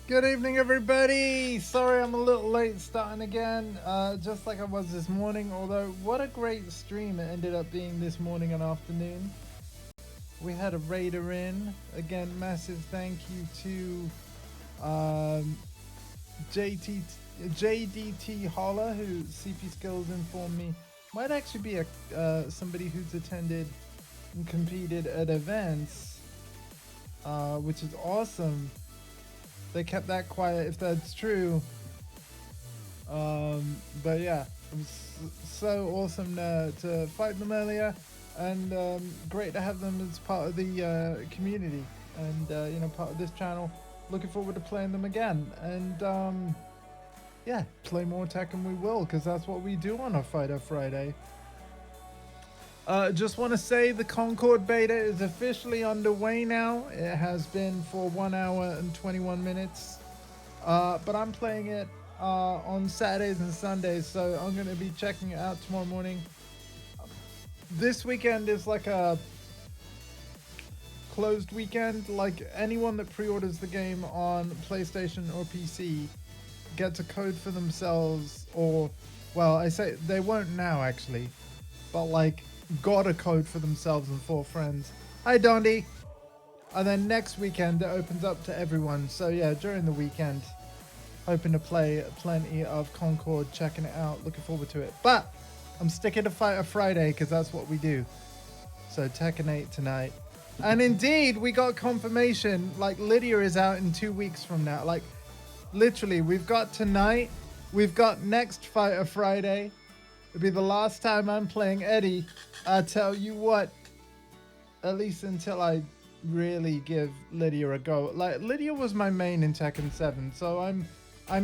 Good evening, everybody. Sorry I'm a little late starting again, just like I was this morning. Although, what a great stream it ended up being this morning and afternoon. We had a raider in. Again, massive thank you to JDT Holler, who CP Skills informed me might actually be somebody who's attended and competed at events, which is awesome. They kept that quiet if that's true. But yeah, it was so awesome to fight them earlier, and great to have them as part of the community and part of this channel. Looking forward to playing them again, and yeah, play more Tekken we will, because that's what we do on a Fighter Friday. Just want to say the Concord beta is officially underway now. It has been for 1 hour and 21 minutes. But I'm playing it on Saturdays and Sundays, so I'm going to be checking it out tomorrow morning. This weekend is like a closed weekend. Like, anyone that pre-orders the game on PlayStation or PC gets a code for themselves, or, well, I say they won't now actually, but like, got a code for themselves and 4 friends. Hi Dondi. And then next weekend it opens up to everyone. So yeah, during the weekend, hoping to play plenty of Concord, checking it out, looking forward to it. But I'm sticking to Fighter Friday because that's what we do. So Tekken 8 tonight. And indeed, we got confirmation, like Lydia is out in 2 weeks from now. Like, literally, we've got tonight, we've got next Fighter Friday. It'll be the last time I'm playing Eddie. I tell you what, at least until I really give Lydia a go. Like, Lydia was my main in Tekken 7, so I'm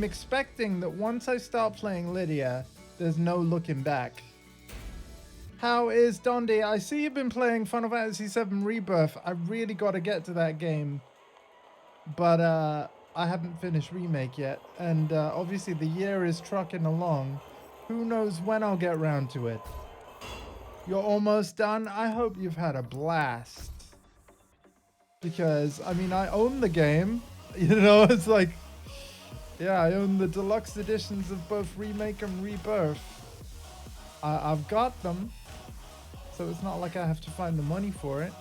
expecting that once I start playing Lydia, there's no looking back. How is Dondi? I see you've been playing Final Fantasy 7 Rebirth. I really got to get to that game, but I haven't finished Remake yet, and obviously the year is trucking along. Who knows when I'll get around to it. You're almost done? I hope you've had a blast. Because, I mean, I own the game. You know, it's like, yeah, I own the deluxe editions of both Remake and Rebirth. I've got them. So it's not like I have to find the money for it.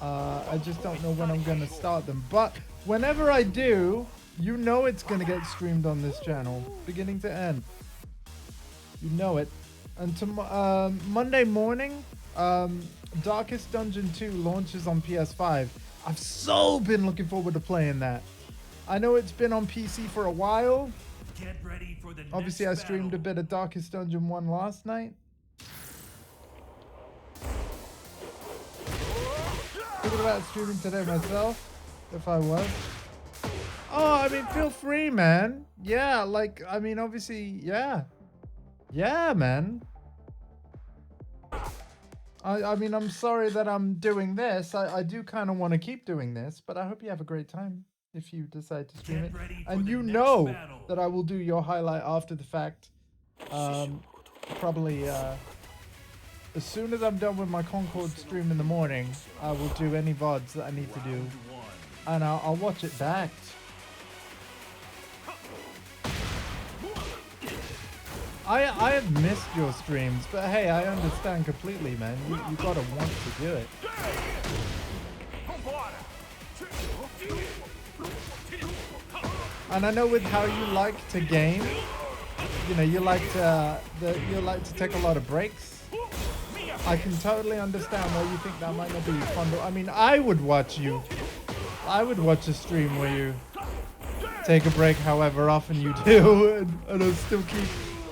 I just don't know when I'm going to start them. But whenever I do, you know it's going to get streamed on this channel. Beginning to end. You know it. And Monday morning, Darkest Dungeon 2 launches on PS5. I've so been looking forward to playing that. I know it's been on PC for a while. Get ready for the Obviously, I streamed a bit of Darkest Dungeon 1 last night. Thinking about streaming today myself, if I was. Oh, I mean, feel free, man. Yeah, like, I mean, obviously, yeah. Yeah, man. I mean, I'm sorry that I'm doing this. I do kind of want to keep doing this, but I hope you have a great time if you decide to stream it. And you know that I will do your highlight after the fact. Probably as soon as I'm done with my Concord stream in the morning, I will do any VODs that I need to do. And I'll watch it back. I have missed your streams, but hey, I understand completely, man. You gotta want to do it. And I know with how you like to game, you know, you like to take a lot of breaks. I can totally understand why you think that might not be fun. I mean, I would watch a stream where you take a break however often you do, and I'll still keep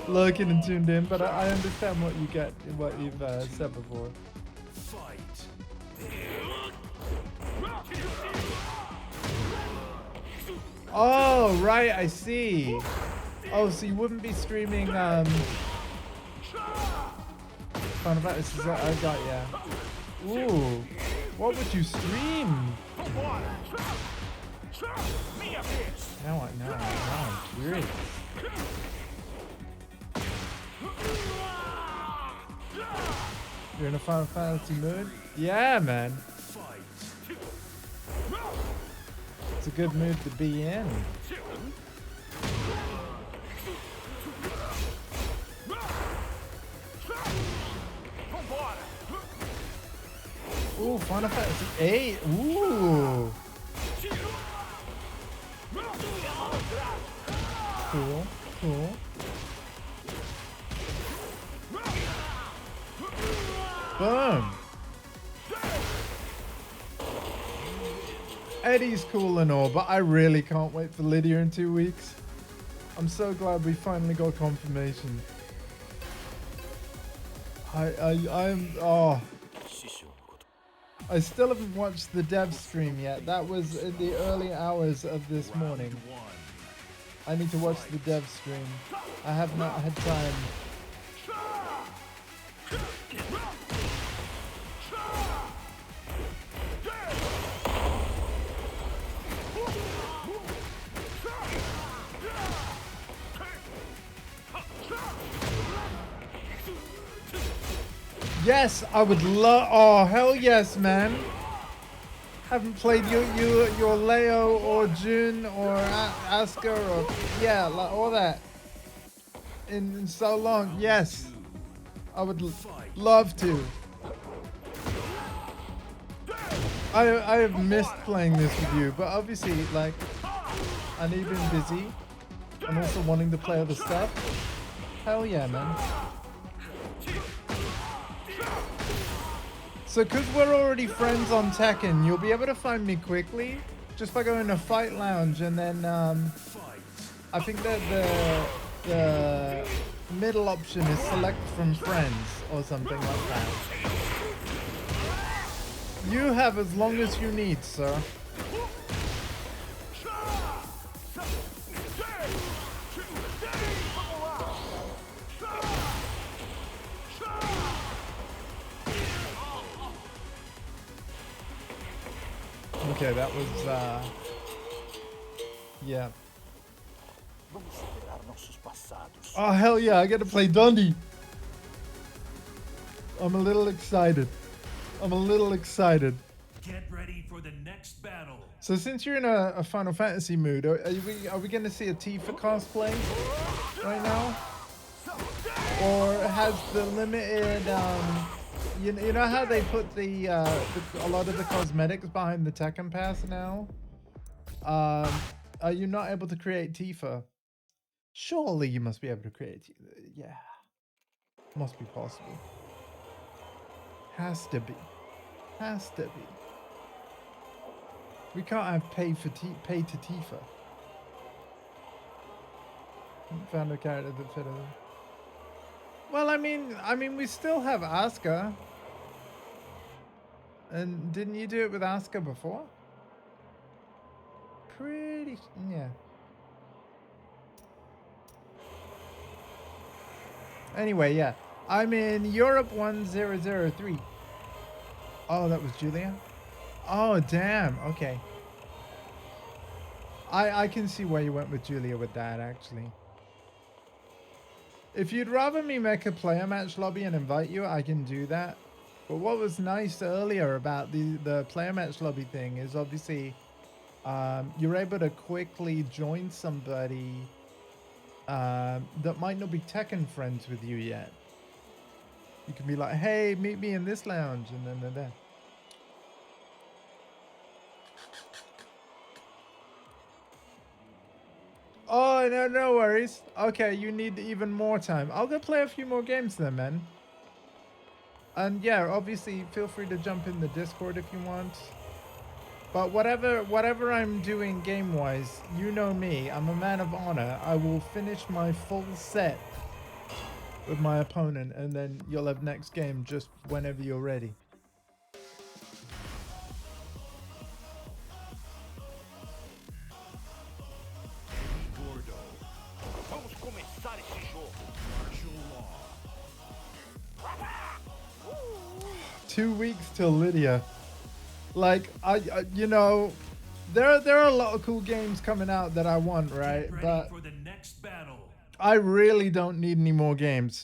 lurking and tuned in, but I understand what you get in what you've said before. Fight. Oh, right, I see. Oh, so you wouldn't be streaming Final Fantasy. I got ya. Ooh, what would you stream? Now I'm curious. You're in a Final Fantasy mood? Yeah, man. It's a good mood to be in. Ooh, Final Fantasy 8. Ooh. Cool, cool. Boom. Eddie's cool and all, but I really can't wait for Lydia in 2 weeks. I'm so glad we finally got confirmation. I still haven't watched the dev stream yet. That was in the early hours of this morning. I need to watch the dev stream. I have not had time. Yes, I would love. Oh, hell yes, man. Haven't played your Leo or Jun or Asuka or yeah, like all that in so long. Yes, I would love to. I have missed playing this with you, but obviously, like, I know you've been busy. I'm also wanting to play other stuff. Hell yeah, man. So, because we're already friends on Tekken, you'll be able to find me quickly just by going to Fight Lounge, and then I think that the middle option is select from friends or something like that. You have as long as you need, sir. Okay, that was, yeah. Oh, hell yeah, I get to play Dundee. I'm a little excited. I'm a little excited. Get ready for the next battle. So since you're in a Final Fantasy mood, are we going to see a Tifa cosplay right now? Or has the limited, you know how they put a lot of the cosmetics behind the Tekken Pass now? Are you not able to create Tifa? Surely you must be able to create Tifa. Yeah. Must be possible. Has to be. Has to be. We can't have pay to Tifa. Found a character that fit her. Well, I mean, we still have Asuka. And didn't you do it with Asuka before? Pretty, yeah. Anyway, yeah. I'm in Europe 1003. Oh, that was Julia? Oh, damn. Okay. I can see why you went with Julia with that, actually. If you'd rather me make a player match lobby and invite you, I can do that. But what was nice earlier about the player match lobby thing is obviously you're able to quickly join somebody that might not be Tekken friends with you yet. You can be like, hey, meet me in this lounge, and then they're there. Oh, no worries. Okay, you need even more time. I'll go play a few more games then, man. And yeah, obviously, feel free to jump in the Discord if you want. But whatever I'm doing game-wise, you know me. I'm a man of honor. I will finish my full set with my opponent, and then you'll have next game just whenever you're ready. Vamos começar esse jogo. Martial law. 2 weeks till Lydia. Like, I you know, there are a lot of cool games coming out that I want, right? But For the next battle. I really don't need any more games.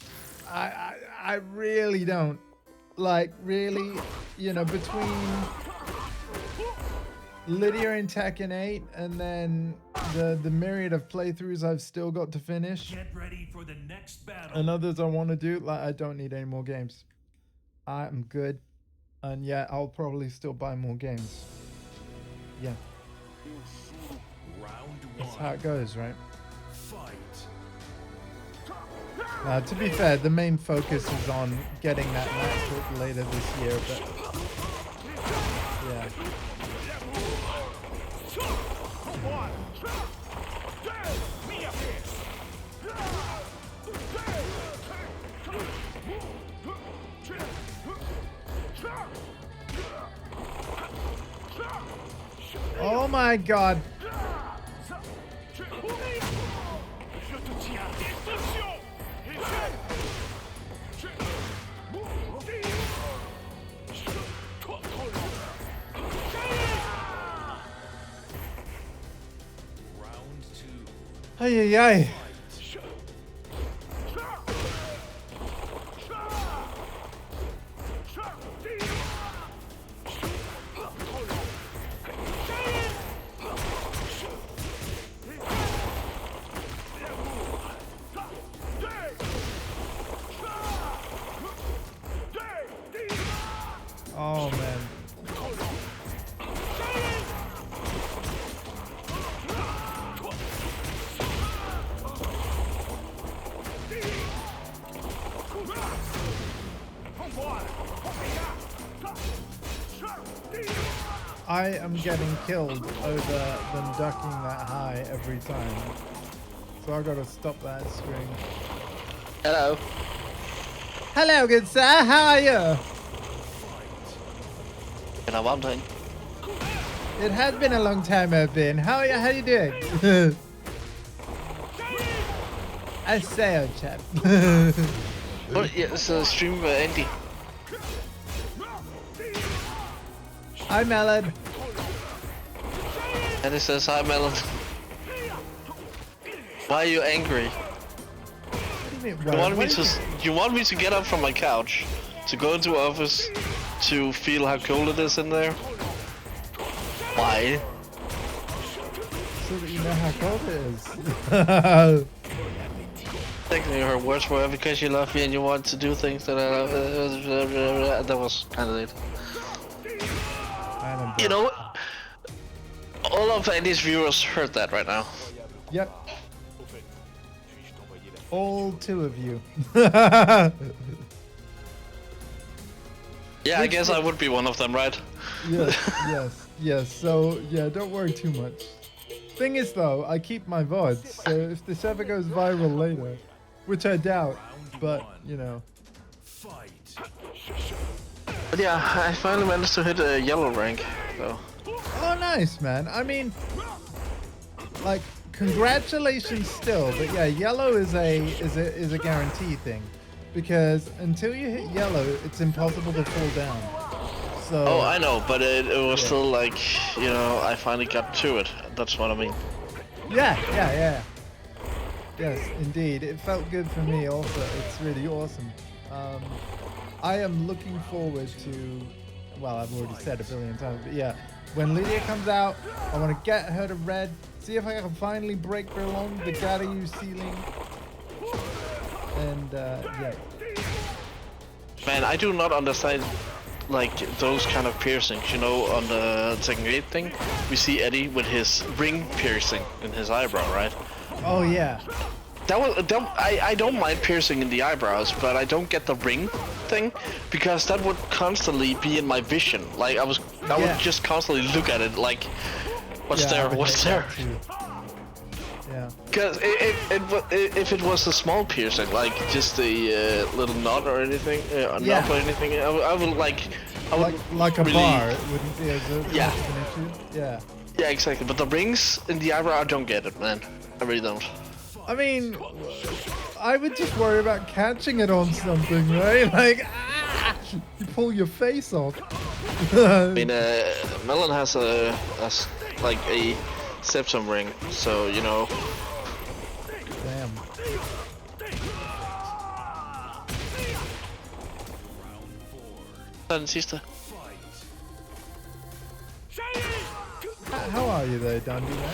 I really don't. Like, really, you know, between Lydia in Tekken 8, and then the myriad of playthroughs I've still got to finish. Get ready for the next battle. And others I want to do. Like, I don't need any more games. I'm good. And yeah, I'll probably still buy more games. Yeah. Round That's one. how it goes, right? Fight. To be fair, the main focus is on getting that match later this year, but yeah. Oh my god. Round two. Ay ay ay. Oh man. I am getting killed over them ducking that high every time. So I gotta stop that string. Hello. Hello, good sir. How are you? Been a long time. It has been a long time, I've been. How you doing? I say, oh chap. Oh, yeah, it's a stream Andy. Hi, Melon. And it says, hi Melon. Why are you angry? What do you mean? You want me to get up from my couch, to go into office, to feel how cold it is in there? Why? So that you know how cold it is. Technically her words were because you love me and you want to do things that I love. That was kind of it. You know, all of Andy's viewers heard that right now. Yep. All two of you. Yeah, I guess I would be one of them, right? Yes. So, yeah, don't worry too much. Thing is, though, I keep my VODs, so if this ever goes viral later, which I doubt, but, you know. Fight. But yeah, I finally managed to hit a yellow rank, so. Oh, nice, man. I mean, like, congratulations still, but yeah, yellow is a guarantee thing. Because until you hit yellow, it's impossible to fall down. So. Oh, I know, but it was still like, you know, I finally got to it. That's what I mean. Yeah. Yes, indeed. It felt good for me also. It's really awesome. I am looking forward to, well, I've already said a billion times, but yeah, when Lydia comes out, I want to get her to red, see if I can finally break her along the Gadayu ceiling. And, yeah. Man, I do not understand, like, those kind of piercings, you know, on the Tekken 8 thing, we see Eddie with his ring piercing in his eyebrow, right? Oh, yeah. I don't mind piercing in the eyebrows, but I don't get the ring thing, because that would constantly be in my vision. Like, I would just constantly look at it, like, what's there? Yeah. Because if it was a small piercing, like just a little knot or anything, knot or anything, I would like a really, bar, it wouldn't be as much of yeah. an issue. Yeah. Yeah, exactly. But the rings in the eyebrow, I don't get it, man. I really don't. I mean, I would just worry about catching it on something, right? Like, you pull your face off. I mean, Melon has like a septum ring, so you know. Damn. Den sidste. How are you there, Dundee, mate?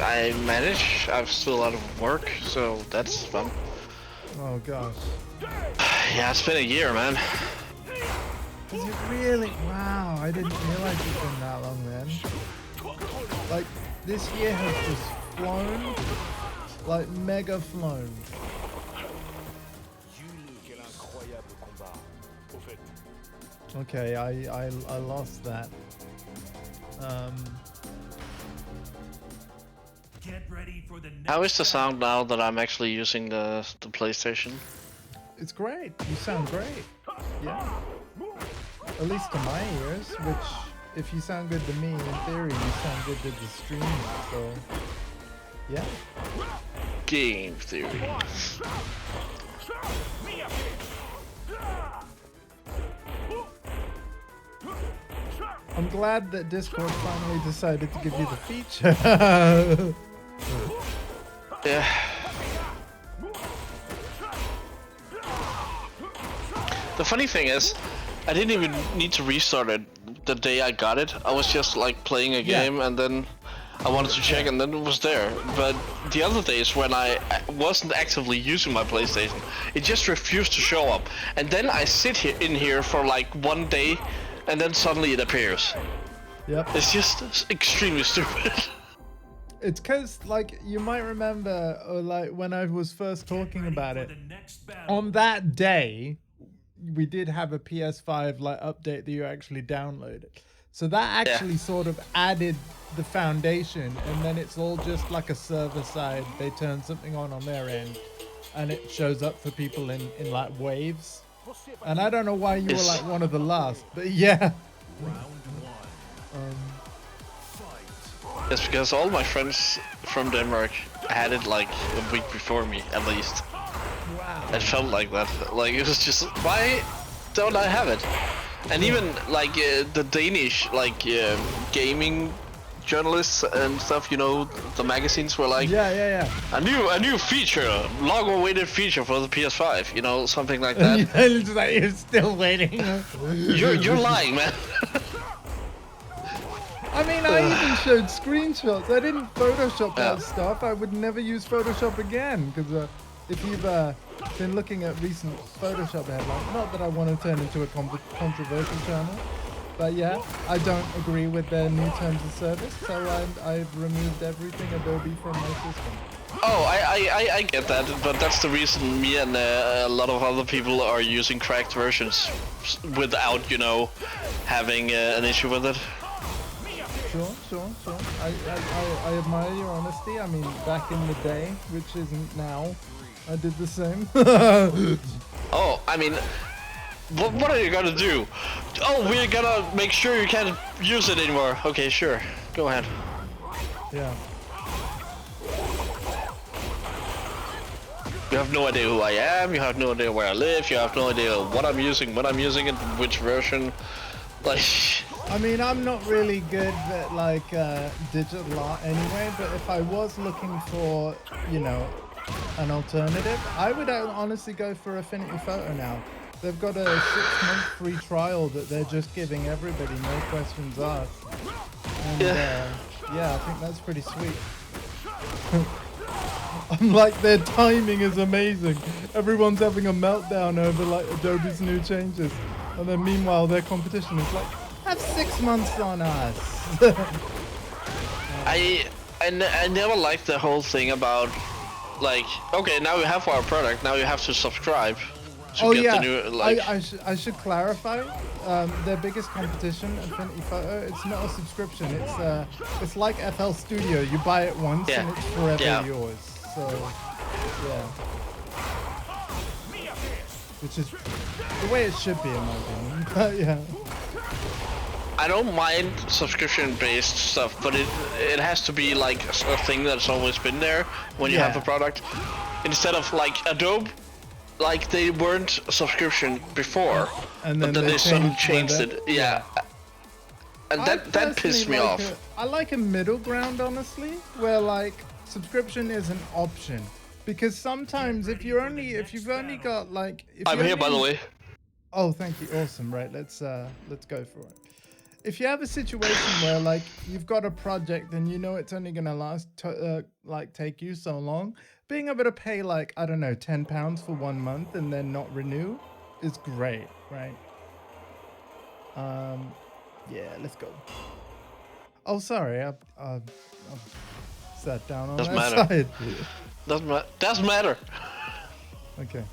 I manage. I've still a lot of work, so that's fun. Oh gosh. Yeah, it's been a year, man. Is it really? Wow, I didn't realize it's been that long, man. Like, this year has just flown. Like, mega flown. Quel incroyable combat. Au fait, Okay, I lost that. Get ready for the next How is the battle. sound now that I'm actually using the PlayStation? It's great. You sound great. Yeah. At least to my ears, which, if you sound good to me, in theory, you sound good to the stream. So, yeah. Game theory. I'm glad that Discord finally decided to give you the feature. Yeah. The funny thing is, I didn't even need to restart it the day I got it. I was just like playing a game and then I wanted to check and then it was there. But the other days when I wasn't actively using my PlayStation, it just refused to show up. And then I sit here in here for like 1 day and then suddenly it appears. Yep. It's just extremely stupid. It's because, like, you might remember, or like, when I was first talking about it, For the next battle. on that day, we did have a PS5 like update that you actually downloaded. So that actually sort of added the foundation, and then it's all just like a server side. They turn something on their end, and it shows up for people in like waves. And I don't know why you were like one of the last, but yeah. Round one. Fight. It's because all my friends from Denmark had it like a week before me, at least. Wow. It felt like that. Like, it was just, why don't I have it? And even like the Danish like gaming journalists and stuff, you know, the magazines were like, Yeah. a new feature, long-awaited feature for the PS5, you know, something like that. It's like you're still waiting. You're lying, man. I mean, I even showed screenshots. I didn't Photoshop that stuff. I would never use Photoshop again, because if you've been looking at recent Photoshop headlines, not that I want to turn into a controversial channel, but yeah, I don't agree with their new terms of service, so I've removed everything Adobe from my system. Oh, I get that, but that's the reason me and a lot of other people are using cracked versions without, you know, having an issue with it. Sure. I admire your honesty. I mean, back in the day, which isn't now, I did the same. Oh, I mean, what are you gonna do? Oh, we're gonna make sure you can't use it anymore. Okay, sure. Go ahead. Yeah. You have no idea who I am, you have no idea where I live, you have no idea what I'm using, when I'm using it, which version. Like... I mean, I'm not really good at like digital art anyway, but if I was looking for, you know, an alternative, I would honestly go for Affinity Photo now. They've got a 6-month free trial that they're just giving everybody, no questions asked. And yeah, I think that's pretty sweet. I'm like, their timing is amazing. Everyone's having a meltdown over like Adobe's new changes, and then meanwhile their competition is like, have 6 months on us. I never liked the whole thing about, like, okay, now we have our product, now you have to subscribe to get the new, like... I should clarify. Their biggest competition, Affinity Photo, it's not a subscription. It's like FL Studio. You buy it once and it's forever yours. So, yeah. Which is the way it should be, in my opinion. But yeah. I don't mind subscription-based stuff, but it has to be like a thing that's always been there when you have a product. Instead of like Adobe, like they weren't a subscription before, And but then they suddenly changed it. Yeah. And that pissed me off. I like a middle ground, honestly, where like subscription is an option, because sometimes if you've only got like... I'm here, by the way. Oh, thank you. Awesome. Right, let's go for it. if you have a situation where like you've got a project and you know it's only gonna last like take you so long, being able to pay like, I don't know, £10 for 1 month and then not renew is great, right? Yeah, let's go. Oh, sorry, I sat down on Doesn't that matter. side. Doesn't matter. Okay.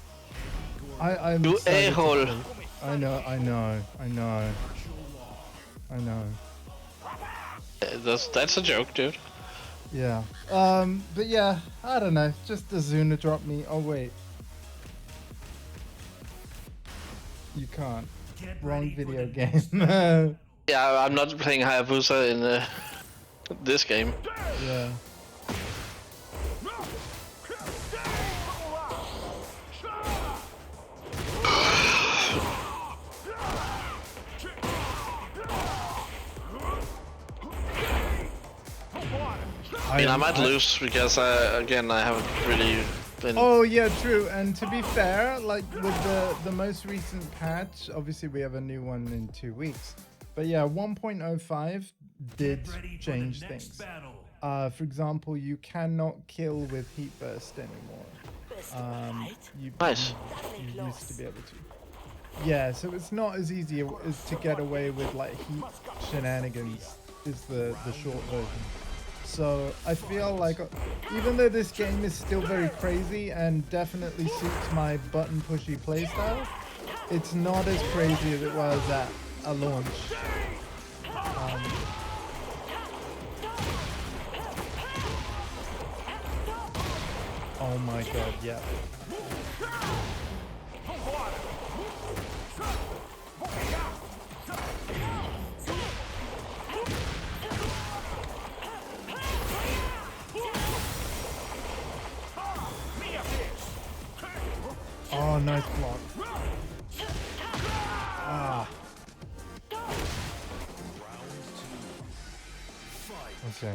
I'm You excited to a-hole. play. I know. That's a joke, dude. Yeah. But yeah, I don't know. Just Azuna dropped me. Oh wait. You can't. Get Wrong ready for video the game. next battle. Yeah, I'm not playing Hayabusa in this game. Yeah. I mean, I might lose because I haven't really been. Oh yeah, true. And to be fair, like with the most recent patch, obviously we have a new one in 2 weeks. But yeah, 1.05 did Get ready for change the next things. battle. For example, you cannot kill with heat burst anymore. You Nice. you used to be able to. Yeah, so it's not as easy as to get away with like heat shenanigans is the short version. So I feel like even though this game is still very crazy and definitely suits my button pushy playstyle, it's not as crazy as it was at a launch. Oh my god, yeah. Oh, nice block. Ah. Okay.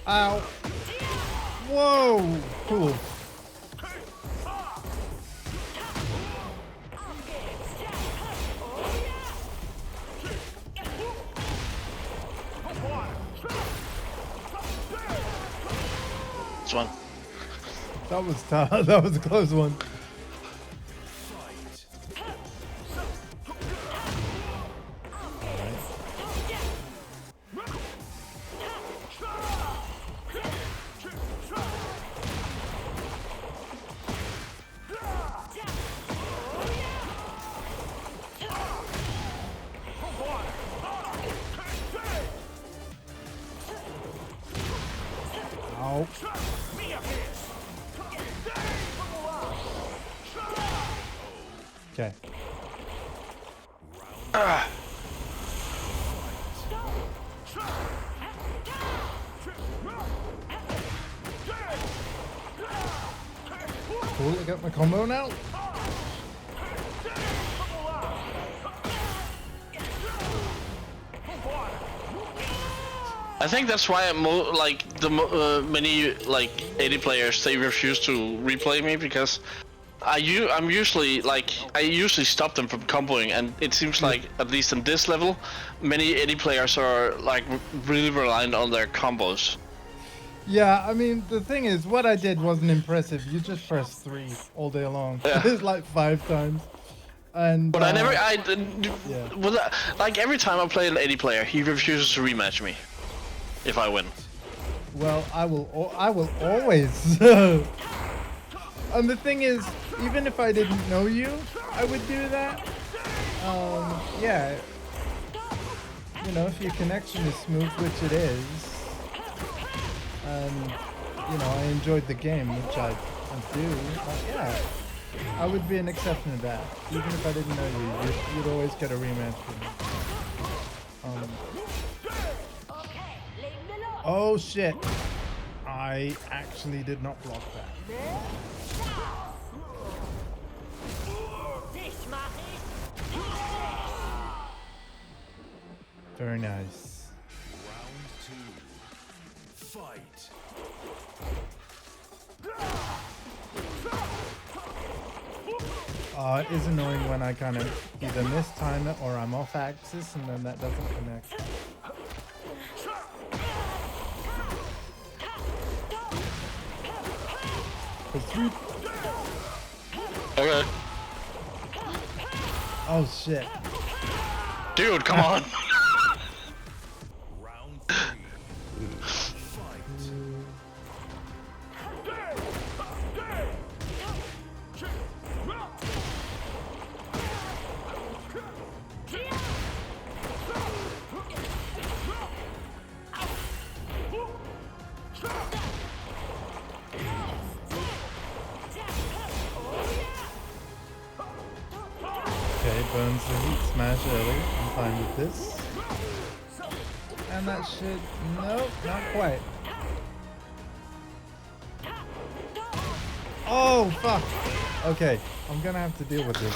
Ow. Whoa. Cool. This one. That was tough. That was a close one. Ow. Okay. Cool, I got my combo now. I think that's why many like 80 players, they refuse to replay me because I'm usually I usually stop them from comboing, and it seems like at least in this level, many 80 players are like really reliant on their combos. Yeah, I mean, the thing is, what I did wasn't impressive. You just pressed 3 all day long. Yeah. It's like 5 times. And But like every time I play an 80 player, he refuses to rematch me if I win. well, I will always. And the thing is, even if I didn't know you, I would do that. Yeah. You know, if your connection is smooth, which it is, and you know, I enjoyed the game, which I do. Yeah, I would be an exception to that. Even if I didn't know you, you'd always get a rematch with me. Oh shit! I actually did not block that. Very nice. Round 2. Fight. It is annoying when I kind of either mistime it or I'm off axis and then that doesn't connect. Okay. Oh shit. Dude, come on. Round 3. Fight. Okay, burns the heat smash early. I'm fine with this. And that shit, nope, not quite. Oh, fuck. Okay, I'm gonna have to deal with this.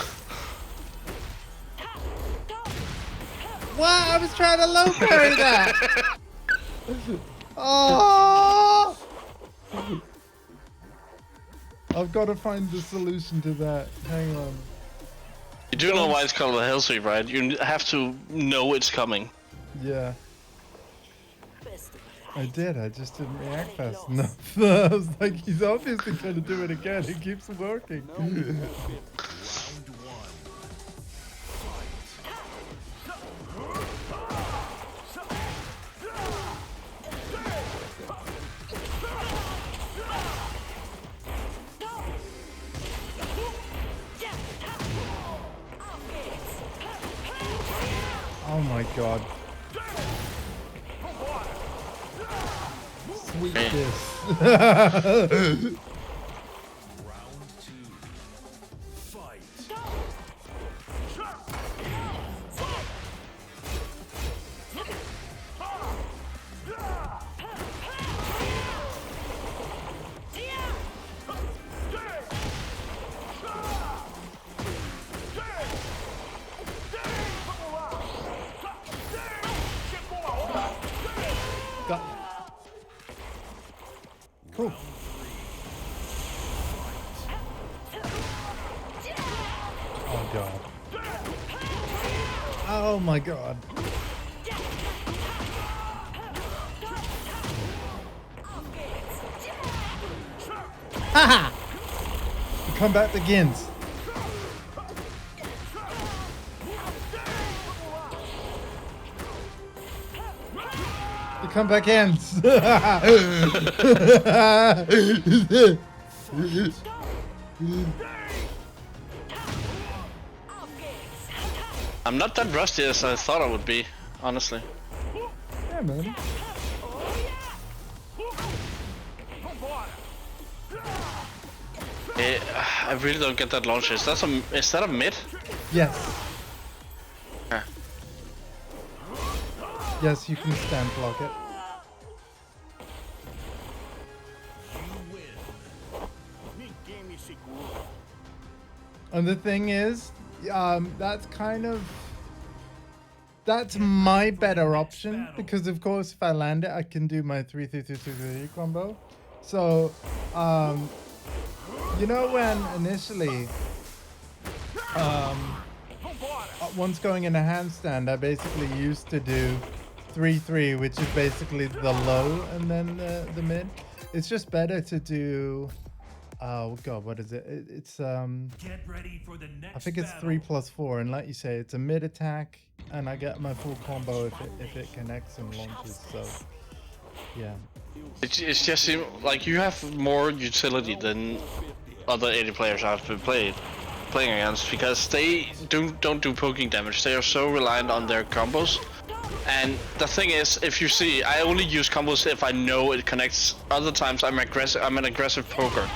What? I was trying to low parry that. Oh! I've got to find the solution to that. Hang on. You do know why it's called a hell sweep, right? You have to know it's coming. Yeah. I did, I just didn't react fast enough. I was like, he's obviously going to do it again. It keeps working. Round 1. Oh my god. Sweet this. Round 2. Fight. Got cool. Oh god. Oh my god. Haha! The combat begins. The comeback ends. I'm not that rusty as I thought I would be, honestly. Yeah, man. I really don't get that launcher. Is that a mid? Yes. Huh. Yes, you can stand block it. And the thing is, that's my better option because of course if I land it, I can do my 3-3-3-3 combo. So, you know when initially, once going in a handstand, I basically used to do 3-3, which is basically the low and then the mid. It's just better to do. Oh god, what is it? It's Get ready for the next I think it's 3+4, and like you say, it's a mid attack, and I get my full combo if it connects and launches. So, yeah. It's just seem like you have more utility than other 80 players I've been playing against because they don't do poking damage. They are so reliant on their combos. And the thing is, if you see, I only use combos if I know it connects. Other times I'm an aggressive poker.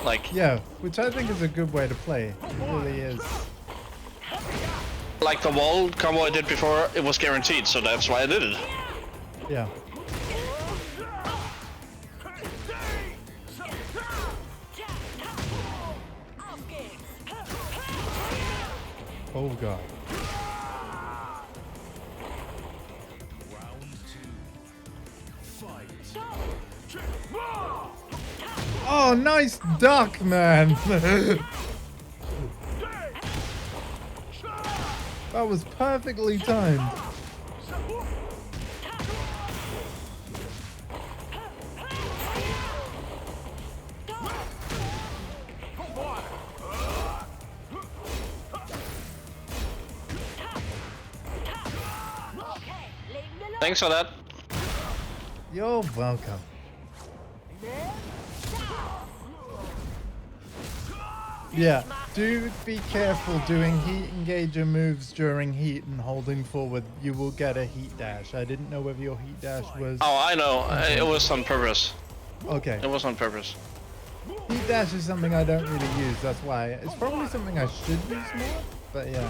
Like, Yeah, which I think is a good way to play. It really is. like the wall combo I did before, it was guaranteed, so that's why I did it. Yeah. Oh god. Oh, nice duck, man. That was perfectly timed. Thanks for that. You're welcome. Yeah, do be careful doing heat engager moves during heat and holding forward. You will get a heat dash. I didn't know whether your heat dash was... Oh, I know. It was on purpose. Okay. It was on purpose. Heat dash is something I don't really use, that's why. It's probably something I should use more, but yeah.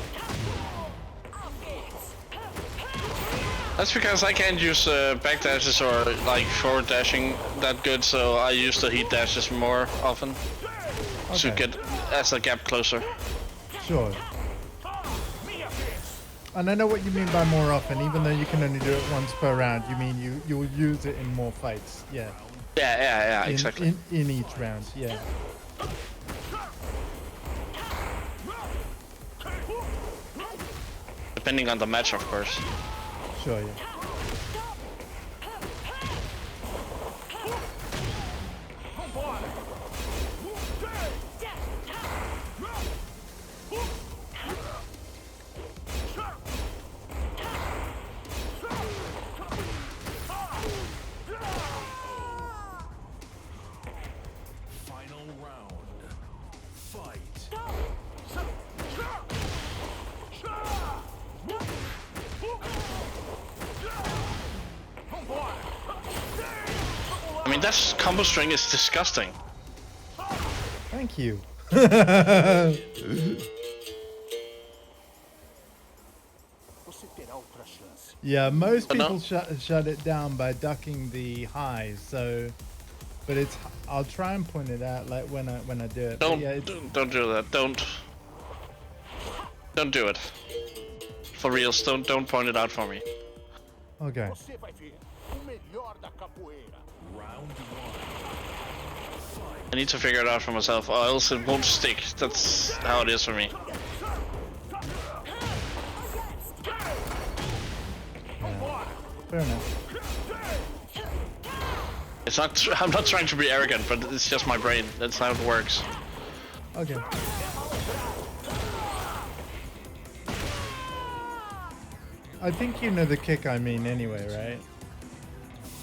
That's because I can't use back dashes or like forward dashing that good, so I use the heat dashes more often to get as a gap closer. Sure. And I know what you mean by more often, even though you can only do it once per round. You mean you'll use it in more fights, yeah. Yeah, exactly. In each round, yeah. Depending on the match, of course. Sure, yeah. Final round. Fight. I mean, that combo string is disgusting. Thank you. Yeah, most people shut it down by ducking the highs. So, but it's I'll try and point it out like when I do it. Don't yeah, don't do that. Don't do it. For reals, don't point it out for me. Okay. Você vai ver o melhor da capoeira. Round one. I need to figure it out for myself, or else it won't stick. That's how it is for me. Yeah. Fair enough. It's not. I'm not trying to be arrogant, but it's just my brain. That's how it works. Okay. I think you know the kick I mean anyway, right?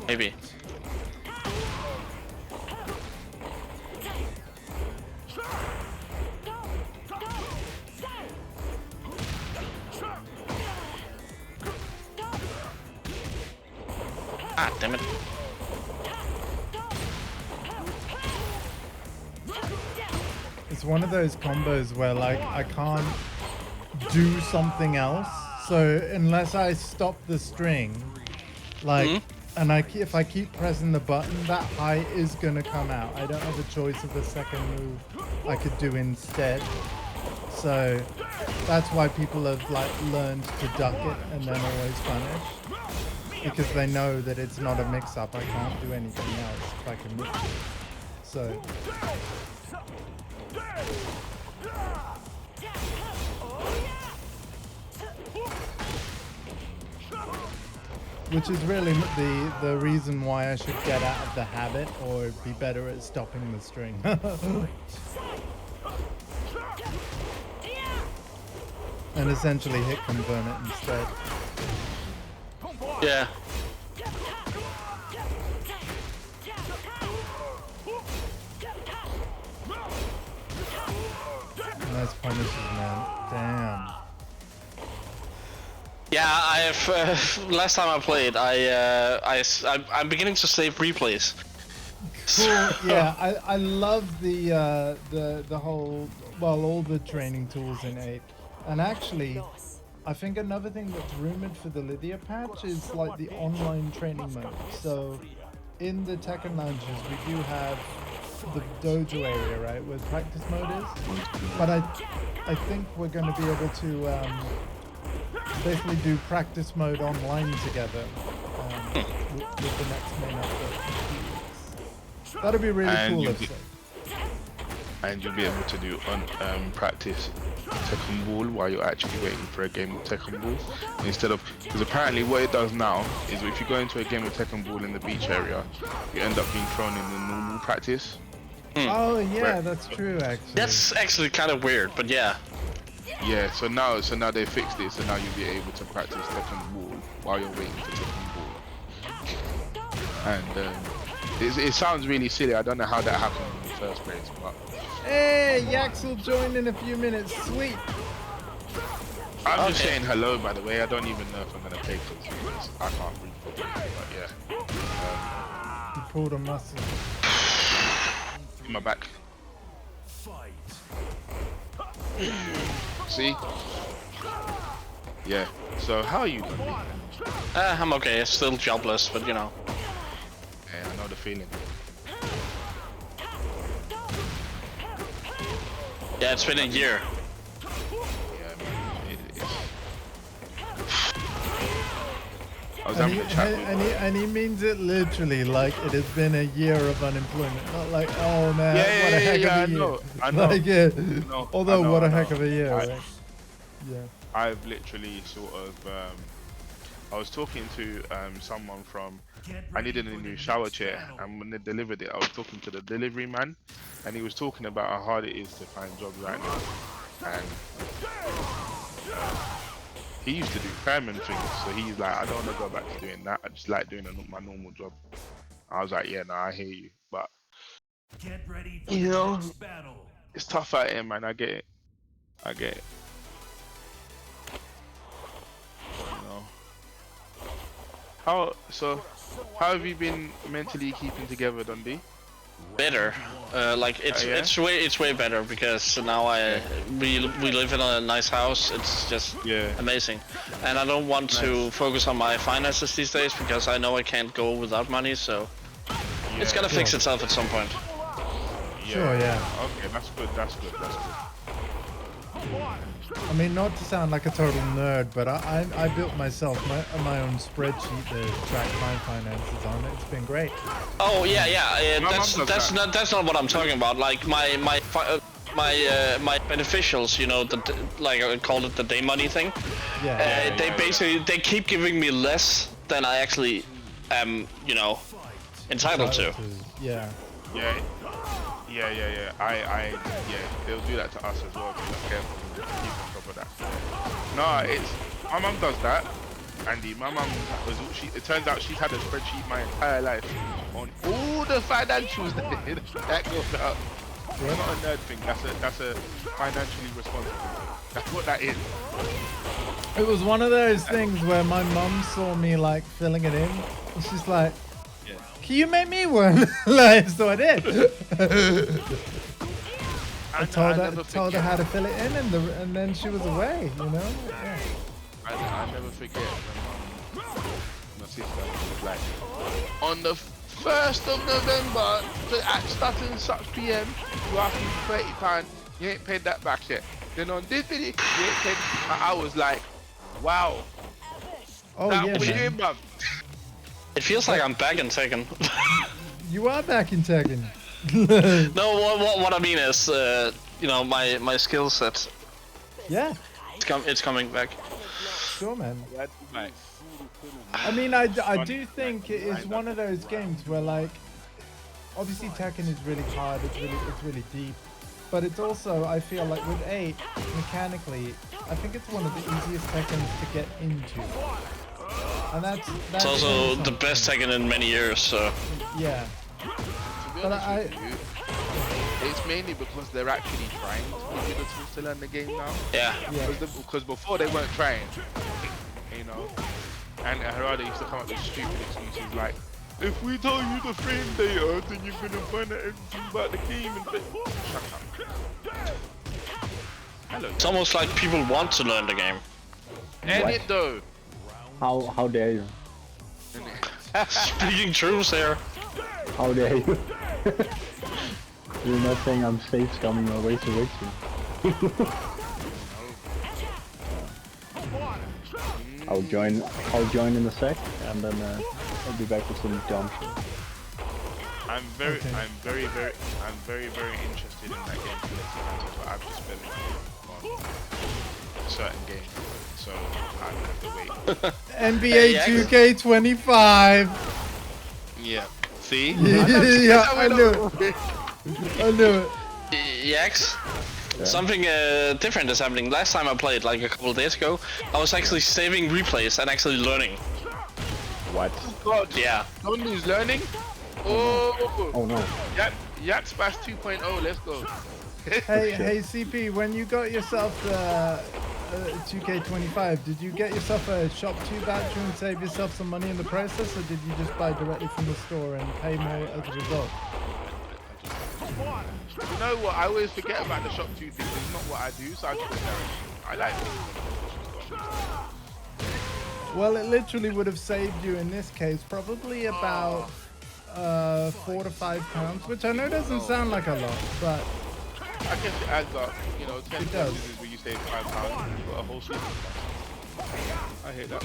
Maybe. Ah, damn it. It's one of those combos where like I can't do something else. So unless I stop the string, like, and if I keep pressing the button, that high is gonna come out. I don't have a choice of a second move I could do instead. So that's why people have like learned to duck it and then always punish, because they know that it's not a mix-up. I can't do anything else if I can mix it. So. Which is really the reason why I should get out of the habit or be better at stopping the string. And essentially hit convert it instead. Yeah. Nice punishes, man. Damn. Yeah, I have. Last time I played, I'm beginning to save replays. Cool. Yeah, I love the whole, well, all the training tools in 8. And actually, I think another thing that's rumored for the Lydia patch is like the online training mode. So in the Tekken launches, we do have the dojo area, right, where practice mode is. But I think we're going to be able to basically do practice mode online together. with the next main update. That'd be really And cool you if get- so. And you'll be able to do practice Tekken Ball while you're actually waiting for a game of Tekken Ball, instead of, because apparently what it does now is if you go into a game of Tekken Ball in the beach area, you end up being thrown in the normal practice. Oh yeah, Right. that's true actually. That's actually kind of weird, but yeah. Yeah, so now they fixed it, so now you'll be able to practice Tekken Ball while you're waiting for Tekken Ball. And it sounds really silly. I don't know how that happened in the first place, but Hey, Yax will join in a few minutes. Sweet. I'm just saying hello, by the way. I don't even know if I'm gonna play because I can't read properly, but yeah. He pulled a muscle. In my back. Fight. See? Yeah. So how are you doing? I'm okay. Still jobless, but you know. Yeah, I know the feeling. Yeah, it's been a year. Yeah, man. I was And having a chat with. and he means it literally, like it has been a year of unemployment. Not like, oh man, Yeah, what a heck yeah, of a I year. know, I know. Like, yeah. know, Although, I know, what I a heck know. of a year, I- right? Yeah. I've literally sort of I was talking to someone from, I needed a new shower chair, and when they delivered it I was talking to the delivery man, and he was talking about how hard it is to find jobs right now, and he used to do fireman things, so he's like, I don't want to go back to doing that, I just like doing my normal job. I was like, yeah, no, I hear you, but Get ready for you the know, next battle. it's tough out here, man. I get it. I get it. You know. How have you been mentally keeping together, Dundee? Better. Like it's yeah? it's way better because now we live in a nice house. It's just Yeah. amazing, and I don't want to Nice. focus on my finances these days because I know I can't go without money. So it's gonna fix itself at some point. Sure, yeah. Okay, that's good. That's good. That's good. I mean, not to sound like a total nerd, but I built myself my own spreadsheet to track my finances on it. It's been great. Oh yeah, My that's mom does that. that's not what I'm talking about. Like my beneficials, you know, like I called it the day money thing. Yeah. They basically they keep giving me less than I actually am, you know, entitled to. Yeah. Yeah. Yeah, they'll do that to us as well. Be like, careful, keep on top of that. No, it's my mum does that. Andy, my mum it turns out she's had a spreadsheet my entire life on all the financials that goes out. It's not a nerd thing. That's a financially responsible thing. That's what that is. It was one of those things where my mum saw me like filling it in, and she's like, "Can you make me one?" Like, so I did. I told her how to fill it in, and then she was away. You know. Yeah. I never forget when my sister was like, on the 1st of November at such and such PM, you asked me for £30, you ain't paid that back yet. Then on this video, you ain't paid. I was like, wow. Oh That yeah, was man. you, man. It feels like I'm back in Tekken. You are back in Tekken. No, what I mean is, you know, my skill set. Yeah. It's coming back. Sure, man. Right. I mean, I do think it is one of those games where, like, obviously Tekken is really hard, it's really deep, but it's also, I feel like with 8, mechanically, I think it's one of the easiest Tekkens to get into. And that's It's also the best Tekken in many years, so. Yeah. To be But honest with you, it's mainly because they're actually trying to give us to learn the game now. Yeah. Because before they weren't trying, you know. And Harada used to come up with stupid excuses like, if we tell you the frame data, then you're gonna find out everything about the game and shut up. Hello. It's almost like people want to learn the game. End it though. How dare you? Speaking truths here. How dare you? You're not saying I'm safe scumming my way to victory. I'll join in a sec, and then I'll be back with some dumb shit. I'm very interested in that game to let you know what I've just been on a certain game, so I have to wait. NBA 2K25. Yeah. See? Yeah, I knew it. I knew it. Yax, something different is happening. Last time I played, like a couple of days ago, I was actually saving replays and actually learning. What? God. Yeah. Somebody's learning. Oh. Oh no. Yak Smash 2.0. Let's go. Hey, CP, when you got yourself 2K25, did you get yourself a Shop 2 voucher and save yourself some money in the process, or did you just buy directly from the store and pay more as a result? You know what? I always forget about the Shop 2 thing. It's not what I do, so I just put that. I like it. Well, it literally would have saved you in this case probably about £4 to £5, which I know doesn't sound like a lot, but I guess it adds up. You know, 10 It does. is where you save £5. You got a whole sleep. I hear that.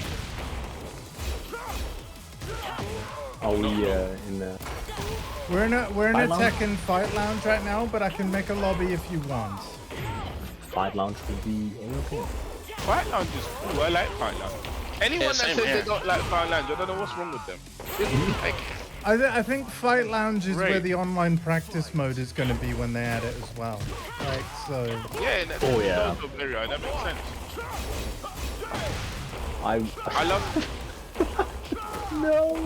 Are we in the we're in a Fight lounge? Tekken fight lounge right now, but I can make a lobby if you want. fight lounge to be okay? Fight Lounge is cool. I like Fight Lounge. Anyone that same says here. they don't like Fight Lounge, I don't know what's wrong with them. Like, I think Fight Lounge is where Right. the online practice mode is going to be when they add it as well. Like, so... yeah, that's Oh, yeah. the area. That makes sense. I love. no.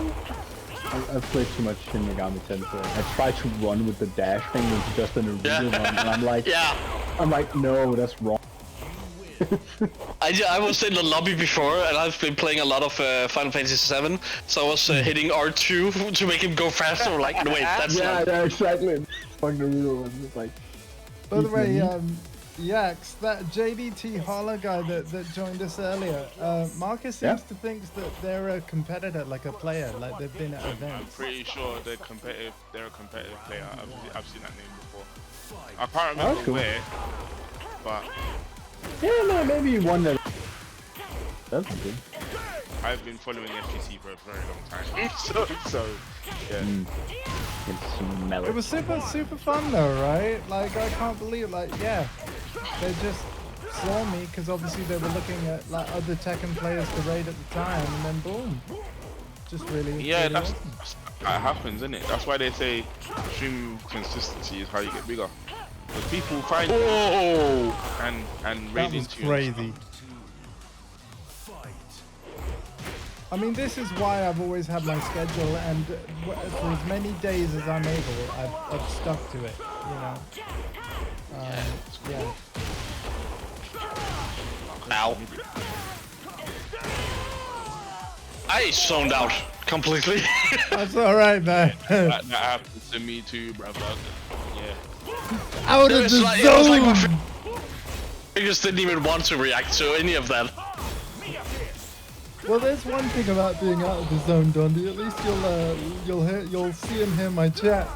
I've played too much Shin Megami Tensei. I tried to run with the dash thing into just an arena run, and I'm like, no, that's wrong. I was in the lobby before, and I've been playing a lot of Final Fantasy 7, so I was hitting R2 to make him go faster. Like, no, wait, that's Yeah, not... exactly. Fucking arena run. It's like. By the way, Yax, that JDT Holler guy that joined us earlier, Marcus seems to think that they're a competitor, like a player, like they've been at I'm events. pretty sure they're competitive. They're a competitive player. I've seen that name before. I can't remember cool. where, but Yeah, no, maybe one that. That's good. I've been following FGC for a very long time. so yeah. Smell It was super fun though, right? Like, I can't believe, like, yeah, they just saw me because obviously they were looking at like other Tekken players to raid at the time, and then boom, just really. Yeah, really that's awesome. that happens, isn't it? That's why they say stream consistency is how you get bigger. Because people find you and That raid was into you. crazy. I mean, this is why I've always had my schedule, and for as many days as I'm able, I've stuck to it. You know. Yeah. Ow. I zoned out completely. That's all right, man. That happens to me too, brother. Yeah. Out of It the was like my zone. fingers didn't even want to react to any of that. Well, there's one thing about being out of the zone, Dondi. At least you'll see and hear my chat.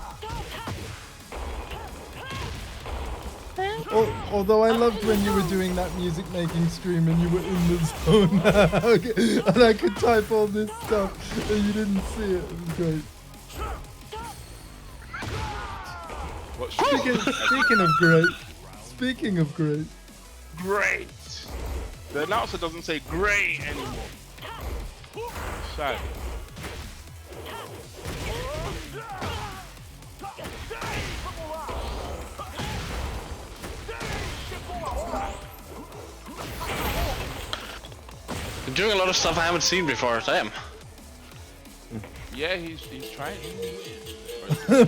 Although I loved when you were doing that music making stream and you were in the zone, okay, and I could type all this stuff and you didn't see it. It was great. Speaking of great. Great. The announcer doesn't say great anymore. Sad. You're doing a lot of stuff I haven't seen before. Damn. Yeah, he's trying.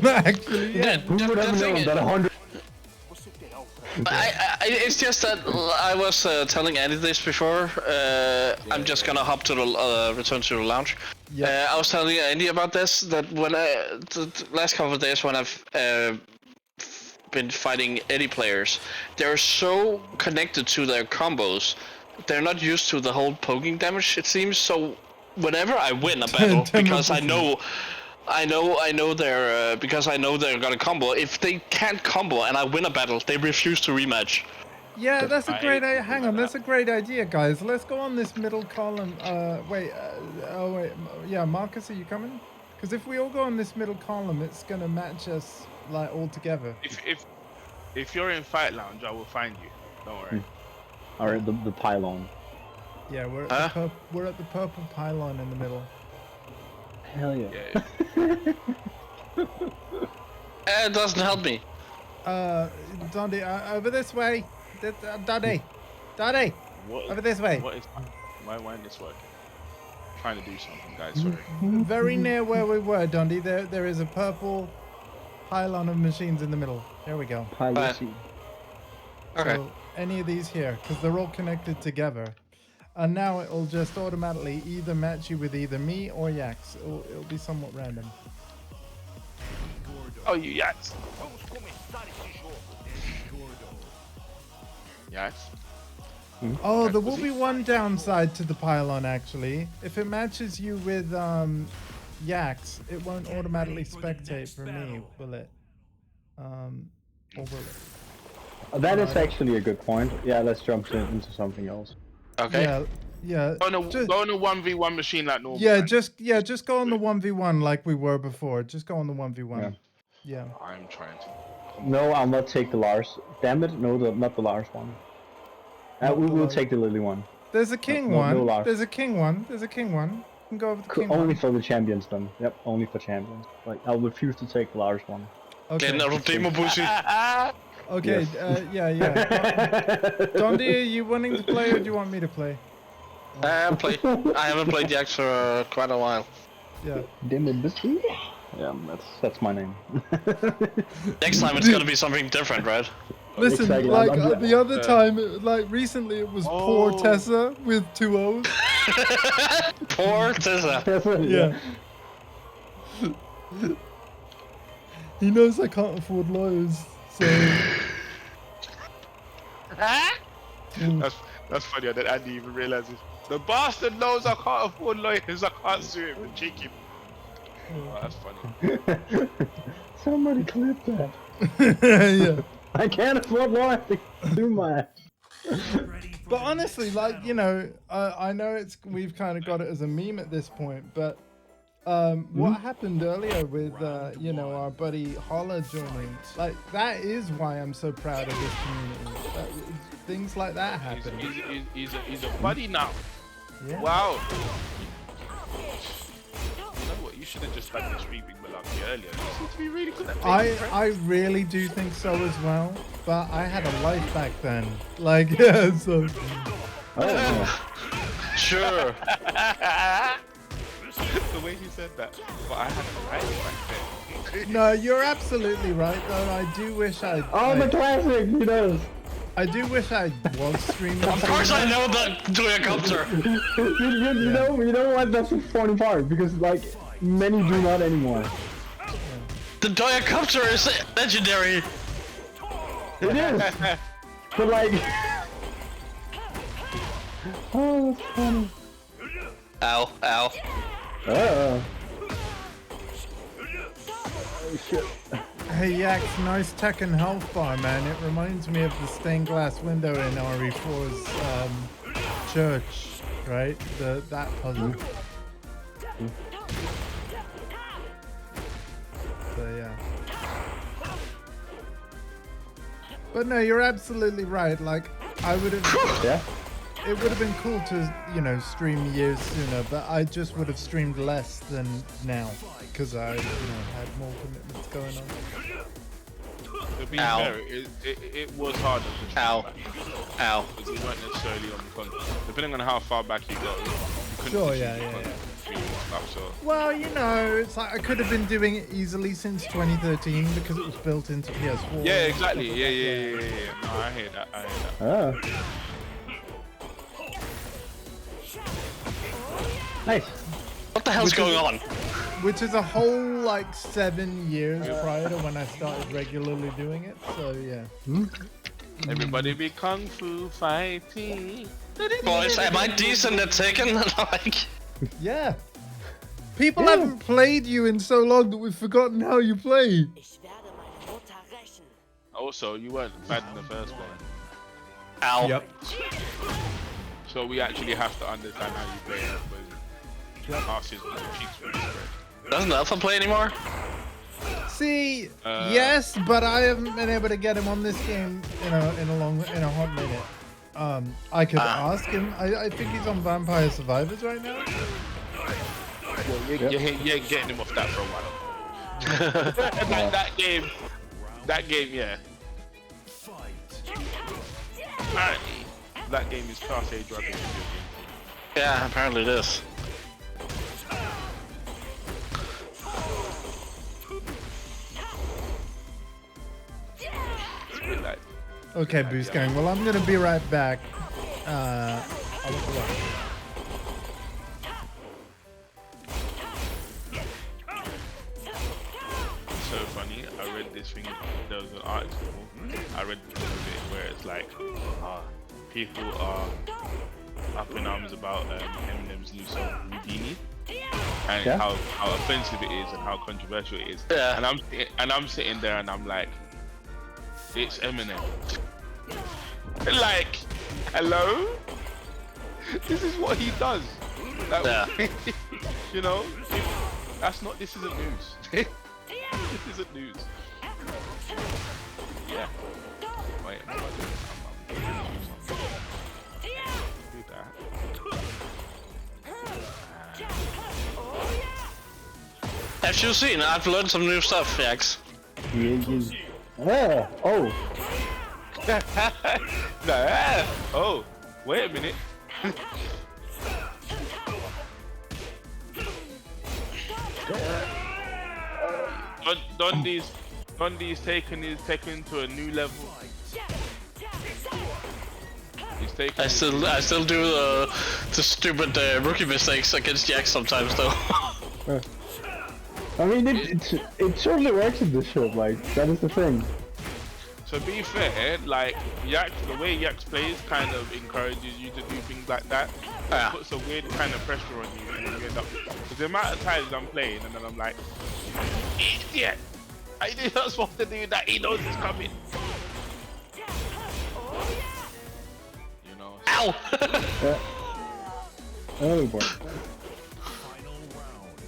Actually, yeah. Who would have known that 100? It's just that I was telling Andy this before. I'm just gonna hop to the return to the lounge. Yeah. I was telling Andy about this, that when the last couple of days when I've been fighting Eddie players, they're so connected to their combos. They're not used to the whole poking damage, it seems. So whenever I win a battle, because I know they're because I know they're gonna combo. If they can't combo and I win a battle, they refuse to rematch. Yeah, that's a I great hate idea. people Hang like on, that. that's a great idea, guys. Let's go on this middle column. Wait. Oh, wait. Yeah, Marcus, are you coming? Because if we all go on this middle column, it's gonna match us like all together. If you're in Fight Lounge, I will find you. Don't worry. All right, the pylon. Yeah, we're at Huh? we're at the purple pylon in the middle. Hell yeah. Yeah. It doesn't help me. Dundee, over this way. Dundee, What? over this way. What is? Why isn't this working? I'm trying to do something, guys. Sorry. Very near where we were, Dundee. There is a purple pylon of machines in the middle. There we go. Pylon. Okay. So any of these here, because they're all connected together. And now it'll just automatically either match you with either me or Yax. It'll be somewhat random. Oh, you yes. Vamos começar esse jogo. Yes. Oh, there will was be one downside to the pylon actually. If it matches you with Yax, it won't automatically spectate for me, will it? Or will it? That is actually a good point. Yeah, let's jump into something else. Okay. Yeah. Go on a 1v1 machine like normal. Yeah, man. just go on the 1v1 like we were before. Just go on the 1v1. Yeah. I'm trying to. No, I'll not take the Lars. Damn it, no, not the Lars one. We will take the Lily one. There's a king No, one. no Lars. There's a king one. There's a king one. You can go over the king Only one. for the champions then. Yep, only for champions. Like, I'll refuse to take the Lars one. Okay. Get another demo pussy. Okay. Yeah. Dondi, are you wanting to play or do you want me to play? I haven't played the X for quite a while. Yeah. Dimmed this week? Yeah, that's my name. Next time it's gonna be something different, right? Listen, Exactly, like I'm- the other time, like recently, it was poor Tessa with 2 O's. Poor Tessa. Yeah. He knows I can't afford lawyers, so. That's funny that Andy even realizes. The bastard knows I can't afford lawyers. I can't sue him and cheek him. Oh, that's funny. Somebody clip that. Yeah. I can't afford lawyers to do my. But honestly, like, you know, I know we've kind of got it as a meme at this point, but what happened earlier with you know, our buddy Holla joining, like, that is why I'm so proud of this community. Things like that happen. He's a buddy now. Yeah. Wow. You know what? You should have just done the streaming Malarkey earlier. You seem to be really good at taking friends. I really do think so as well, but I had a life back then. Like, yeah, so. Sure. The way he said that. But I had a life back then. No, you're absolutely right, though. I do wish I. Oh, the classic, he does. I do wish I was streaming. Of course I know the Toyacopter. You know what? That's the funny part because like many do not anymore. The Toyacopter is legendary. It is, but like, oh, that's funny. Ow, ow. Oh shit. Hey Yax, nice Tekken health bar, man. It reminds me of the stained glass window in RE4's church, right? That puzzle. So yeah. But no, you're absolutely right. Like, I would have. Yeah. It would have been cool to, you know, stream years sooner, but I just would have streamed less than now because I, you know, had more commitments going on. To be Ow. fair, it was harder to stream Ow. back Ow. because we weren't necessarily on the console. Depending on how far back you go, you couldn't Sure, just yeah, use the yeah, console to stream and stuff, so. Well, you know, it's like I could have been doing it easily since 2013 because it was built into PS4. Yeah, exactly. Yeah. No, I hear that. Oh. Nice. What the hell's going on? Which is a whole like 7 years prior to when I started regularly doing it. So yeah. Everybody be kung fu fighting. Boys, am I decent at Tekken? Like, Yeah. People haven't played you in so long that we've forgotten how you play. Also, you weren't bad in the first one. Ow. Yep. So we actually have to understand how you play it, because arses with the cheeks for the spread. Doesn't Alpha play anymore? See, yes, but I haven't been able to get him on this game in a hot minute. I could ask him. I think he's on Vampire Survivors right now. Well, you're getting him off that for a while. that game, yeah. Apparently, that game is Class A drug. Yeah, apparently it is. Like, Okay, Boost Gang. Well, I'm gonna be right back. I'll look it up. so funny. I read this thing. There was an article. I read a little bit where it's like, people are up in arms about Eminem's new song Houdini, and how offensive it is and how controversial it is. Yeah. And I'm sitting there and I'm like, it's Eminem. Like, hello? This is what he does. Like, Yeah. you know, this isn't news. This isn't news. Yeah. Wait, I'm gonna do something. Do that. Have you seen? I've learned some new stuff, Yax. Oh. Oh, wait a minute. Dundee's taken his Tekken to a new level. He's taken. I still do the stupid rookie mistakes against Yax sometimes though. I mean, it certainly works in this show. Like, that is the thing. To be fair, like Yax, the way Yax plays kind of encourages you to do things like that. Yeah. It puts a weird kind of pressure on you, and you end up. Because the amount of times I'm playing, and then I'm like, idiot! I did not supposed to do that. He knows it's coming. You know. Ow! Oh boy. Final round.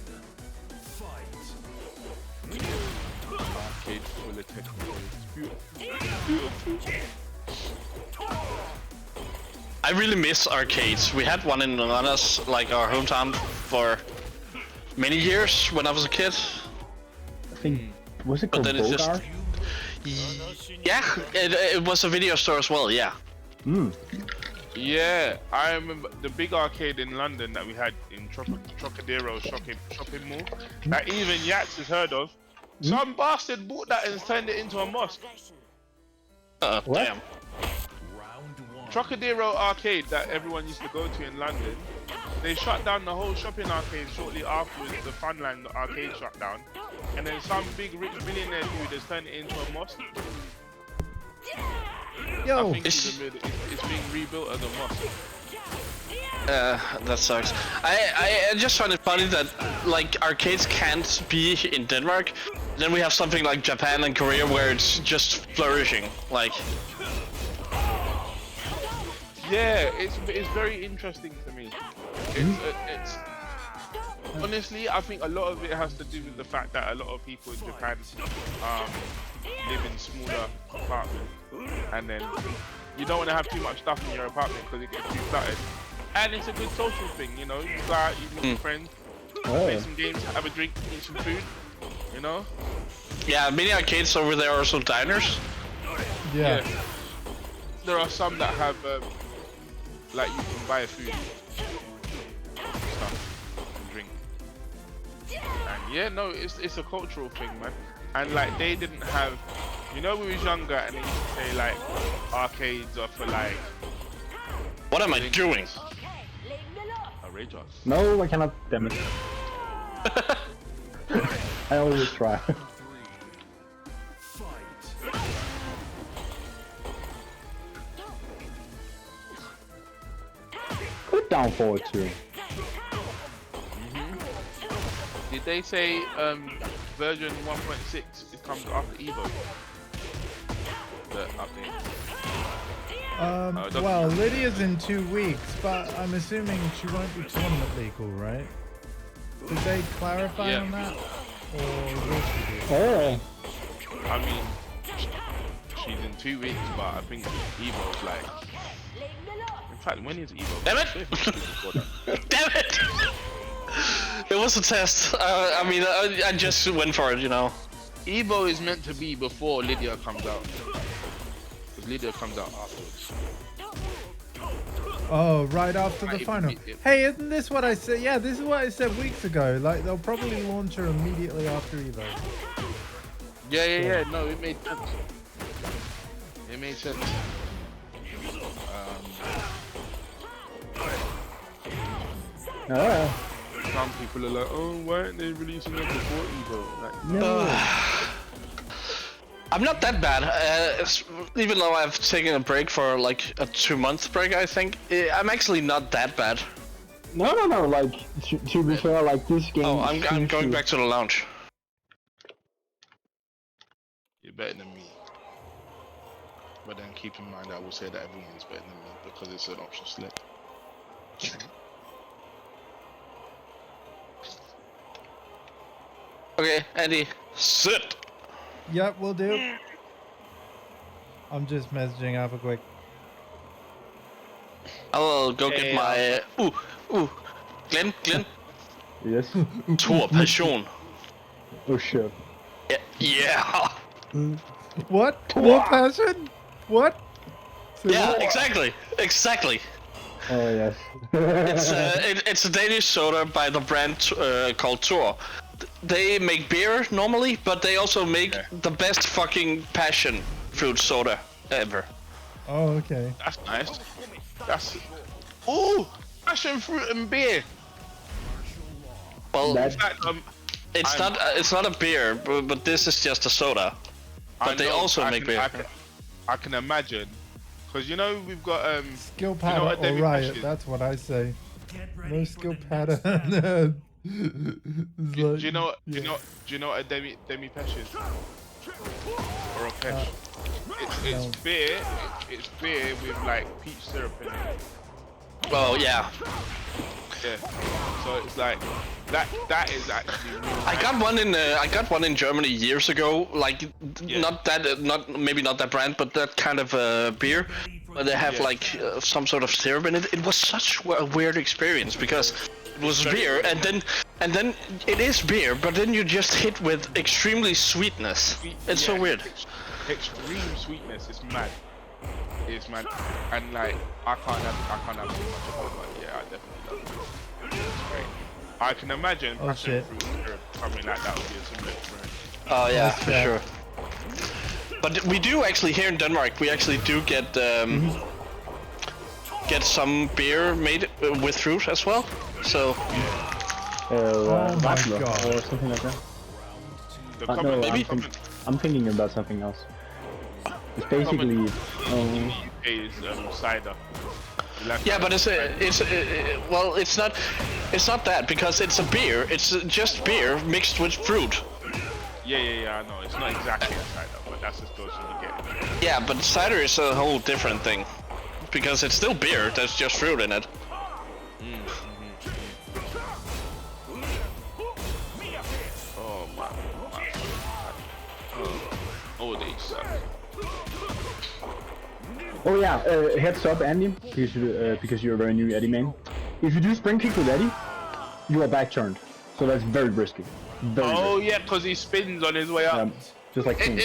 Fight. Arcade full of Tekken. Beautiful. I really miss arcades. We had one in Randas, like our hometown, for many years when I was a kid. I think, was it But called then it's just... Bogar? Yeah, it was a video store as well, yeah. Yeah, I remember the big arcade in London that we had in Trocadero shopping mall that even Yax has heard of. Some bastard bought that and turned it into a mosque. What? Damn. Round one. Trocadero arcade that everyone used to go to in London. They shut down the whole shopping arcade shortly afterwards. The Funland arcade shut down, and then some big rich billionaire dude has turned it into a mosque. Yo, I think it's being rebuilt as a mosque. That sucks. I just find it funny that like arcades can't be in Denmark. Then we have something like Japan and Korea where it's just flourishing. Like, yeah, it's very interesting to me. It's honestly, I think a lot of it has to do with the fact that a lot of people in Japan live in smaller apartments, and then you don't want to have too much stuff in your apartment because it gets too cluttered. And it's a good social thing, you know. You go out, you meet your friends, play some games, have a drink, eat some food, you know. yeah, many arcades over there are also diners. yeah. There are some that have like you can buy food, stuff, and drink. And yeah, no, it's a cultural thing, man. And like they didn't have, you know, we was younger and they used to say like arcades are for like. What am I doing? A rage on. No, I cannot. Damn it. I always try. Fight. Put it down forward too. Did they say version 1.6 it comes after Evo? The update. Well, Lydia's in 2 weeks, but I'm assuming she won't be tournament legal, right? Did they clarify on that? Or will she be? Oh. I mean, she's in 2 weeks, but I think Evo's like. In fact, when is Evo? Damn it! Damn it! It was a test. I mean, I just went for it, you know. Evo is meant to be before Lydia comes out. Because Lydia comes out afterwards. Oh, right after the final. Hey, isn't this what I said? Yeah, this is what I said weeks ago. Like, they'll probably launch her immediately after Evo. Yeah. No, it made sense. It made sense. Some people are like, oh, why aren't they releasing it before Evo? Like, No. I'm not that bad. Even though I've taken a break for like a 2-month break, I think I'm actually not that bad. No. Like to be fair, like this game. Oh, I'm going back to the lounge. you're better than me. But then keep in mind, I will say that everyone is better than me because it's an option select. Okay, Andy, sit. Yep, we'll do. I'm just messaging Alpha quick. I'll go get my. Glenn. Yes. Tor passion. Oh shit. Yeah. What? More passion? What? Yeah, exactly. Oh yes. It's a Danish soda by the brand called Tor. They make beer normally, but they also make the best fucking passion fruit soda ever. Oh, okay. That's nice. That's passion fruit and beer. Well, That's- it's not a beer, but this is just a soda. But they also make beer. I can imagine, because you know we've got Skill you know pattern what or Demi riot, Passion- that's what I say. No skill pattern. Do you know what a demi pesh is? Or a pesh? It's no. beer. It's beer with like peach syrup in it. Oh yeah. Yeah. So it's like that is actually. Really I got one in Germany years ago. Like not maybe not that brand, but that kind of beer. But they have like some sort of syrup in it. It was such a weird experience because it was beer, and then it is beer, but then you just hit with extremely sweetness. It's so weird. Extreme sweetness. It's mad. It's mad. And like I can't have too much of it, but yeah, I definitely love it. It's great. I can imagine passion fruit syrup something like that would be a similar experience. Oh yeah, for sure. But we do actually here in Denmark. We actually do get some beer made with fruit as well. So. Oh my god. Or something like that. No, I'm thinking about something else. It's basically. UK is cider. Yeah, but well, it's not that because it's a beer. It's just beer mixed with fruit. Yeah, I know. It's not exactly a cider, but that's as close as you get. Yeah, but cider is a whole different thing because it's still beer. There's just fruit in it. Oh my. Oh, they suck. Oh yeah, heads up, Andy, because you're a very new Eddie main. If you do spring kick with Eddie, you are back turned. So that's very risky. Very risky. Yeah, because he spins on his way up. Just like King.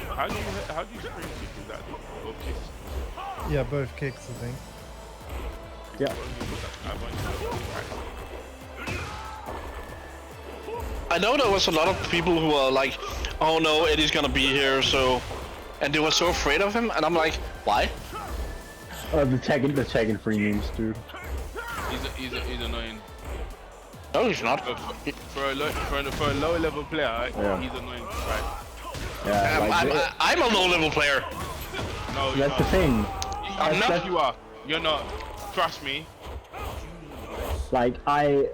How do you spring kick with that? Both kicks? Yeah, both kicks, I think. Yeah. I know there was a lot of people who are like, "Oh no, Eddie's gonna be here," and they were so afraid of him, and I'm like, "Why?" The tagging free memes, dude. He's annoying. No, he's not. For a lower level player, he's annoying. Right? Yeah. I'm a low level player. No, That's the thing. I'm not. You are. You're not. Trust me. Like I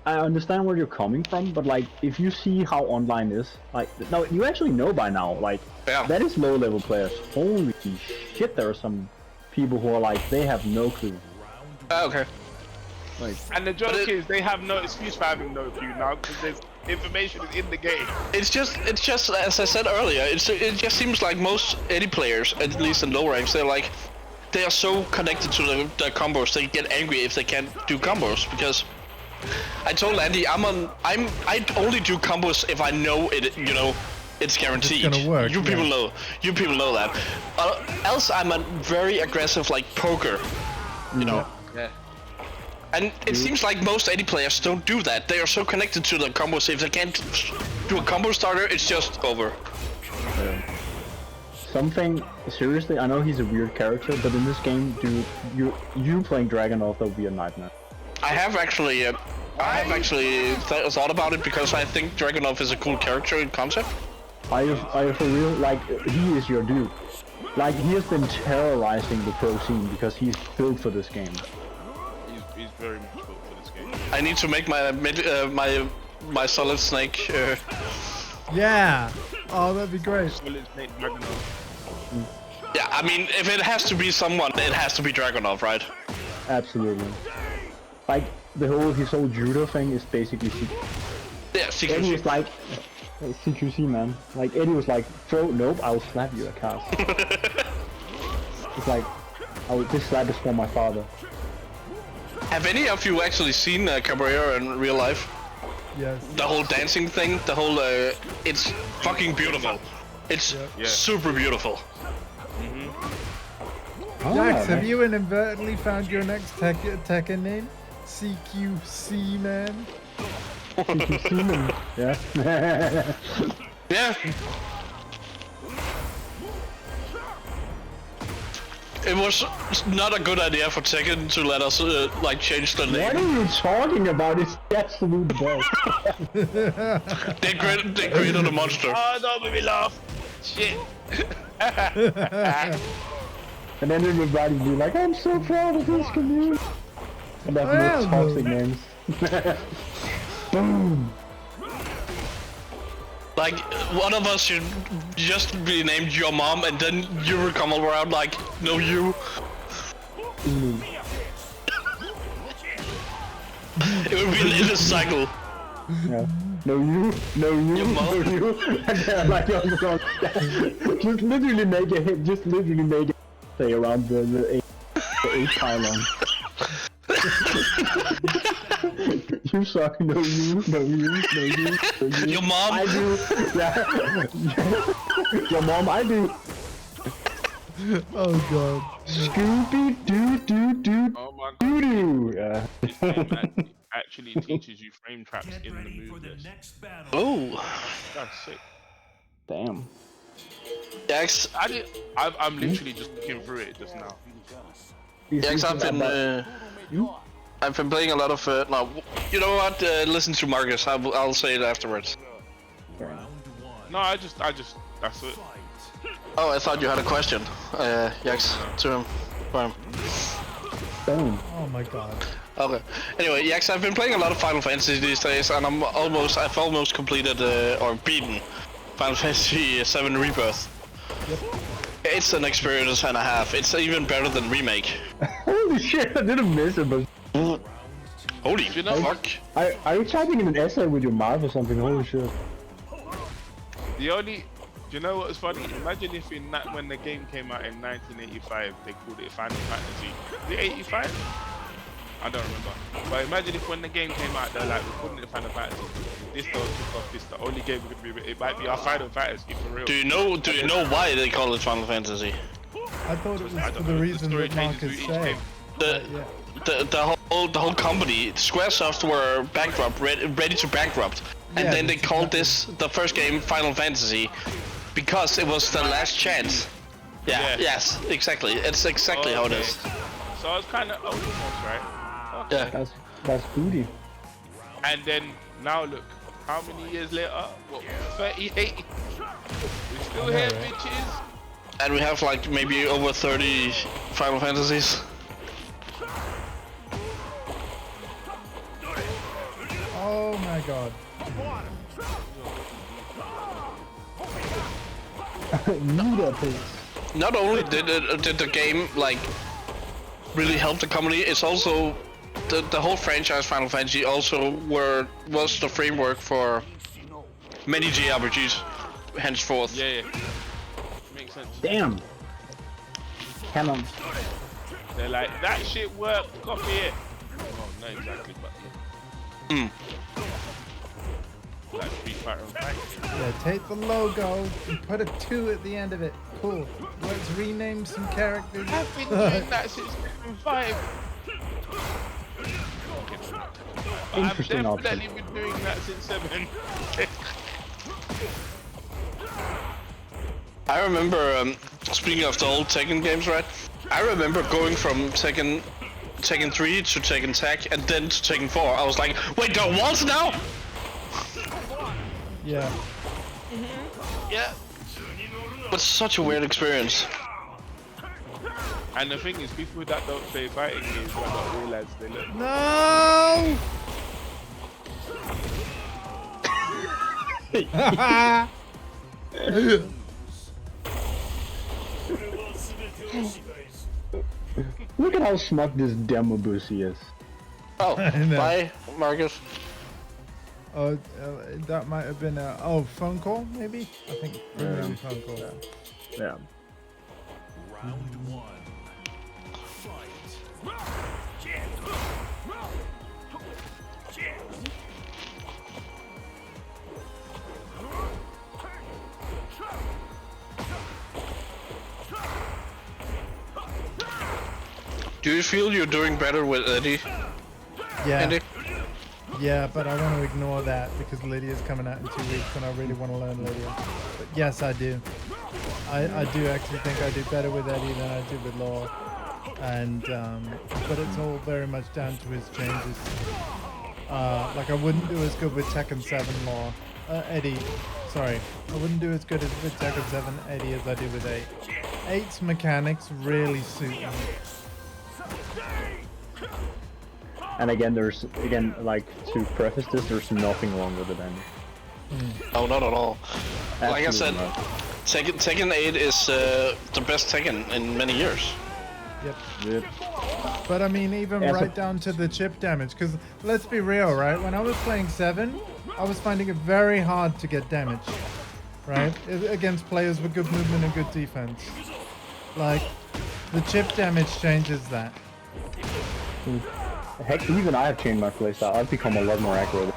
understand where you're coming from, but like if you see how online is, like no, you actually know by now, like that is low level players. Holy shit, there are some people who are like they have no clue. Okay. Like, and the joke is they have no excuse for having no clue now because there's information is in the game. It's just as I said earlier. It just seems like most any players, at least in low ranks, they are so connected to the combos they get angry if they can't do combos. Because I told Andy I only do combos if I know it. You know, it's guaranteed. It's gonna work. You people know. You people know that. Else I'm a very aggressive like poker. You know. Yeah. And it seems like most AD players don't do that. They are so connected to the combos. If they can't do a combo starter, it's just over. something seriously. I know he's a weird character, but in this game, dude, you playing Dragunov, that would be a nightmare. I have actually thought about it because I think Dragunov is a cool character in concept. Are you for real? Like, he is your dude. Like, he has been terrorizing the pro scene because he's built for this game. He's very much built for this game. I need to make my Solid Snake. Yeah. Oh, that'd be great. Solid Snake Dragunov. Yeah, I mean, if it has to be someone, it has to be Dragunov, right? Absolutely. Like, his whole judo thing is basically Yeah, Eddie was like, CQC man. Like, Eddie was like, throw, nope, I'll slap you, I can't. It's like, this slap is for my father. Have any of you actually seen Cabrera in real life? Yes. The whole dancing thing, the whole, it's fucking beautiful. It's super beautiful. Jax, have you inadvertently found your next Tekken name? CQC man? CQC man, yeah. Yeah. It was not a good idea for Tekken to let us like change the name. What are you talking about? It's the absolute best. They created a monster. Oh, don't make me laugh. Shit. And then everybody be like, I'm so proud of this community. And that's no toxic names. Boom. Like, one of us should just be named your mom, and then you will come around like, no, you. It would be in a cycle. Yeah. No you, no you, Your mom? no you. And then like, just literally make a hit, stay around the 8 pylon. You suck, no you, no you, no you, no you. Your mom? I do, yeah. Your mom, I do. Oh god. Scooby doo doo doo Oh my god. doo doo. Yeah. That actually teaches you frame traps in the move list. Oh. That's sick. Damn. Jax, I'm literally just looking through it just now. Jax, I've been playing a lot of, no, you know what, listen to Marcus, I'll say it afterwards. No, I just, that's it. Oh, I thought you had a question, Jax, to him, for him. Boom. Oh my god. Okay. Anyway, Jax, I've been playing a lot of Final Fantasy these days, and I've almost completed, or beaten Final Fantasy VII Rebirth. Yep. It's an experience and a half. It's even better than Remake. Holy shit, I didn't miss it, but... Holy fuck. Are you typing in an essay with your mouth or something? Holy shit. Do you know what's funny? Imagine if when the game came out in 1985, they called it Final Fantasy. Was it 85? I don't remember. But imagine if when the game came out, they're like, we're calling it Final Fantasy. This don't kick off, this the only game we could be. It might be our Final Fantasy for real. Do you know why they call it Final Fantasy? I thought it was for the reason that Marcus said. The whole company, Squaresoft, were bankrupt, ready to bankrupt, and then they called this the first game Final Fantasy because it was the last chance. Yeah. Yes. Exactly. It's exactly how it is. So it's kind of almost right. Okay. Yeah. That's booty. And then now look, how many years later? What? 38. We still here, bitches. And we have like maybe over 30 Final Fantasies. Oh my god. Not only did the game like really help the comedy, it's also the whole franchise Final Fantasy also was the framework for many JRPGs henceforth. Yeah. Makes sense. Damn. Canon. They're like, that shit worked, copy it. Well, not exactly, but yeah. Like Street Fighter and Fight. Yeah, take the logo and put a 2 at the end of it. Cool. Let's rename some characters. I've been doing that since Season 5. Interesting I've option. definitely been doing that since 7. I remember, speaking of the old Tekken games, right? I remember going from Tekken 3 to Tekken Tag and then to Tekken 4. I was like, wait, there was now? Yeah. Yeah. But such a weird experience. And the thing is, people that don't play fighting games might not realize they look. No! Look at how smug this demo bussy is. Oh, know. bye, Marcus. Oh, that might have been a phone call maybe. I think maybe phone call. Yeah. Round 1. Fight. Do you feel you're doing better with Eddie? Yeah. Andy? Yeah, but I want to ignore that because Lydia's coming out in 2 weeks and I really want to learn Lydia. But yes, I do. I do actually think I do better with Eddie than I do with Law. And, but it's all very much down to his changes. Like I wouldn't do as good with Tekken 7 Law. Eddie, sorry. I wouldn't do as good with Tekken 7 Eddie as I do with 8. 8's mechanics really suit me. And again, like to preface this, there's nothing wrong with it. Oh, not at all. Like I said, Absolutely not. Tekken 8 is the best Tekken in many years. Yep. But I mean, even right down to the chip damage, because let's be real, right? When I was playing 7, I was finding it very hard to get damage, right? Against players with good movement and good defense. Like, the chip damage changes that. Heck, even I have changed my playstyle. I've become a lot more accurate.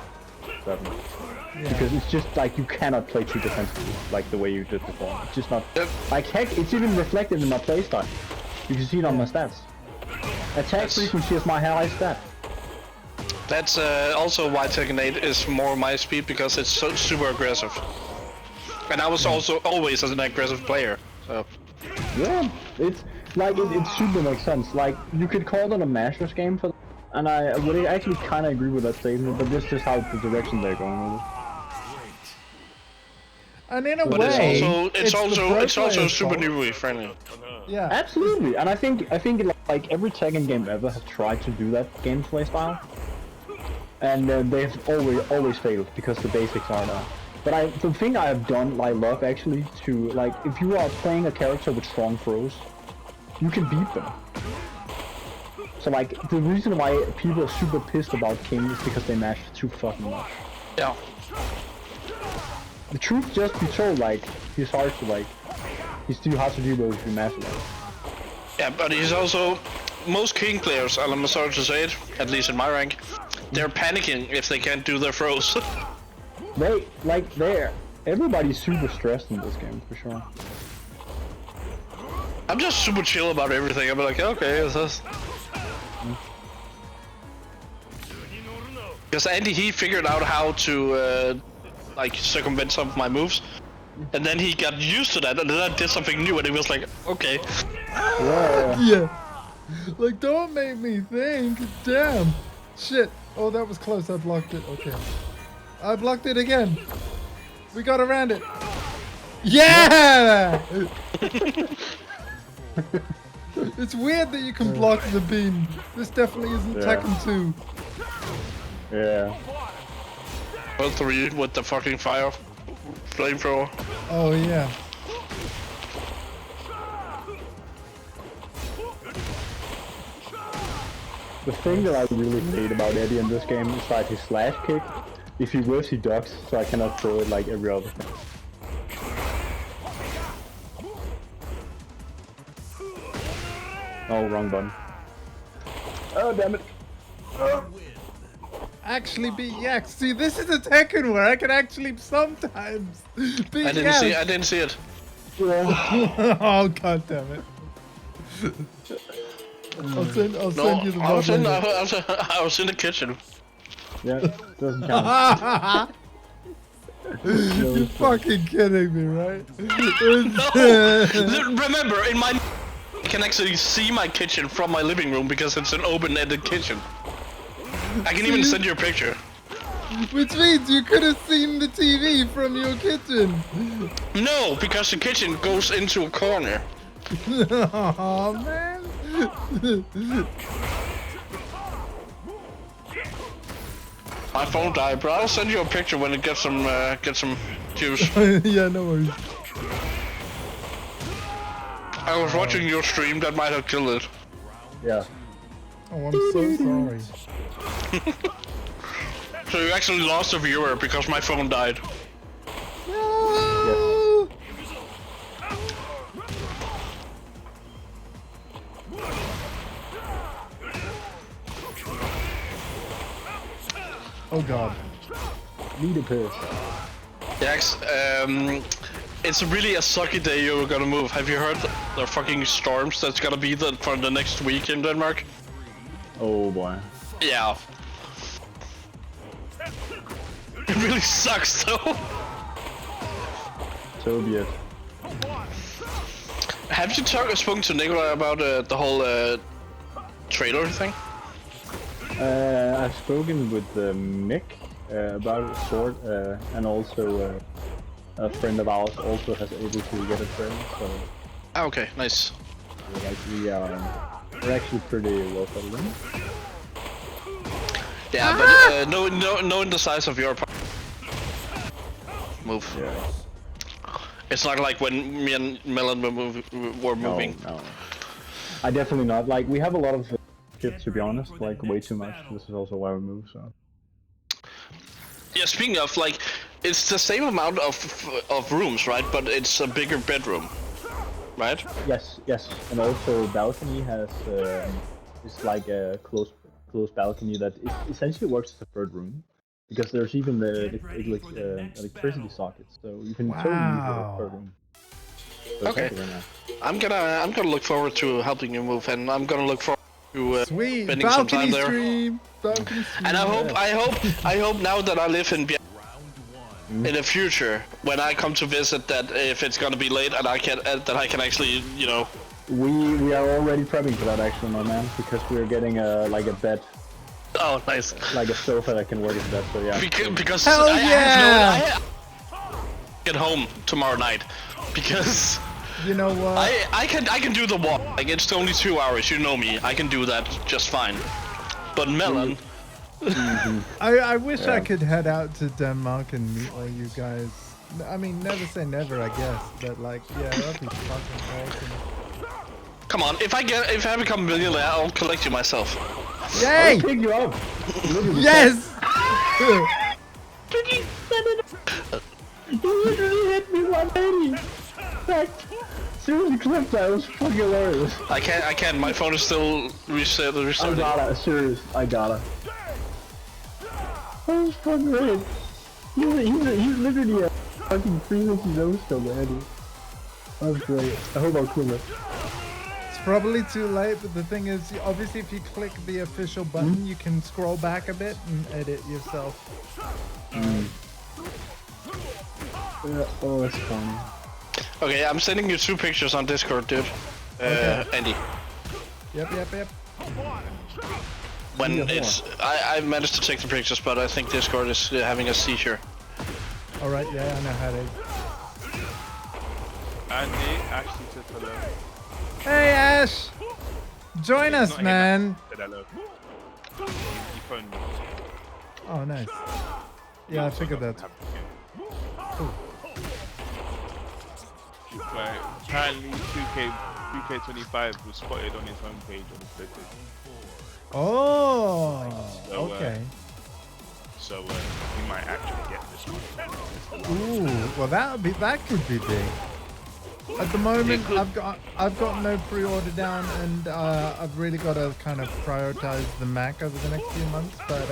Because it's just like you cannot play too defensively like the way you did before. It's just not. Like heck, it's even reflected in my playstyle. You can see it on my stats. Attack frequency is my highest stat. That's also why Tekken 8 is more my speed, because it's so super aggressive. And I was also always an aggressive player. So. Yeah, it's like it super makes sense. Like you could call it a Masters game for. And I would actually kind of agree with that statement, but that's just how the direction they're going with it. And in a but way, it's also super newbie friendly. Yeah, absolutely. And I think like every Tekken game ever has tried to do that gameplay style, and they've always failed because the basics aren't there. But the thing I have done, I love actually to like if you are playing a character with strong throws, you can beat them. So like, the reason why people are super pissed about King is because they mash too fucking much. Yeah. The truth just be told, like, he's hard to like, he's too hard to do those if you mash a lot. Yeah, but he's also, most King players, and I'm sorry to say it, at least in my rank, they're panicking if they can't do their throws. Everybody's super stressed in this game, for sure. I'm just super chill about everything. I'm like, okay, it's this. Because Andy, he figured out how to like circumvent some of my moves, and then he got used to that, and then I did something new, and he was like, okay. Yeah. Like, don't make me think. Damn. Shit. Oh, that was close. I blocked it. Okay. I blocked it again. We got around it. Yeah! It's weird that you can block the beam. This definitely isn't Tekken 2. Yeah. World 3 with the fucking fire flamethrower. Oh yeah. The thing that I really hate about Eddie in this game is like his slash kick. If he whiffs, he ducks, so I cannot throw it like every other thing. Oh, wrong button. Oh, damn it. Oh. Actually beat Yak. See, this is a Tekken where I can actually sometimes beat I didn't see it. Yeah. Oh god damn it. I'll send you the I was, mod. I was in the kitchen. Yeah, doesn't count. You're fucking kidding me, right? No! Remember, in my... I can actually see my kitchen from my living room because it's an open-ended kitchen. I can even send you a picture. Which means you could have seen the TV from your kitchen. No, because the kitchen goes into a corner. Oh man. My phone died, bro. I'll send you a picture when it gets some juice. Yeah, no worries. I was watching your stream, that might have killed it. Yeah. Oh, I'm so sorry. So you actually lost a viewer because my phone died. No! Oh god. Need a piss. Yax, it's really a sucky day you're gonna move. Have you heard the fucking storms that's gonna be for the next week in Denmark? Oh boy. Yeah. It really sucks though. So be it. Have you spoken to Nikolai about the whole trailer thing? I've spoken with Mick about it, sort, and also a friend of ours also has able to get a trailer, so... Ah, okay, nice. Like we're actually pretty well settled in. Yeah, but knowing the size of your move. Yeah. It's not like when me and Melon were moving. No. I definitely not. Like, we have a lot of shit, to be honest, like way too much. This is also why we move, so... Yeah, speaking of, like, it's the same amount of rooms, right? But it's a bigger bedroom, right? Yes, and also balcony has it's like a closed balcony that essentially works as a third room, because there's even the electricity sockets, so you can totally use it as a third room. So okay, I'm gonna look forward to helping you move, and I'm gonna look forward to spending some time there. Stream. And I hope now that I live in the future, when I come to visit, that if it's gonna be late and I can actually, you know. We are already prepping for that, actually, my man, because we're getting like a bed. Oh, nice. Like a sofa that can work as a bed, so yeah. Because Hell I yeah! get home tomorrow night, because you know what? I can do the walk. Like, it's only 2 hours. You know me. I can do that just fine. But Melon. I wish I could head out to Denmark and meet all you guys. I mean, never say never, I guess. But like, yeah, that'd be fucking awesome. Come on, if I become a millionaire, I'll collect you myself. Yay! I'll pick you up. Yes! You literally hit me 180. Like, seriously, clip that. It was fucking hilarious. I can't. My phone is still restarting. I gotta, serious. I gotta. That was fucking great. He's literally a fucking 360 zone still, man. That was great. I hope I'll kill it. It's probably too late, but the thing is, obviously if you click the official button, you can scroll back a bit and edit yourself. Yeah, oh, that's funny. Okay, I'm sending you 2 pictures on Discord, dude. Okay. Andy. Yep. When it's... I managed to take the pictures, but I think Discord is having a seizure. Alright, yeah, I know how to... Andy actually said hello. Hey, Ash! Join us, Not man! Said hello. He phoned me. Oh, nice. Yeah, I figured that. But apparently 2K25 was spotted on his homepage on his PlayStation. Oh, So, okay. So we might actually get this one. Ooh, well that could be big. At the moment, I've got no pre-order down, and I've really got to kind of prioritize the Mac over the next few months. But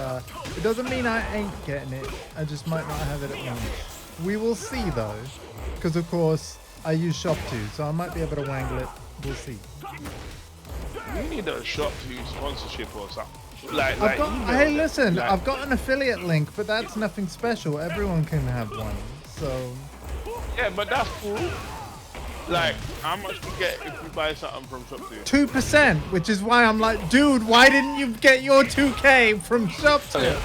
it doesn't mean I ain't getting it. I just might not have it at once. We will see though, because of course I use Shop too, so I might be able to wangle it. We'll see. We need a Shop to sponsorship or something. Hey, listen, I've got an affiliate link, but that's nothing special. Everyone can have one. So. Yeah, but that's cool. Like, how much do you get if you buy something from Shop2? 2%, which is why I'm like, dude, why didn't you get your 2K from Shop2?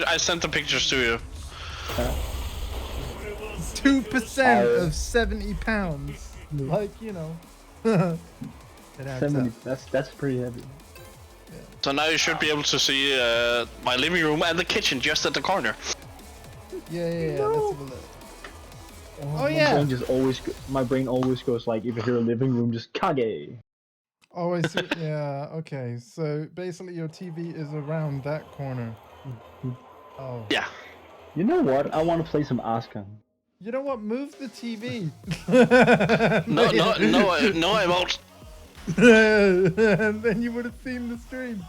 I sent the pictures to you. 2% of £70. Like, you know. 70. That's pretty heavy. So now you should be able to see my living room and the kitchen just at the corner. Yeah. Let's have a look. Oh my yeah. My brain always goes like, if you hear a living room, just kage. Oh, I see. Yeah. Okay. So basically, your TV is around that corner. Oh. Yeah. You know what? I want to play some Asuka. You know what? Move the TV. No, I won't. And then you would have seen the stream.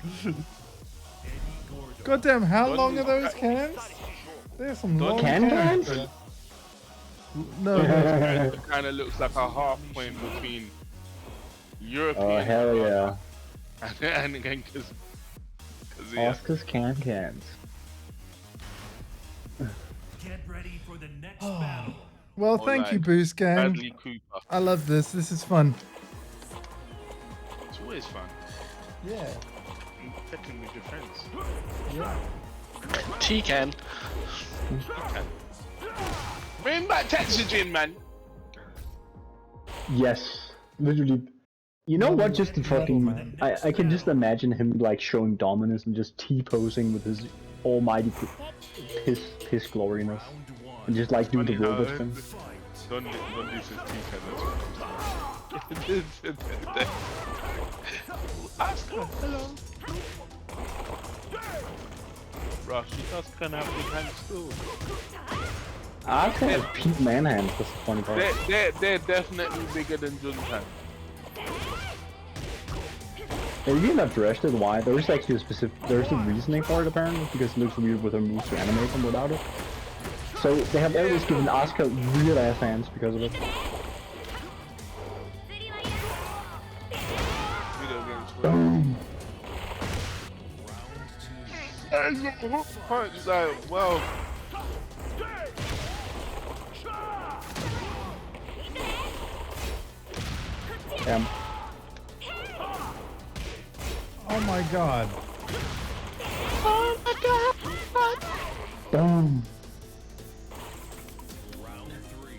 Goddamn, how long are those cans? There's some long cans. No. It kind of looks like a half point between European. Oh hell yeah! And again, because Oscar's cans. Get ready for the next battle. Well, thank you, Boost Gang. Bradley Cooper. I love this. This is fun. It's always fun. Yeah. Tekken with your friends. Yeah. TEKKEN. Bring back Texagen, man. Yes, literally. You know what? Just the fucking. I can just imagine him like showing dominance and just T-posing with his almighty piss gloriness, and just like do the robot thing. Don't use his T-Ken. Asuka, hello. Bro, she does kind of have big hands too. Asuka has Pete Man hands. That's the funny part. They're definitely bigger than Jun's hands. Have you not addressed it why? There's actually there's a reasoning for it apparently, because it looks weird with her moves to animate them without it. So they have always given Asuka weird ass hands because of it. Boom. It's like, well. Damn. Oh my god. Oh my god. Boom. Round 3.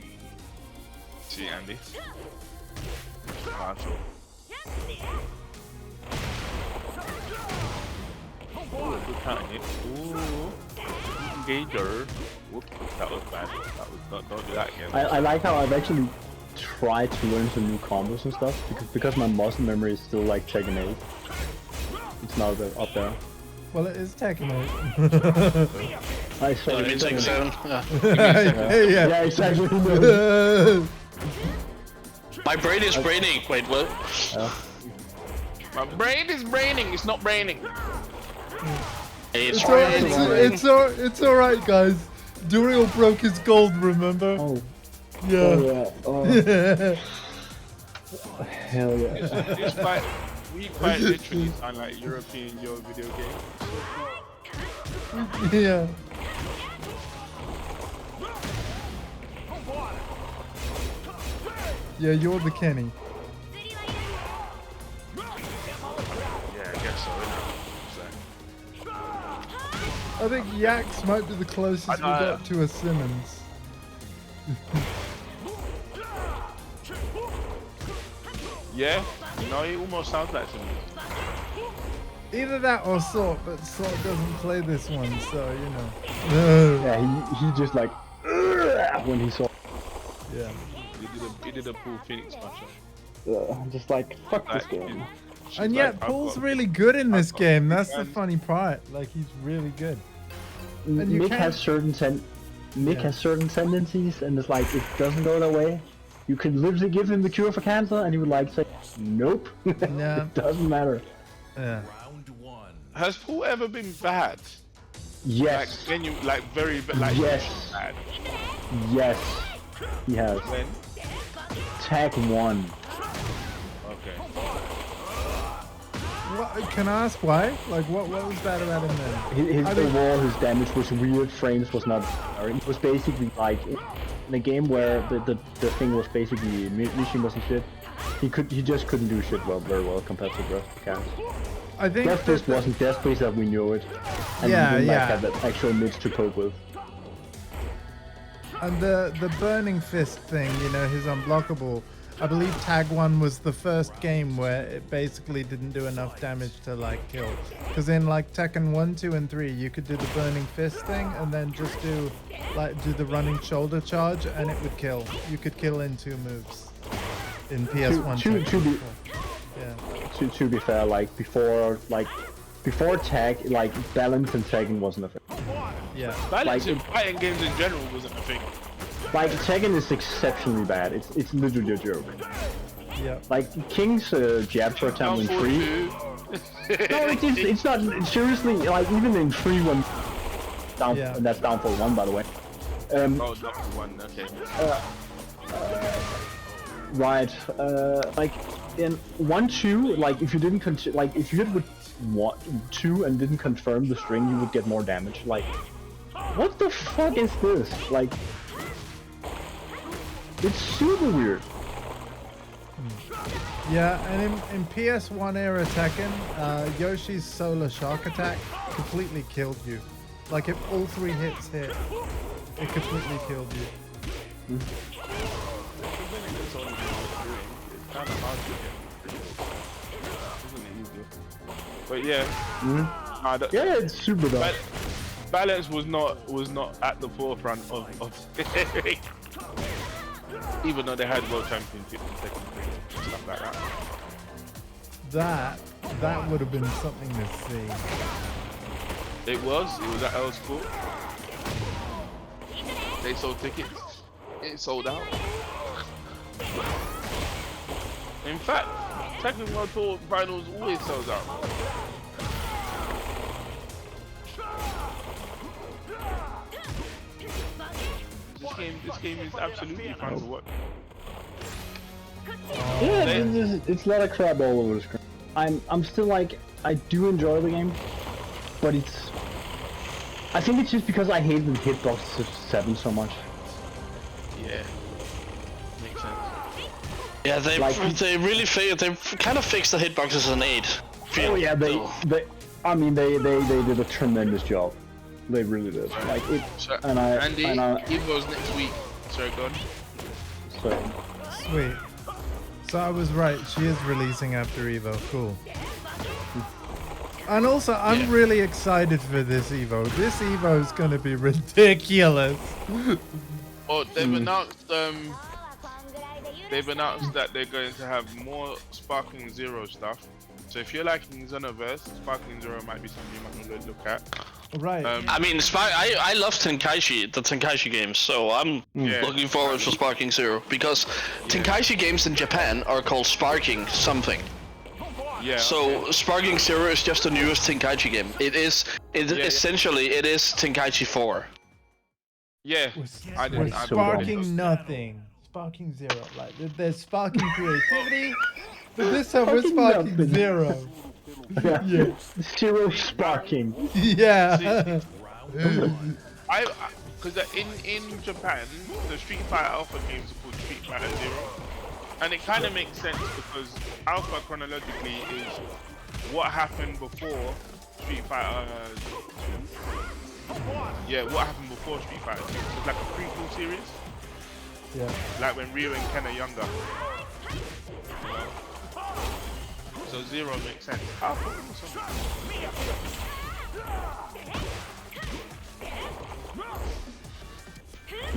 See, Andy. Marshall. Oh, good counter hit. Ooh. Engager. Whoops, that was bad. That was, don't do that again. I like how I've actually tried to learn some new combos and stuff, because my muscle memory is still like Tekken 8. It's not up there. Well, it is Tekken 8. I saw It's like 7. Yeah, exactly. My brain is braining. Wait, what? My brain is braining. It's not braining. It's It's alright, guys. Duriel broke his gold, remember? Oh. Yeah. Oh, yeah. Oh. Hell yeah. This fight, we quite literally sound like European Euro video games. Yeah. Yeah, you're the Kenny. Yeah, I guess so, innit? I think Yax might be the closest we got to a Simmons. Yeah? No, he almost sounds like something. Either that or Sort, but Sort doesn't play this one, so you know. Yeah, he just like when he saw. Yeah. He did a Paul Phoenix smasher. I'm just like fuck this game. And yet, Paul's really good in this game. That's the funny part. Like, he's really good. And Mick has certain has certain tendencies, and it's like it doesn't go that way. You could literally give him the cure for cancer, and he would like say, "Nope, Yeah. it doesn't matter." Yeah. Round one. Has Paul ever been bad? Yes. Like very like Yes. bad. Yes, he has. When? Tag 1. Okay. What, can I ask why? Like, what was bad about him then? His I mean- overall, his damage was weird. Frames was not. It was basically like in a game where the thing was basically mission wasn't shit. He just couldn't do shit very well compared to the rest of the cast. I think Death Fist wasn't Death Fist that we knew it, and Yeah, he didn't yeah. like have that actual mitch to cope with. And the burning fist thing, you know, his unblockable. I believe Tag 1 was the first game where it basically didn't do enough damage to like kill. Because in like Tekken 1, 2, and 3, you could do the burning fist thing and then just do the running shoulder charge and it would kill. You could kill in 2 moves in PS1. To be fair, like before Tag, like balance and tagging wasn't a thing. Yeah. Balance Like, in fighting games in general wasn't a thing. Like Tekken is exceptionally bad. It's literally a joke. Yeah. Like King's jab short time in 3. No, it's not seriously. Like even in 3 when down, Yeah. and that's down for 1 by the way. Oh, not one. Okay. Right. Like in 1, 2, like if you didn't if you hit with 2 and didn't confirm the string, you would get more damage. Like, what the fuck is this? Like, it's super weird. Yeah, and in PS1 era Tekken, Yoshi's solar shock attack completely killed you. Like if all 3 hits hit, it completely killed you. It's kind of hard to get. Isn't it easy? But yeah. Yeah, it's super dumb. Balance was not at the forefront of even though they had world championships and stuff like that. That would have been something to see. It was at Earl's Court. They sold tickets. It sold out. In fact, Tekken World Tour Finals always sells out. This game is absolutely fun to watch. Yeah, it's a lot of crap all over the screen. I'm still like, I do enjoy the game, but I think it's just because I hate the hitbox 7 so much. Yeah, makes sense. Yeah, they really failed. They kind of fixed the hitboxes in 8. Oh yeah, they did a tremendous job. They really did. Like it, So, and Andy, I Evo's next week. Sorry, go on. so Sweet. So I was right. She is releasing after Evo. Cool. And also, I'm really excited for this Evo. This Evo is going to be ridiculous. Oh, they've announced that they're going to have more Sparking Zero stuff. So if you're liking Xenoverse, Sparking Zero might be something you might want to look at. Right. I mean, I love Tenkaichi, the Tenkaichi games, so I'm looking forward for Sparking Zero, because Tenkaichi games in Japan are called Sparking something. Yeah. So Sparking Zero is just the newest Tenkaichi game. Essentially it is Tenkaichi 4. Yeah. We're sparking nothing. Sparking Zero. Like there's sparking creativity, but this time we're sparking nothing. Zero. Yeah. Zero sparking. Yeah. Because in Japan, the Street Fighter Alpha games are called Street Fighter Zero, and it kind of makes sense because Alpha chronologically is what happened before Street Fighter. What happened before Street Fighter? It's like a prequel series. Yeah. Like when Ryu and Ken are younger. So so 0 makes sense. I thought it was something.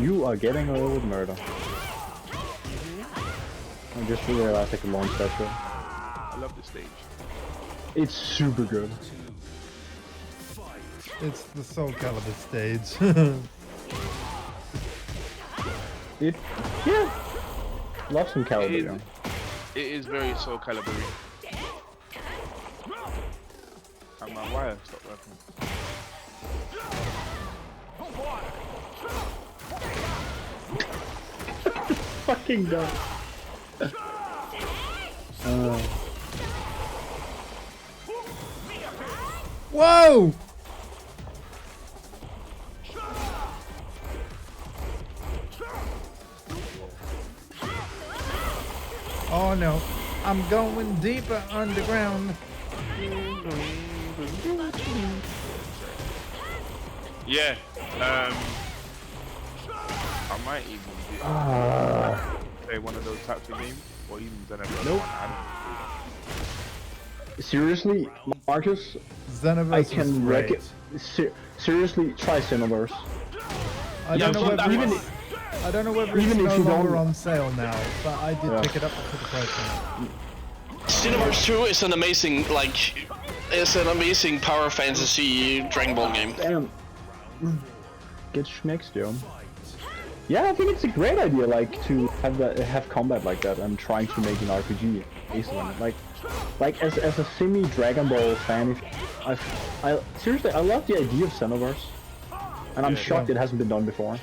You are getting away with murder. I just realized I could launch that show. I love the stage. It's super good. It's the Soul Calibur stage. Yeah. Love some Calibur. Yeah. It is very Soul Calibur. And my wire stopped working. Fucking dumb. Whoa! Oh no, I'm going deeper underground. Yeah. I might even play one of those types of games, or even Xenoverse. Nope. Seriously, Marcus, Xenoverse I can was wreck great. it. Seriously, try Xenoverse. I don't know whether even it's, I don't know whether even it's if no you longer don't- on sale now, but I did Yeah. pick it up for the price. Xenoverse 2 is an amazing, power fantasy Dragon Ball game. Damn. Get schmexed, yo. Yeah, I think it's a great idea, like, to have combat like that and trying to make an RPG based on it. Like as a semi Dragon Ball fan, I seriously I love the idea of Xenoverse, and I'm shocked it hasn't been done before.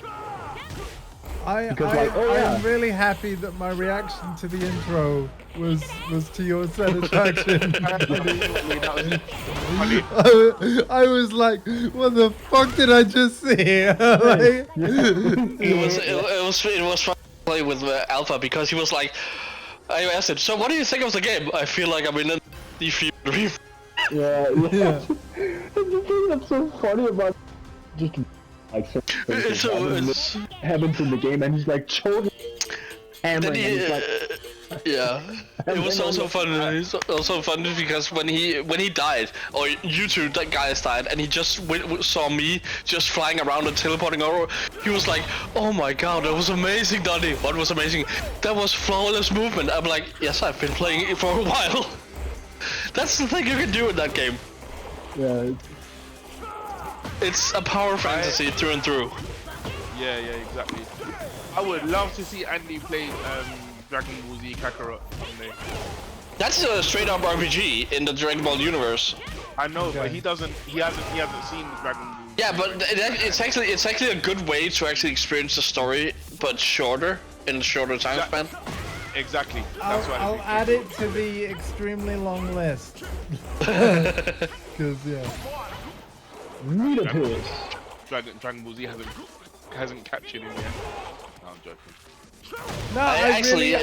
Because, I'm really happy that my reaction to the intro was to your satisfaction. I was like, what the fuck did I just see? Like, It was fun to play with Alpha because he was like, I asked him, so what do you think of the game? I feel like I'm in a defeat dream. Yeah. And the thing that's so funny about just like happens in the game, and he's like totally hammering. And he's like, yeah, it was also fun. It's also fun because when he died, or you two guys died, and he just saw me just flying around and teleporting over. He was like, "Oh my god, that was amazing, Donnie! What was amazing? That was flawless movement." I'm like, "Yes, I've been playing it for a while." That's the thing you can do in that game. yeah. It's a power fantasy through and through. Yeah, exactly. I would love to see Andy play Dragon Ball Z Kakarot someday. That's a straight up RPG in the Dragon Ball universe. I know, but he hasn't seen Dragon Ball. Yeah, but it's actually a good way to actually experience the story, but shorter in a shorter time span. Exactly. That's what I'll add it to the extremely long list. Because yeah. Read a piss. Dragon Ball Z hasn't captured him yet. No, I'm joking. No, I really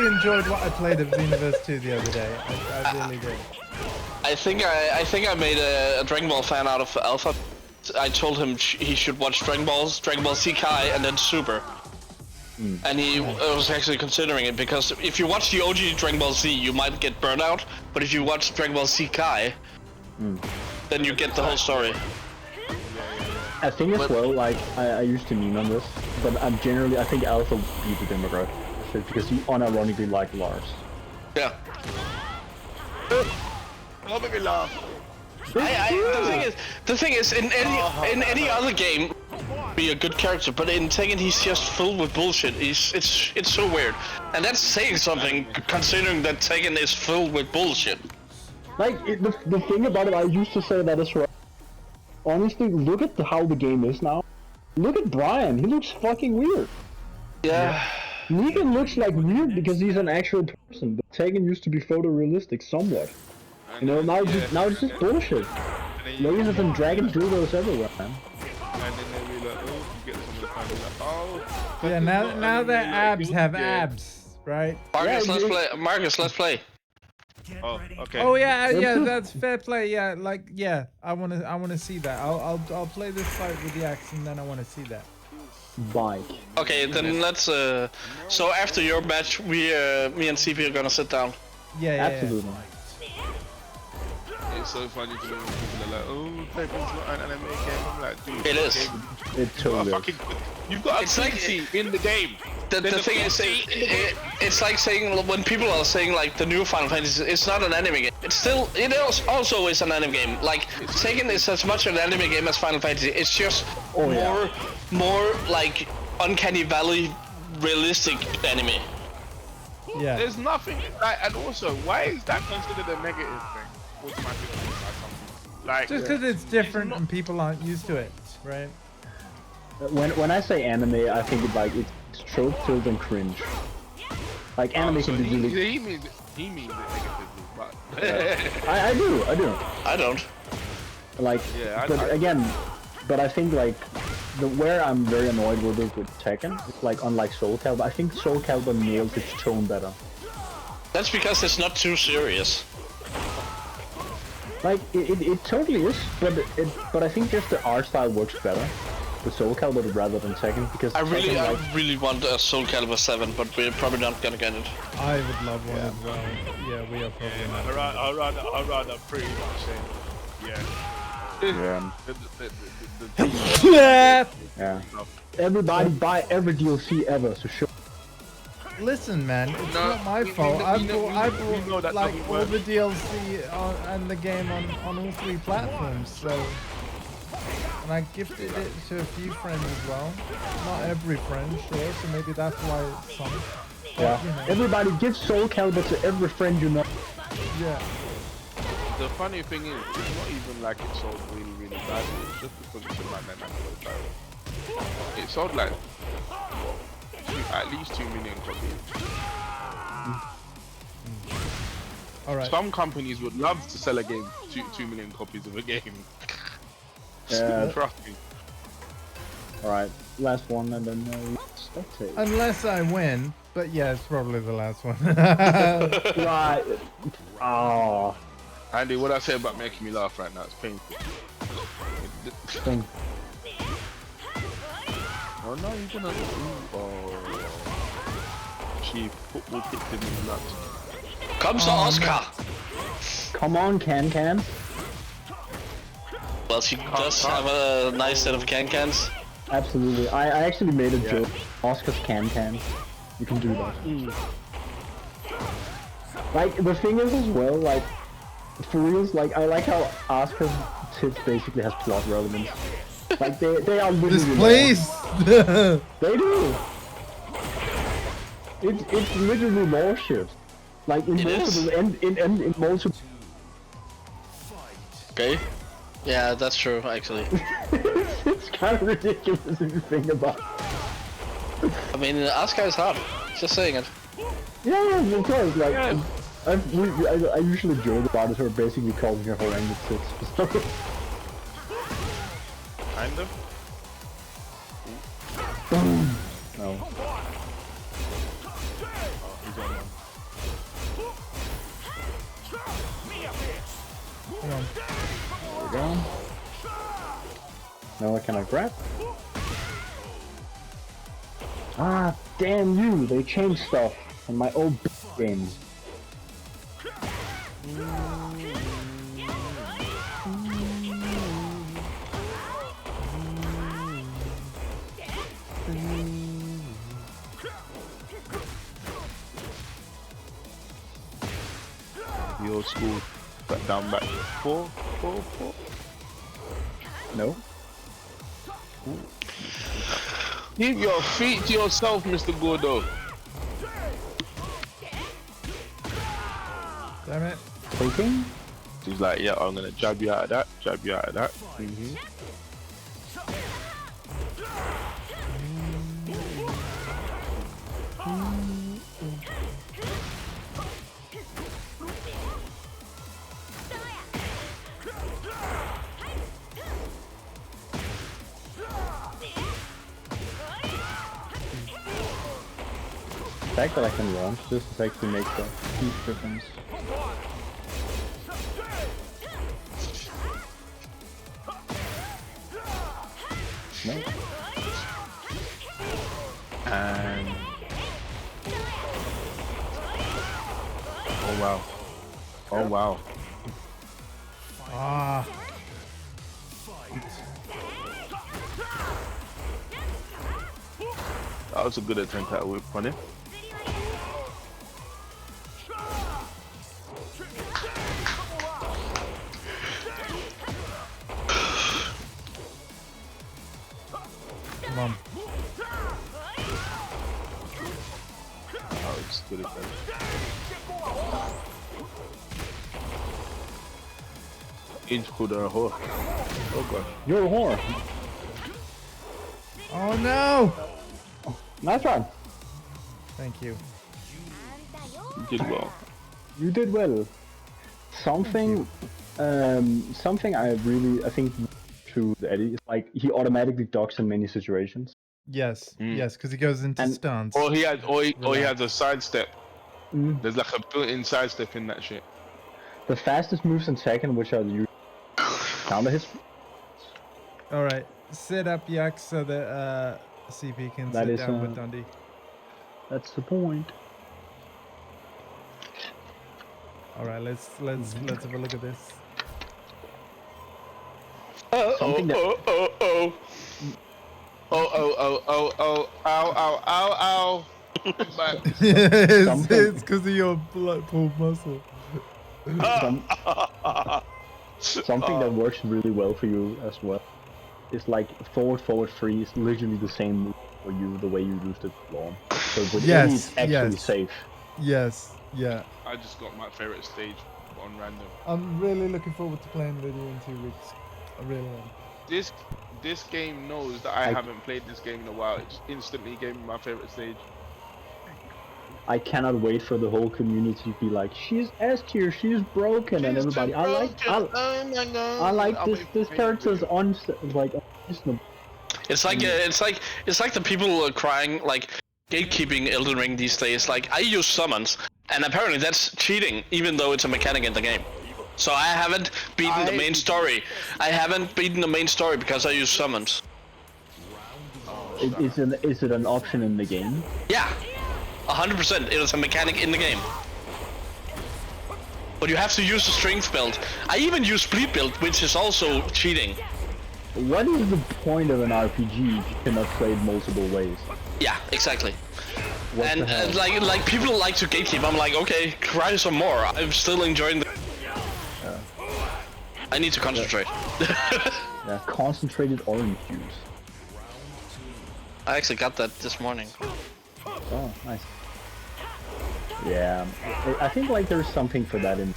enjoyed what I played of Xenoverse 2 the other day. I really did. I think I made a Dragon Ball fan out of Alpha. I told him he should watch Dragon Ball Z Kai, and then Super. And he was actually considering it because if you watch the OG Dragon Ball Z, you might get burnt out. But if you watch Dragon Ball Z Kai, then you get the whole story. I think as well, like, I used to meme on this, but I think Alpha beat the demographic because he unironically liked Lars. Yeah. Don't make me laugh. The thing is, in any other game, be a good character, but in Tekken he's just filled with bullshit. It's so weird, and that's saying something considering that Tekken is filled with bullshit. Like, the thing about it, I used to say that as well. Honestly, look at how the game is now. Look at Brian, he looks fucking weird. Yeah. Negan looks like weird because he's an actual person, but Tekken used to be photorealistic somewhat. You know, now it's just bullshit. Lasers and dragon dildos everywhere, man. And then they'll be like, oh, you get some of the time, like, oh. Yeah, now their abs have abs, right? Marcus, let's play. Oh, okay. Oh yeah, that's fair play. Yeah, like I wanna see that. I'll play this fight with the axe, and then I wanna see that. Bike. Okay, then let's. So after your match, me and CP are gonna sit down. Yeah. Absolutely. It's so funny to me when people are like, "Oh, Tekken's not an anime game." I'm like, dude, It is. It totally is. You've got a It's like- Quincy in the game. The thing is, it's like saying when people are saying like the new Final Fantasy, it's not an anime game. It also is an anime game. Like Tekken is as much an anime game as Final Fantasy. It's just more like uncanny valley realistic anime. Yeah. There's nothing like, and also, why is that considered a negative thing? Automatically, by some people? Like, Just because it's different and people aren't used to it, right? When I say anime, I think it's trope filled and cringe. Like anime so can be really. he means it negatively, but I do. I don't. Like, Yeah, but again, but I think like where I'm very annoyed with it with Tekken, it's like unlike Soul Calibur, I think Soul Calibur nails its tone better. That's because it's not too serious. Like it totally is, but I think just the art style works better with Soul Calibur rather than Tekken because I Tekken, really want a Soul Calibur 7, but we're probably not gonna get it. I would love one as well. Yeah, we are probably not. I'd rather pretty much say, yeah. Yeah. Yeah. Yeah. Everybody buy every DLC ever, so sure. Listen, man, it's No, not my we- fault. we I know- bought we know that like doesn't all work. the DLC and the game on all 3 platforms. So, and I gifted it to a few friends as well. Not every friend, sure. So maybe that's why it's some. Yeah. You know, Everybody give Soul Calibur to every friend you know. yeah. the funny thing is, it's not even like it sold really, really badly. It's just because it's a Batman title. It sold like at least 2 million copies. All right. Some companies would love to sell a game 2 million copies of a game. Yeah. Trust me. All right, last one and then spectate. Unless I win, but yeah, it's probably the last one. Right. Oh. Andy, what I say about making me laugh right now? It's painful. Oh no, you're gonna. Oh. She football kicked him in the nuts. Comes to Oscar. Come on, Can. Well, she does have a nice set of can-cans. Absolutely. I actually made a joke. Oscar's Can. You can do that. Like, the thing is as well, like, for reals, like, I like how Oscar's tits basically has plot relevance. Like, they are literally... This place. They do! It's literally lore shit. Like, in multiple... In multiple... Okay. Yeah, that's true, actually. It's kind of ridiculous if you think about it. I mean, Oscar is hot. Just saying it. Yeah, of course, like... I usually joke about it, her basically calling her horrendous tits. Kind of. No. Come on. There we go. Now what can I grab? Ah, damn you! They changed stuff in my old games. The old school, back down back. 4. No. Keep your feet to yourself, Mr. Gordo. Damn it. Taking? She's like, yeah, I'm gonna jab you out of that, jab you out of that. The fact that I can launch this actually makes a huge difference. No. And oh wow. Ah. That was a good attempt at a whip on him. Come on. That was a good attempt. Inch put a whore. Oh god. You're a whore. Oh no! Nice one. Thank you. You did well. You did well. Something, something I think to Eddie is like he automatically ducks in many situations. Yes, yes, because he goes into And- stance. Or he has a sidestep. Mm. There's like a built-in sidestep in that shit. The fastest moves in Tekken, which are the counter hits. All right, sit up, Yak, so that CP can That sit is, down with Dundee. That's the point. All right, let's have a look at this. Something that- Oh, ow, ow, ow. But It's because of your pulled muscle. Something that works really well for you as well is like forward free is literally the same move for you the way you used it long. So with Yes, Eddie, it's actually yes. safe. Yes, yeah. I just got my favorite stage on random. I'm really looking forward to playing with you in 2 weeks. I really am. This game knows that I haven't played this game in a while. It's instantly gave me my favorite stage. I cannot wait for the whole community to be like, she's S tier, she's broken, and everybody. I like this character's unreasonable. It's like the people are crying like gatekeeping Elden Ring these days. Like I use summons, and apparently that's cheating, even though it's a mechanic in the game. So I haven't beaten the main story. I haven't beaten the main story because I use summons. Is it an option in the game? Yeah, 100%. It is a mechanic in the game. But you have to use the strength build. I even use split build, which is also cheating. What is the point of an RPG if you cannot play it multiple ways? Yeah, exactly. What the hell? And like people like to gatekeep. I'm like, okay, cry some more. I'm still enjoying the. I need to concentrate. Yeah, concentrated orange juice. I actually got that this morning. Oh, nice. Yeah, I think like there's something for that in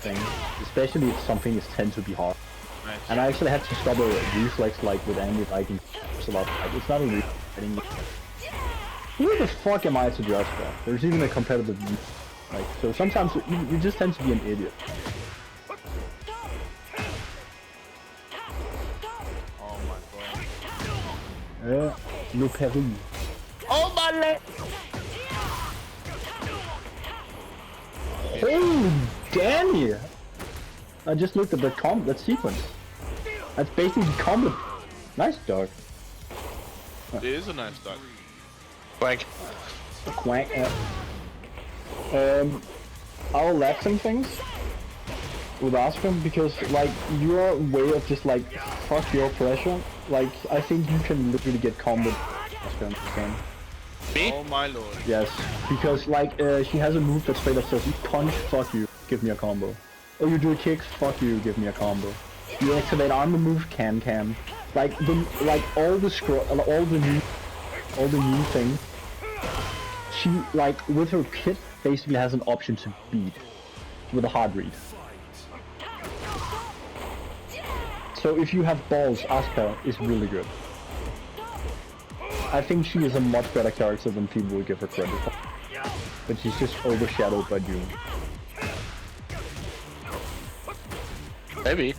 thing, especially if something is tend to be hard. Nice. And I actually had to stop a reflex like with Andy liking a lot. Like, it's not a reflex. Who the fuck am I to judge that? There's even a competitive like so sometimes you just tend to be an idiot. Oh my god. Le Perry. Oh my leg! Oh damn you! I just looked at that sequence. That's basically combo. Nice dog. It is a nice dog. Like, Quack. I'll let some things with Oscar because like your way of just like fuck your pressure. Like I think you can literally get comboed. Oscar in this game. me? Oh my lord. Yes, because like she has a move that straight up says, "You punch, fuck you, give me a combo." Or you do a kick, fuck you, give me a combo. You activate armor move, can. Like all the new things. She like with her kit basically has an option to beat with a hard read. So if you have balls, Asuka is really good. I think she is a much better character than people will give her credit for. But she's just overshadowed by June. Maybe.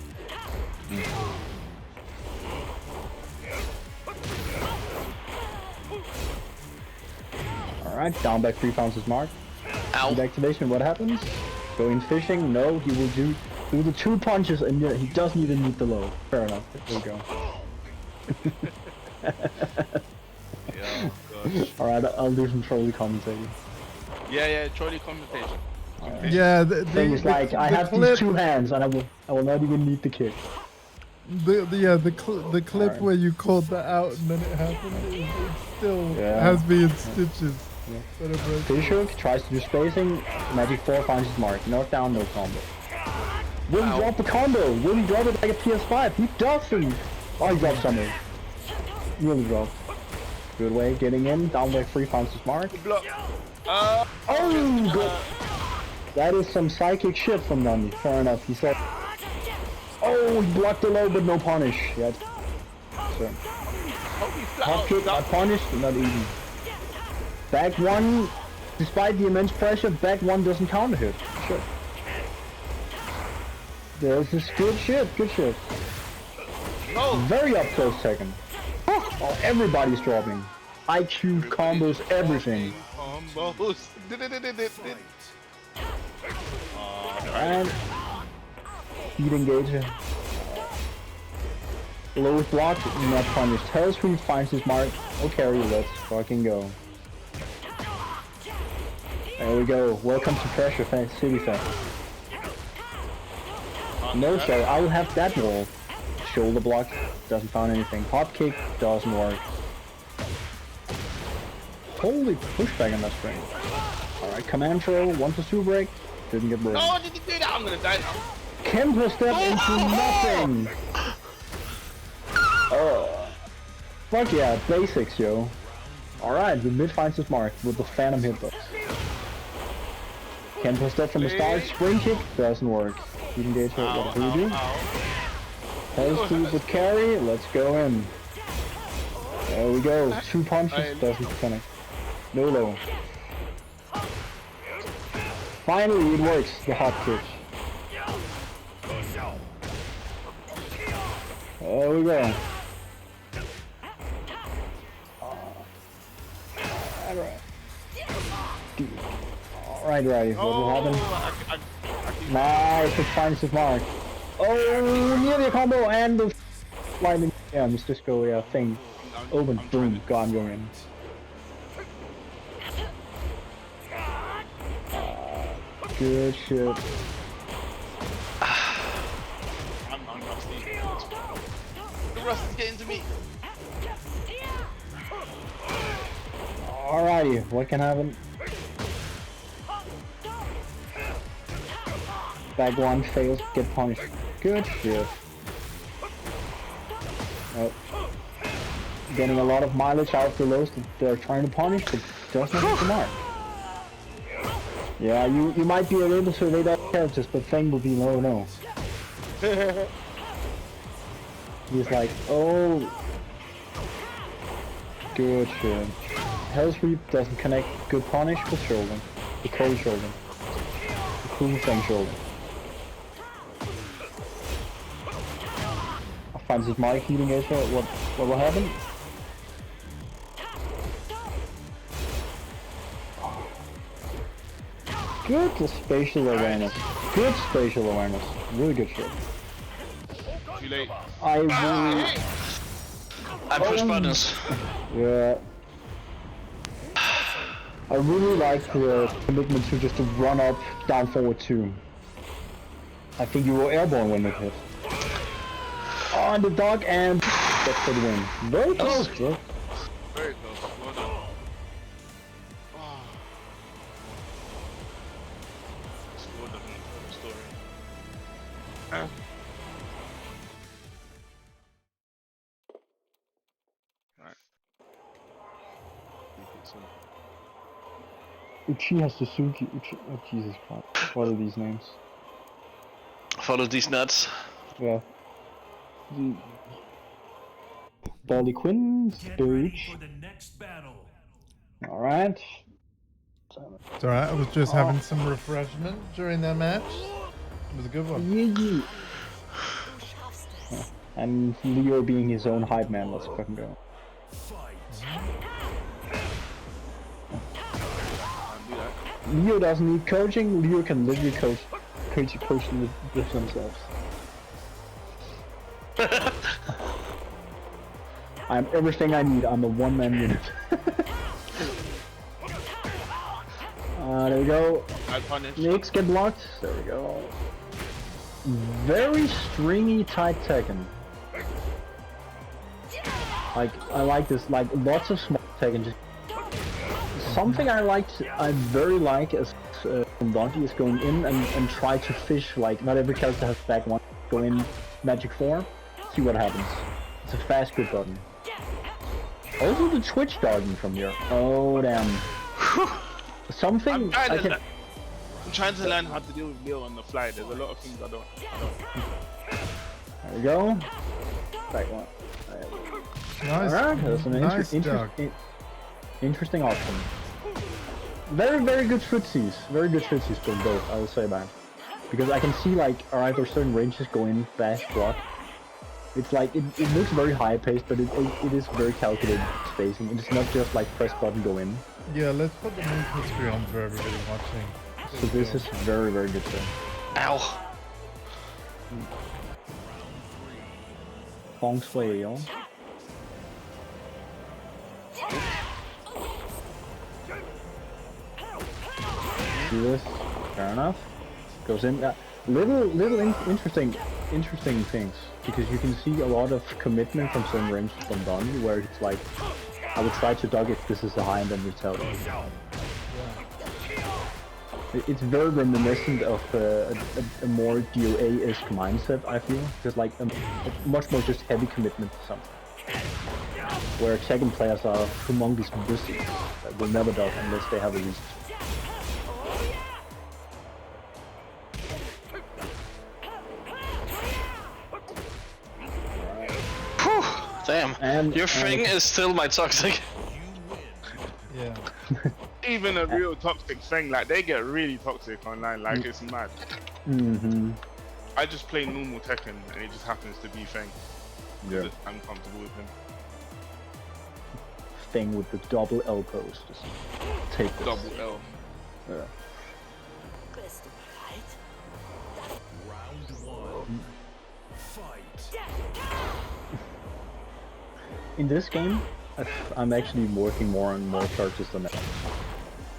Alright, down back 3 pounds is marked. Ow. Speed activation, what happens? Go in fishing? No, he will do the 2 punches and he doesn't even need the low. Fair enough, there we go. Yeah, gosh. Alright, I'll do some trolley commentating. Yeah, trolley commentation. Yeah, Thing is like I have clip, these two hands and I will not even need the kick. The clip Alright. where you called that out and then it happened, it still Yeah. has me in stitches. Yeah. Celebrate. Fish hook, tries to do spacing, magic 4 finds his mark. Knock down, no combo. Will he drop the combo? Will he drop it like a PS5? He doesn't! Oh, he dropped something. Really dropped. Good way, getting in, down by 3 finds his mark. Oh, good! That is some psychic shit from Nani, fair enough. He said, oh, he blocked the low but no punish yet. So, hop kick, I punished, not easy. Back 1, despite the immense pressure, back 1 doesn't counter hit. Sure. There's this good shit, good shit. No. Very up close second. Oh, everybody's dropping. IQ, combos, everything. Combos. And speed engager. Low block, not punished. Hellscream finds his mark. Okay, let's fucking go. There we go. Welcome to Pressure City Fest. No sir, I will have that wall. Shoulder block, doesn't find anything. Hop kick, doesn't work. Holy pushback on that spring. Alright, command throw, 1 for 2 break. Didn't get broken. No, did you do that? I'm gonna die now. Kemper step into nothing! Oh. Fuck yeah, basics, yo. Alright, the mid finds his mark with the phantom hitbox. Kemper step from the start, spring kick, doesn't work. You can gauge what do we do? Has to with carry, let's go in. There we go, 2 punches, doesn't connect. No low. Finally it works, the hop kick. There we go. Alright, what will happen? Nice, it finds his mark. Oh, nearly a combo and the lightning. Yeah, Mr. Disco, yeah, thing. Open, boom, gone, going in. Good shit. I'm rusty. The rust is getting to me. Alrighty, what can happen? Back 1 fails, get punished. Good shit. Oh. Getting a lot of mileage out of the lows that they're trying to punish, but does not hit the mark. Yeah, you might be able to evade that characters, but Feng will be no. He's like, oh. Good shit. Hell Sweep doesn't connect, good punish with shoulder. The cold shoulder. The cool Feng shoulder. Finds his mark, healing edge, what will happen? Good spatial awareness. Good spatial awareness. Really good shit. Too late. I really... I push buttons. Yeah. I really like the commitment to just to run up, down, forward, 2. I think you were airborne when it hit. On the dog and that's for the win. Very close, bro. Very close. Well done. Oh. Score doesn't tell the story. Right. Uchiha Suzuki. Oh Jesus Christ. What are these names? Follow these nuts. Yeah. Dolly Quinn, Get ready Stooge. for the next battle. Alright. It's alright, I was just having some refreshment during that match. It was a good one. Yeah. And Leo being his own hype man, let's fucking go. Leo doesn't need coaching, Leo can literally coach themselves. I'm everything I need, I'm a one-man unit. There we go. I punish. Nicks get blocked. There we go. Very stringy tight Tekken. Like I like this. Like lots of small Tekken. Just something I very like is from Donkey is going in and try to fish. Like not every character has back one. Go in magic form. See what happens. It's a fast grip button. Also the Twitch dodging from here. Oh damn. Something I'm trying to learn how to deal with Leo on the fly. There's a lot of things I don't. There we go. Back one. Nice. Alright, that's an Nice interesting option. Very good footsies. Very good footsies from both, I will say that. Because I can see like, alright, there's certain ranges go in fast block. It's like, it looks very high paced, but it is very calculated spacing. It's not just like press button go in. Yeah, let's put the move history on for everybody watching. So this is very good thing. Ow. Fong Sway, yo. Do this. Fair enough. Goes in. Little interesting things, because you can see a lot of commitment from certain ranges from Donnie, where it's like, I would try to dodge if this is a high and then retaliate. It's very reminiscent of a more DOA-esque mindset, I feel. Just like a much more just heavy commitment to something. Where Tekken players are humongous pussies that will never dodge unless they have a reason. Damn. And your thing is still my toxic. Yeah. Even a real toxic thing, like they get really toxic online, like it's mad. I just play normal Tekken and it just happens to be Feng. Yeah. I'm comfortable with him. Thing with the double L pose. Just take this. Double L. Yeah. Round one. Fight. In this game, I'm actually working more on more characters than that.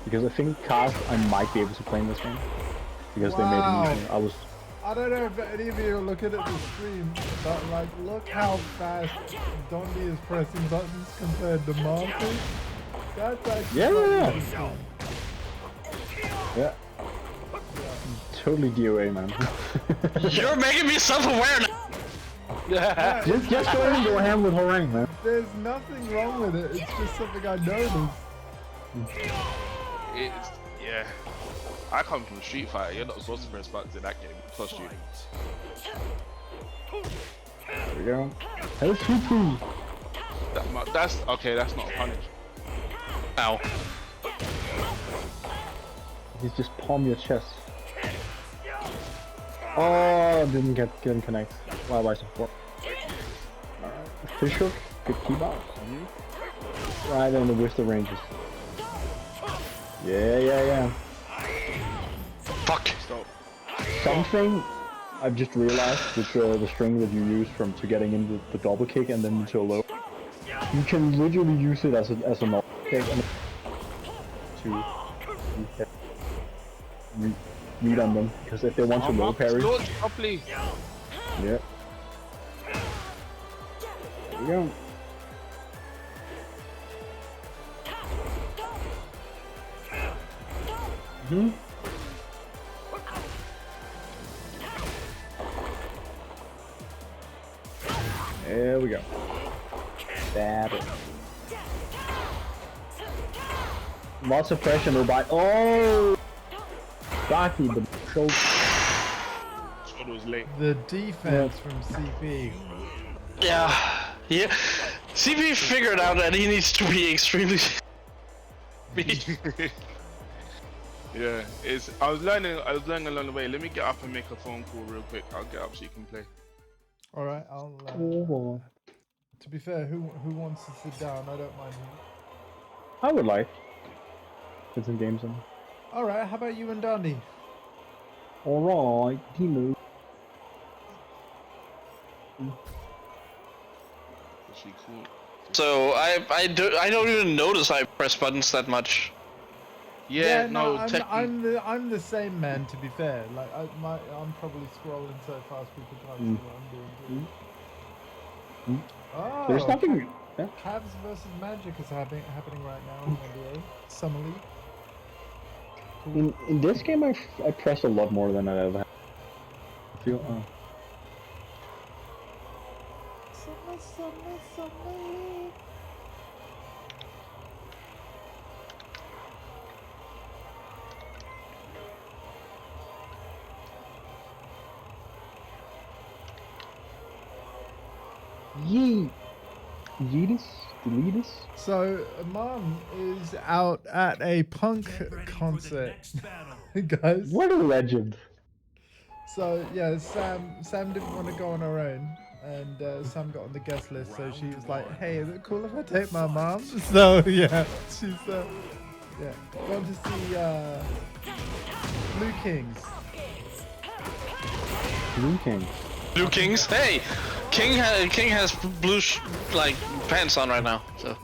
Because I think Cast I might be able to play in this game. Because they made it easier. I don't know if any of you are looking at the stream, but like, look how fast Donkey is pressing buttons compared to Marty. That's actually Yeah. Totally DOA, man. You're making me self-aware now. just go ahead and go ham with Horang, man. There's nothing wrong with it, it's just something I noticed. It's, yeah. I come from Street Fighter, you're not supposed to press buttons in that game, plus you. There we go. Hello, Fufu. That's okay, that's not a punish. Ow. He's just palm your chest. Oh, didn't get connect. Wow, by support. Alright. Fish hook, good key box. Right on the whistle ranges. Yeah. Fuck. Stop. Something I've just realized with the string that you use to getting into the double kick and then into a low. You can literally use it as a normal kick and to read on them, because if they want to low parry. Properly. Yeah. There we go. There we go. Stab it. Lots of pressure on the bite. Oh! Rocky, the shoulder. Was late. The defense from CP. Yeah. CP figured out that he needs to be extremely. Yeah, I was learning along the way. Let me get up and make a phone call real quick. I'll get up so you can play. All right, I'll. To be fair, who wants to sit down? I don't mind. I would like. Put some games in. All right, how about you and Dandy? All right, he moved. She cool. So I don't even notice I press buttons that much. Yeah, no, I'm the same man. To be fair, like I'm probably scrolling so fast people can't see what I'm doing. Too. Oh, There's nothing. Yeah. Cavs versus Magic is happening right now in the NBA Summer League. Cool. In this game, I press a lot more than I ever have. I feel. Summer. Deletus? So, Mom is out at a punk concert, guys. What a legend! So yeah, Sam didn't want to go on her own, and Sam got on the guest list. So she was like, "Hey, is it cool if I take my mom?" So yeah, she's going to see Blue Kings. Blue King. Blue Kings. Hey, King has blue like pants on right now. So.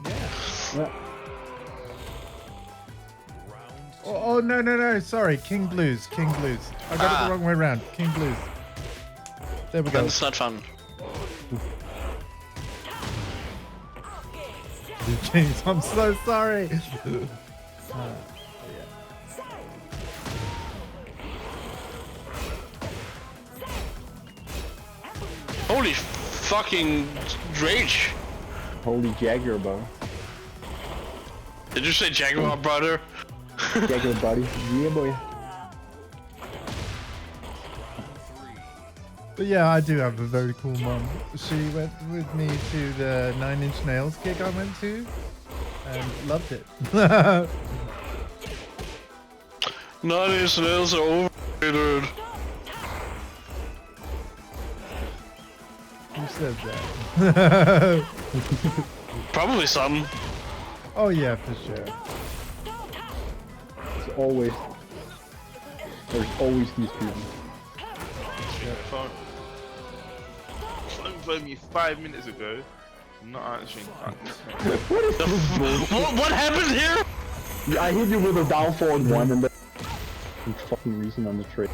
Yeah. Oh no! Sorry, King Blues. I got it the wrong way around. King Blues. There we go. That's not fun. Blue Kings. I'm so sorry. Holy fucking rage! Holy Jaguar, bro. Did you say Jaguar, brother? Jaguar, buddy. Yeah, boy. But yeah, I do have a very cool mom. She went with me to the 9 Inch Nails gig I went to, and loved it. 9 Inch Nails are overrated. Who said that? Probably some. Oh yeah, for sure. There's always these people. Someone phoned me 5 minutes ago. I'm not answering. What happened here? I hit you with a down forward one and then some fucking reason on the trade.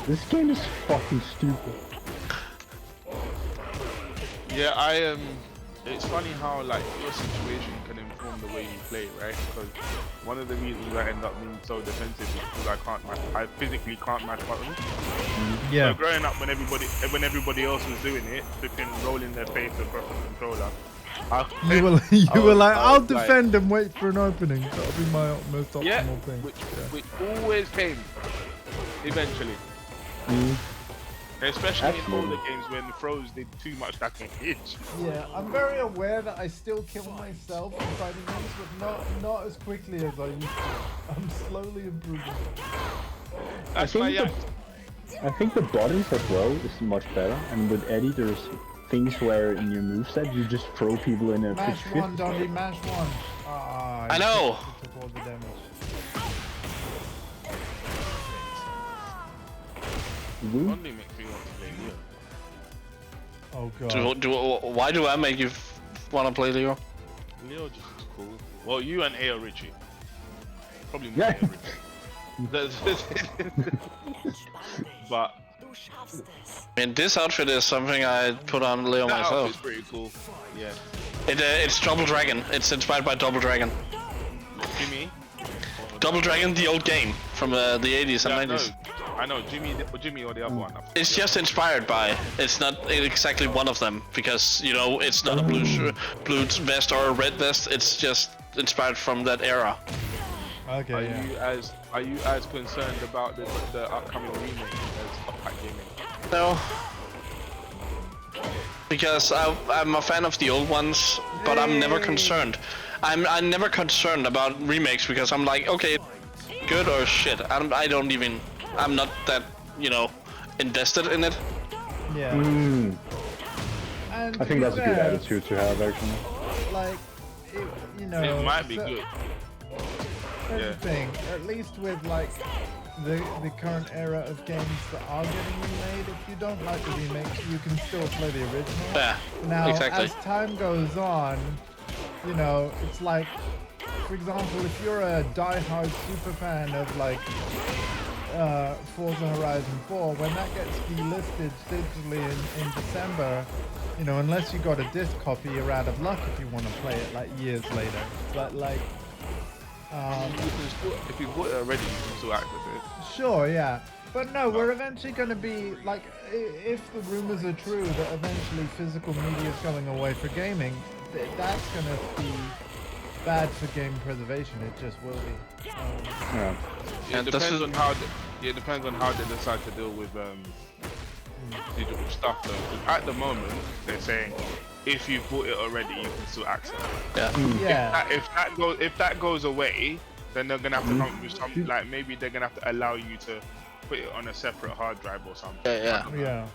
This game is fucking stupid. Yeah, it's funny how like your situation can inform the way you play, right? Because one of the reasons I end up being so defensive is because I physically can't mash buttons. Yeah. So growing up, when everybody else was doing it, flipping rolling their face across the controller, you were like, I'll defend and wait for an opening. That'll be my most optimal thing. Which always came eventually. Especially in older games when the throws did too much damage. Yeah, I'm very aware that I still kill myself in fighting games, but not as quickly as I used to. I'm slowly improving. I think the buttons as well is much better, and with Eddie there's things where in your moveset you just throw people in a mash one, Donnie, mash one. I know. Took all the damage. Only makes me want to play Leo. Oh god. Why do I make you want to play Leo? Leo just is cool. Well, you and A.O. Richie. Probably more A.O. Richie. But I mean, this outfit is something I put on Leo that myself. outfit's pretty cool. Yeah. It's Double Dragon. It's inspired by Double Dragon. Jimmy. Double Dragon, the old game from the 80s and 90s. I know Jimmy or the other one. It's just inspired by. It's not exactly one of them because you know it's not a blue vest or a red vest. It's just inspired from that era. Okay. Are you as concerned about the upcoming remake as Top Hat Gaming? No, because I'm a fan of the old ones, but I'm never concerned. I'm never concerned about remakes because I'm like, okay, good or shit. I'm not that, invested in it. Yeah. And I think that's a good fair, attitude to have, actually. Like, It might be good. Here's the thing, at least with like the current era of games that are getting remade, if you don't like the remakes, you can still play the original. Yeah, Now, exactly. as time goes on, it's like for example, if you're a die-hard super fan of like Forza Horizon 4, when that gets delisted digitally in December, you know, unless you got a disc copy, you're out of luck if you want to play it like years later. But like, if you bought it already, you can still access it. sure, yeah. But no, we're eventually going to be, like, if the rumors are true that eventually physical media is going away for gaming, that's going to be bad for game preservation. It just will be. Yeah. It depends on how. It depends on how they decide to deal with digital stuff though. 'Cause at the moment, they're saying if you bought it already, you can still access it. Yeah. Yeah. If that goes away, then they're gonna have to come up with something like maybe they're gonna have to allow you to put it on a separate hard drive or something. Yeah. Yeah.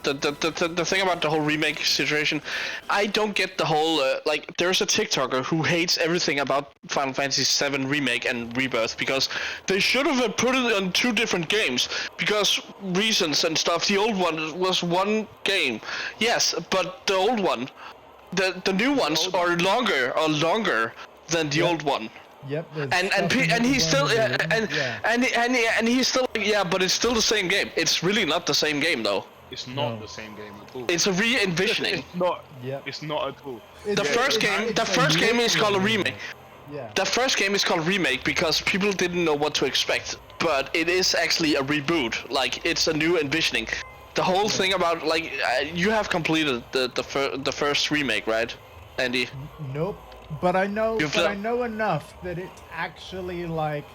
The thing about the whole remake situation, I don't get the whole like. There's a TikToker who hates everything about Final Fantasy VII Remake and Rebirth because they should have put it on 2 different games because reasons and stuff. The old one was one game, yes, but the old one, the new ones are longer than the old one. Yep. And he's still and he's still like, yeah, but it's still the same game. It's really not the same game though. It's not the same game at all. It's a re-envisioning. It's not. Yep. It's not at all. The first game is called a remake. Yeah. The first game is called remake because people didn't know what to expect, but it is actually a reboot. Like it's a new envisioning. The whole thing about like you have completed the first remake, right, Andy? Nope. But I know enough that it's actually like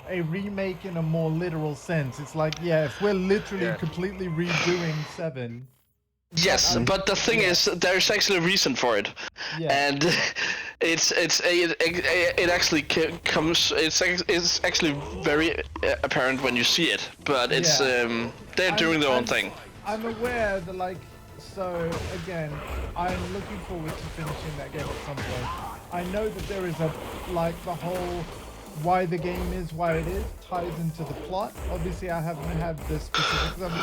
a remake in a more literal sense. It's like, yeah, if we're literally completely redoing 7. Yes, but the thing is, there's actually a reason for it, and it actually comes. It's actually very apparent when you see it. But it's they're doing their own thing. I'm aware that like, so again, I'm looking forward to finishing that game at some point. I know that there is the whole why the game is why it is ties into the plot. Obviously, I haven't had the specifics of it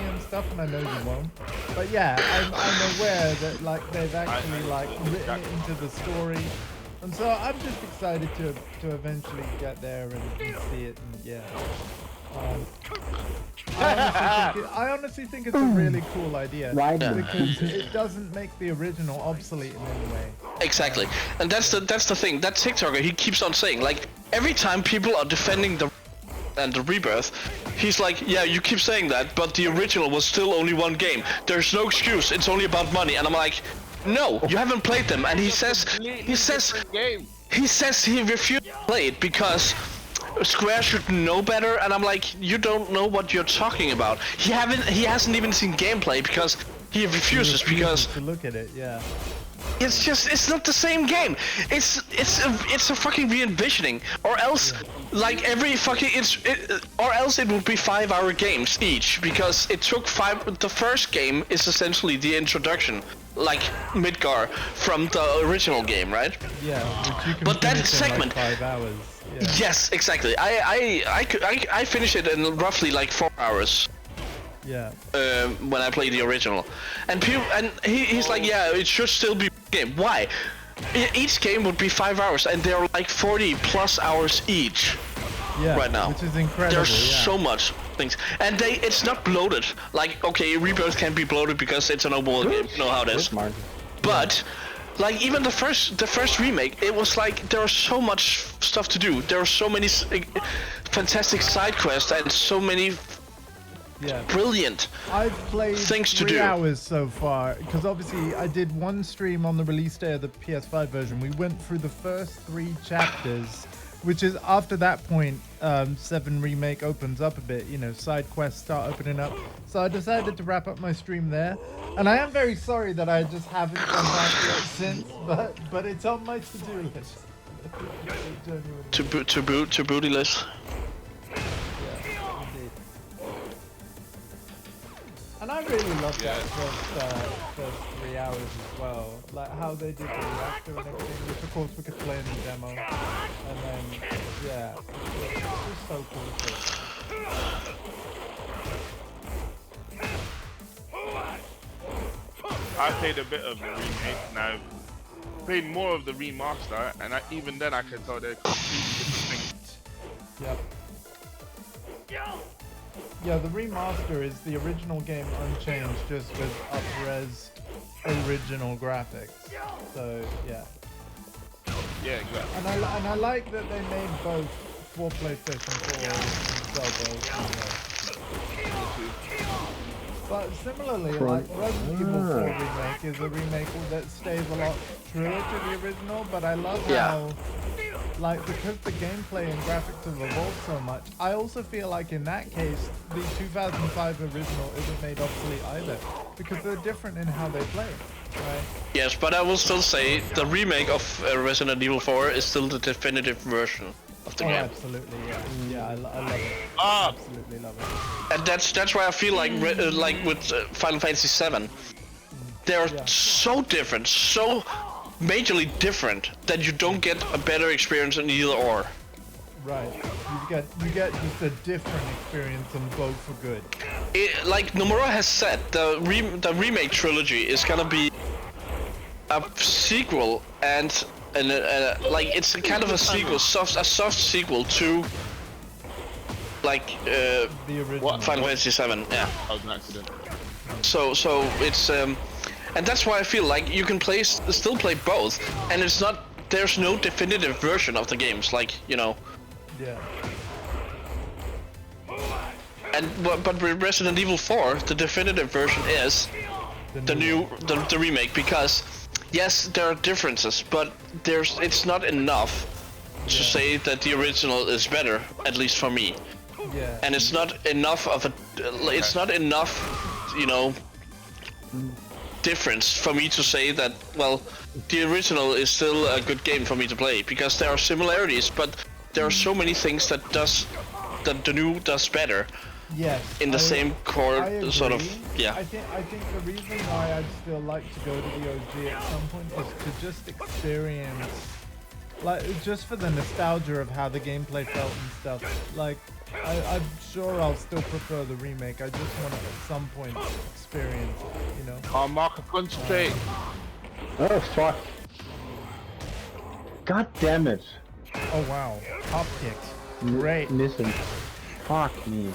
and stuff, and I know you won't. But yeah, I'm aware that like they've actually like written it into the story, and so I'm just excited to eventually get there and see it. And yeah, I honestly think it's a really cool idea because it doesn't make the original obsolete in any way. Exactly, and that's the thing. That TikToker, he keeps on saying, like, every time people are defending the Rebirth, he's like, yeah, you keep saying that, but the original was still only one game. There's no excuse. It's only about money. And I'm like, no, you haven't played them. And he says he refused to play it because Square should know better. And I'm like, you don't know what you're talking about. He hasn't even seen gameplay because he refuses because to look at it. Yeah. It's not the same game. It's a fucking re-envisioning, or else like every fucking or else it would be 5-hour games each because it took 5. The first game is essentially the introduction, like Midgar from the original game, right? Yeah. Which you can but that finish in, segment. like 5 hours. Yeah. Yes, exactly. I finished it in roughly like 4 hours. Yeah. When I played the original, and he's like, yeah, it should still be a game. Why? Each game would be 5 hours, and they're like 40+ hours each. Yeah. Right now, which is incredible. There's so much things, and it's not bloated. Like, okay, Rebirth can be bloated because it's an open world game. You know how it is. But like even the first remake, it was like there was so much stuff to do. There were so many fantastic side quests and so many. Yeah. Brilliant. I've played things to 3 do. hours so far because obviously I did one stream on the release day of the PS5 version. We went through the first 3 chapters, which is after that point, 7 Remake opens up a bit. You know, side quests start opening up. So I decided to wrap up my stream there, and I am very sorry that I just haven't gone back yet since. But it's on my to-do list. To booty list. And I really loved that first 3 hours as well. Like how they did the reactor and everything, which of course we could play in the demo. And then, yeah, it's just so cool. I played a bit of the remake. Now, played more of the remaster, and even then I can tell they're completely different things. Yep. Yeah, the remaster is the original game unchanged, just with up-res original graphics. So yeah. Yeah, exactly. And I like that they made both for PlayStation 4 and sell both. But similarly, like Resident Evil 4 remake is a remake that stays a lot truer to the original. But I love how, like, because the gameplay and graphics have evolved so much, I also feel like in that case, the 2005 original isn't made obsolete either, because they're different in how they play, right? Yes, but I will still say the remake of Resident Evil 4 is still the definitive version of the game. Absolutely, yeah. Yeah, I love it. Absolutely love it. And that's why I feel like with Final Fantasy 7, they're so different, so majorly different that you don't get a better experience in either or. Right. You get just a different experience in both for good. Like Nomura has said, the remake trilogy is gonna be a sequel and like it's kind of a sequel, a soft sequel to like the original Final Fantasy 7. Yeah. That was an accident. So it's and that's why I feel like you can still play both, and it's not, there's no definitive version of the games, like, you know. Yeah. And but with Resident Evil 4, the definitive version is the remake, because yes, there are differences, but it's not enough to say that the original is better, at least for me. Yeah. And it's not enough of you know, difference for me to say that, well, the original is still a good game for me to play, because there are similarities, but there are so many things that the new does better. Yes. In the same core sort of, yeah. I think the reason why I'd still like to go to the OG at some point is to just experience, like, just for the nostalgia of how the gameplay felt and stuff. Like, I'm sure I'll still prefer the remake. I just want to at some point experience it, you know. Oh, Mark, concentrate. Oh fuck! God damn it! Oh wow, hop kicks. Great. Listen, fuck me.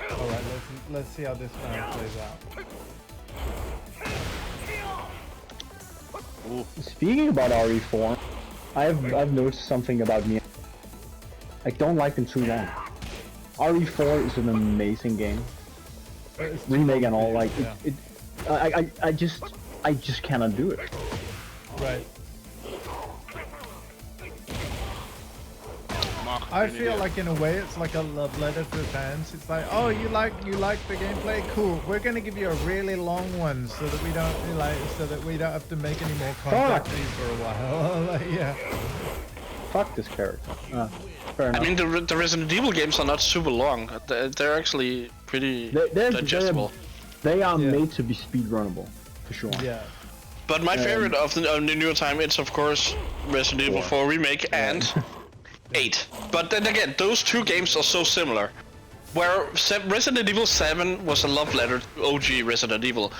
All right, let's see how this round plays out. Speaking about RE4, I've noticed something about me. I don't like them too long. RE4 is an amazing game. Remake and all, like I just cannot do it. Right. I feel like in a way it's like a love letter to fans. It's like, oh, you like the gameplay? Cool. We're gonna give you a really long one so that we don't have to make any more contact with you for a while. Like, yeah. Fuck this character. Fair enough. I mean, the Resident Evil games are not super long. They're actually pretty digestible. They are made to be speedrunnable, for sure. Yeah. But my favorite of the newer time, it's of course Resident Evil 4 Remake and 8. But then again, those two games are so similar. Where Resident Evil 7 was a love letter to OG Resident Evil,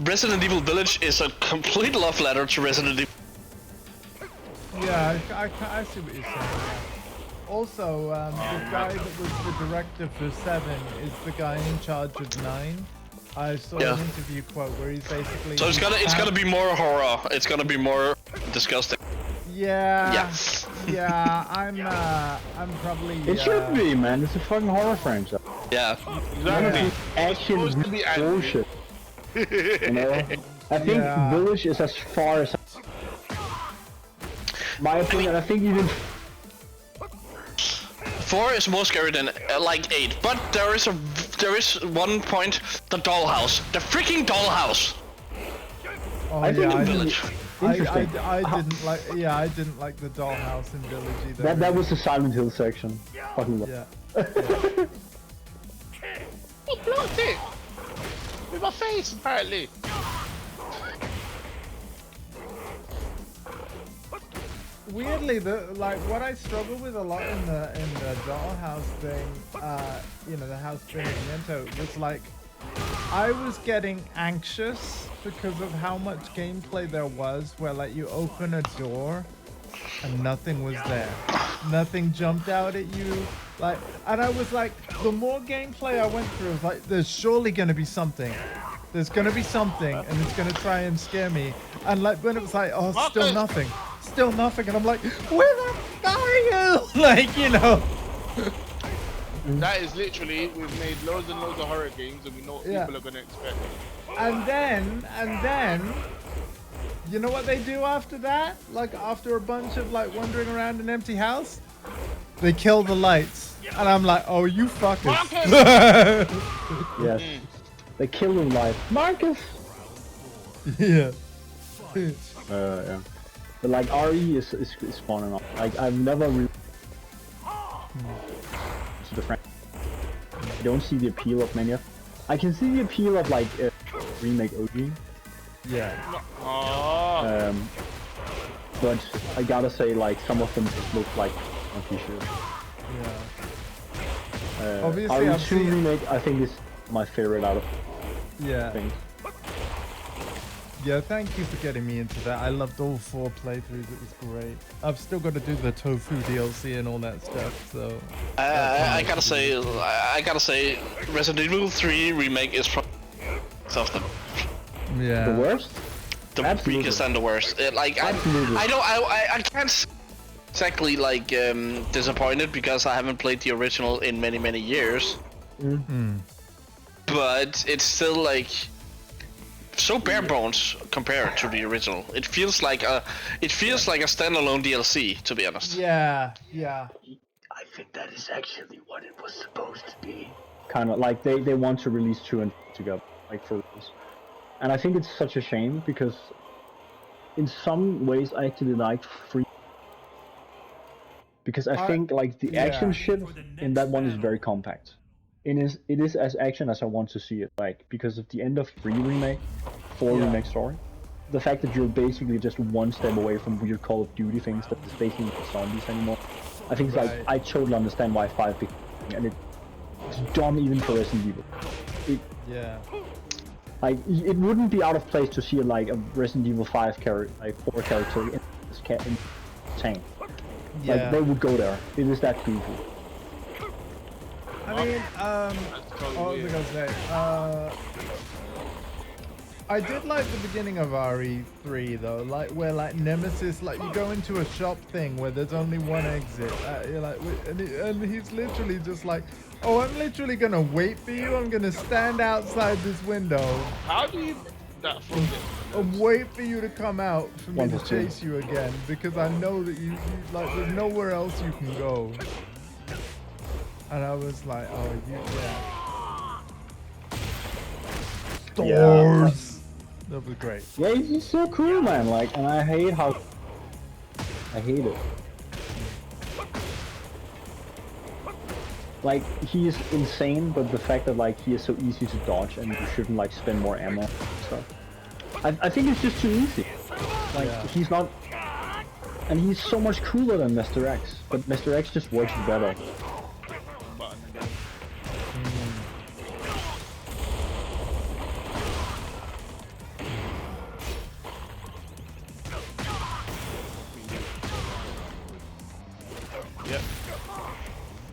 Resident Evil Village is a complete love letter to Resident Evil. Yeah, I see what you're saying. Also, the guy that was the director for 7 is the guy in charge of 9. I saw an interview quote where he's basically... So it's gonna be more horror. It's gonna be more disgusting. Yeah. Yeah, I'm probably... It should be, man. It's a fucking horror franchise. Yeah. Exactly. Action is bullshit. You know? I think Village is as far as... My opinion, I think even... 4 is more scary than like 8, but there is one point, the dollhouse, the freaking dollhouse. Oh, I think yeah, Village. I didn't like the dollhouse in Village either. that was the Silent Hill section. Fucking love. Yeah. He blocked it with my face, apparently. Weirdly, what I struggle with a lot in the dollhouse thing, you know, the house thing in Yento, was like, I was getting anxious because of how much gameplay there was, where like you open a door and nothing was there. Nothing jumped out at you. Like, and I was like, the more gameplay I went through, I was like, there's surely gonna be something. There's gonna be something, and it's gonna try and scare me. And like when it was like, oh, still nothing, and I'm like, where the fuck are you? Like, you know. That is literally, we've made loads and loads of horror games, and we know what people are gonna expect. And then, you know what they do after that? Like after a bunch of like wandering around an empty house, they kill the lights, and I'm like, oh, you fuckers. Yes. They kill him live. Marcus! Yeah. Yeah. But like RE is spawning off. Like I've never really to the friend. I don't see the appeal of many of. I can see the appeal of like remake OG. Yeah. But I gotta say like some of them just look like monkey shit. Yeah. Obviously, I've RE2 seen... remake I think is my favorite out of things. Yeah, thank you for getting me into that. I loved all 4 playthroughs. It was great. I've still got to do the Tofu DLC and all that stuff. So I gotta say, Resident Evil 3 remake is probably of them. Yeah. The worst? The weakest and the worst. I can't exactly like disappointed because I haven't played the original in many years. But it's still like so bare bones compared to the original. It feels like a standalone DLC, to be honest. Yeah. I think that is actually what it was supposed to be. Kind of like they want to release 2 and together, like for this. And I think it's such a shame because in some ways I actually like 3. Because I think like the action shit in that one is very compact. It is as action as I want to see it, like because of the end of 3 remake, 4 remake story. The fact that you're basically just one step away from weird Call of Duty things that is basically not zombies anymore. I think it's like I totally understand why 5 became, and it's dumb even for Resident Evil. Like it wouldn't be out of place to see like a Resident Evil 5 character, like 4 character in this tank. Like they would go there. It is that goofy. I mean, what was I gonna say? I did like the beginning of RE3 though, like where like Nemesis, like you go into a shop thing where there's only one exit. You're like, and he's literally just like, oh, I'm literally gonna wait for you. I'm gonna stand outside this window. How do you that from and wait for you to come out for me to chase you again because I know that you like there's nowhere else you can go. And I was like, oh, Stars! That was great. Yeah, he's so cool, man. Like, and I hate it. Like, he is insane, but the fact that like he is so easy to dodge and you shouldn't like spend more ammo and stuff. I think it's just too easy. Like, he's not... And he's so much cooler than Mr. X, but Mr. X just works better.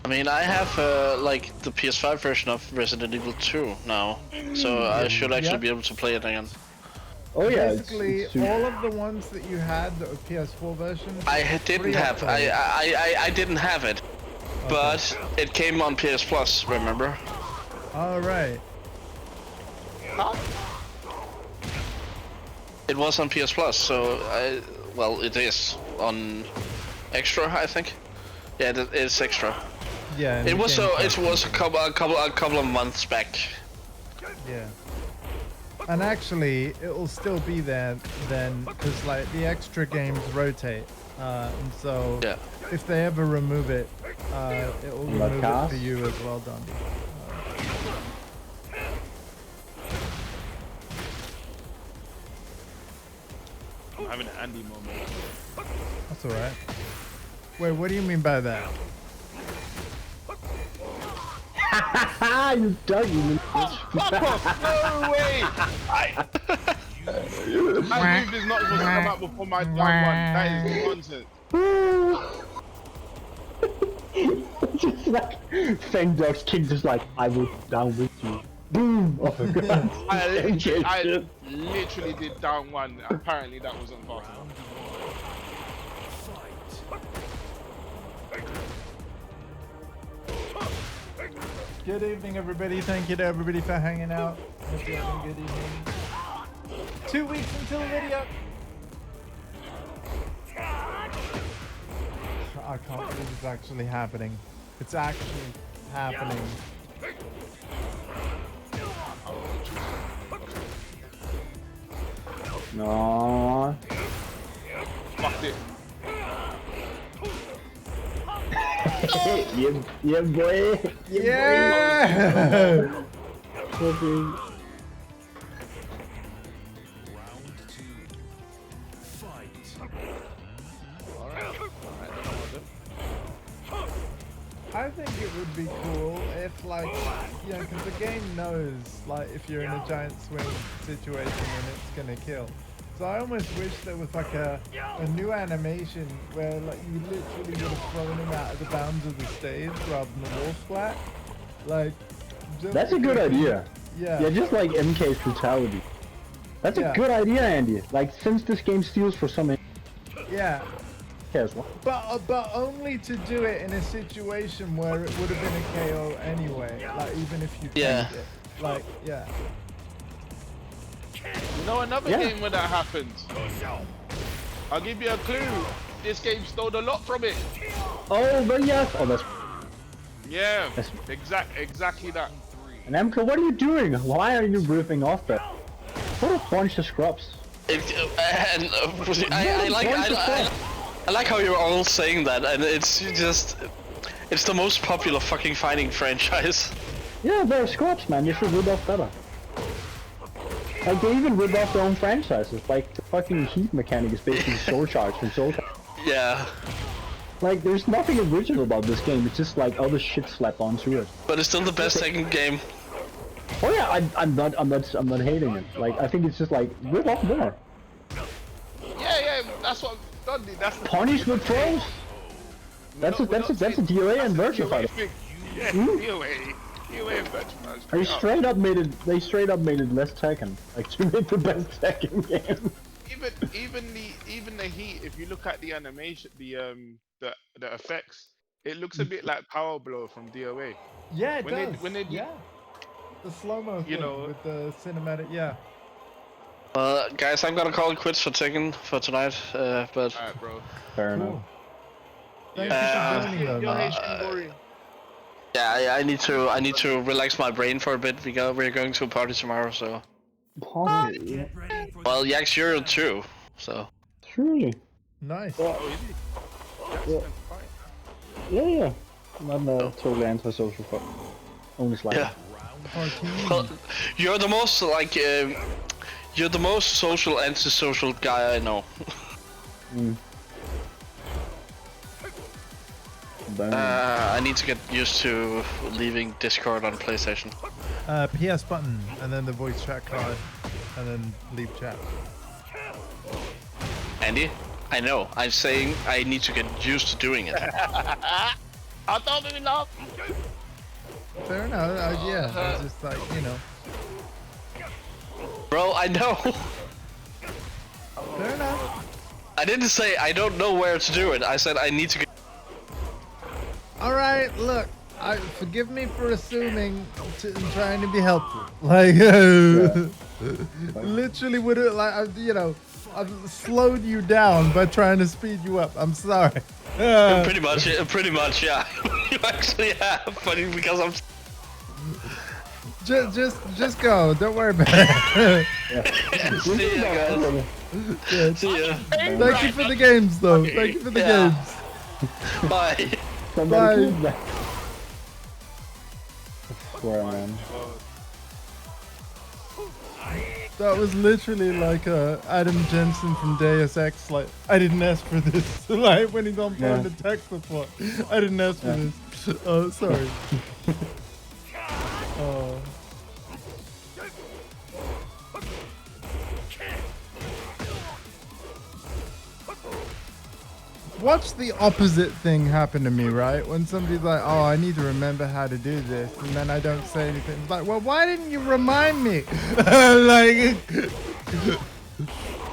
I mean, I have like the PS5 version of Resident Evil 2 now, so I should actually be able to play it again. Oh yeah, basically all of the ones that you had that were PS4 versions. I didn't have. I didn't have it, but it came on PS Plus. Remember? All right. It was on PS Plus, so well, it is on Extra, I think. Yeah, it is Extra. Yeah. It was so. It was a couple of months back. Yeah. And actually, it will still be there then, because like the extra games rotate, and so if they ever remove it, it will remove it for you as well done. I'm having an Andy moment. That's alright. Wait, what do you mean by that? You dug you. Fuck off! No way! That move is not supposed to come out before my down one. That is nonsense. Just like Fang Dog's king, just like I will down with you. Boom! Oh my god! I literally did down one. Apparently that wasn't fast enough. Good evening, everybody. Thank you to everybody for hanging out. Hope you're having a good evening. 2 weeks until the video. I can't believe it's actually happening. It's actually happening. No. Fucked it. Yeah, boy. Yeah! Boy. I think it would be cool if, like, you know, because the game knows, like, if you're in a giant swing situation and it's gonna kill. So I almost wish there was, like, a new animation where, like, you literally would have thrown him out of the bounds of the stage rather than a wall splat. Like, just That's a good idea. Yeah. Yeah, just like MK's brutality. That's a good idea, Andy. Like, since this game steals for some... Yeah. Cares what? But only to do it in a situation where it would have been a KO anyway. Like, even if you tanked it. Like, yeah. You know another game where that happens? I'll give you a clue. This game stole a lot from it. Oh, but yes. Oh, that's... Yeah, exactly that. And MK, what are you doing? Why are you ripping off that? What a bunch of scrubs. I like how you're all saying that, and it's the most popular fucking fighting franchise. Yeah, they're scrubs, man. You should rip off better. Like, they even rip off their own franchises. Like, the fucking heat mechanic is basically Soul Charge from Soul Calibur. Yeah. Like, there's nothing original about this game. It's just like other shit slapped onto it. But it's still the best second game. Oh yeah, I'm not hating it. Like, I think it's just like rip off more. Yeah, that's what I've done. That's the Punish with throws. That's a DOA and virtual fighter. Yeah, DOA and virtual fighter. They straight up made it less Tekken. Like, to make the best Tekken game. Even the heat, if you look at the animation, the effects, it looks a bit like Power Blow from DOA. Yeah, it does. When they the slow-mo thing with the cinematic, guys, I'm gonna call it quits for Tekken for tonight. But alright, bro. Fair enough. Thank you for joining, though. Yeah, I need to relax my brain for a bit because we're going to a party tomorrow. So. Party. Well, Yax, you're too. So. Truly. Nice. Yeah. I'm not totally anti-social fuck. Only slightly. Yeah. Well, you're the most like you're the most social antisocial guy I know. I need to get used to leaving Discord on PlayStation. PS button and then the voice chat card and then leave chat. Andy, I know. I'm saying I need to get used to doing it. I thought maybe not. Fair enough. Yeah, it's just like, you know. Bro, I know. Fair enough. I didn't say I don't know where to do it. I said I need to get. All right, look. Forgive me for assuming and trying to be helpful. Like, literally would it like you know, I've slowed you down by trying to speed you up. I'm sorry. Pretty much, yeah. You actually have, funny because I'm. Just go. Don't worry about it. See ya, guys. Yeah, see ya. Thank you for the games, though. Okay. Thank you for the games. Bye. Bye. Swear, man. That was literally like Adam Jensen from Deus Ex. Like, I didn't ask for this. Like when he's on phone to text before. I didn't ask for this. Oh, sorry. Oh. Watch the opposite thing happen to me, right? When somebody's like, oh, I need to remember how to do this, and then I don't say anything. It's like, well, why didn't you remind me? Like,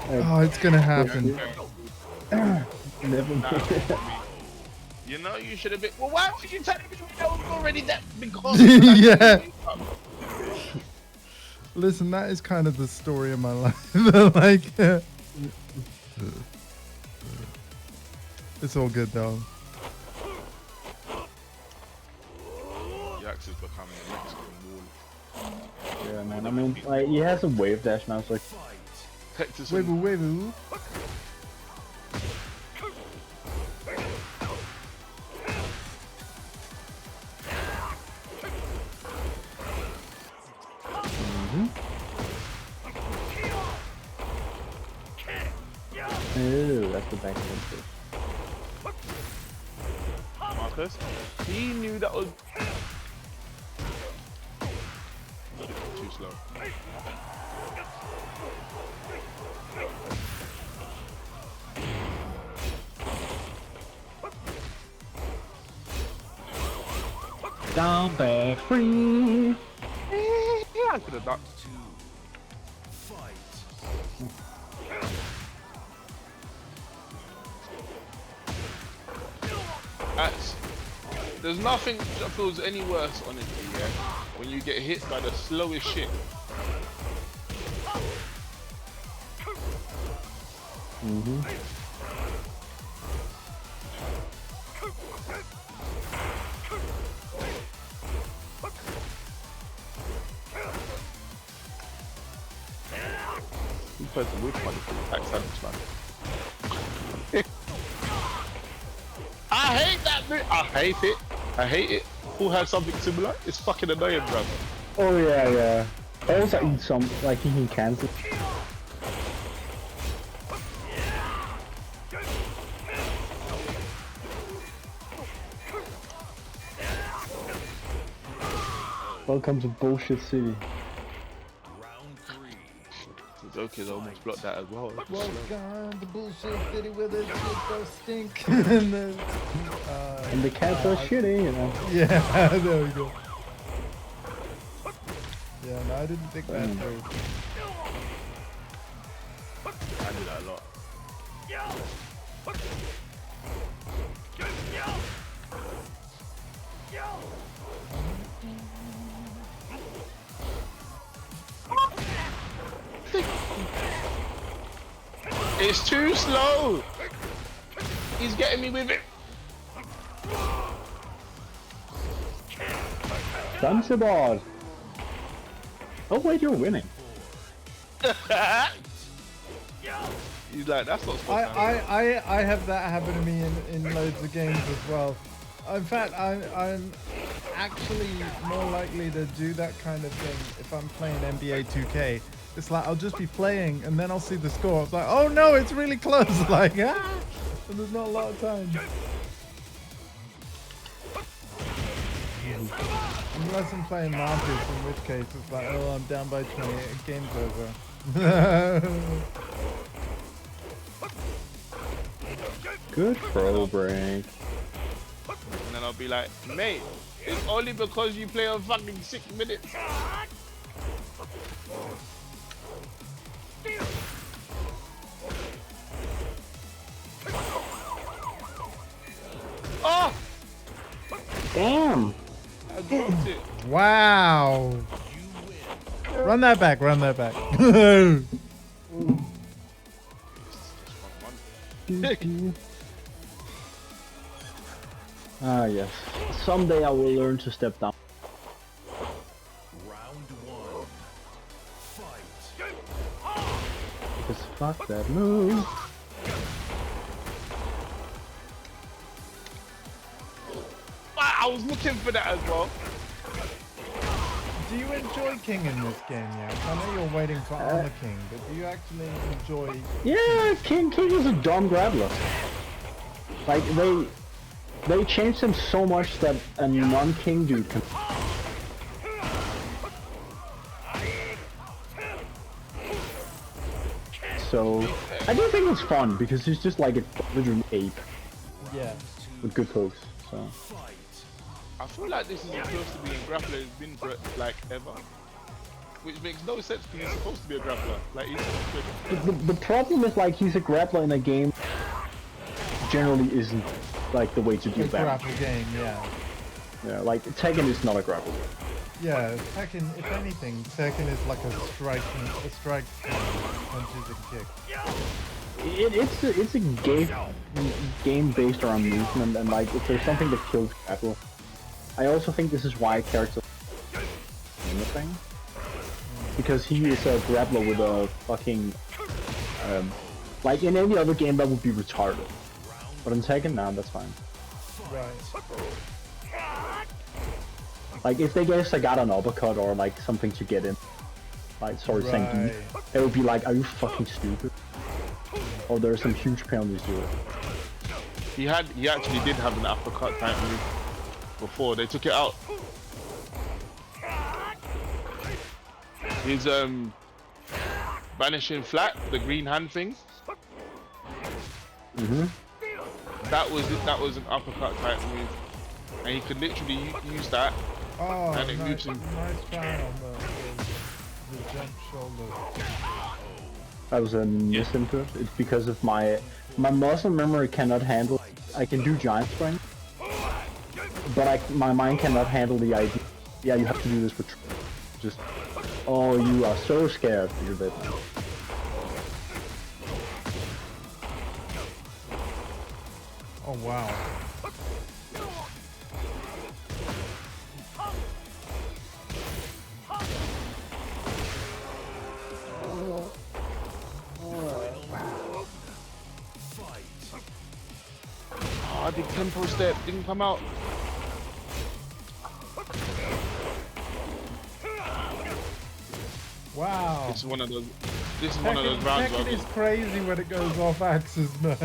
oh, it's gonna happen. Never mind. You know, you should have been. Well, why would you tell me that was already that? Because Yeah. Listen, that is kind of the story of my life. Like, it's all good though. Jax is becoming a Mexican wall. Yeah, man. I mean, like, he has a wave dash now. It's like, Texas. Wavoo, wavoo. ew, that's the back end. Marcus, he knew that was too slow. Down back free. I could have done. There's nothing that feels any worse, honestly, yeah, when you get hit by the slowest shit. You played some weird money for the back sandwich, man. I hate that bit. I hate it. I hate it. Who has something similar? It's fucking annoying, bro. Oh yeah, yeah. I also eat some, like eating cancer. Welcome to Bullshit City. Zoki's almost blocked that as well. Welcome to bullshit city where the shit does stink. And the cats are shitty, you know. Yeah, there we go. Yeah, no, I didn't think that through. I do that a lot. It's too slow. He's getting me with it. Dunshibard. Oh wait, you're winning. He's like, that's not supposed to I have that happen to me in loads of games as well. In fact, I'm actually more likely to do that kind of thing if I'm playing NBA 2K. It's like I'll just be playing and then I'll see the score. It's like, oh no, it's really close. Like, ah, and there's not a lot of time. Unless I'm playing Marcus, in which case it's like, oh, I'm down by 20, game's over. Good throw break. And then I'll be like, mate, it's only because you play a fucking 6 minutes. Oh! Damn! I dropped it. Wow. Run that back, run that back. Ah yes. Someday I will learn to step down. Round one. Fight. Because fuck that move. I was looking for that as well. Do you enjoy King in this game, yeah? I know you're waiting for Armor King, but do you actually enjoy... Yeah, King is a dumb grappler. Like they changed him so much that a non-King dude can. so I do think it's fun because it's just like a literal ape Yeah. with good pokes. So I feel like this is supposed to be a grappler who's been like ever. Which makes no sense because he's supposed to be a grappler. Like he's supposed to the problem is like he's a grappler in a game generally isn't like the way to do The that. grapple game, yeah. Yeah, like Tekken is not a grapple game. Yeah, Tekken, if anything, Tekken is like a strike punches and kick. It's a game based around movement, and like if there's something that kills grapple, I also think this is why characters thing, because he is a grappler with a fucking like in any other game that would be retarded, but in Tekken, nah, that's fine. Right. Like if they guess I got an uppercut or like something to get in, like sorry, Right. Senki, it would be like, are you fucking stupid? Or there's some huge penalties to it. He actually did have an uppercut type move before they took it out. His vanishing flat, the green hand thing. That was an uppercut type move, and he could literally use that. Oh, And it nice, moves him. nice try on the jump shoulder. That was a misinput. It's because of my muscle memory cannot handle. I can do giant strength, but my mind cannot handle the idea. Yeah, you have to do this with just. Oh, you are so scared. You're dead. Oh wow. Oh, the tempo step didn't come out. Wow. This is one of those. This is one of those rounds where I Tekken is just- crazy when it goes off axis, man.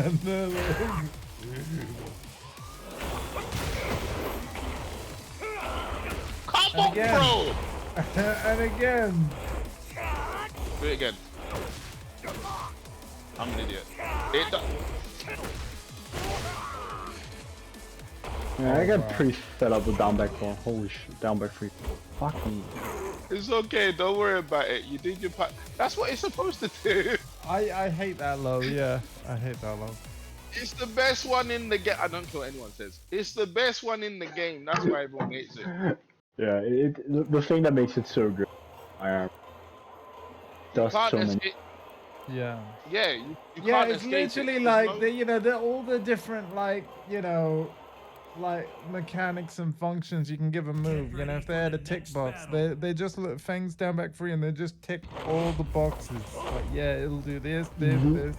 Come on, again. bro! And again. Do it again. I'm an idiot. It do- Yeah, I got pretty fed up with down back 4. Holy shit, down back 3. Fuck me. It's okay, don't worry about it. You did your part. That's what it's supposed to do. I hate that low, yeah. I hate that low. It's the best one in the game. I don't care what anyone says. It's the best one in the game. That's why everyone hates it. Yeah, the thing that makes it so good. I does Can't so many. escape. Yeah. Yeah, you Yeah, can't it's escape literally it. like There's no- all the different like mechanics and functions you can give a move. You know, if they had a tick box, they just look fangs down back 3 and they just tick all the boxes. Like yeah, it'll do this, this, this.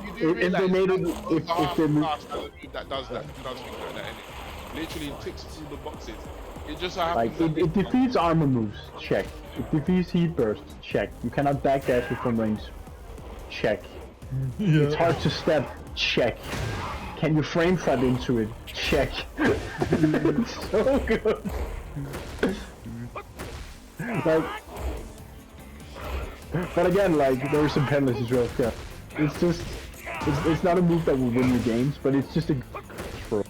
You do If they realise made it, that if half they move, class has a move that does things like that, innit? Literally ticks all the boxes. It just so like happens it defeats armor moves, check. It defeats heat bursts, check. You cannot backdash with from range, check. It's hard to step, check. Can you frame trap into it, check. It's so good. Like, but again, like there's some penalties as well. Yeah. It's just, it's not a move that will win you games, but it's just a for.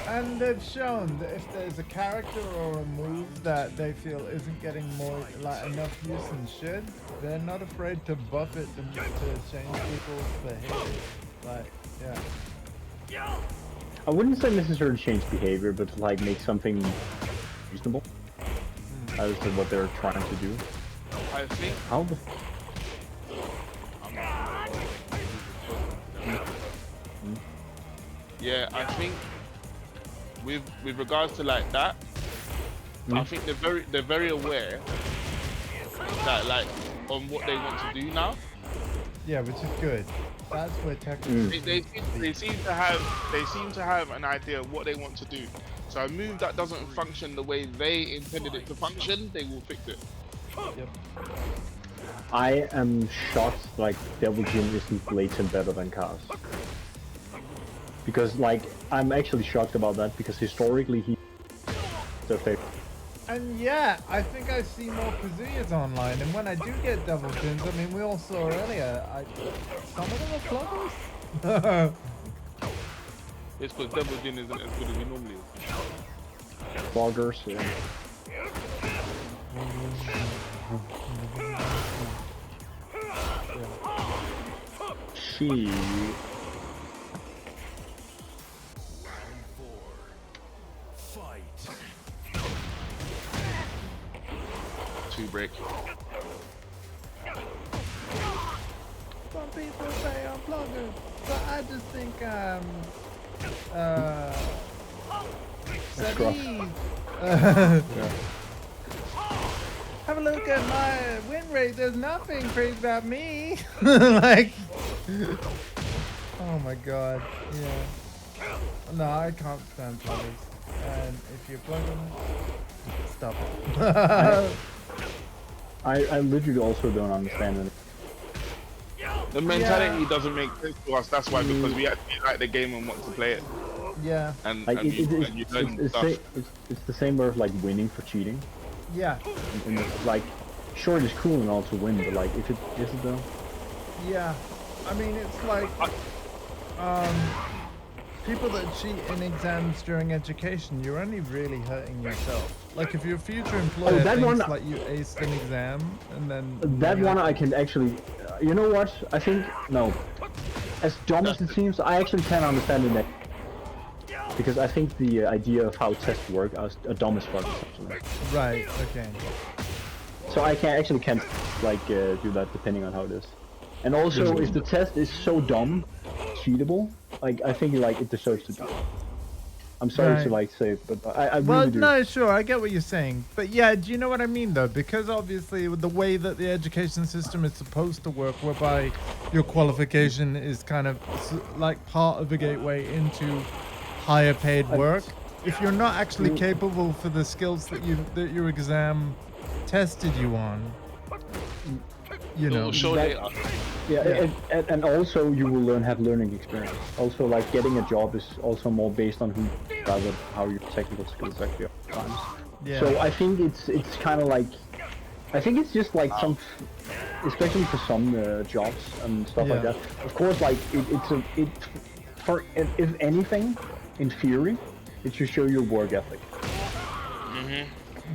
And they've shown that if there's a character or a move that they feel isn't getting more like enough use and should, they're not afraid to buff it to change people's behavior. Like, yeah. I wouldn't say necessarily change behavior, but to like make something reasonable as to what they're trying to do. I think How the yeah, I think with regards to like that, I think they're very aware that like on what they want to do now. Yeah, which is good. That's where Tekken. They seem to have an idea of what they want to do. So a move that doesn't function the way they intended it to function, they will fix it. Yep. I am shocked like Devil Jin isn't blatant better than Cars. Because like I'm actually shocked about that because historically their favorite. And yeah, I think I see more Kazuyas online, and when I do get double chins, I mean, we all saw earlier, some of them are pluggers. It's because Devil Jin isn't as good as he normally is. Bloggers, yeah. She. Fight. Two break. Some people say I'm pluggers, but I just think Scruff. have a look at my win rate. There's nothing crazy about me. Like, oh my god, yeah. No, I can't stand pluggers. And if you're plugging, stop it. I literally also don't understand it. The mentality doesn't make sense to us. That's why, because we actually like the game and want to play it. Yeah. And, Like and you learn stuff. it's the same word like winning for cheating. Yeah. And it's like, sure, it's cool and all to win, but like, if it isn't though. Yeah. I mean, it's like people that cheat in exams during education, you're only really hurting yourself. Like if your future employer that thinks one- like you aced an exam and then That one I can actually, you know what? I think no. As dumb as it seems, I actually can't understand it. Because I think the idea of how tests work are dumb as fuck. Essentially. right, okay. So I can't like do that depending on how it is. And also, if the test is so dumb, cheatable, like I think like it deserves to be. I'm sorry to like say it, but I Well, really do. no, sure, I get what you're saying. But yeah, do you know what I mean though? Because obviously with the way that the education system is supposed to work, whereby your qualification is kind of like part of a gateway into higher paid work. If you're not actually capable for the skills that your exam tested you on, you know. And also you will have learning experience. Also, like getting a job is also more based on who rather how your technical skills actually are at times. Yeah. So I think it's kind of like, I think it's just like some, especially for some jobs and stuff like that. Of course, like if anything, in theory, it should show your work ethic.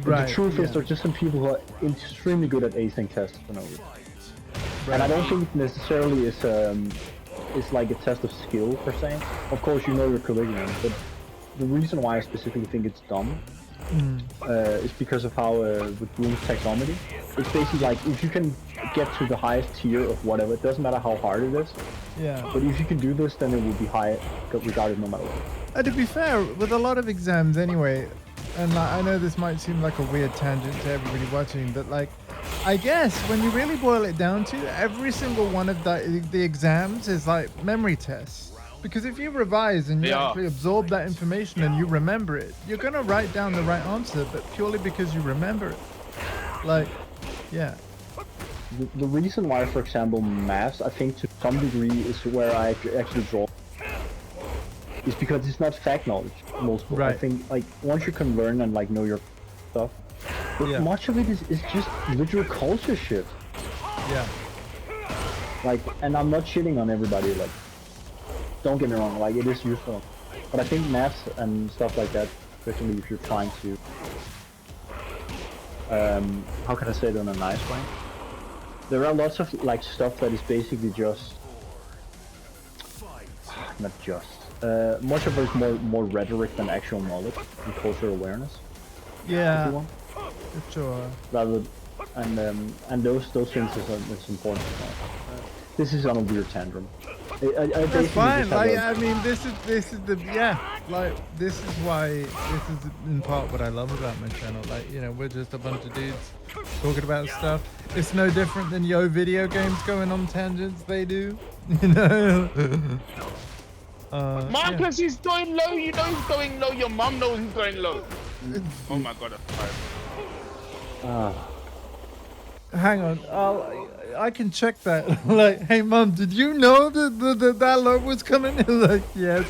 But the truth is, there's just some people who are extremely good at acing tests for no reason. And I don't think necessarily it's like a test of skill per se. Of course, you know your curriculum, but the reason why I specifically think it's dumb is because of how with Bloom's taxonomy, it's basically like if you can get to the highest tier of whatever, it doesn't matter how hard it is. Yeah. But if you can do this, then it will be high regarded no matter what. To be fair, with a lot of exams anyway, and like, I know this might seem like a weird tangent to everybody watching, but like, I guess when you really boil it down to, every single one of the exams is like memory tests. Because if you revise and you actually absorb that information and you remember it, you're going to write down the right answer, but purely because you remember it. Like, yeah. The reason why, for example, maths, I think to some degree is where I actually draw, is because it's not fact knowledge. Multiple. I think like once you can learn and like know your stuff, but much of it is just literal culture shit. Yeah. Like, and I'm not shitting on everybody. Like, don't get me wrong. Like, it is useful, but I think maths and stuff like that, especially if you're trying to, how can I say it in a nice way? There are lots of like stuff that is basically just, not just. Much of it is more rhetoric than actual knowledge and cultural awareness. Yeah, sure. Rather, and those things is important. This is on a weird tantrum. That's fine. Like, I mean, this is the like this is why this is in part what I love about my channel. Like, you know, we're just a bunch of dudes talking about stuff. It's no different than video games going on tangents. They do, you know. Marcus is going low, you know he's going low, your mom knows he's going low. Oh my god, that's fire. Hang on, I can check that. Like, hey mom, did you know that low was coming? Like, yes.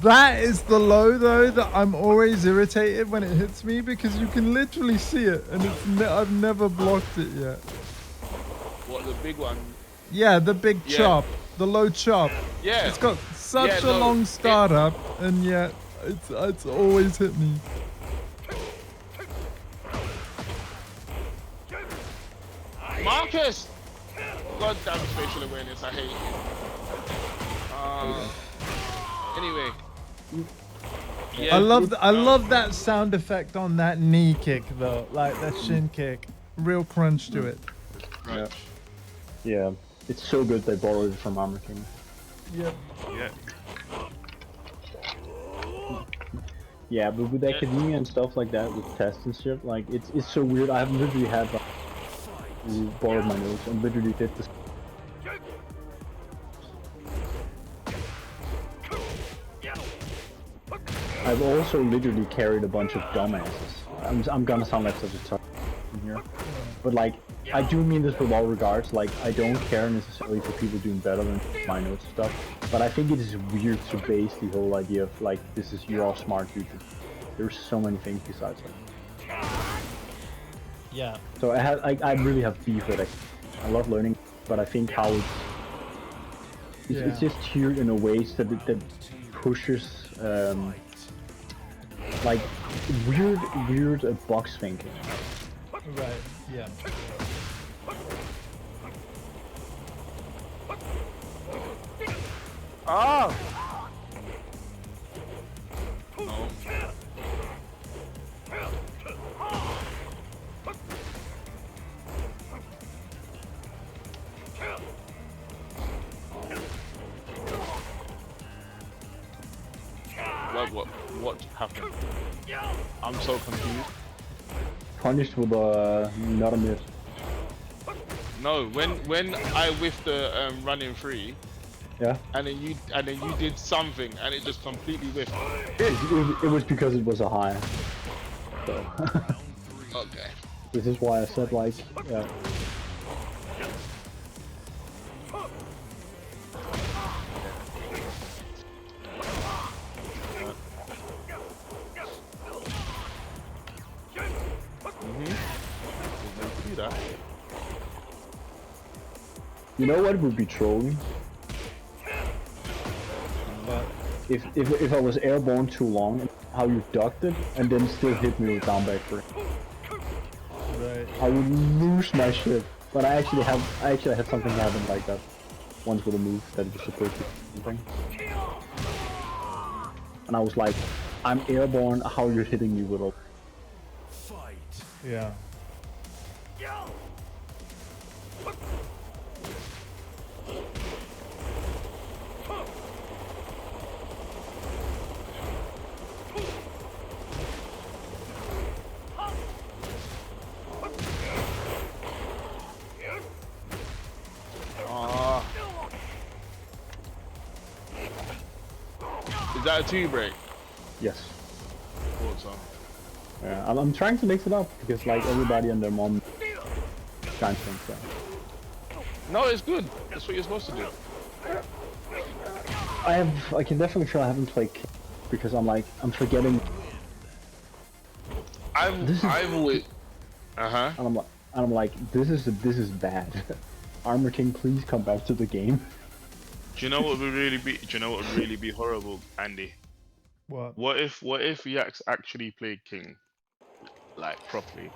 That is the low though that I'm always irritated when it hits me because you can literally see it and it's I've never blocked it yet. What, the big one? Yeah, the big Yeah. chop, the low chop. Yeah. It's got such Yeah, a no, long startup and yet it's always hit me. Marcus! God damn spatial awareness, I hate you. Anyway. Yeah, I love that sound effect on that knee kick though, like that shin kick. Real crunch to it. Yeah. Yeah. It's so good they borrowed it from Armor King. Yep. Yeah. Yeah, but with academia and stuff like that, with tests and shit, like it's so weird. I have literally had like, borrowed my notes and literally did this. I've also literally carried a bunch of dumbasses. I'm gonna sound like such a tough in here, but like I do mean this with all regards. Like I don't care necessarily for people doing better than my notes and stuff, but I think it is weird to base the whole idea of like this is you're all smart, dude. There's so many things besides that. Yeah. So I really have beef with it. I love learning, but I think how it's just tiered in a way that that pushes like weird box thinking. Right. Yeah. Oh! No. What happened? I'm so confused. Punished with not a miss. No, when I whiffed the running free, Yeah. and then you did something and it just completely whiffed. It was because it was a high. So Okay. this is why I said like yeah. Do that. You know what would be trolling? If I was airborne too long, how you ducked it and then still hit me with down back three. Right. I would lose my shit. But I actually had something happen like that once with a move that was supposed to do something. And I was like, I'm airborne, how you're hitting me with a Fight. Yeah. Is that a 2 break? yes. Thought so. Yeah, I'm trying to mix it up because like everybody and their mom shines things so. No, it's good. That's what you're supposed to do. I can definitely feel I haven't played King because I'm forgetting I've always. and I'm like this is bad. Armor King, please come back to the game. Do you know what would really be? Do you know what would really be horrible, Andy? What? What if he actually played King, like properly,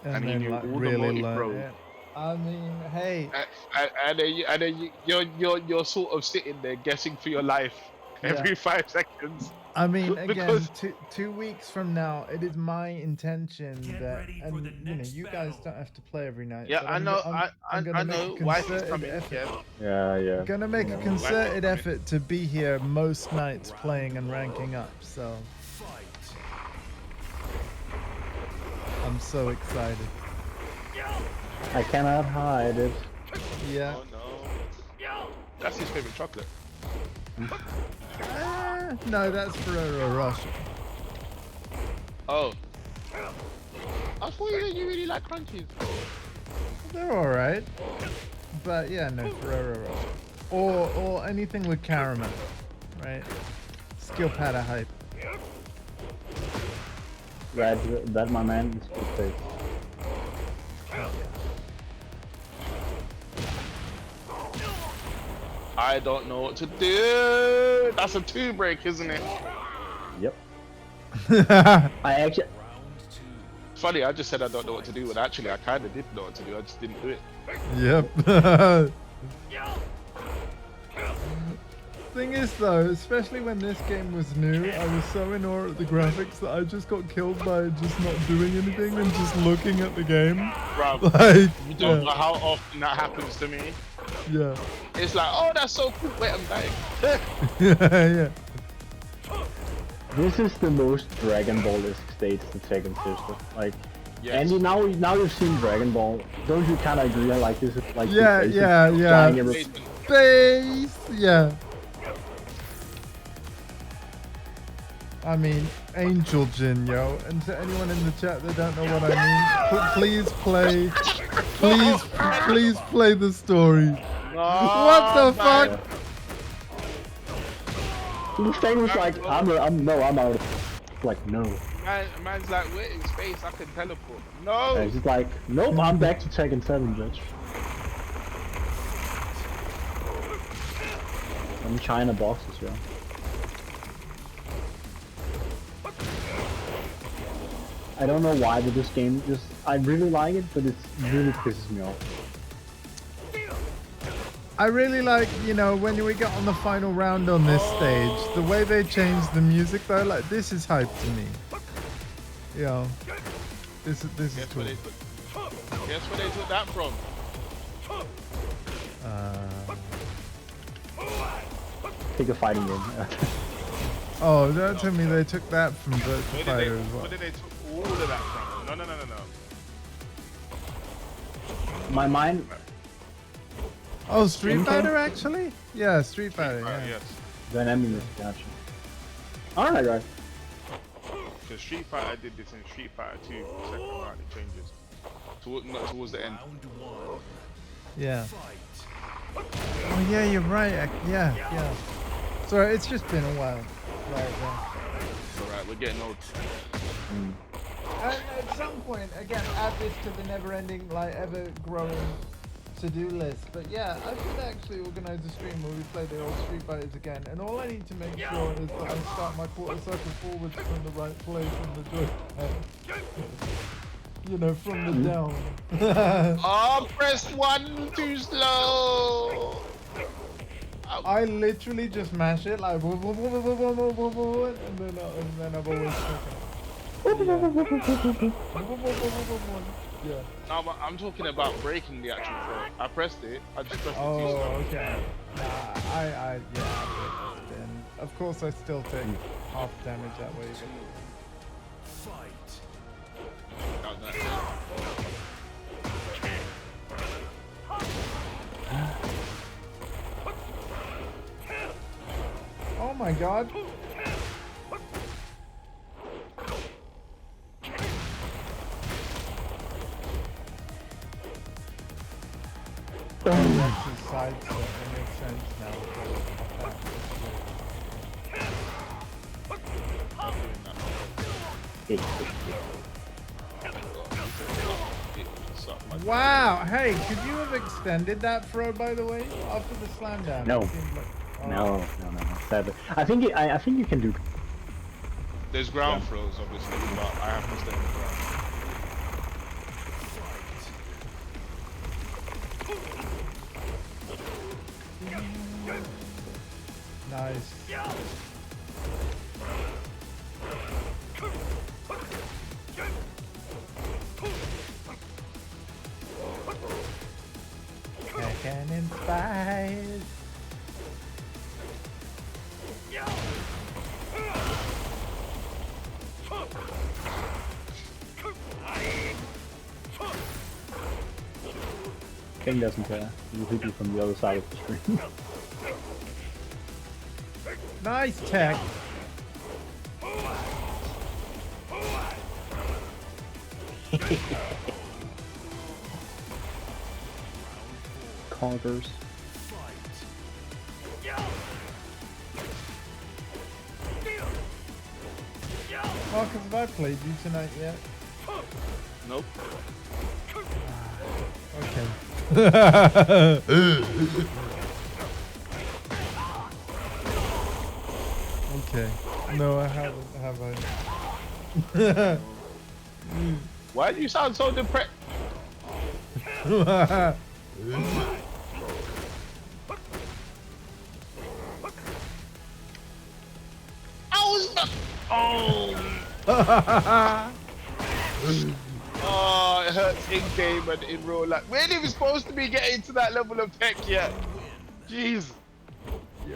and he then knew like all the really multi-pro, learn it. I mean, hey. and then you're sort of sitting there guessing for your life every 5 seconds. I mean, again, Because- 2 weeks from now, it is my intention Get that, ready for and the you know, next you guys battle. don't have to play every night. Yeah, but I know. I'm gonna I make know. a Wife is concerted coming. effort. Yeah. Yeah. Gonna make a concerted Wife is effort to be here most nights playing and ranking up. So Fight. I'm so excited. I cannot hide it. Yeah. Oh no. That's his favorite chocolate. No, that's Ferrero Rocher. Oh. I thought you really like crunchies. They're all right. But yeah, no, Ferrero Rocher. or anything with caramel, right? Skill pad hype. That my man is good. I don't know what to do. That's a 2 break, isn't it? Yep. I actually. It's funny, I just said I don't know what to do, but actually I kind of did know what to do. I just didn't do it. Yep. Thing is though, especially when this game was new, I was so in awe at the graphics that I just got killed by just not doing anything and just looking at the game. Bro, Like, you don't know how often that happens to me. Yeah. It's like, oh, that's so cool. Wait, I'm dying. Yeah. This is the most Dragon Ball-esque stage the Tekken system. Like, Yes. and now you've seen Dragon Ball. Don't you kind of agree? Like this is like Yeah, the basic yeah. flying every- Space. Yeah. I mean, Angel Jin, yo. And to anyone in the chat that don't know what I mean, please play. Please play the story. What the fuck? The thing was like, I'm out. Like, no. Man's like, wait in space, I can teleport. No! And he's like, nope, I'm back to Tekken 7, bitch. Some China boxes, yeah. I don't know why, but this game I really like it, but it really pisses me off. I really like, you know, when we get on the final round on this stage, the way they changed the music though, like this is hype to me. Yo, this is cool. Guess where they took that from? Take a fighting game. Oh, don't tell me they took that from Virtua Fighter as well. Where did they took all of that from? No. My mind. Oh, Street Fighter actually? Yeah, Street Fighter. Yeah. Yes. Dynamic, gotcha. Alright, guys. Because Street Fighter did this in Street Fighter 2, second round, it changes. Not towards the end. Yeah. Oh yeah, you're right. Yeah. Sorry, it's just been a while. Right. Alright, we're getting old. And at some point, again, add this to the never-ending, like, ever-growing to-do list. But yeah, I should actually organize a stream where we play the old Street Fighters again. And all I need to make sure is that I start my quarter circle forwards from the right place on the joypad. You know, from the down. Oh, press 1 too slow! I literally just mash it like and then I've always yeah. No, I'm talking about breaking the actual throw. I pressed it. I just pressed it too Oh, slow. okay. Nah, I then of course I still take half damage that way. That was nice. Oh my god. Actually sidestep, it makes sense now. Wow, hey, could you have extended that throw by the way after the slam down? No. It seemed like, oh. No. Sadly. I think you can do. There's ground throws, obviously, but I have to stay on the ground. Nice. Tekken inspired. King doesn't care. He'll hit you from the other side of the screen. Nice tech. Conkers. Marcus, have I played you tonight yet? Nope. Okay. Okay. No, I haven't, have I? Why do you sound so depressed? I was not. Oh. Oh, it hurts in game and in real life. We ain't even supposed to be getting to that level of tech yet. Jeez. I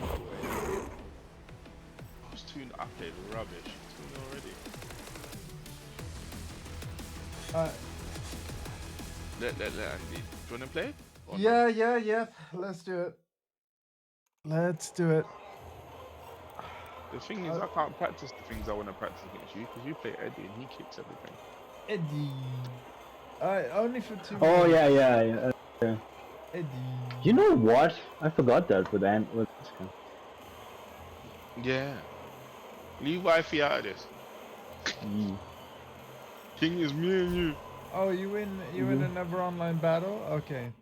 was tuned. I played rubbish. Tuned already. Let Andy. Do you wanna play? Or Yeah, yeah, yeah. Let's do it. Let's do it. The thing is, I can't practice the things I want to practice against you because you play Eddie and he kicks everything. Eddie. Only for 2 Oh minutes. yeah. Eddie. You know what? I forgot that with Yeah. Leave wifey out of this. King is me and you. Oh, you in another online battle? Okay.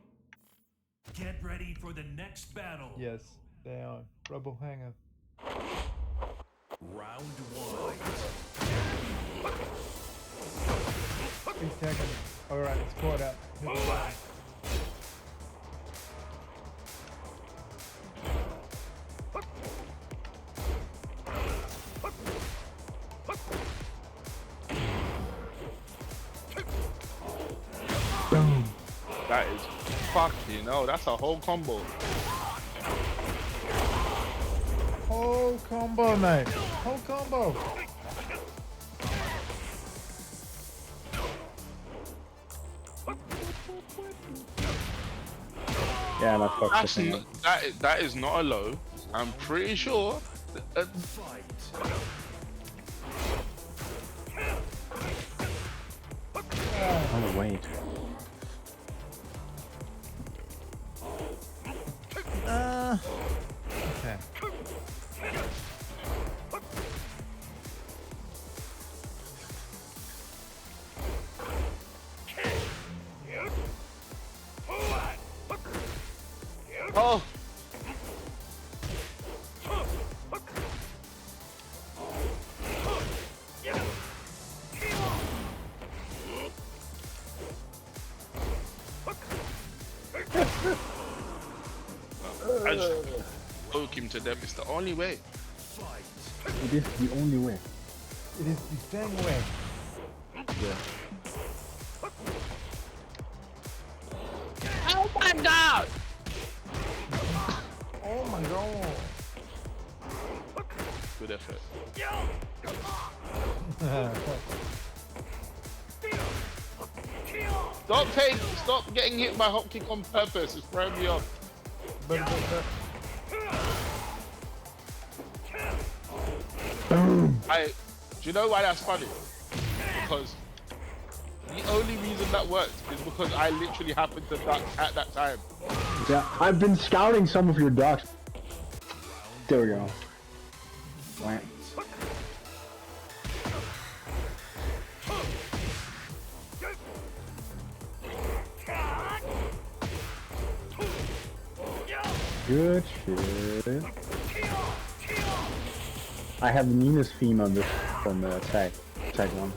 Get ready for the next battle. Yes, they are. Rebel Hanger. Round 1. Please Tekken. Alright, it's caught up. Hit the button. Boom. That is fucking hell. That's a whole combo. Whole combo, mate. Whole combo. Yeah, that's fucked. That is not a low. I'm pretty sure. Fight. Oh wait. Okay. Oh. I just poke him to death. It's the only way. It is the only way. It is the same way. Yeah. Oh my god! Oh my god. Good effort. Stop getting hit by hop kick on purpose. It's throwing me off. But. Do you know why that's funny? Because the only reason that worked is because I literally happened to duck at that time. Yeah, I've been scouting some of your ducks. There we go. Right. Good shit. I have the meanest theme on this from the tag one.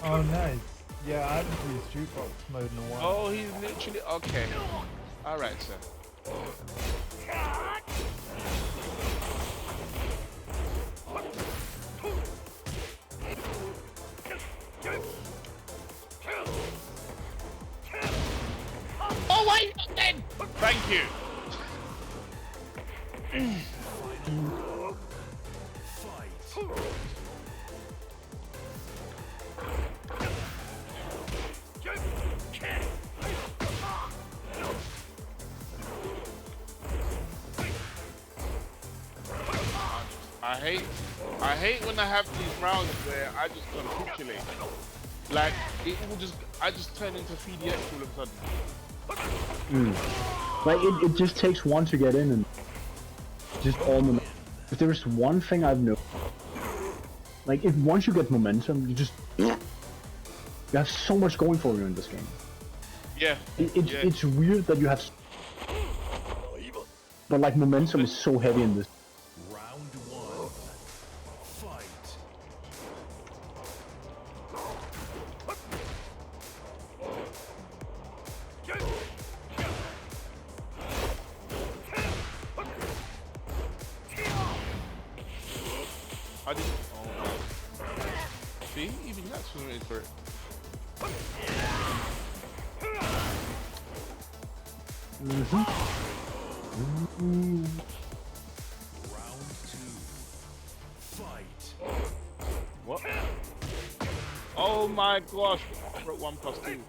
Oh, nice. Yeah, I haven't used jukebox mode in a while. Oh, he's literally okay. All right, sir. Oh wait, then. Thank you. I hate when I have these rounds where I just capitulate. Like it will just, I just turn into 3DX all of a sudden. Like it just takes one to get in, and just all momentum. If there's one thing I've noticed, like if once you get momentum, you have so much going for you in this game. Yeah. It's weird that you have, but like momentum is so heavy in this. Round one. Fight. I didn't. Oh. See, even that's what it for it. Round two. Fight. What? Oh my gosh! I wrote 1+2.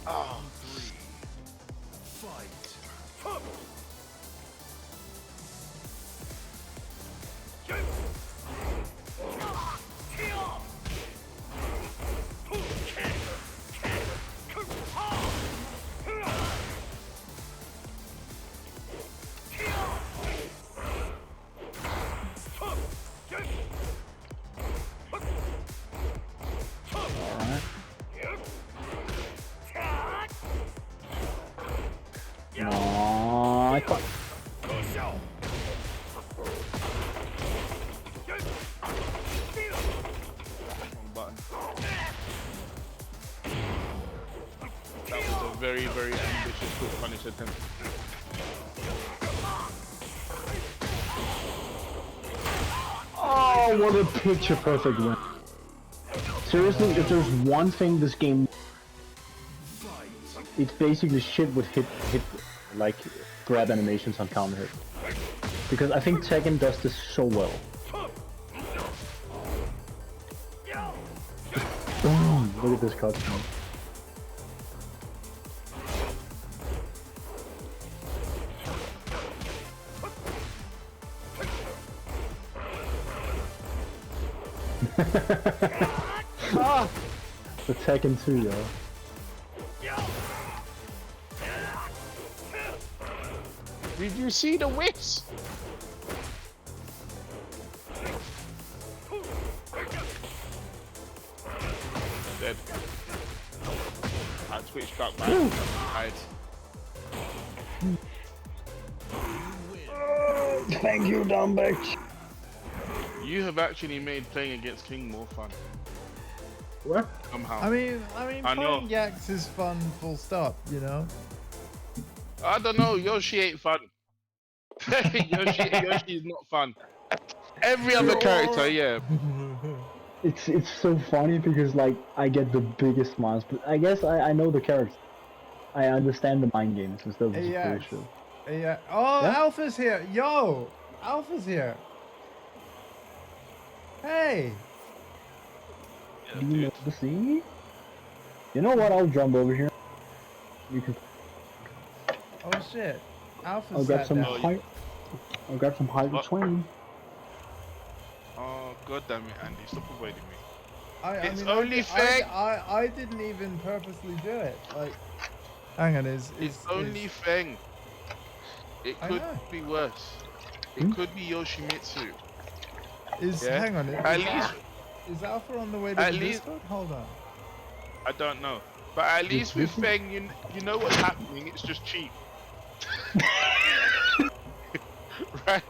Round three. Fight. Aww, Wrong button. That was a very, very ambitious quick punish attempt. Oh, what a picture perfect win. Seriously, if there's one thing this game, it's basically shit with hit like grab animations on counter hit. Because I think Tekken does this so well. Boom! Look at this cutscene. The Tekken 2, yo. Did you see the whips? Dead. I switched back, man. Hide. Thank you, dumb bitch. You have actually made playing against King more fun. What? Somehow. I mean, I know. playing Yaks is fun, full stop, you know? I don't know, Yoshi ain't fun. Yoshi is not fun. Every other character, yeah. It's so funny because like I get the biggest smiles, but I guess I know the characters. I understand the mind games instead of just Yaks. bullshit. Yeah. Oh, Yeah? Alpha's here. Yo, Alpha's here. Hey. Do you know the scene? You know what? I'll jump over here. You can. Oh shit. Alpha's I'll grab sat some down. high. I'll grab some high What? twain. Oh, god damn it, Andy, stop avoiding me. It's I only di- fair- I didn't even purposely do it. Like, hang on, It's only Feng. It I could know. be worse. It could be Yoshimitsu. Yeah. hang on. At least, Is Alpha on the way to At the least- Discord? Hold on. I don't know. But at least with Feng, you know what's happening, it's just cheap. Right?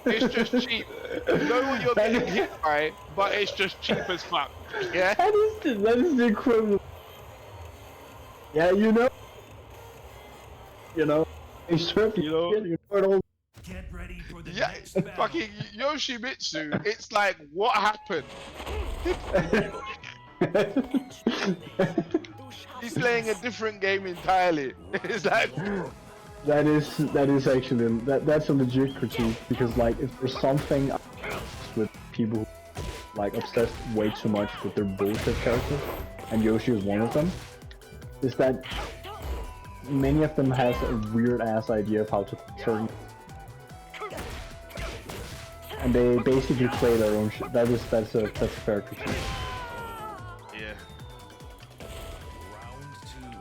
It's just cheap. You know what you're getting hit by, but it's just cheap as fuck. Yeah? That is the equivalent. Yeah, you know. It's trippy. You know? You know it all. Get ready for the Yeah, next battle. fucking Yoshimitsu, it's like, what happened? He's playing a different game entirely. It's like That is actually that's a legit critique because like if there's something with people who like obsessed way too much with their bullshit characters, and Yoshi is one of them, is that many of them has a weird ass idea of how to turn, and they basically play their own shit. That's a fair critique. yeah.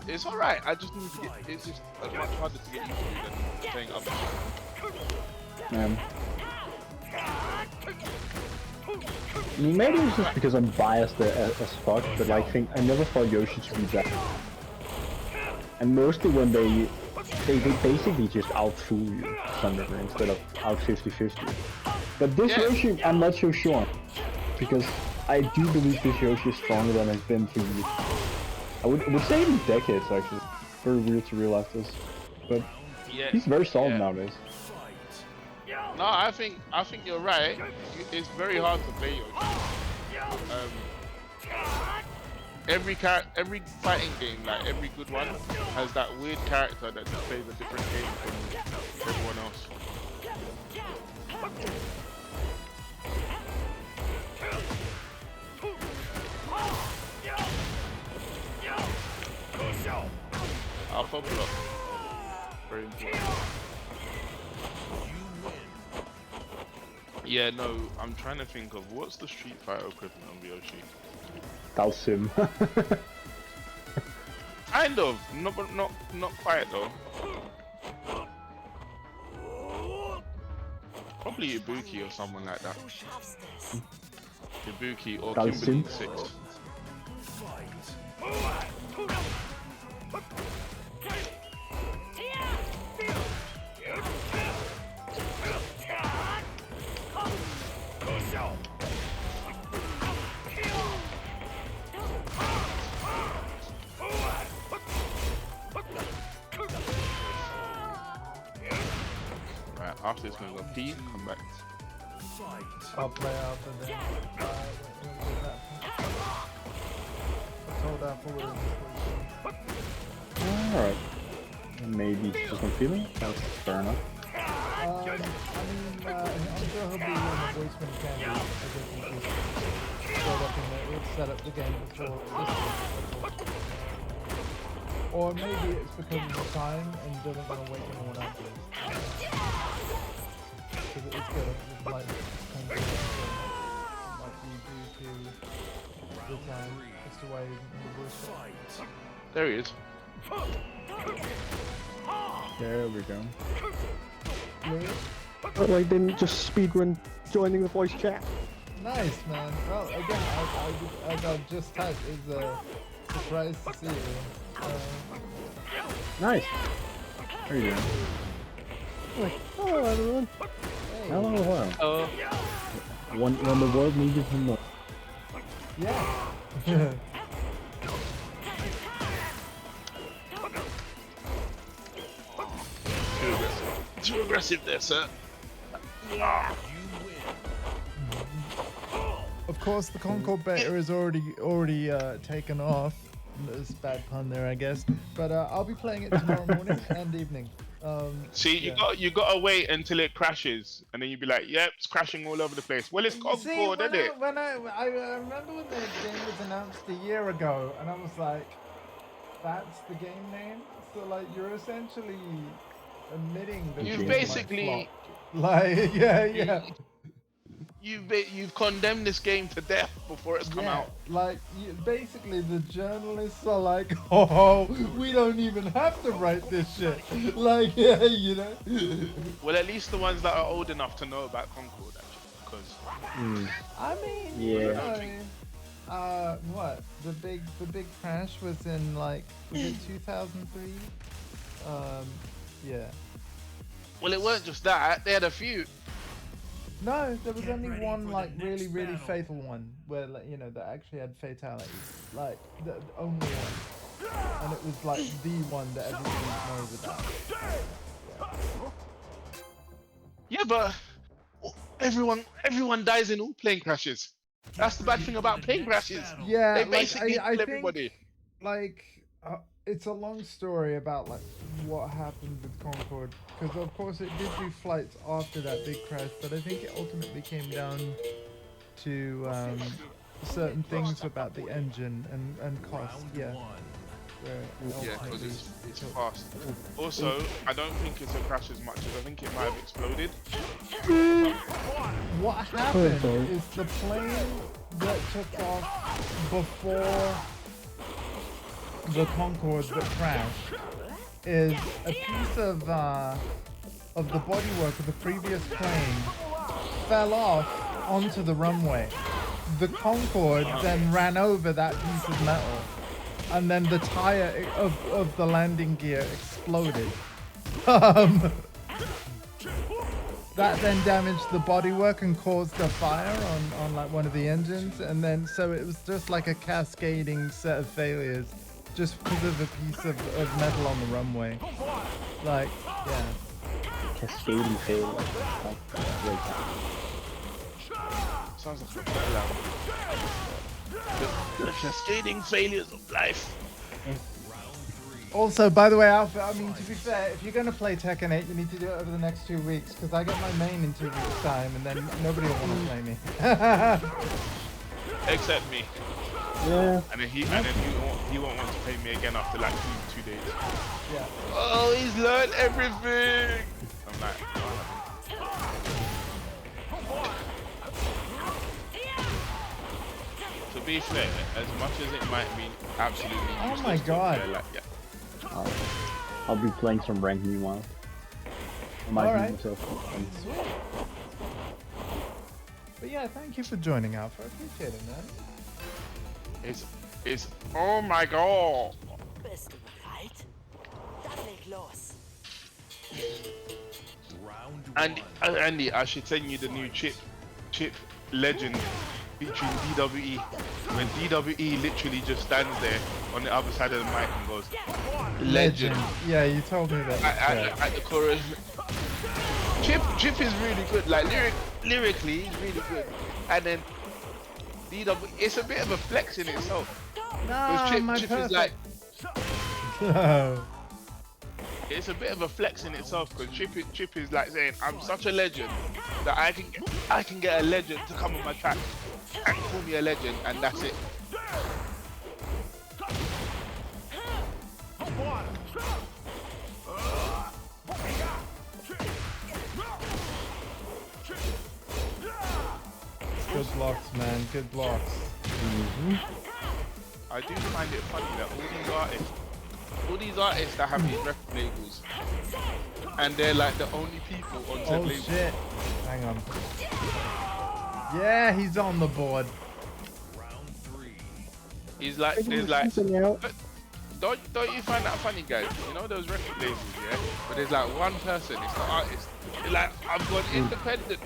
It's alright, I just need to get, it's just much harder to get used to than playing other Man. I mean, maybe it's just because I'm biased as fuck, but like, I never thought Yoshi to be that. And mostly when they basically just out-fool you to some degree instead of out 50-50. But this Yoshi, I'm not so sure, because I do believe this Yoshi is stronger than it's been for years. I would say in decades actually. Very weird to realize this, but he's very solid nowadays. No, I think you're right. It's very hard to play Yoshi. Every fighting game, like every good one, has that weird character that just plays a different game from everyone else. Alpha block. Very important. Yeah, no, I'm trying to think of what's the Street Fighter equivalent of Yoshi. Dalsim. Kind of, but not quite though. Probably Ibuki or someone like that. Ibuki or Kimberly 6. Right, after this gonna go pee, come back. I'll play out and then hold out forward. Alright. Maybe it's just my feeling? That's fair enough. I'm sure he'll be in the voicemail camera. I guess he just showed up in the set up the game before this. Or maybe it's because of the time and doesn't want to wake anyone up. Because it's good. It's like kind of like you do to the time. It's the way in the voice. There he is. There we go. But I didn't just speedrun joining the voice chat. Nice, man. Well, again, I just typed. It's a surprise to see you. Nice. How are you doing? Like, hello everyone. Hey. Hello. When the world needed him more. Yeah. Too aggressive there, sir. Of course, the Concord beta is already taken off. There's a bad pun there, I guess. But I'll be playing it tomorrow morning and evening. See, you gotta wait until it crashes, and then you'd be like, "Yep, it's crashing all over the place." Well, it's Concord, isn't it? I remember when the game was announced a year ago, and I was like, "That's the game name." So like, you're essentially admitting that You've the game basically, like yeah. You've condemned this game to death before it's come out. Like, basically the journalists are like, oh, we don't even have to write this shit. Like, yeah, you know. Well, at least the ones that are old enough to know about Concord, actually, because. I mean, yeah. you know, what? The big crash was in like, was it 2003? Yeah. Well, it weren't just that; they had a few. No, there was only one like really fatal one where like, you know, that actually had fatalities. Like the only one, and it was like the one that everyone knows about. Yeah, but everyone dies in all plane crashes. That's the bad thing about plane crashes. Yeah, They like, basically I kill think, everybody. like, it's a long story about like what happened with Concorde, because of course it did do flights after that big crash, but I think it ultimately came down to certain things about the engine and cost. Yeah. Where Yeah, because ultimately it's killed- fast. Also, I don't think it's a crash as much as I think it might have exploded. What happened sorry. is the plane that took off before the Concorde that crashed is a piece of the bodywork of the previous plane fell off onto the runway. The Concorde then ran over that piece of metal, and then the tire of the landing gear exploded. That then damaged the bodywork and caused a fire on like one of the engines, and then so it was just like a cascading set of failures just because of a piece of metal on the runway. Like, yeah. Cascading fail. Sounds like a better the cascading failures of life. Also, by the way, Alpha, I mean, to be fair, if you're going to play Tekken 8, you need to do it over the next 2 weeks, because I get my main in 2 weeks' time, and then nobody will want to play me. Except me. Yeah. And then he won't want to pay me again after like two days. Yeah. Oh, he's learned everything. I'm like, to be fair, as much as it might be absolutely Oh useless my to God. play, like, yeah. I'll be playing some rank meanwhile. I might Alright. do myself. But yeah, thank you for joining, Alpha. I appreciate it, man. It's oh my god. Bist du bereit? Dann leg los. And Andy, I should send you the new chip legend featuring DWE. When DWE literally just stands there on the other side of the mic and goes, legend. Yeah, you told me that. At the chorus. Chip is really good. Like lyrically, he's really good. And then DW, it's a bit of a flex in itself. No, Chip is like, No. it's a bit of a flex in itself because Chip is like saying, I'm such a legend that I can get a legend to come on my track and call me a legend, and that's it. Good blocks, man. Good blocks. I do find it funny that all these artists that have these record labels, and they're like the only people on said Oh label. shit. Hang on. Yeah, he's on the board. He's like, there's like, don't you find that funny, guys? You know those record labels, yeah? But there's like one person, it's the artist. They're like, I've gone independent.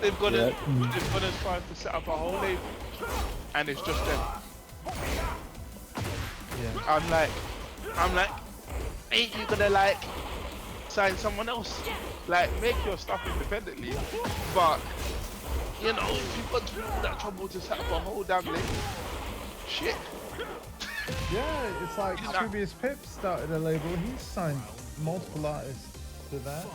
They've gone as far as to set up a whole label, and it's just them. Yeah. I'm like, ain't you gonna like sign someone else? Like, make your stuff independently, but you know, if you've got through all that trouble to set up a whole damn label, shit. Yeah, it's like Previous Pip started a label. He's signed multiple artists to that.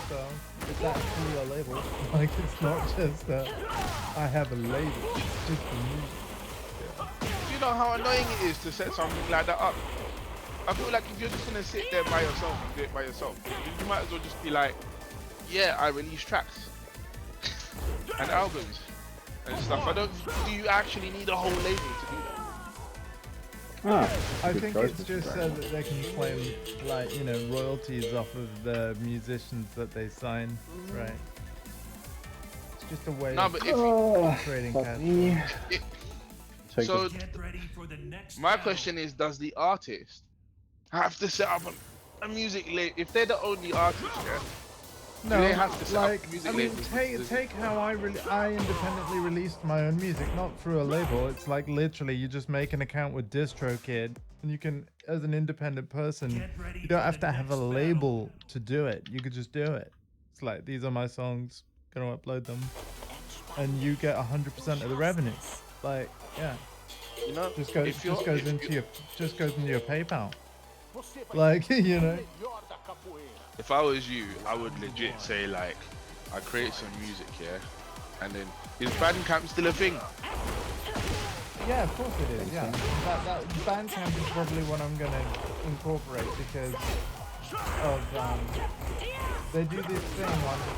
So it's actually a label. Like, it's not just I have a label. It's just a music. Do you know how annoying it is to set something like that up? I feel like if you're just gonna sit there by yourself and do it by yourself, you might as well just be like, yeah, I release tracks and albums and stuff. Do you actually need a whole label to do that? I think it's just so that they can claim, like, you know, royalties off of the musicians that they sign, right? It's just a way of creating cash. So Get ready for the next my battle. question is, does the artist have to set up a music label? If they're the only artist, yeah? No, they have to set like, up music I mean, labels? take how I independently released my own music, not through a label. It's like literally you just make an account with DistroKid, and you can, as an independent person, you don't have to have a label to do it. You could just do it. It's like, these are my songs. gonna upload them, and you get 100% of the revenue. Like, yeah, You know, just goes if you're, goes into your PayPal. Like, you know. if I was you, I would legit say like, I create some music here, and then is Bandcamp still a thing? Yeah, of course it is. Yeah, that Bandcamp is probably what I'm gonna incorporate because of they do this thing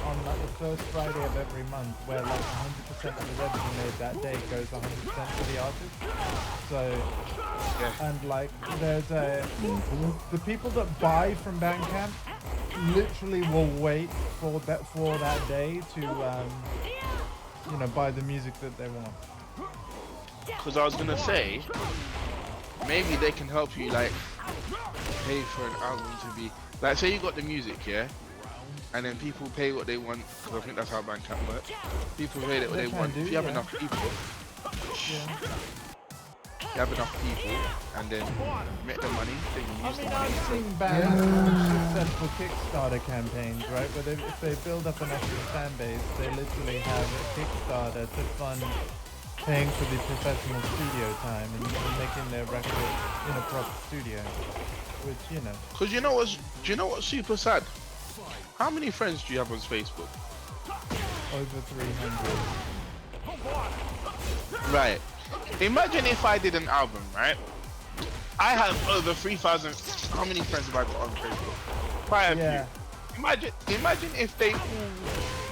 on like the first Friday of every month where like 100% of the revenue made that day goes 100% to the artist. So and like there's the people that buy from Bandcamp literally will wait for that day to you know, buy the music that they want. Because I was gonna say, maybe they can help you like pay for an album to be like, say you got the music, yeah, and then people pay what they want, because I think that's how Bandcamp works. People pay what they want. If you have enough people, you have enough people, and then make the money, they can use the money. I've seen bands with successful Kickstarter campaigns, right? Where if they build up enough of a fan base, they literally have a Kickstarter to fund paying for the professional studio time and making their record in a proper studio, which, you know. Because do you know what's super sad? How many friends do you have on Facebook? Over 300. Right. Imagine if I did an album, right? I have over 3,000. How many friends have I got on Facebook? Quite a few. Imagine if they all,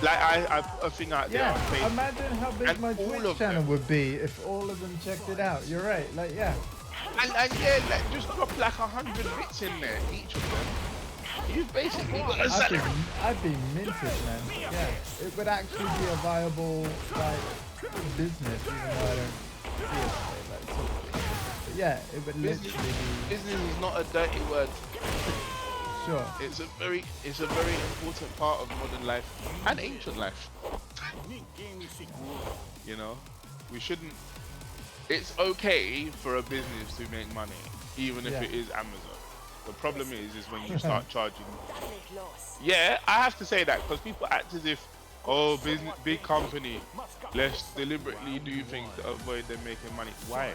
like, I put a thing out there on Facebook. Imagine how big my Twitch channel would be if all of them checked it out. You're right. Like, yeah. And yeah, like, just drop like 100 bits in there, each of them. You've basically got a salary. I'd be minted, man. Yeah. It would actually be a viable, like, business, even though I don't see it like so. But yeah, it would literally be. Business is not a dirty word. Sure. It's a very important part of modern life and ancient life. You know, we shouldn't. It's okay for a business to make money, even if it is Amazon. The problem is when you start charging. Yeah, I have to say that because people act as if, oh, business, big company, let's deliberately do things to avoid them making money. Why?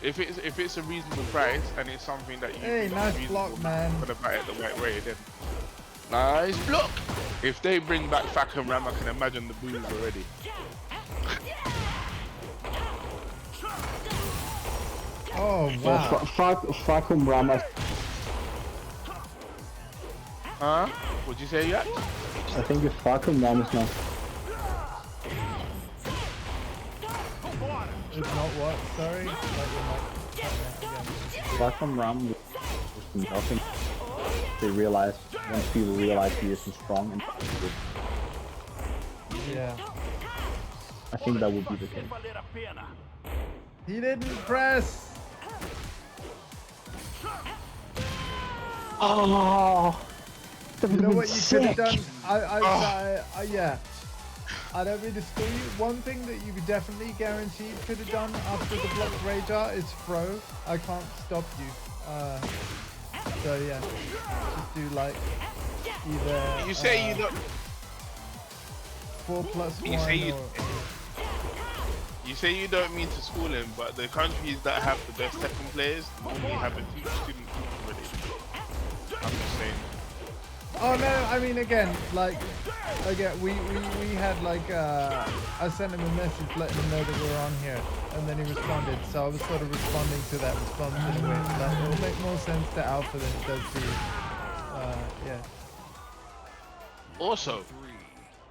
If it's a reasonable price and it's something that you nice block, man. Gonna buy it the right way, then nice block. If they bring back Fack and Ram, I can imagine the booze already. Oh wow. Fack and Ram. Huh? What'd you say, yet? I think it's Fack and Ram is now. It's not what? Sorry? Fack and Ram was nothing. They realized, once people realize he isn't strong and good. Yeah. I think that would be the case. He didn't press! Oh! You know what you could have done? Yeah. I don't mean to steal you. One thing that you could definitely guaranteed could have done after the block rage art is throw. I can't stop you. So yeah, just do like either. You say you don't. 4+1 You say you don't mean to school him, but the countries that have the best Tekken players normally have a teach-student relationship. I'm just saying. Oh no, I mean again, we had like I sent him a message letting him know that we're on here, and then he responded. So I was sort of responding to that response in a way. Like, it'll make more sense to Alpha than it does to you. Yeah. Also,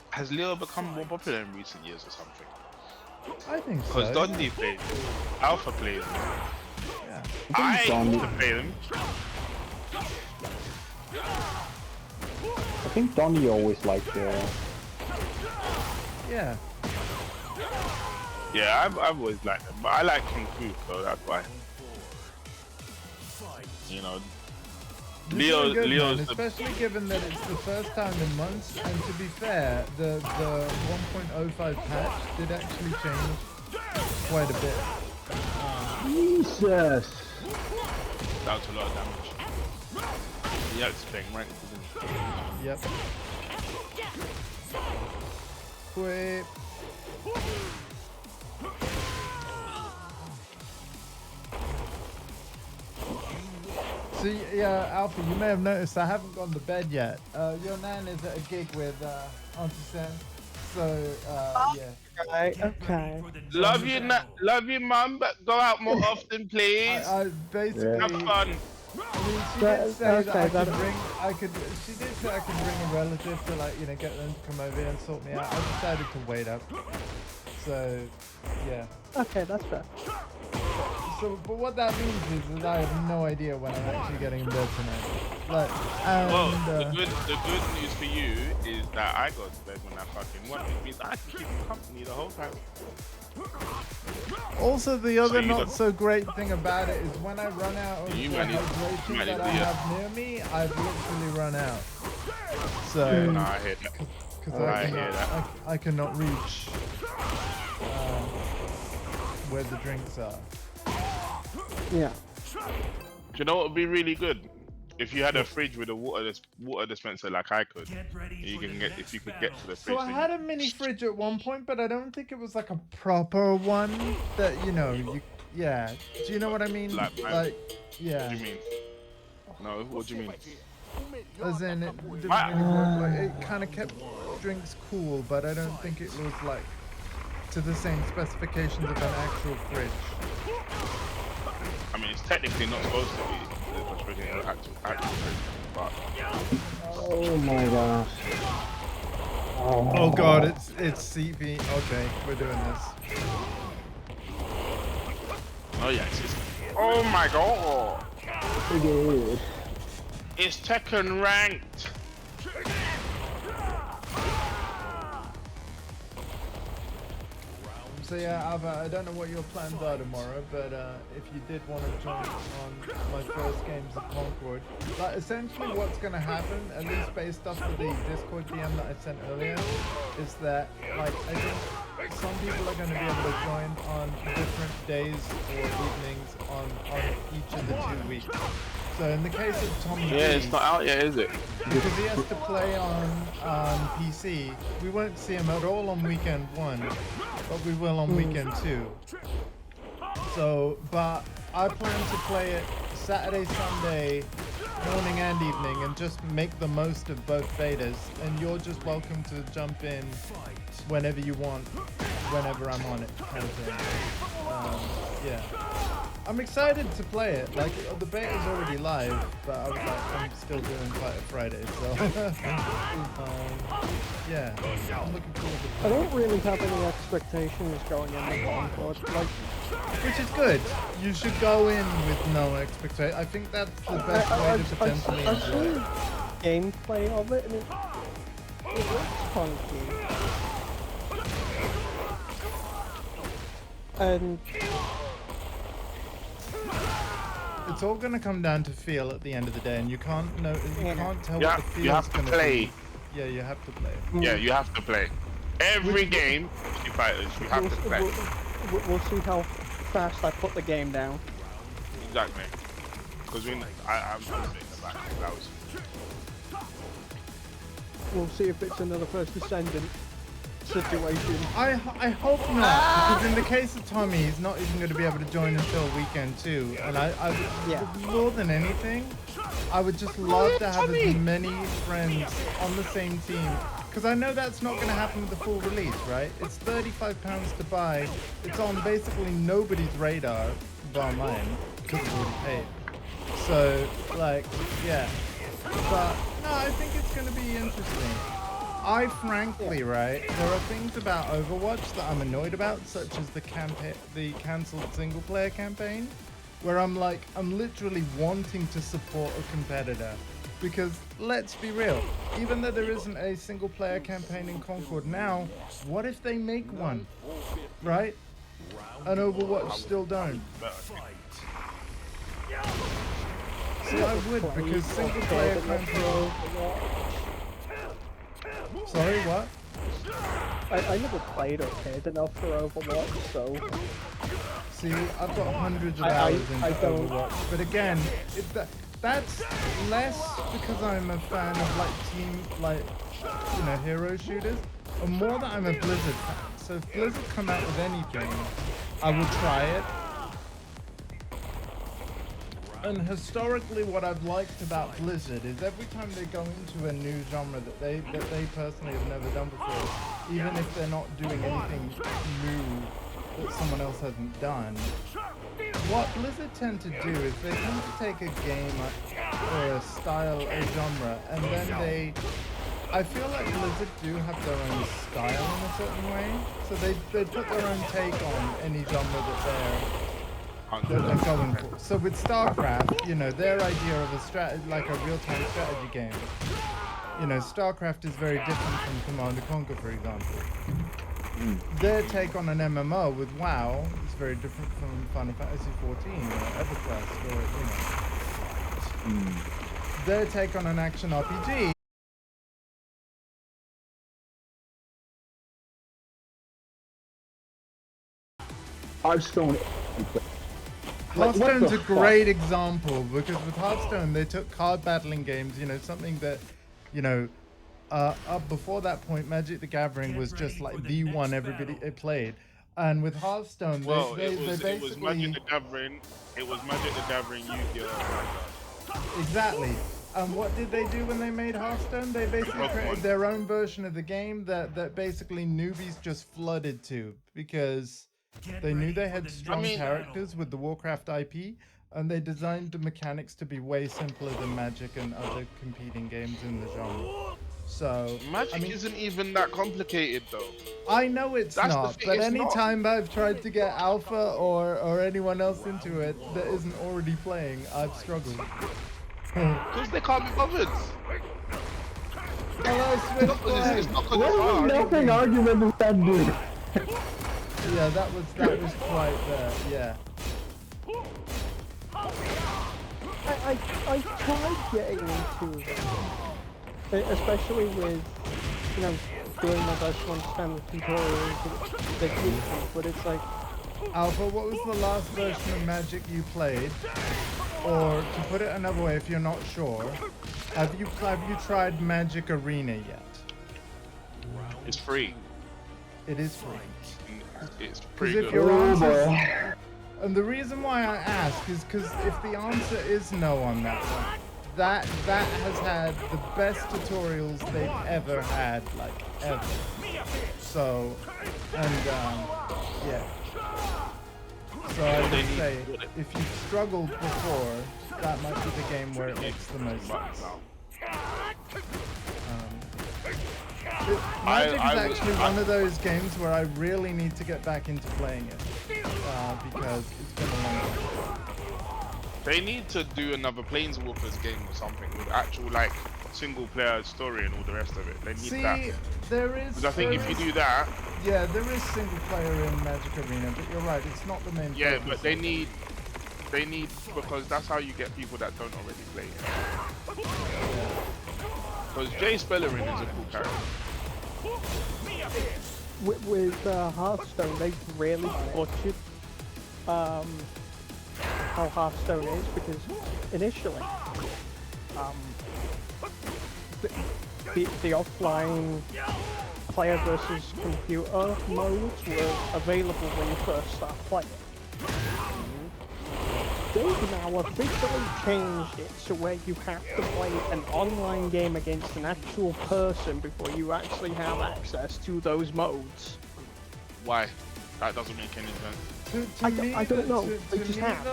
has Leo become more popular in recent years or something? I think so. Because Dondi plays him, Alpha plays him. Yeah. I used to play them. I think Donnie always liked Yeah. Yeah, I've always liked them, but I like Kung Fu, so that's why. You know, Leo's especially given that it's the first time in months, and to be fair, the 1.05 patch did actually change quite a bit. Jesus! That was a lot of damage. The X thing, right? Yep. equip. So yeah, Alpha, you may have noticed I haven't gone to bed yet. Your nan is at a gig with Auntie Sam, so yeah. Right, okay. Love you, mum, but go out more often, please. I basically. Have fun. I mean, she did say that Okay, she did say I could bring a relative to, like, you know, get them to come over here and sort me out. I decided to wait up. So, yeah. Okay, that's fair. So, but what that means is that I have no idea when I'm actually getting in bed tonight. Like, and, Well, the good news for you is that I go to bed when I fucking want. It means I can keep you company the whole time. also, the other not so great thing about it is when I run out of the hydration that I have near me, I've literally run out. So, No, I hear that. Because I cannot reach where the drinks are. Yeah. Do you know what would be really good? If you had a fridge with a water dispenser like I could, you can get if you could get to the fridge. So I had a mini fridge at one point, but I don't think it was like a proper one that, you know, yeah. Do you know what I mean? Like yeah. What do you mean? No, what do you mean? As in, it didn't really work. Like, it kind of kept drinks cool, but I don't think it was like to the same specifications of an actual fridge. I mean, it's technically not supposed to be an actual fridge, but Oh my gosh. Oh god, it's CP. Okay, we're doing this. oh yeah, oh my god, Good. it's Tekken ranked. So yeah, Alva, I don't know what your plans are tomorrow, but if you did want to join on my first games of Concord, like essentially what's going to happen, at least based off of the Discord DM that I sent earlier, is that like I think some people are going to be able to join on different days or evenings on each of the 2 weeks. So in the case of Tommy Yeah, it's not out yet, is it? because he has to play on PC, we won't see him at all on weekend 1, but we will on weekend 2. So, but I plan to play it Saturday, Sunday, morning and evening, and just make the most of both betas. And you're just welcome to jump in whenever you want, whenever I'm on it, kind of thing. Yeah. I'm excited to play it. Like, the beta's already live, but I was like, I'm still doing Fighter Friday, so yeah. I'm looking forward to I don't really have any expectations going into Concord. Like, which is good. You should go in with no expectation. I think that's the best way to potentially I've enjoy seen it. gameplay of it, and it looks funky. And It's all gonna come down to feel at the end of the day, and you can't know, can't tell Yeah, what the you feel's have to gonna play. be. Yeah, you have to play. Yeah, you have to play. Every game, you fighters, you have to play. we'll see how fast I put the game down. Exactly. Because I'm sitting in the back. That was. We'll see if it's another first descendant situation. I hope not, because in the case of Tommy, he's not even going to be able to join until weekend 2, and Yeah. more than anything, I would just love to have as many friends on the same team, because I know that's not going to happen with the full release, right? It's £35 to buy. It's on basically nobody's radar, bar mine, because it's already paid. So, like, yeah. But no, I think it's going to be interesting. I frankly, right, there are things about Overwatch that I'm annoyed about, such as the cancelled single player campaign, where I'm literally wanting to support a competitor. Because let's be real, even though there isn't a single player campaign in Concord now, what if they make one, right? And Overwatch still don't. See, I would, because single player campaign... Sorry, what? I never played or cared enough for Overwatch, so... See, I've got hundreds of hours into Overwatch, but again, that's less because I'm a fan of team, hero shooters, more that I'm a Blizzard fan. So if Blizzard come out with anything, I will try it. And historically, what I've liked about Blizzard is every time they go into a new genre that they personally have never done before, even if they're not doing anything new that someone else hasn't done, what Blizzard tend to do is they tend to take a game or a style, a genre, and then I feel like Blizzard do have their own style in a certain way, so they put their own take on any genre that they're going for. So with StarCraft, you know, their idea of like a real-time strategy game, you know, StarCraft is very different from Command & Conquer, for example. Their take on an MMO with WoW is very different from Final Fantasy 14 or EverQuest, or, you know. Their take on an action RPG Hearthstone. Hearthstone's a great example because with Hearthstone they took card battling games, you know, something that, you know, up before that point Magic the Gathering was just like the one everybody played, and with Hearthstone they basically it was Magic the Gathering, Yu-Gi-Oh! Exactly. And what did they do when they made Hearthstone? They basically created their own version of the game that basically newbies just flooded to because they knew they had strong characters with the Warcraft IP, and they designed the mechanics to be way simpler than Magic and other competing games in the genre. So Magic isn't even that complicated though. I know it's not, but anytime I've tried to get Alpha or anyone else into it that isn't already playing, I've struggled. Because they can't be bothered. Hello, What nothing argument with that dude? Yeah, that was quite yeah. I tried getting into it, especially with, you know, doing my best to understand the tutorials that you have, but it's like... Alpha, what was the last version of Magic you played? Or to put it another way, if you're not sure, have you tried Magic Arena yet? It's free. It is free. It's pretty good. If your answer, and the reason why I ask is because if the answer is no on that one, that has had the best tutorials they've ever had, like ever. So, and yeah. So I would say if you've struggled before, that might be the game where it makes the most sense. Magic is actually one of those games where I really need to get back into playing it because it's been a long time. They need to do another Planeswalkers game or something with actual like single player story and all the rest of it. They need that. There is. Because I think if you do that, yeah, there is single player in Magic Arena, but you're right, it's not the main. Yeah, but they need because that's how you get people that don't already play it. Because Jay Spellerin is a cool character. With Hearthstone, they've really butchered how Hearthstone is, because initially the offline player versus computer modes were available when you first start playing. They've now officially changed it to where you have to play an online game against an actual person before you actually have access to those modes. Why? That doesn't make any sense. I don't know. They just have.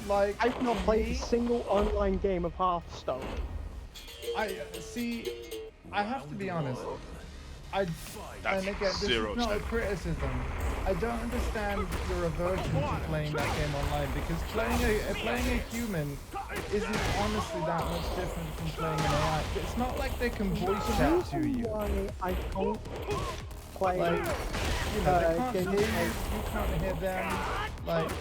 Like, I've not played a single online game of Hearthstone. I have to be honest. And again, this is not a criticism. I don't understand your aversion to playing that game online, because playing a human isn't honestly that much different from playing an AI. It's not like they can voice chat to you. Why I don't play, like, you know, they can't hear you, you can't hear them. Like,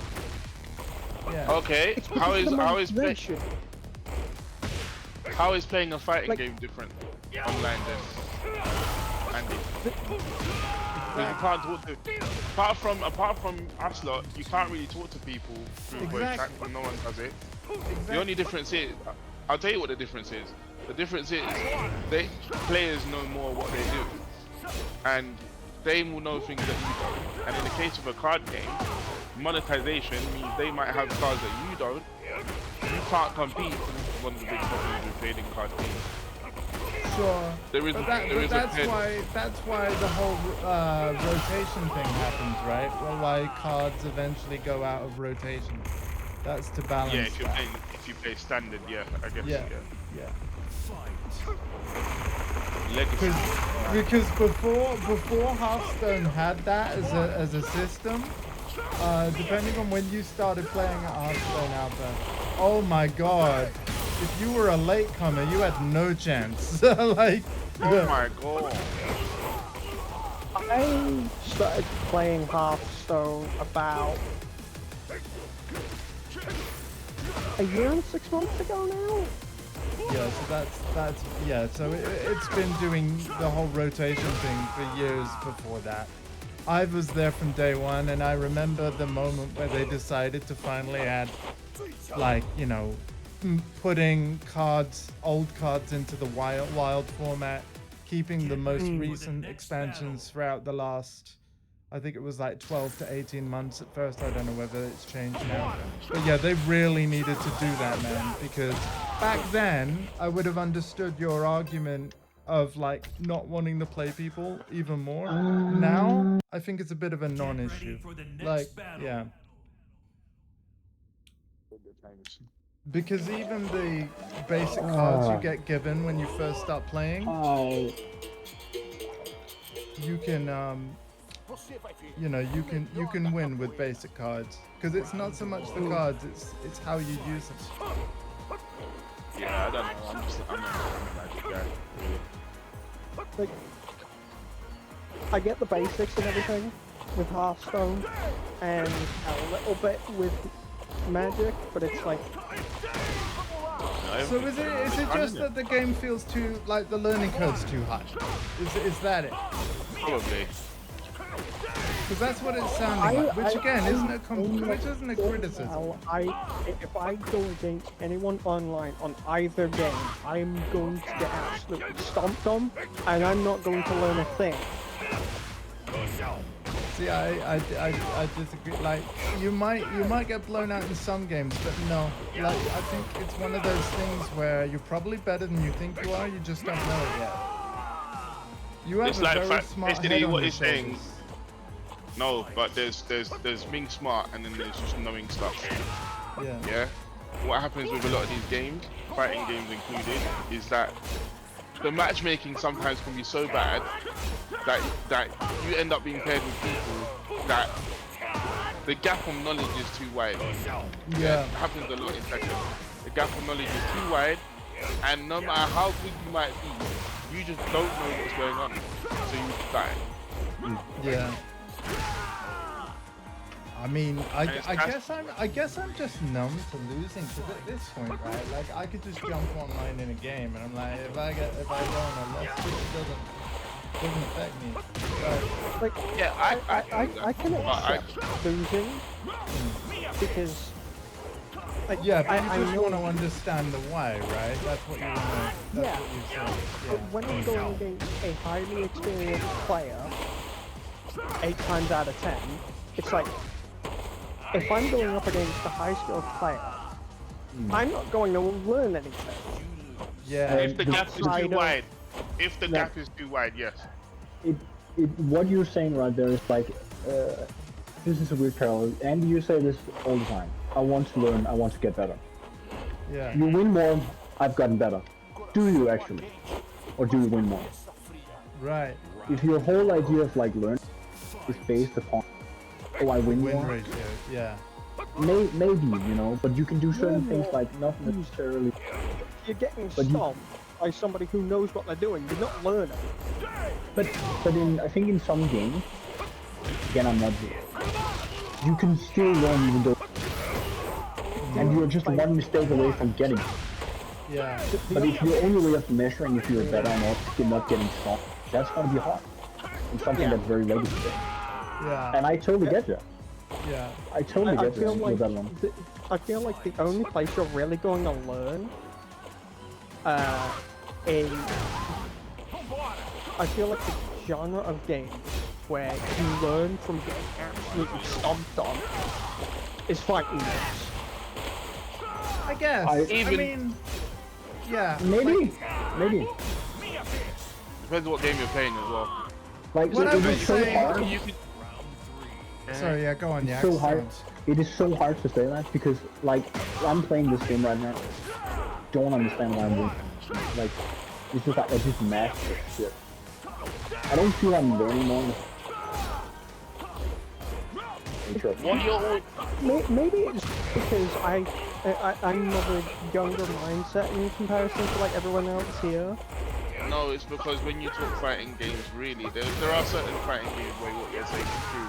yeah. Okay, how is playing a fighting game different online then? Andy. You can't talk to, apart from us lot, you can't really talk to people through voice chat when no one does it. The only difference is, I'll tell you what the difference is. The difference is, players know more what they do, and they will know things that you don't. And in the case of a card game, monetization means they might have cards that you don't. You can't compete. This is one of the big problems with trading card games. Sure. There is, but that's why the whole rotation thing happens, right? Well, why cards eventually go out of rotation. That's to balance. Yeah, if you play standard, yeah, I guess. Yeah. Legacy. Because before Hearthstone had that as a system, depending on when you started playing Hearthstone out there, oh my god, if you were a latecomer, you had no chance. Like, oh my god. I started playing Hearthstone about a year and 6 months ago now. Yeah, so that's yeah. So it's been doing the whole rotation thing for years before that. I was there from day one, and I remember the moment where they decided to finally add, like, you know, putting old cards into the wild format, keeping the most recent expansions throughout the last, I think it was like 12 to 18 months at first. I don't know whether it's changed now. But yeah, they really needed to do that, man, because back then I would have understood your argument of like not wanting to play people even more. Now I think it's a bit of a non-issue. Like, yeah. Because even the basic cards you get given when you first start playing, you can you know, you can win with basic cards, because it's not so much the cards, it's how you use them. Yeah, I don't know. I'm not a Magic guy. Really. Like, I get the basics and everything with Hearthstone, and a little bit with Magic, but it's like. So is it just that the game feels too, like, the learning curve's too high? Is that it? Probably. Because that's what it's sounding like, which again isn't a criticism. If I go against anyone online on either game, I'm going to get absolutely stomped on, and I'm not going to learn a thing. See, I disagree. Like, you might get blown out in some games, but no. Like, I think it's one of those things where you're probably better than you think you are. You just don't know it yet. You have It's a like very smart head on what your he's saying. shoulders. No, but there's being smart, and then there's just knowing stuff. Yeah. Yeah. What happens with a lot of these games, fighting games included, is that the matchmaking sometimes can be so bad that you end up being paired with people that the gap of knowledge is too wide. Yeah. It happens a lot in Tekken. The gap of knowledge is too wide, and no matter how good you might be, you just don't know what's going on, so you die. Yeah. I mean, I guess I'm just numb to losing, because at this point, right? Like, I could just jump online in a game, and I'm like, if I go on a left, it doesn't affect me. But, Like, Yeah, I can accept losing because. Like, yeah, but you I just know, want to understand the why, right? That's what you want to. That's Yeah. what you said. but when I'm going against a highly experienced player, 8 times out of 10, it's like, if I'm going up against a high-skilled player, I'm not going to learn anything. Yeah. if the gap is too wide, gap is too wide, yes. What you're saying right there is like, this is a weird parallel. Andy, you say this all the time. I want to learn, I want to get better. Yeah. You win more, I've gotten better. Do you actually? Or do you win more? Right. If your whole idea of like learning is based upon, oh, I win Win more, ratio. Yeah. maybe, you know, but you can do certain things like not necessarily. You're getting But you- stomped by somebody who knows what they're doing. You're not learning. But I think in some games, again, I'm not. You can still learn even though, and you're just one mistake away from getting it. Yeah. But if your only way of measuring if you're better or not, you're not getting strong, that's gonna be hard. It's something that's very legacy. Yeah. And I totally get you. Yeah. I totally I get feel you. like That one. I feel like the only place you're really going to learn, I feel like the genre of games where you learn from getting absolutely stomped on is fighting games. I guess. I mean, yeah. Maybe. Depends what game you're playing as well. Like, What it I is would so say- hard. You could, Sorry, yeah, go on, yeah. So hard. It is so hard to say that because, like, I'm playing this game right now. Don't understand why I'm doing it. Like, it's just like I just master shit. I don't feel I'm learning more. what you're Maybe it's because I'm of a younger mindset in comparison to like everyone else here. No, it's because when you talk fighting games, really, there are certain fighting games where what you're saying is true.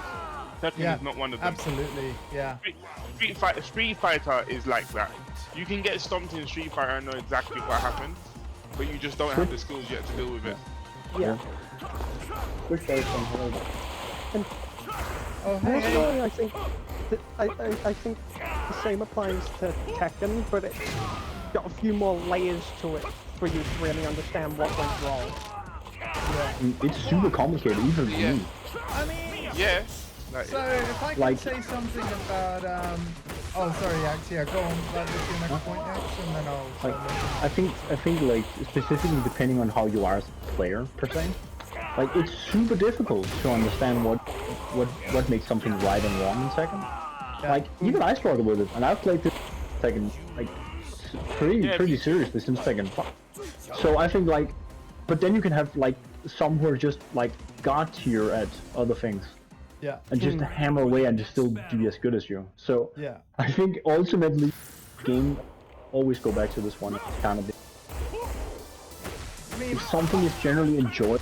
Tekken is not one of them. Absolutely, yeah. Street Fighter is like that. You can get stomped in Street Fighter and know exactly what happened, but you just don't have the skills yet to deal with it. Yeah. Which is hard. And Oh, hey, hey. personally, I think that I think the same applies to Tekken, but it's got a few more layers to it for you to really understand what went wrong. It's super complicated, even for me. I mean, Yeah. Like, so if I can Like- say something about, oh, sorry, Axe, yeah, go on, like, with your next point, Axe, and then I'll... Like, I think like specifically depending on how you are as a player per se, like it's super difficult to understand what makes something right and wrong in Tekken. Like even I struggle with it, and I've played this Tekken like pretty seriously since Tekken 5. So I think like, but then you can have like some who are just like god tier at other things. Yeah. And just hammer away and just still be as good as you. So Yeah. I think ultimately, game always go back to this one kind of. I mean, If something is generally enjoyed,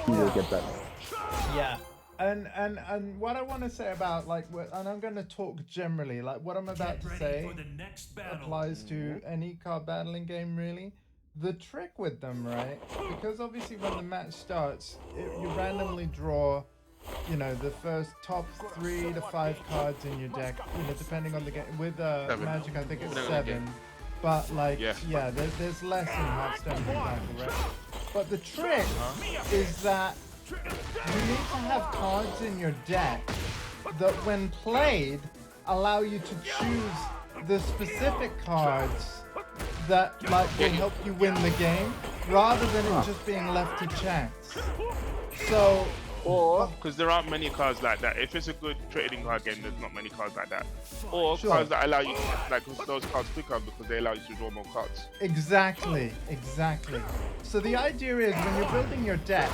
you will get better. yeah. And what I want to say about, like, and I'm going to talk generally, like, what I'm about Get to ready say for the next battle. applies to any card battling game, really. The trick with them, right? Because obviously when the match starts, you randomly draw, you know, the first top 3 to 5 cards in your deck, you know, depending on the game. With Magic, I think it's 7. But, like, yeah, there's less in Hearthstone, for example, right? But the trick is that you need to have cards in your deck that, when played, allow you to choose the specific cards that like will help you win the game, rather than it just being left to chance. So, or because there aren't many cards like that. If it's a good trading card game, there's not many cards like that. Or cards that allow you to like those cards quicker because they allow you to draw more cards. exactly. So the idea is, when you're building your deck,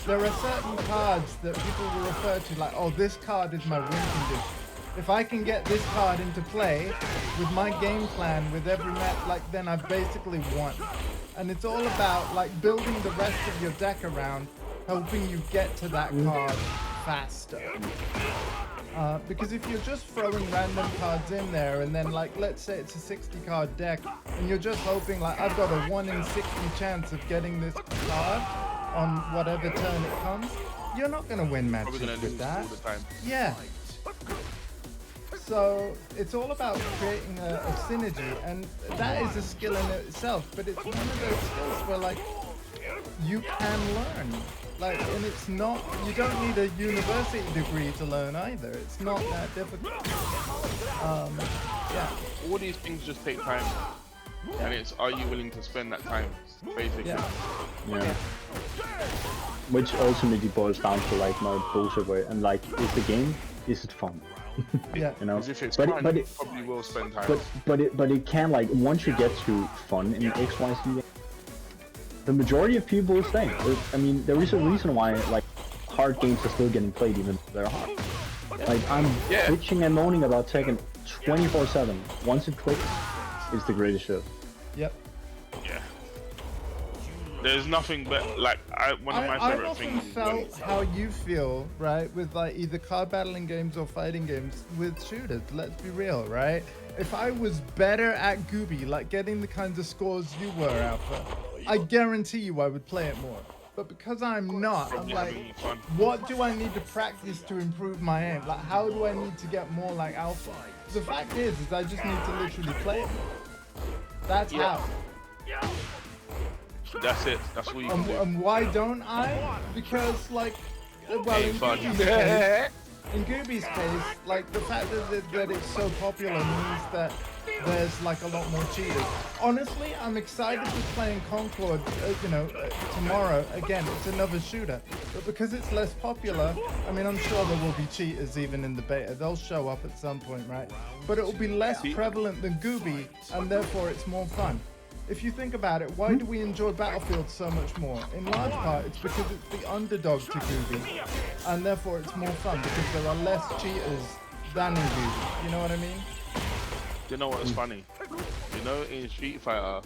there are certain cards that people will refer to like, oh, this card is my win condition. If I can get this card into play with my game plan with every match, like, then I've basically won. And it's all about like building the rest of your deck around helping you get to that card faster. Because if you're just throwing random cards in there, and then, like, let's say it's a 60 card deck and you're just hoping like, I've got a 1 in 60 chance of getting this card on whatever turn it comes, you're not going to win matches Probably gonna with lose that. all the time. Yeah. So it's all about creating a synergy, and that is a skill in itself. But it's one of those skills where, like, you can learn. Like, and it's not, you don't need a university degree to learn either. It's not that difficult. Yeah. All these things just take time, and it's, are you willing to spend that time, basically? Yeah. Which ultimately boils down to like my bullshit way, and like, is the game, is it fun? Yeah. You know. Because if it's But fun, it you probably will spend time. but it can, like, once you get to fun in XYZ game, the majority of people will stay. I mean, there is a reason why like hard games are still getting played even though they're hard. Like, I'm bitching and moaning about Tekken 24/7. Once it clicks, it's the greatest shit. Yep. Yeah. There's nothing but like one of my I've favorite often things. Is felt how you feel, right, with like either card battling games or fighting games with shooters. Let's be real, right? If I was better at Gooby, like getting the kinds of scores you were, Alpha, I guarantee you I would play it more. But because I'm not, I'm like, what do I need to practice to improve my aim? Like, how do I need to get more like Alpha? The fact is I just need to literally play it more. That's how. That's it. That's all you can do. And why don't I? Because like, well, Ain't fun. in Gooby's case, like the fact that it's so popular means that there's like a lot more cheaters. Honestly, I'm excited to play in Concord, tomorrow. Again, it's another shooter. But because it's less popular, I mean, I'm sure there will be cheaters even in the beta. They'll show up at some point, right? But it will be less prevalent than Gooby, and therefore it's more fun. If you think about it, why do we enjoy Battlefield so much more? In large part, it's because it's the underdog to Gooby, and therefore it's more fun because there are less cheaters than in Gooby. You know what I mean? You know what's funny? You know, in Street Fighter,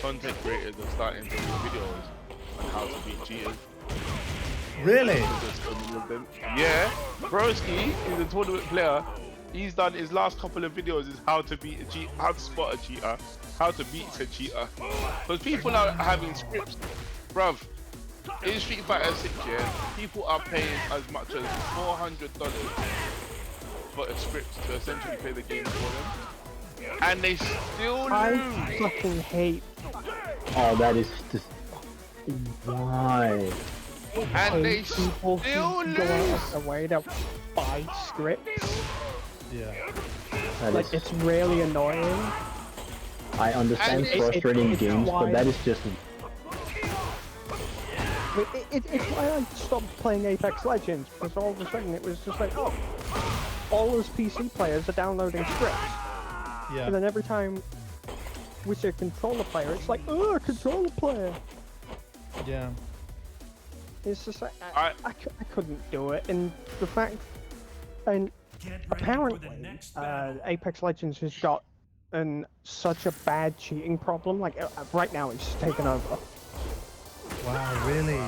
content creators are starting to do videos on how to beat cheaters. Really? Yeah, Broski is a tournament player. He's done his last couple of videos is how to beat a cheat, how to spot a cheater, how to beat a cheater. Because people are having scripts, bruv. In Street Fighter 6, yeah, people are paying as much as $400 for a script to essentially play the game for them, and they still lose. I fucking hate. Oh, that is just why. And they people still who go out lose. of their way to buy scripts. Yeah. That Like, is, it's really annoying. I understand And frustrating it's games, why- but that is just. It's why I stopped playing Apex Legends, because all of a sudden it was just like, oh, all those PC players are downloading scripts. Yeah. And then every time we see a controller player, it's like, oh, controller player. Yeah. It's just like, I- I couldn't do it. And the fact, and Get ready for the apparently, next battle. Apex Legends has got such a bad cheating problem. Like, right now it's taken over. Wow, really?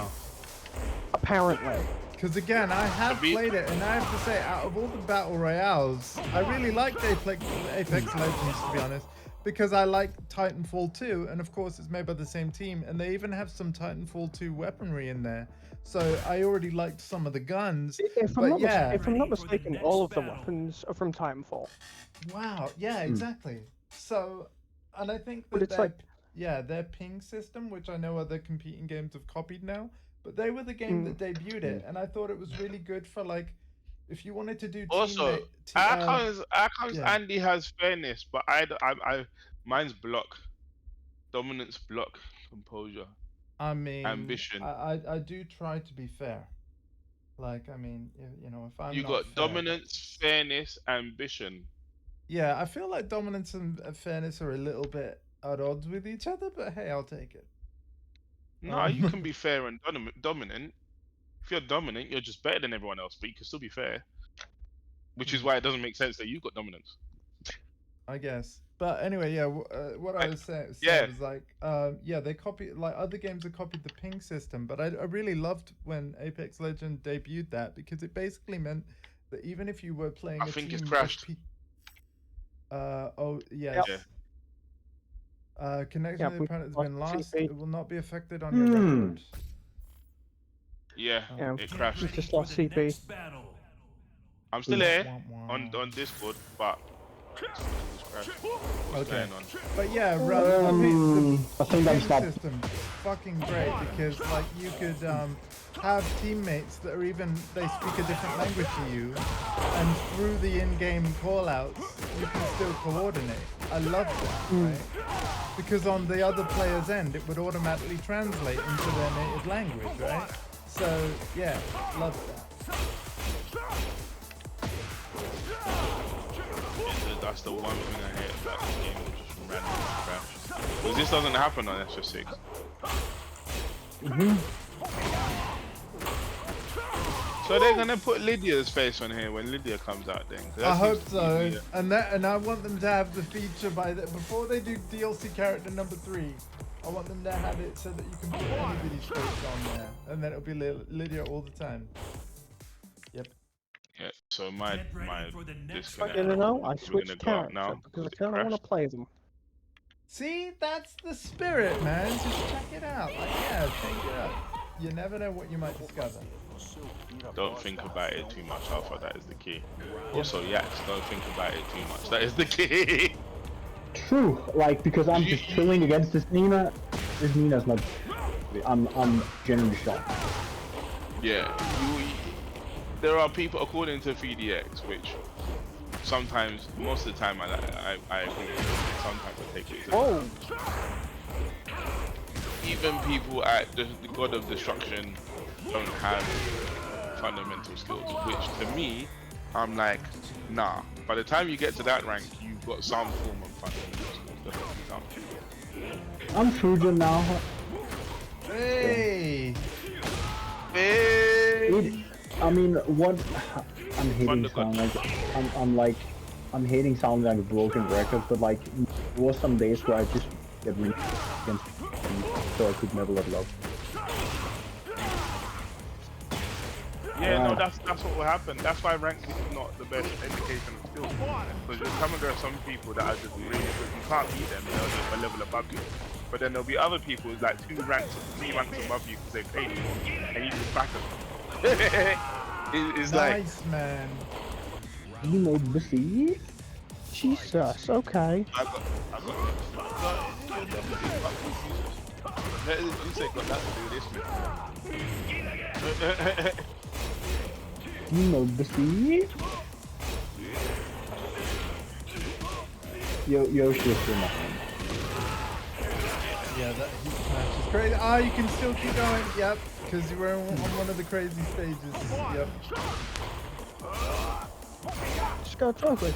Apparently. Because again, I have played it, and I have to say, out of all the battle royales, I really liked Apex Legends, to be honest, because I like Titanfall 2, and of course it's made by the same team, and they even have some Titanfall 2 weaponry in there. So I already liked some of the guns. If but yeah, I'm not mistaken, all of the weapons are from Titanfall. wow, yeah, exactly. So, and I think But that it's like, yeah, their ping system, which I know other competing games have copied now, but they were the game that debuted it, and I thought it was really good for like, if you wanted to do Also, how comes Andy has fairness, but I mine's block, dominance, block, composure. I mean, ambition. I do try to be fair. Like, I mean, if I'm You not got fair, dominance, fairness, ambition. yeah, I feel like dominance and fairness are a little bit at odds with each other, but hey, I'll take it. No, you can be fair and dominant. If you're dominant, you're just better than everyone else, but you can still be fair. Which is why it doesn't make sense that you got dominance. I guess. But anyway, yeah, what I was saying was like, yeah, they copied, like other games have copied the ping system, but I really loved when Apex Legends debuted that, because it basically meant that even if you were playing I a think team it's crashed. oh, yes. Yep. Connection to the opponent has been lost. CP. It will not be affected on your record. Yeah, Yeah. it crashed. We just lost CP. I'm still here Wah, wah. on Discord, but it's crashed. What's Okay. going on? But yeah, I think the I'm ping stopped. system fucking great, because like you could have teammates that are even, they speak a different language to you, and through the in-game callouts you can still coordinate. I love that, right? Because on the other player's end it would automatically translate into their native language, right? So yeah, love that. That's the one thing I hate about this game, which is just random crash. Because this doesn't happen on SO6. So they're gonna put Lydia's face on here when Lydia comes out then. 'Cause I that hope seems so, easier. and I want them to have the feature before they do DLC character number 3. I want them to have it so that you can put anybody's face on there, and then it'll be Lydia all the time. Yep. Yeah, so my Get ready for the next disconnect. No, I We're switched gonna go out character now because I it kind of want crashed. to play them. See, that's the spirit, man. Just check it out. Like, yeah, change it up. You never know what you might discover. Don't think about it too much, Alpha. That is the key. Also, yes, don't think about it too much. That is the key. True, like, because I'm just chilling against this Nina. This Nina's not Honestly, I'm genuinely shocked. Yeah, there are people, according to 3DX, which sometimes, most of the time, I agree with them. Sometimes I take it. Oh, Even people at the God of Destruction don't have fundamental skills, which to me, I'm like, nah. By the time you get to that rank, you've got some form of fundamental skills. Definitely some. I'm Fusion now. Hey! I mean, what I'm hating sound like I'm hating sound like a broken record, but like there was some days where I just get really against so I could never level up. Yeah, no, that's what will happen. That's why ranking is not the best indication of skills. Because you'll come across some people that are just really good. You can't beat them, they'll just a level above you. But then there'll be other people like 3 ranks above you because they played you, and you just back them. It's Nice, man. You know the sea? Jesus. Okay. I got you say got that to do with this. You know the sea? Yoshi is still nothing. Yeah, that heat smash is crazy. Ah, you can still keep going. Yep, because you were on one of the crazy stages. Yep. Just go totally.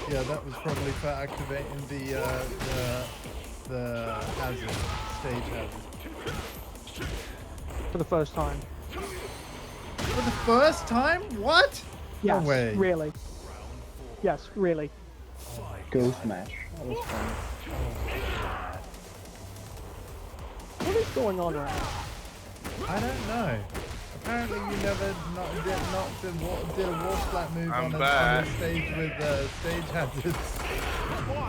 Yeah, that was probably for activating the hazard, stage hazard. For the first time. For the first time? What? Yes, No way. really. Yes, really. Go Smash. That was fun. What is going on right now? I don't know. Apparently you never did a wall splat move on a stage with stage hazards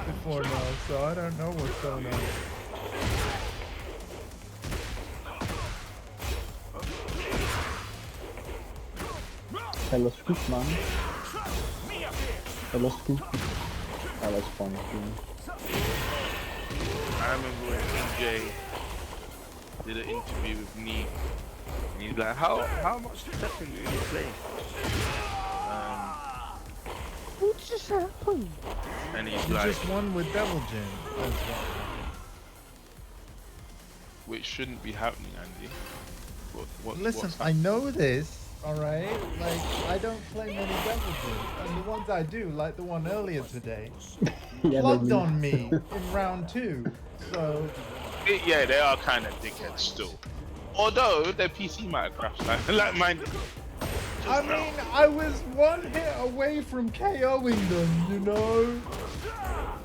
before now, so I don't know what's going on. Hello Scoop, man. Hello Scoop. Oh, that's funny. I remember when DJ did an interview with me, and he's like, how much Tekken do you play? What just happened? And he's You like, just won with Devil Jin. which shouldn't be happening, Andy. Listen, I know this, alright? Like, I don't play many Devil Jins, and the ones I do, like the one earlier today, plugged on me in round 2, so... Yeah, they are kind of dickheads still. Although their PC might have crashed, like mine. I mean, I was one hit away from KOing them, you know?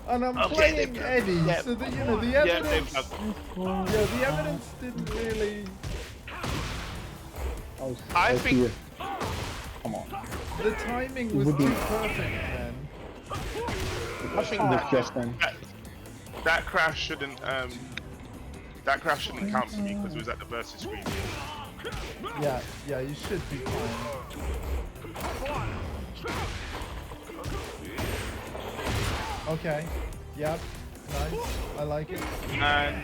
And I'm playing Eddie, so that, you know, the evidence... the evidence didn't really... I think... Come on. The timing was too perfect then. I think that crash shouldn't count for me because it was at the versus screen. Yeah, you should be fine. Okay. Yep. Nice. I like it. And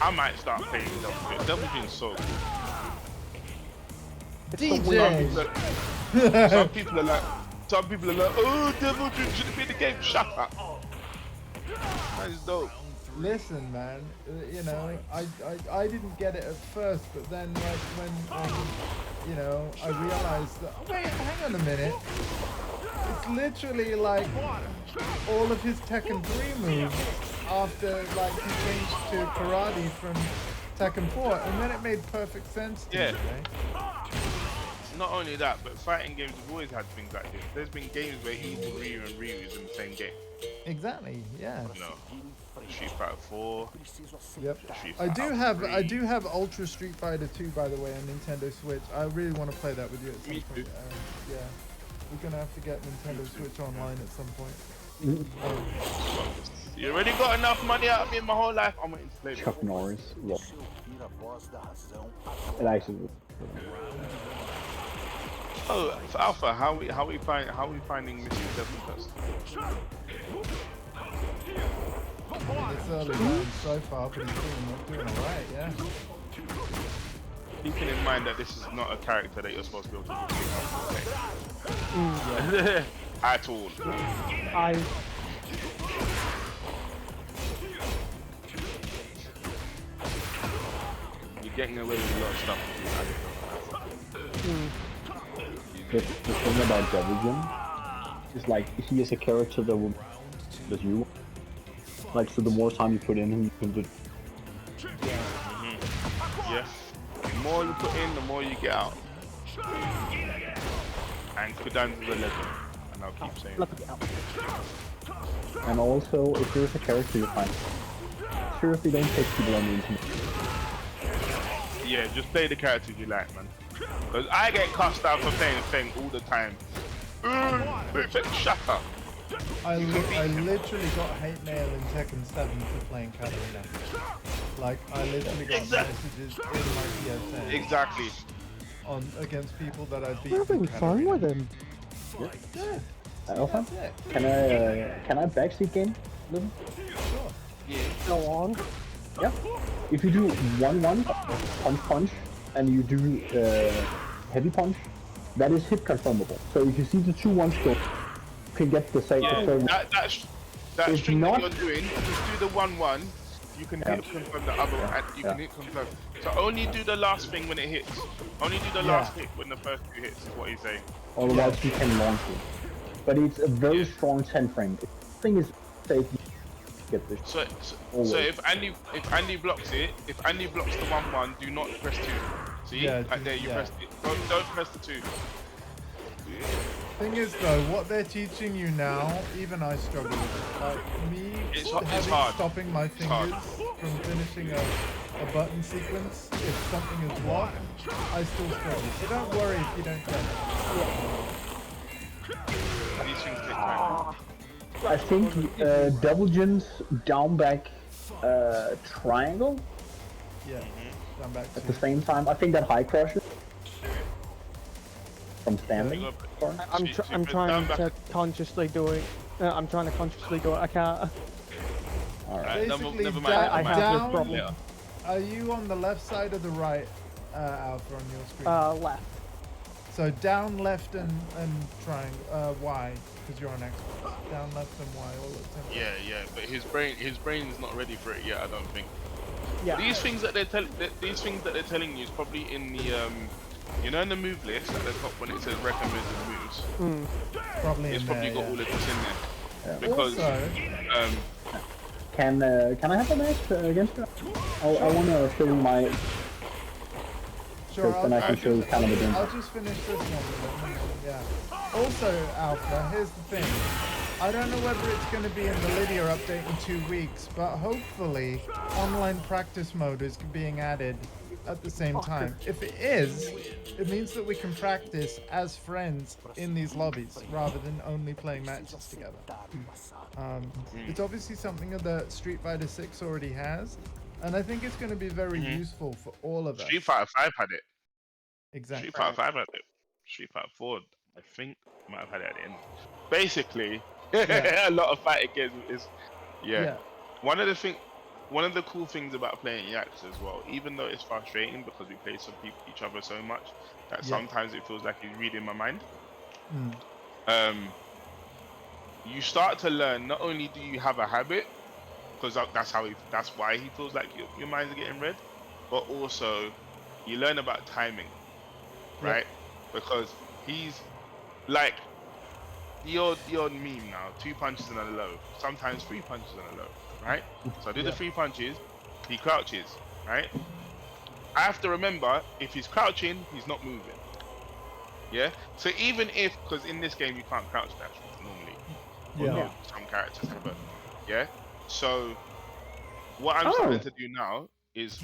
I might start playing Double Jin. Double Jin's so good. DJ! Some people are like, oh, Devil Jin should have been the game. Shut up. That is dope. Listen, man, you know, I didn't get it at first, but then, like, when you know, I realized that, wait, hang on a minute. It's literally like all of his Tekken 3 moves after, like, he changed to karate from Tekken 4, and then it made perfect sense to me, right? Not only that, but fighting games have always had things like this. There's been games where evil Ryu and Ryu is in the same game. Exactly, yeah. You know, Street Fighter 4. Yep. I do have Ultra Street Fighter 2, by the way, on Nintendo Switch. I really want to play that with you at some point. Yeah, we're gonna have to get Nintendo Switch online at some point. You already got enough money out of me in my whole life. I'm waiting to play. Chuck Norris. Yeah. It actually. Oh, for Alpha, how we finding Mr. Devil Dust? It's early going so far, but he's doing alright, yeah. Keeping in mind that this is not a character that you're supposed to be able to play at all. You're getting away with a lot of stuff. The thing about Devil Jim is like he is a character that will that you like, so the more time you put in him, you can do. Yeah. The more you put in, the more you get out. And Kudan's the legend. And I'll keep saying it. And also, if there's a character you find, seriously don't take people on the internet. Yeah, just play the characters you like, man. Because I get cussed out for playing Feng all the time. Shut up. I literally got hate mail in Tekken 7 for playing Katarina. Like, I literally got messages in my PSN. Exactly. Against people that I beat. We're having fun with him. Yeah. Alpha, can I backseat game? Sure. Yeah. Go on. Yeah. If you do 1-1 punch, and you do heavy punch, that is hit confirmable. So if you see the 2-1 stroke, you can get the same. Yeah, that string not, that you're doing, just do the 1-1, you can hit confirm the other one, and you can hit confirm. So only do the last thing when it hits. Only do the last hit when the first two hits, is what he's saying. Otherwise you can launch it. But it's a very strong 10 frame. The thing is safe. Get this. So if Andy blocks it, if Andy blocks the 1-1, do not press 2. See? Right there, you press it. Don't press the 2. Thing is though, what they're teaching you now, even I struggle with it. Like me stopping my fingers from finishing a button sequence if something is blocked, I still struggle. So don't worry if you don't get it. These things take time. I think Double Jin's down back triangle Down back at the same time. I think that high crushes from standing. I'm trying to consciously do it. I'm trying to consciously do it. I can't. Alright. Basically, never mind. I have this problem. Yeah. Are you on the left side or the right, Alpha, on your screen? Left. So down, left, and triangle, Y, because you're on Xbox. Down, left, and Y all at the same time. Yeah, but his brain's not ready for it yet. I don't think. Yeah. These things that they're telling you is probably in the you know, in the move list at the top when it says recommended moves. Probably It's in probably there, got all of this in there. Yeah. Because Also, Can I have a match against her? I want to show you my. sure, Then I can show you kind of a difference. I'll just finish this one with it. Yeah. Also, Alpha, here's the thing. I don't know whether it's going to be in the Lydia update in 2 weeks, but hopefully online practice mode is being added at the same time. If it is, it means that we can practice as friends in these lobbies rather than only playing matches together. It's obviously something that Street Fighter 6 already has, and I think it's going to be very useful for all of us. Street Fighter 5 had it. Exactly. Street Fighter 5 had it. Street Fighter 4, I think, might have had it at the end. Basically, a lot of fighting games is, One of the cool things about playing Yaks as well, even though it's frustrating because we play each other so much that sometimes it feels like he's reading my mind. You start to learn. Not only do you have a habit, because that's why he feels like your minds are getting read, but also you learn about timing, right? Because he's like the odd meme now: 2 punches and a low, sometimes 3 punches and a low. Right? So I do the 3 punches, he crouches, right? I have to remember, if he's crouching, he's not moving. Yeah? So even if, because in this game you can't crouch dash normally. Although some characters have it. Yeah? So what I'm starting to do now is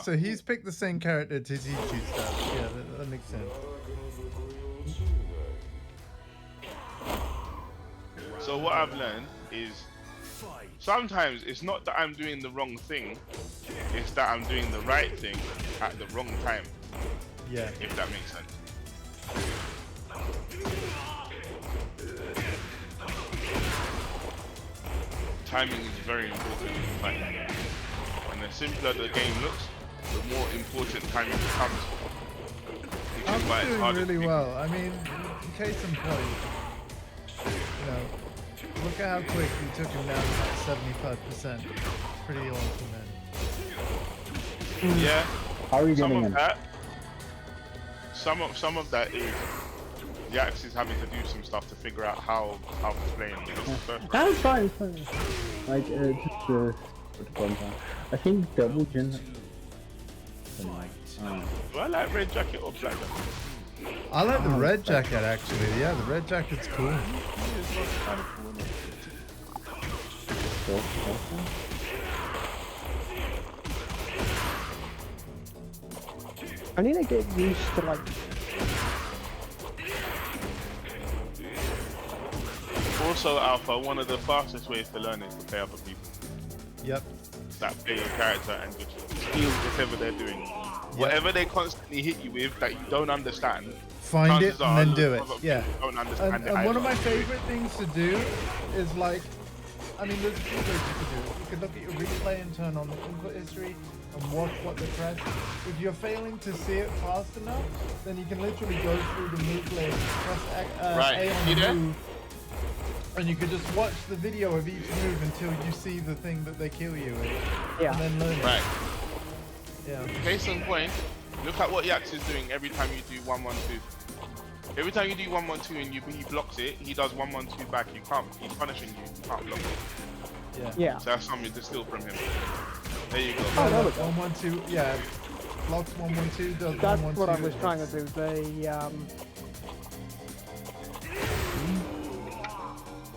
so he's picked the same character to teach you stuff. Yeah, that makes sense. So what I've learned is sometimes it's not that I'm doing the wrong thing, it's that I'm doing the right thing at the wrong time. Yeah. If that makes sense. timing is very important in fighting. And the simpler the game looks, the more important timing becomes. Which I'm is why it's doing harder really to well. I mean, case in point, you know, look at how quick we took him down to like 75%. Pretty awesome, man. Yeah. How are you Some getting of in? that. Some of that is Yax is having to do some stuff to figure out how to play in this first. It's fine, it's fine. Like, just, what the button on. I think double gen. Do I like red jacket or black jacket? I like the red jacket actually. Yeah, the red jacket's cool. I need to get used to like. Also, Alpha, one of the fastest ways to learn is to play other people Yep. that play your character and just steal whatever they're doing. Whatever they constantly hit you with that you don't understand, Find it chances are and then do other it. people Yeah. don't understand And it one of either. my favorite things to do is like, I mean, there's a few ways you could do it. You could look at your replay and turn on the input history and watch what they press. If you're failing to see it fast enough, then you can literally go through the move list, press Right. A on You the there? move, and you could just watch the video of each move until you see the thing that they kill you with, Yeah. and then learn it. Right. Yeah. Case in point, look at what Yax is doing every time you do 1-1-2. Every time you do 1-1-2 and he blocks it, he does 1-1-2 back. He's punishing you. You can't block it. Yeah. Yeah. So that's something to steal from him. There you go. Oh, there we go. 1-1-2. Yeah. Blocks 1-1-2. Does That's 1-1-2. what I was trying to do.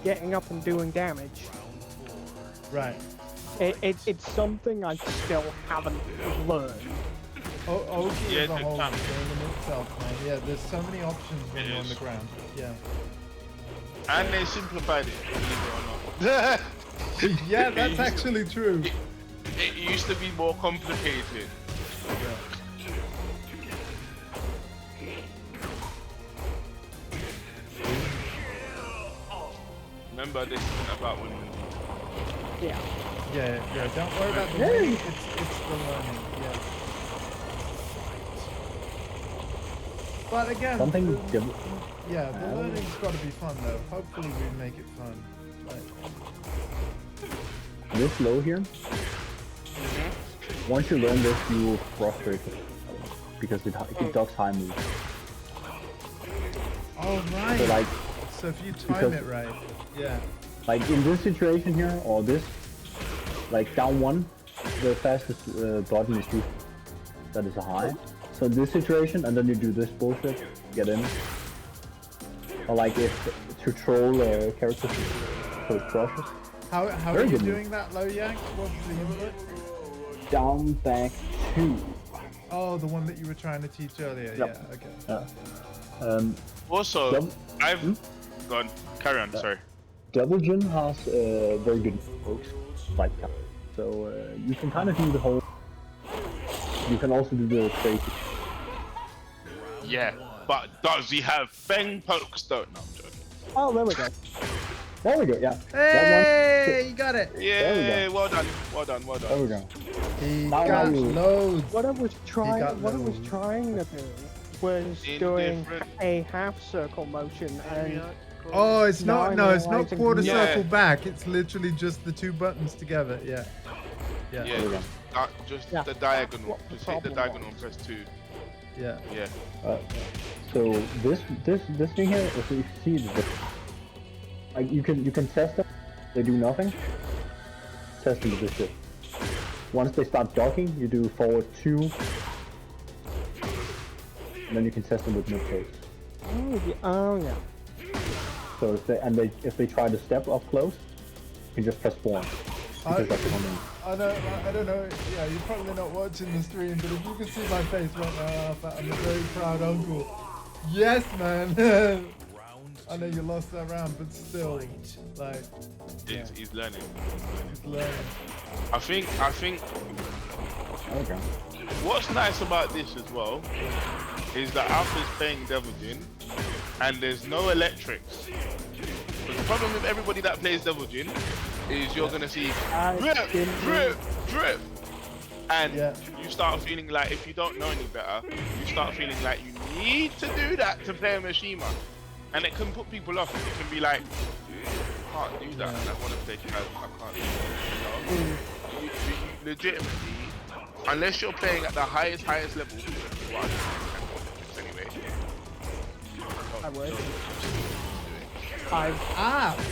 Getting up and doing damage. Right. It's something I still haven't learned. Oki Yeah, is a it's whole tough. game in itself, man. Yeah, there's so many options when It you're on is. the ground. Yeah. And they simplified it, believe it or not. Yeah, that's actually true. It used to be more complicated. Yeah. Remember, this isn't about women. Yeah. Yeah. Don't worry about the Hey! winning. It's the learning. Yeah. But again, Something the learning's got to be fun though. Hopefully we make it fun. Like, this low here. Once you learn this, you will frustrate it because it does high moves. oh right. So like, So if you time because- it right, yeah. like in this situation here, or this, like down one, the fastest button is usually that is a high. So in this situation, and then you do this bullshit, get in. Or like if to troll characters, so it crushes. How Very are you good move. doing that, low yank? What's the input? Down, back, 2. Oh, the one that you were trying to teach earlier. Yep. Yeah. Okay. Also, Yep. I've gone. Carry on. Sorry. Double Jin has very good pokes, like that. So you can kind of do the whole. You can also do the crazy. Yeah, but does he have fang pokes though? No, I'm joking. Oh, there we go. There we go. Yeah. Hey, you got it. Yeah, go. well done, well done, well There we done. go. He Now got you- loads. What I was trying, got what I was those. trying to do was doing Indifferent. a half circle motion, and Oh, it's Now not. I'm No, it's not realizing- quarter Yeah. circle back. It's literally just the two buttons together. Yeah. Yeah. Yeah, we go. just Yeah, the that's diagonal. what the Just hit the problem diagonal and was. press 2. Yeah. Yeah. So this thing here, if you see the, like you can test them. They do nothing. Test them with this shit. Once they start docking, you do forward 2, and then you can test them with mid pace. oh yeah. So if they try to step up close, you can just press spawn. Because that's the one thing. I don't know. Yeah, you're probably not watching the stream, but if you can see my face right now, I'm a very proud uncle. Yes, man. I know you lost that round, but still, like, He's learning. it's learning. I think Okay. what's nice about this as well is that Alpha's playing Devil Jin and there's no electrics. But the problem with everybody that plays Devil Jin is you're gonna see I drip, didn't drip, drip, and Yeah. you start feeling like if you don't know any better, you start feeling like you need to do that to play a Mishima, and it can put people off. It can be like, I can't do that, and I want to play Kaz, I can't do that. You know? You legitimately, unless you're playing at the highest level, well, anyway. I would.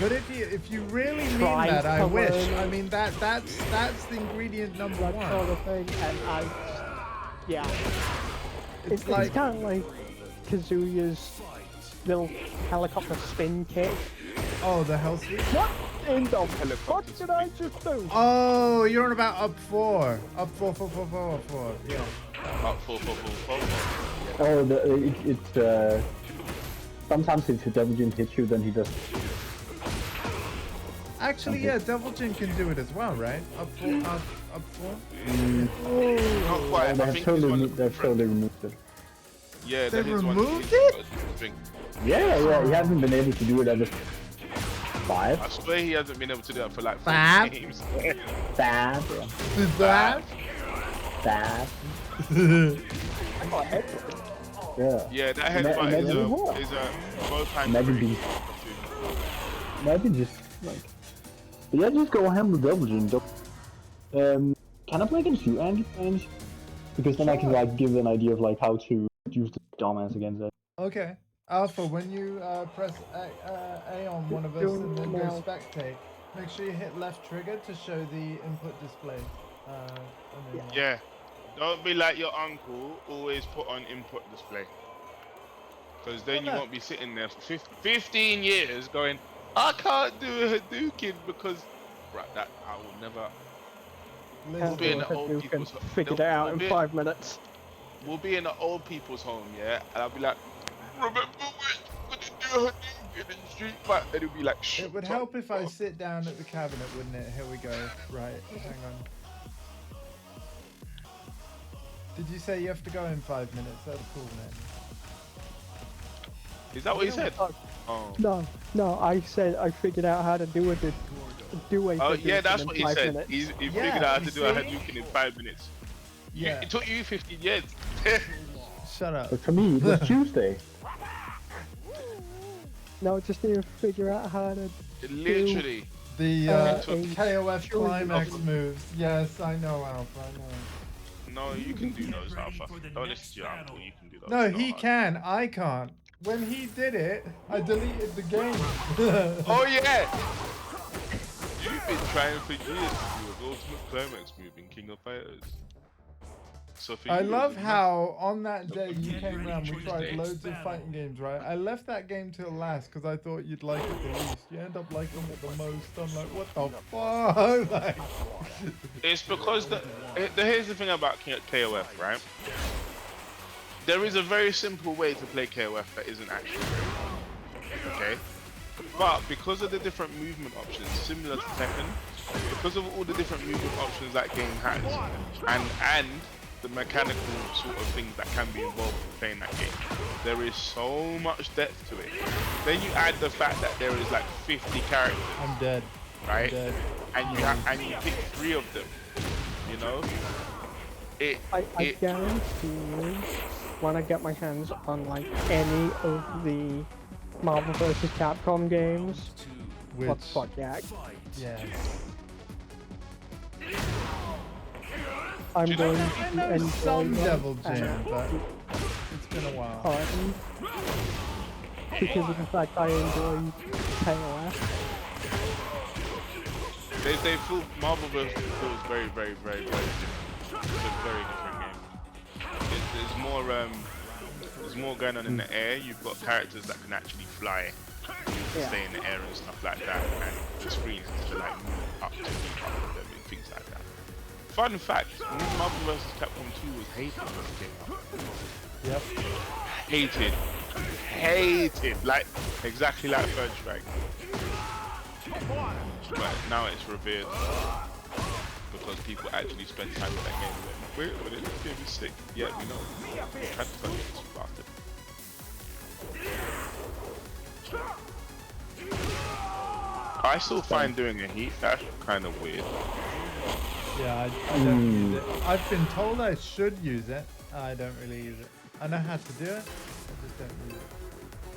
But if you really mean Try that, I to wish. learn. I mean that's the ingredient number That one. sort of thing, and yeah. It's It's like kind of like Kazuya's little helicopter spin kick. oh the hell sweet. What in the fuck did I just do? Oh, you're on about up four. Up four. Yeah. Up 4. Oh, it's sometimes if the Devil Jin hits you, then he does. Actually, yeah, Devil Jin can do it as well, right? Up four. Not quite. I They've think totally removed it. Yeah, They that is one. removed it? Yeah, he hasn't been able to do it ever. 5? I swear he hasn't been able to do that for like 4 5? games. 5? Yeah. Is that? 5? I got hit. Yeah. Yeah, that headbutt Imagine- is a both times. Imagine being- Maybe just like. But yeah, just go ham with Devil Jin. Can I play against you, Andy? Because then I can like give an idea of like how to use the dumbass against it. Okay. Alpha, when you press A on one of us and then go Now. spectate, make sure you hit left trigger to show the input display. And then, Yeah. Don't be like your uncle. Always put on input display. Because then you won't be sitting there for 15 years going, I can't do a Hadouken because, right, that I will never. Listen, be in the You old can people's. figure it out in we'll be- 5 minutes. We'll be in the old people's home, yeah, and I'll be like, remember when you could do a Hadouken in Street Fighter? And it'll be like, shut it would up, help if I bro." sit down at the cabinet, wouldn't it? Here we go. Right, hang on. Did you say you have to go in 5 minutes? That's cool, man. Is that what you said? Oh. No, I said I figured out how to do it. Oh yeah, that's what he in 5 said. minutes. He Yeah, figured out how to you do a see? Hadouken in 5 minutes. Yeah. It took you 15 years. Shut up. But for me, it was Tuesday. No, just need to figure out how to. Literally. The took- KOF climax moves. Yes, I know, Alpha. I know. No, you can do those, Alpha. Don't listen to your uncle. You can do those. No, It's he not hard. can. I can't. When he did it, I deleted the game. Oh yeah. You've been trying for years to do an ultimate climax move in King of Fighters. So for I you, love it's how on that day you Get came ready around. for We the tried next loads of battle. fighting games, right? I left that game till last because I thought you'd like it the least. You end up liking it the most. I'm like, what the fuck? Like, It's because here's the thing about KOF, right? There is a very simple way to play KOF that isn't actually great, okay? But because of the different movement options, similar to Tekken, because of all the different movement options that game has, and the mechanical sort of things that can be involved in playing that game, there is so much depth to it. Then you add the fact that there is like 50 characters, I'm dead. right? Dead. And you pick 3 of them, you know? I guarantee you, when I get my hands on like any of the Marvel vs. Capcom games, Which, what the fuck, Jack? yes. I'm going I to know enjoy some them Devil and Jin, but it's been a while. pardon, because of the fact I enjoy KOF. They feel Marvel vs. feels very, very, very, very different. It's a very different game. There's more going on in the air. You've got characters that can actually fly, stay in the air and stuff like that, and the screen has to like move up to keep up with them and things like that. Fun fact: Marvel vs. Capcom 2 was hated when it came out. Yep. Hated, like exactly like Third Strike. But now it's revered because people actually spend time with that game. Wait, but this game is sick. Yeah, we know. We had to touch this bastard. I still find doing a heat dash kind of weird. Yeah, I don't use it. I've been told I should use it. I don't really use it. I know how to do it. I just don't use it.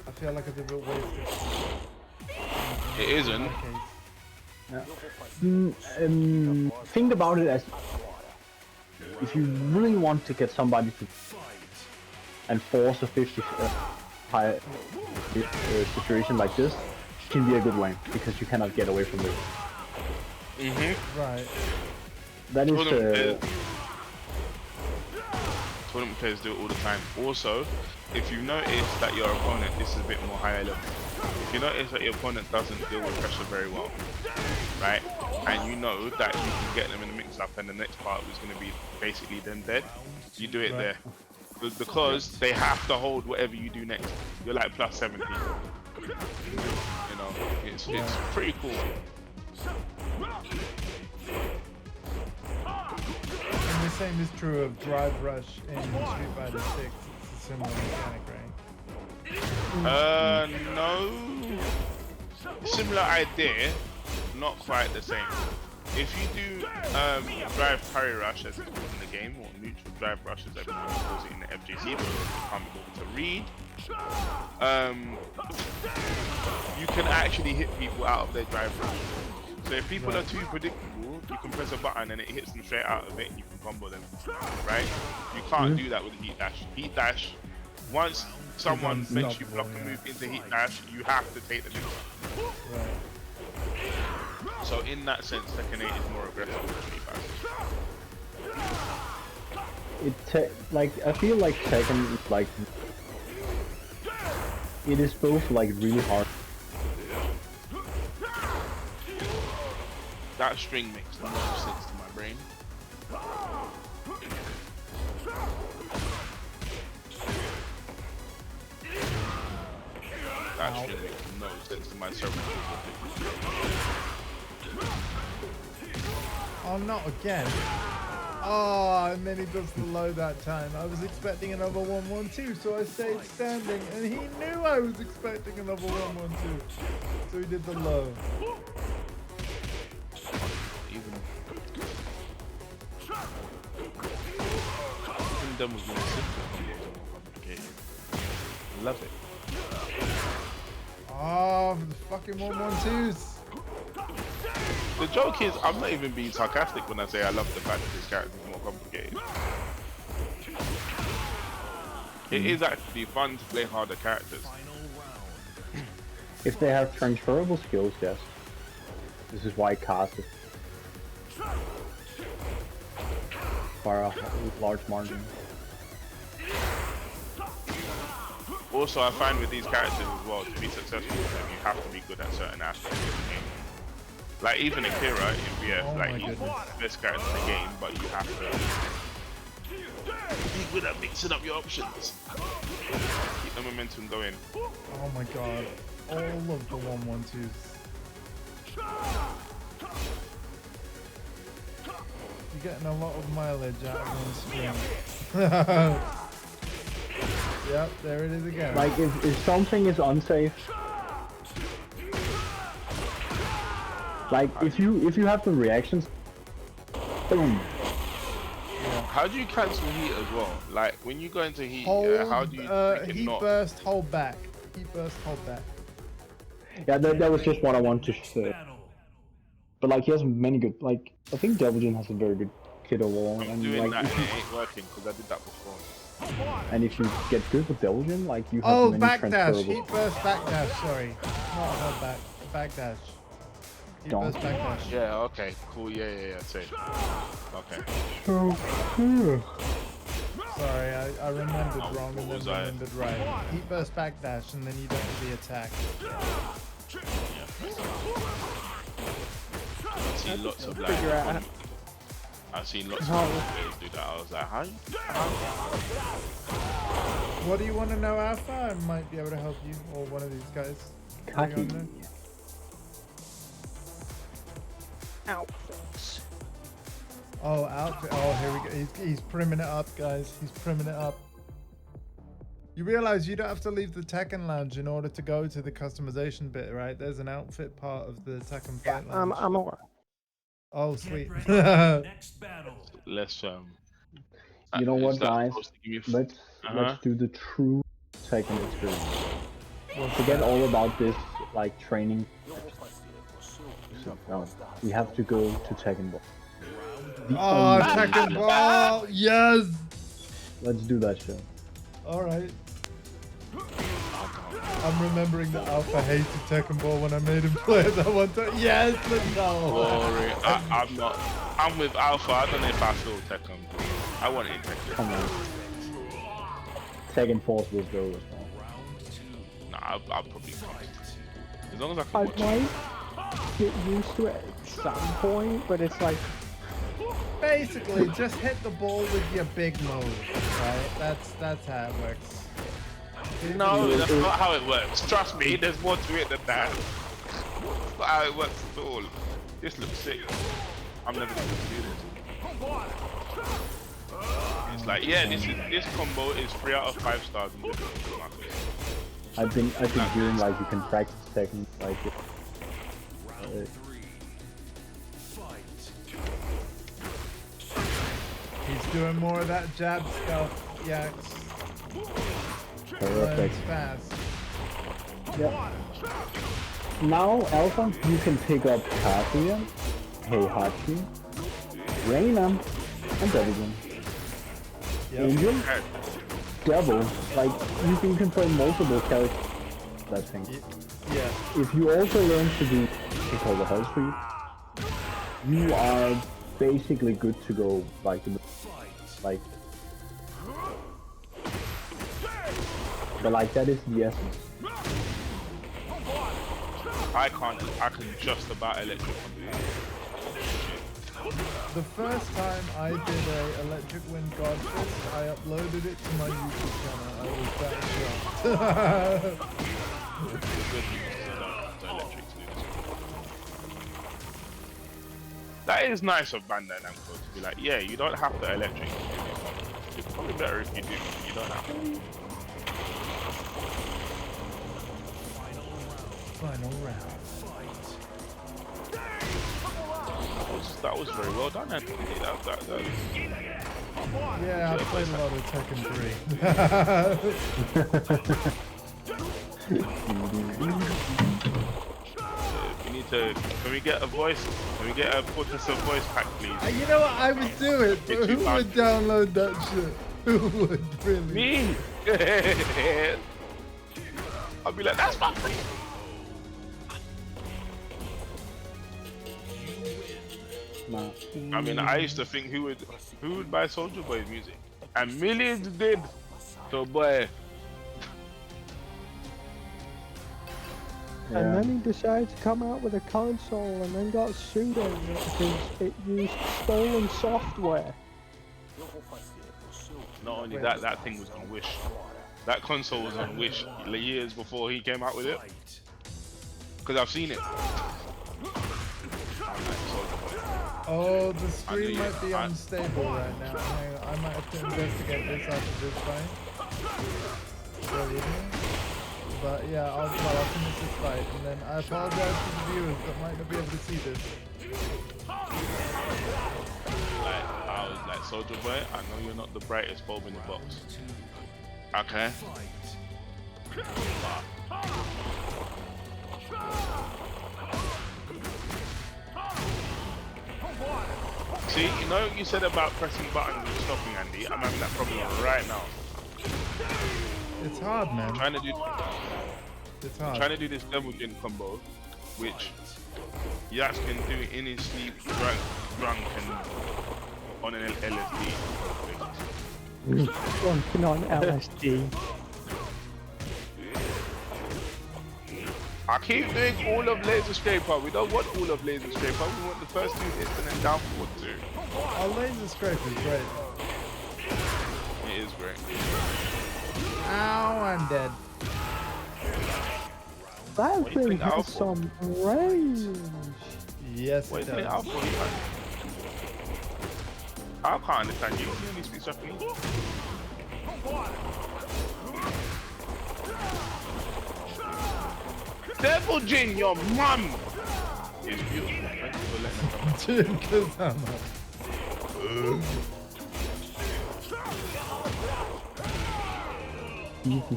I feel like it's a bit wasted. It isn't. Yeah. Think about it as if you really want to get somebody to and force a 50 situation like this, can be a good lane because you cannot get away from it. Right. That is tournament players do it all the time. Also, if you notice that your opponent, this is a bit more higher level, if you notice that your opponent doesn't deal with pressure very well, right, and you know that you can get them in the mix-up and the next part is going to be basically them dead, you do it there. Because they have to hold whatever you do next. You're like plus 70. You know, it's pretty cool. And the same is true of Drive Rush in Street Fighter 6. It's a similar mechanic, right? No. Similar idea, not quite the same. If you do drive parry rush as it's called in the game, or neutral drive rush as everyone calls it in the FGC, but I'm able to read, you can actually hit people out of their drive rush. So if people are too predictable, you can press a button and it hits them straight out of it and you can combo them, right? You can't do that with the heat dash. Heat dash, once someone makes you block a move into heat dash, you have to take the move. Right. So in that sense, Tekken 8 is more aggressive than Street Fighter. Like I feel like Tekken is like it is both like really hard. That string makes no sense to my brain. That string makes no sense to my server. Oh, not again. Oh, and then he does the low that time. I was expecting another 1-1-2, so I stayed standing, and he knew I was expecting another 1-1-2. So he did the low. Even them was more simple, more complicated. Love it. Oh, the fucking 1-1-2s. The joke is, I'm not even being sarcastic when I say I love the fact that this character is more complicated. It is actually fun to play harder characters. If they have transferable skills, yes. This is why cast it by a large margin. Also, I find with these characters as well, to be successful with them, you have to be good at certain aspects of the game. Like even Akira in VF, like he's the best character in the game, but you have to be good at mixing up your options. Keep the momentum going. Oh my god. All of the 1-1-2s. You're getting a lot of mileage out of one stream. Yep, there it is again. Like if something is unsafe, like if you have the reactions, boom. How do you cancel heat as well? Like when you go into heat, Hold, how do you heat not? burst, hold back. Heat burst, hold back. Yeah, that was just what I wanted to say. But like he has many good, like I think Devilgen has a very good kit overall. I'm and doing like, that and it ain't working because I did that before. and if you get good with Devilgen, like you have Oh, many backdash. transferable. Heat burst, backdash. Sorry. Not hold back. Backdash. Heat Don't. burst, backdash. Yeah. Okay. Cool. Yeah. Say. Okay. Sorry, I remembered wrong and was then I? remembered right. Heat burst, backdash, and then you don't do the attack. I've seen lots of like. Figure out. I've seen lots of players do that. I was like, how? What do you want to know, Alpha? I might be able to help you, or one of these guys. Kaki. Outfits. Oh, outfit. Oh, here we go. He's primming it up, guys. He's primming it up. You realize you don't have to leave the Tekken Lounge in order to go to the customization bit, right? There's an outfit part of the Tekken Fight Lounge. I'm alright. Oh, sweet. Get ready for the next battle. Let's You know what, is that guys? supposed to give you Let's do the true Tekken experience. Forget all about this like training. No, we have to go to Tekken Ball. Oh, Tekken Ball! Yes! Let's do that show. Alright. I'm remembering that Alpha hated Tekken Ball when I made him play it that one time. Yes, let's go! Glory. I'm not. I'm with Alpha. I don't know if I feel Tekken. I want it in Tekken. Come on. Tekken Force will go as well. Nah, I'll probably come. As long as I can I watch it. might get used to it at some point, but it's like Basically, just hit the ball with your big move, right? That's how it works. No, that's not how it works. Trust me, there's more to it than that. That's not how it works at all. This looks sick. I'm never gonna do this. It's like, yeah, this combo is 3 out of 5 stars in this market. I've been hearing like you can practice Tekken like it. He's doing more of that jab stuff. Yeah. Perfect. Fast. Yep. Now, Alpha, you can pick up Kazuya, Heihachi, Reina, and Devil. Yep. Angel, Devil, like you can play multiple characters. That thing. Yeah. If you also learn to do what's called the Hell Street, you are basically good to go. Like, but like that is the essence. I can just about electric on The first time I did a Electric Wind God Fist, I uploaded it to my YouTube channel. I was that shocked. That is nice of Bandai Namco to be like, yeah, you don't have to electric. It's probably better if you do. You don't have to. Final round. That was very well done, Anthony. Yeah, I played a lot of Tekken 3. We need to. Can we get a voice? Can we get a put us a voice pack, please? You know what? I would do it, but who would download that shit? Who would really? Me. I'll be like, that's my free. I mean, I used to think who would buy Soulja Boy's music, and millions did. So boy. Yeah. And then he decided to come out with a console and then got sued on it because it used stolen software. Not only that, that thing was on Wish. That console was on Wish years before he came out with it. Because I've seen it. Oh, the stream might be unstable right now. Hang on, I might have to investigate this after this fight. Bear with me. But yeah, I'll finish this fight, and then I apologize to the viewers that might not be able to see this. Like, I was like, Soulja Boy, I know you're not the brightest bulb in the box. Okay. See, you know what you said about pressing buttons and stopping, Andy? I'm having that problem right now. It's hard, man. I'm trying to do. It's hard. I'm trying to do this Devil Jin combo, which Yax can do in his sleep, drunk and on an LSD. Drunken on LSD. I keep doing all of Laser Scraper. We don't want all of Laser Scraper. We want the first 2 hits and then down forward 2. Oh, Laser Scraper is great. It is great. Ow, I'm dead. That thing has some range. Yes, What it is it? does. I can't understand you. You only speak Japanese. Devil Jin, your mum is beautiful. Thank you for letting me come.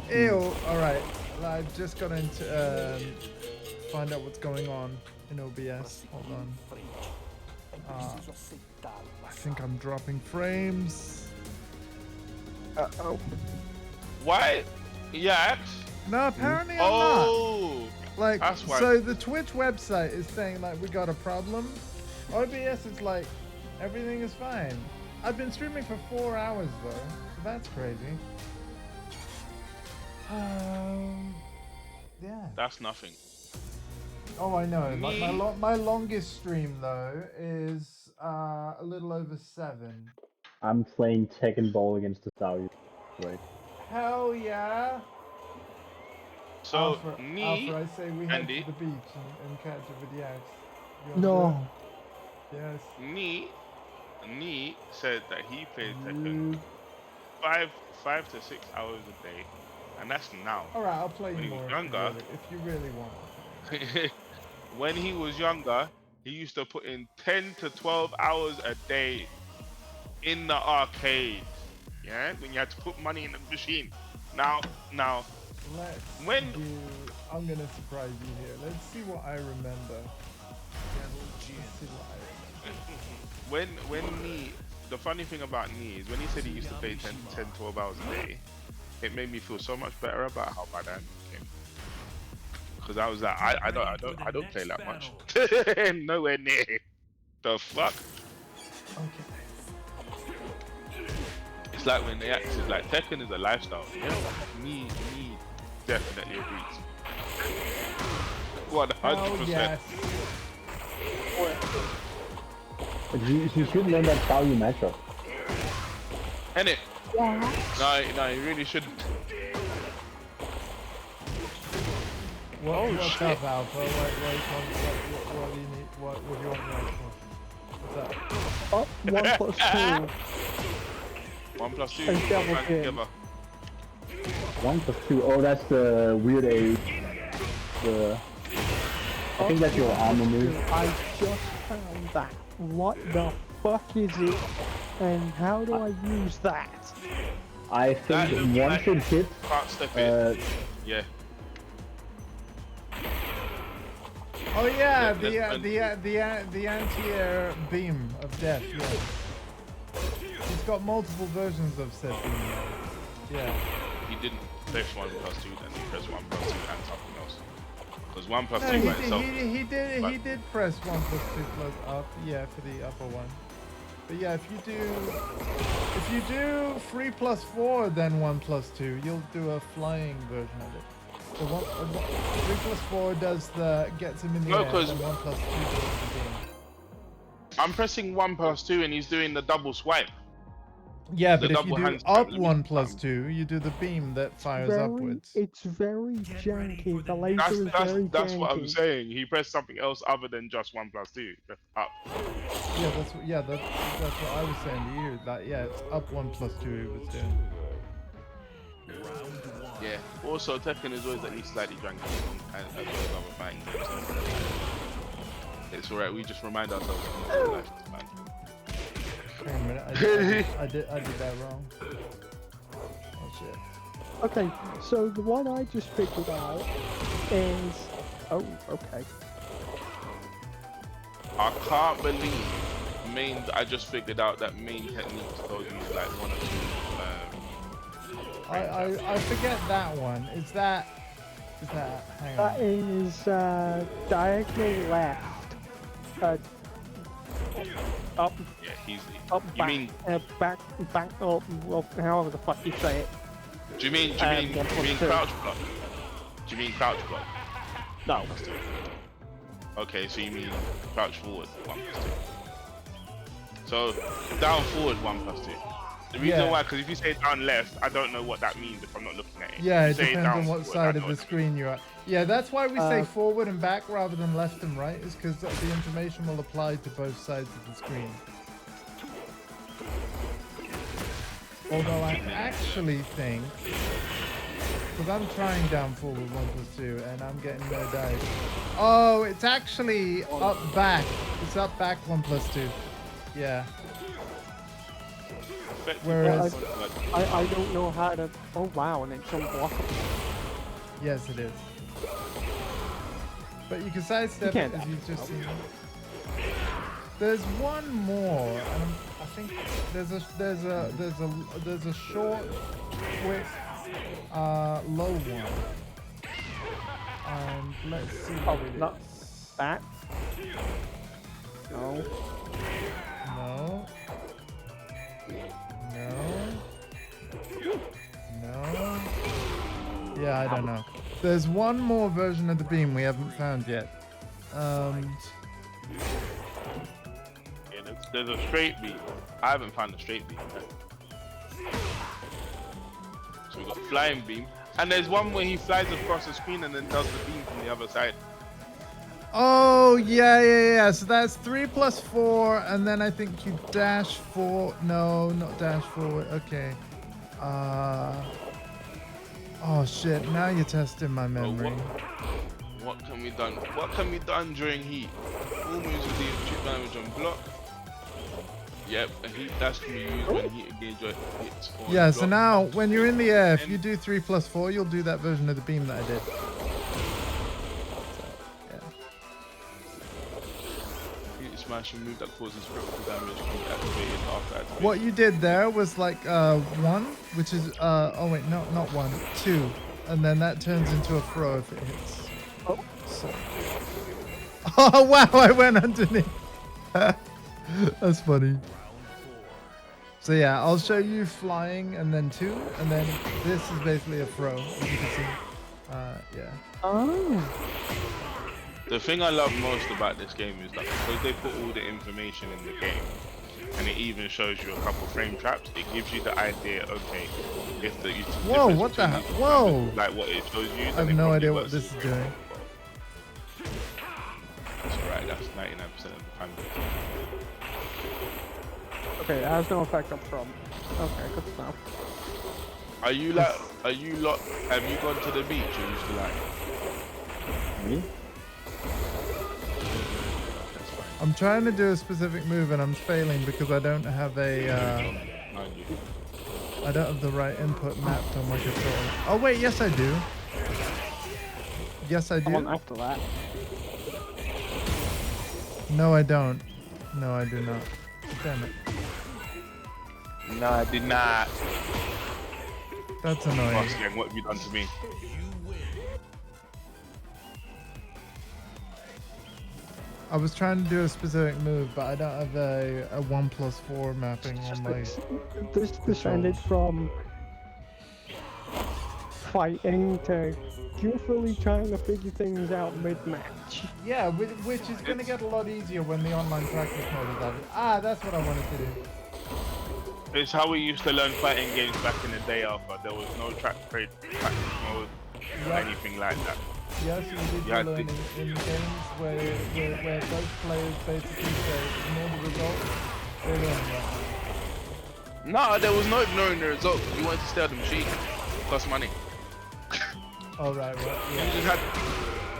Ew. All right. I've just got into find out what's going on in OBS. Hold on. I think I'm dropping frames. Uh-oh. Why? Yeah. No, apparently I'm not. Oh. Like, That's why. so the Twitch website is saying like we got a problem. OBS is like everything is fine. I've been streaming for 4 hours though, so that's crazy. Yeah. That's nothing. Oh, I know. Like my longest stream though is a little over 7. I'm playing Tekken Ball against the Saudi. Right. Hell yeah! So Alpha, me, I say we head Andy, to the beach and catch it with the axe. No. Yes. Nee said that he played Tekken 5 to 6 hours a day, and that's now. All right, I'll play When you he was more younger, if you really want. when he was younger, he used to put in 10 to 12 hours a day in the arcade. Yeah, when you had to put money in the machine. Now, I'm gonna surprise you here. Let's see what I remember. Let's see what I remember. when Nee, the funny thing about Nee is when he said he used to play 10, 12 hours a day, it made me feel so much better about how bad I became. Because I was like, I don't play that much. Nowhere near. The fuck? Okay. It's like when they act, it's like Tekken is a lifestyle. Yeah, me definitely agrees. 100%. Yes. You should learn that Saudi matchup. Innit? Yeah. No, you really shouldn't. What's up, Alpha? What do you need? What do you want me to What's up? 1 + 2. 1 + 2. And double Back kill. together. 1 + 2. Oh, that's the weird age. I think that's your armor move. I just found that. What the fuck is it? And how do I use that? I think once it hits, Can't step in. Yeah. Oh yeah, Yeah, the anti-air beam of death. Yeah. He's got multiple versions of said beam. Yeah. He didn't press 1 + 2, then he pressed 1 + 2 and something else. Because 1 + 2 No, by itself. he did press 1 + 2 + up. Yeah, for the upper one. But yeah, if you do 3 + 4, then 1 + 2, you'll do a flying version of it. So 3 + 4 does gets him in the air, and 1 + 2 does the beam. I'm pressing 1 + 2 and he's doing the double swipe. Yeah, The but if you double do hand up swipe, 1 + 2, you do the beam that fires upwards. It's very janky. The laser is very That's what I'm janky. saying. He pressed something else other than just 1 + 2. That's up. Yeah, that's what I was saying to you. That yeah, it's up 1 + 2 he was doing. Yeah. Also, Tekken is always at least slightly janky and as well as other fighting games. It's alright. We just remind ourselves of life, man. Wait a minute, I did that wrong. Oh shit. Okay, so the one I just figured out is... Oh, okay. I can't believe I just figured out that main techniques don't use like 1 or 2. I forget that one. Is that hang on. That is diagonal left. Up, Yeah, he's. up, You back, mean? back, up, well, however the fuck you say it. Do you mean 1 crouch + 2. block? Do you mean crouch block? No. Okay, so you mean crouch forward 1 + 2. So down forward 1 + 2. The reason why, because if you say down left, I don't know what that means if I'm not looking at it. Yeah, If it you say depends down on what forward, side I of know the what screen you're at. Yeah, that's why we say forward and back rather than left and right, is because the information will apply to both sides of the screen. Although I actually think Because I'm trying down full with 1+2 and I'm getting no dice. Oh, it's actually up back. It's up back 1+2. Yeah. Whereas I don't know how to. Oh wow, and it's unblockable. yes, it is. But you can sidestep it as you've just seen. There's one more, and I think there's a short, quick, low one. And let's see what it not is. that. No. No. No. Yeah, I don't know. There's one more version of the beam we haven't found yet. There's a straight beam. I haven't found a straight beam yet. So we've got flying beam. And there's one where he flies across the screen and then does the beam from the other side. Oh, yeah. So that's 3 + 4, and then I think you dash 4. No, not dash forward. Okay. Oh shit! Now you're testing my memory. What can be done? What can be done during heat? All moves with the chip damage on block. Yep, a heat dash can be used when heat engage hits. Yeah. So now, when you're in the air, if you do 3 + 4, you'll do that version of the beam that I did. Smash and move that causes critical damage can be activated after activation. What you did there was like 1, which is oh wait, no, not 1, 2, and then that turns into a throw if it hits. Oh. So. Oh wow! I went underneath. That's funny. So yeah, I'll show you flying and then 2, and then this is basically a throw, as you can see. Yeah. Oh. The thing I love most about this game is that because they put all the information in the game, and it even shows you a couple frame traps, it gives you the idea, okay, if the whoa, what the hell? Whoa! Like what it shows you. I have no idea what this is doing. That's alright, that's 99% of the time. Okay, it has no effect up front. Okay, good stuff. Have you gone to the beach or you still like? Me? I'm trying to do a specific move and I'm failing because I don't have a I don't have the right input mapped on my controller. Oh wait, yes I do. Yes I do. Come on after that. No I don't. No I do not. Damn it. No, I did not. That's annoying. Once again, what have you done to me? I was trying to do a specific move, but I don't have a 1+4 mapping on my... This descended from fighting to goofily trying to figure things out mid-match. Yeah, which is going to get a lot easier when the online practice mode is added. Ah, that's what I wanted to do. It's how we used to learn fighting games back in the day, Alpha. There was no practice mode or anything like that. Yes, you did Yeah, learn in games where both players basically say ignore the result. They learn that. No, there was no ignoring the result. You wanted to stay on the machine. Cost money. Oh right. Yeah.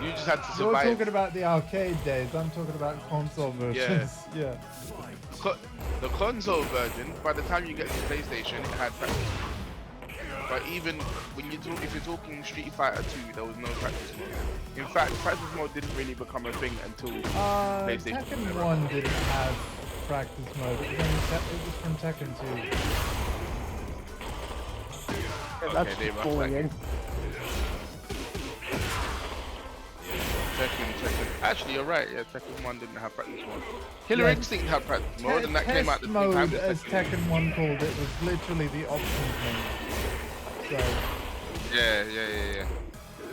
You just had to You're survive. talking about the arcade days. I'm talking about console versions. Yeah. The console version, by the time you get to PlayStation, it had practice. But even when if you're talking Street Fighter 2, there was no practice mode. In fact, practice mode didn't really become a thing until PlayStation. Tekken 1 didn't have practice mode. It was from Tekken 2. That's Okay, bullying. Tekken. Actually, you're right. Yeah, Tekken 1 didn't have practice mode. Killer Instinct had practice mode, and that came out the same time mode, as Tekken 1 called it, was literally the option thing. So. Yeah.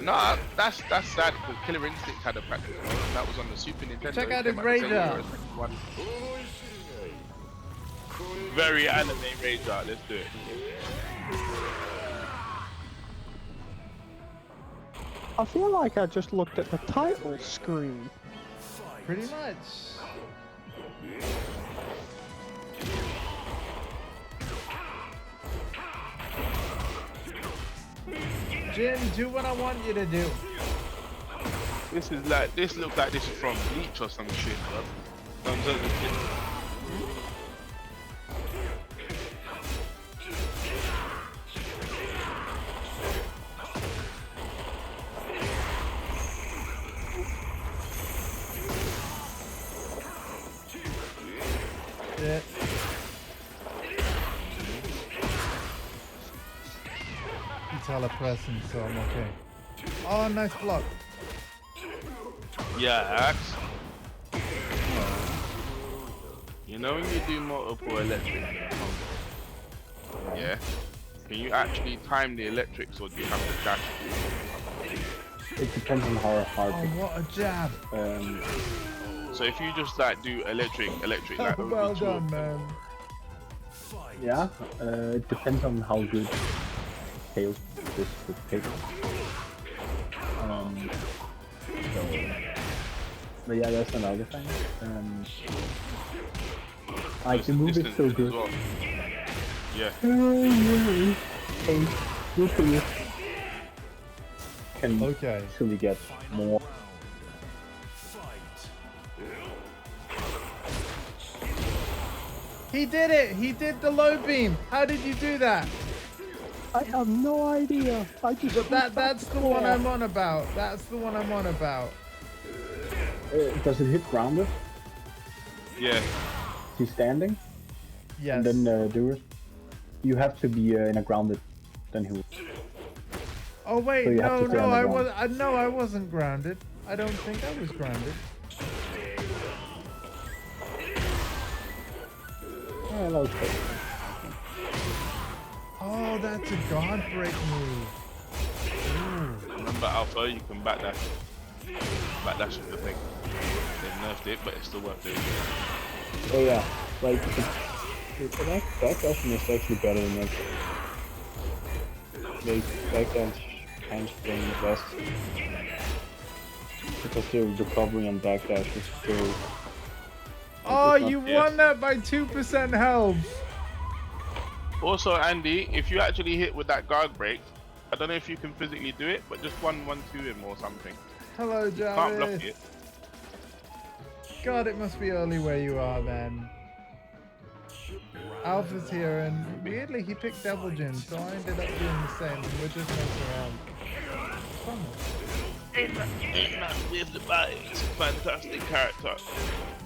No, that's sad because Killer Instinct had a practice mode. And that was on the Super Nintendo. Check out his radar. Very anime radar. Let's do it. I feel like I just looked at the title screen. Pretty much. Jim, do what I want you to do. This is like, this looks like this is from Bleach or some shit, bro. Thumbs up the kid. Yeah. He's hella pressing, so I'm okay. Oh, nice block. Yeah, Axe. You know when you do multiple electric combos, yeah? Can you actually time the electrics or do you have to dash? It depends on how hard. Oh, what a jab. So if you just like do electric, like over Well two done, of them, man. Yeah, it depends on how good Tails is with paper. So, but yeah, that's another thing. Like the move is so distance good. as well. Yeah. And you can Okay. actually get more. He did it! He did the low beam! How did you do that? I have no idea. I just. But that's the one I'm on about. That's the one I'm on about. Does it hit grounded? Yeah. He's standing, Yes. and then do it. You have to be in a grounded, then he will. Oh wait, So you have no, to stay no, on the I ground. was, no, I wasn't grounded. I don't think I was grounded. Yeah, that was good. Oh, that's a guard break move. Ooh. Remember Alpha, you can backdash. Backdash is the thing. They've nerfed it, but it's still worth it. Oh yeah, like backdashing is actually better than that. Like backdash handspring is less because the recovery on backdash is still. Oh, it's not- you won that by 2% health. Also, Andy, if you actually hit with that guard break, I don't know if you can physically do it, but just 1-1-2 him or something. Hello, Can't block Jarvis. it. God, it must be early where you are, man. Alpha's here, and weirdly he picked Devil Jin, so I ended up doing the same, and we're just messing around. Fun. Ain't that with the bite. It's a fantastic character.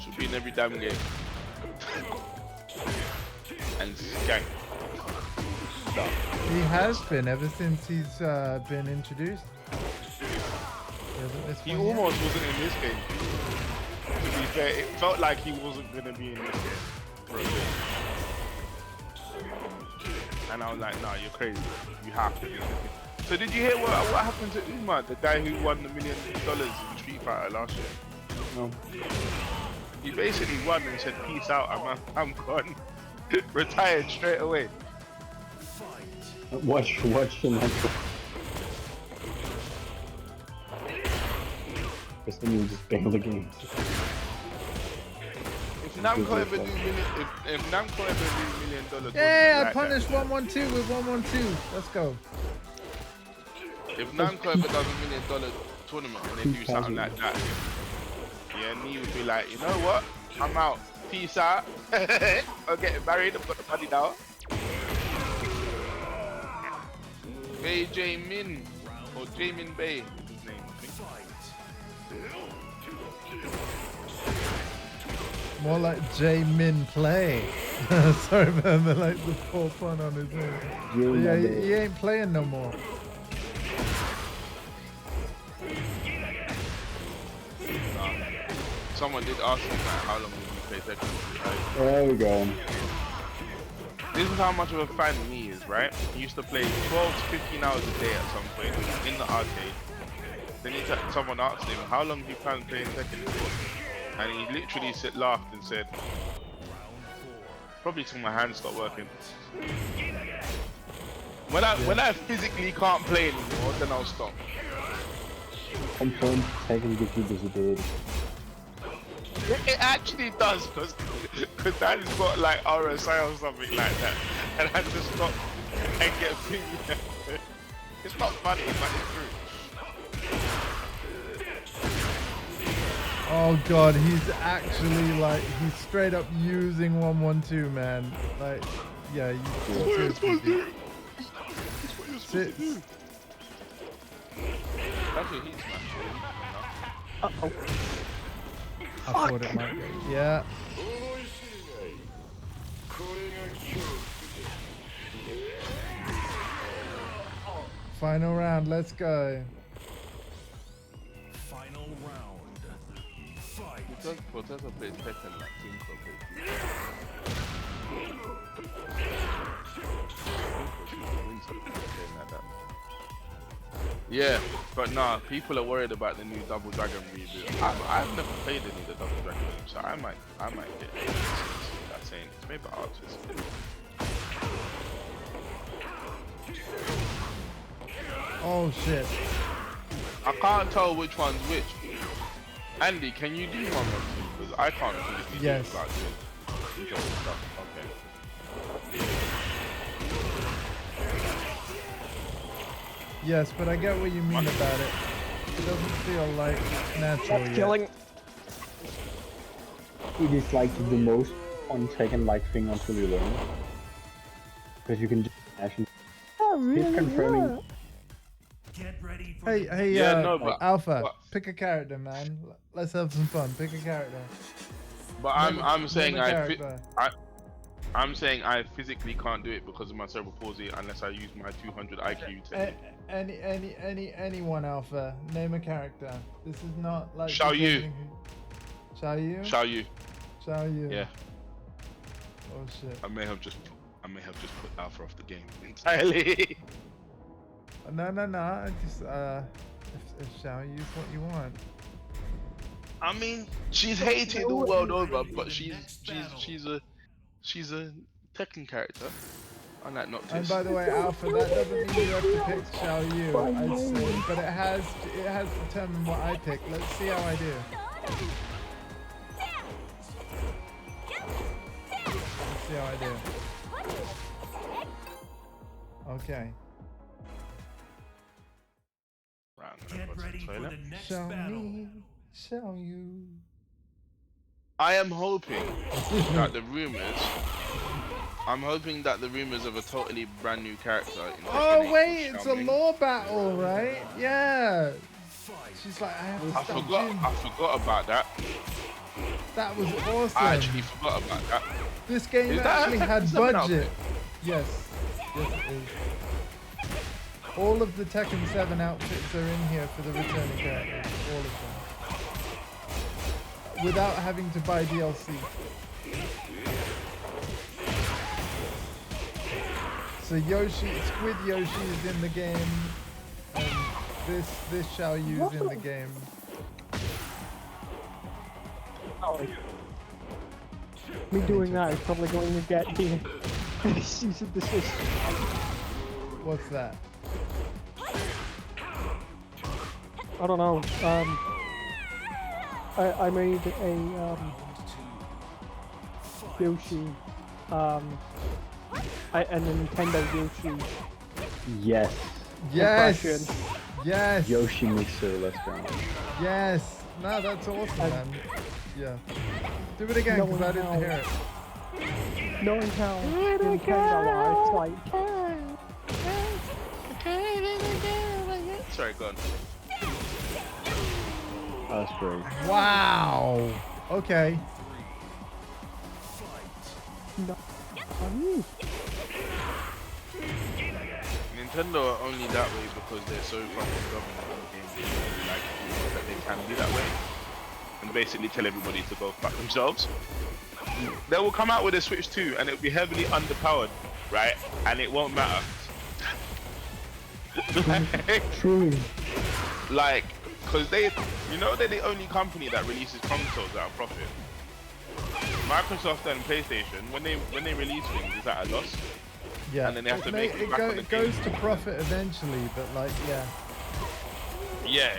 Should be in every damn game. And skank. Stuff. He has been ever since he's been introduced. He hasn't missed He one yet. almost wasn't in this game. To be fair, it felt like he wasn't gonna be in this game for a bit. And I was like, nah, you're crazy. You have to be in this game. So did you hear what happened to Uma, the guy who won the $1 million in Street Fighter last year? No. He basically won and said, peace out, I'm gone. Retired straight away. Watch the next one. Because then you just bail the game. If Namco ever do if Namco ever do $1 million, Yeah, I like punished 112 with 112. Let's go. if Namco ever does $1 million tournament and they do something like that, yeah, me would be like, you know what? I'm out. Peace out. I'm getting married. I've got the money now. Bay J Min or Jamin Bay is his name, I think. More like J-Min play. Sorry, man, the like the poor pun on his name. Yeah, he ain't playing no more. Someone did ask me like, how long will you play Tekken? Right? There we go. This is how much of a fan he is, right? He used to play 12 to 15 hours a day at some point in the arcade. Then someone asked him, how long do you plan playing Tekken for? And he literally laughed and said, probably till my hands stop working. When I physically can't play anymore, then I'll stop. Confirmed Tekken gives you disability. It actually does, because Daddy's got like RSI or something like that, and I just stop and get free. It's not funny, but it's true. Oh god, he's actually like, he's straight up using 112, man. Like, yeah, you seriously do. That's what he's smashing. Uh-oh. I thought it might be. Yeah. Final round, let's go. Final round. Fight. Potato plays Tekken like Tinko plays. Yeah, but nah, people are worried about the new Double Dragon reboot. I've never played any of the Double Dragon games, so I might get that saying. Maybe Archers. Oh shit. I can't tell which one's which. Andy, can you do 1 or 2? Because I can't physically do Yes. without doing interesting stuff. Okay. Yes, but I get what you mean about it. It doesn't feel like natural yet. Killing. It is like the most fun Tekken-like thing until you learn. Because you can just dash and Oh, really? he's confirming. Yeah. Get ready for Hey, the hey, Yeah, no, but- Alpha, but- pick a character, man. Let's have some fun. Pick a character. But I'm saying Name a I character. I'm saying I physically can't do it because of my cerebral palsy unless I use my 200 IQ technique. Anyone, Alpha. Name a character. This is not like. Xiao Yu. Xiao Yu. Xiao Yu. Xiao Yu. Yeah. Oh shit. I may have just put Alpha off the game entirely. No. Just if Xiao Yu's what you want. I mean, she's hated the world over, but she's a Tekken character. Unlike Noctis. And by the way, Alpha, that doesn't mean you have to pick Xiao Yu, I'd say, but it has determined what I pick. Let's see how I do. Let's see how I do. Okay. Right, I'm gonna Get go to ready the for toilet. the next Xiao battle. Mi, Xiao Yu. I am hoping that the rumors. I'm hoping that the rumors of a totally brand new character. In Tekken 8 Oh from wait, it's a Xiao Mi- law battle, right? Yeah. She's like, I have to I stop forgot. Jin. I forgot about that. That was awesome. I actually forgot about that. This game Is that- actually had is that an budget. outfit? Yes. Yes, it is. All of the Tekken 7 outfits are in here for the returning characters. All of them. Without having to buy DLC. So Squid Yoshi is in the game. And this Xiao Yu's in the game. Me doing that is probably going to get the cease and desist. What's that? I don't know. I made a Yoshi, a Nintendo Yoshi Yes. Yes! impression. Yes! Yoshi Mixer, let's go. Yes! No, that's awesome, man. Yeah. Do it again, because I didn't hear it. Knowing how Nintendo are, it's like Sorry, go on. That's great. Wow! Okay. no. Nintendo are only that way because they're so fucking dominant on games. They really like people that they can be that way, and basically tell everybody to go fuck themselves. They will come out with a Switch 2 and it will be heavily underpowered, right? And it won't matter. Truly. Like, because they're the only company that releases consoles at a profit. Microsoft and PlayStation, when they release things, is at a loss. Yeah. And then they have to make it back on the it goes game. to profit eventually, but like, yeah. Yeah,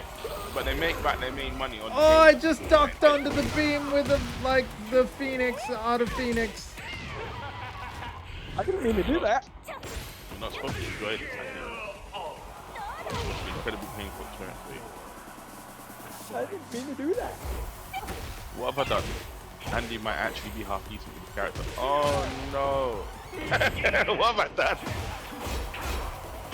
but they make back their main money on. Oh, I just ducked under the beam with the Phoenix, Art of Phoenix. I didn't mean to do that. You're not supposed to enjoy this. I think. incredibly painful experience for you. I didn't mean to do that. What have I done? Andy might actually be half decent with the character. Oh no! What have I done?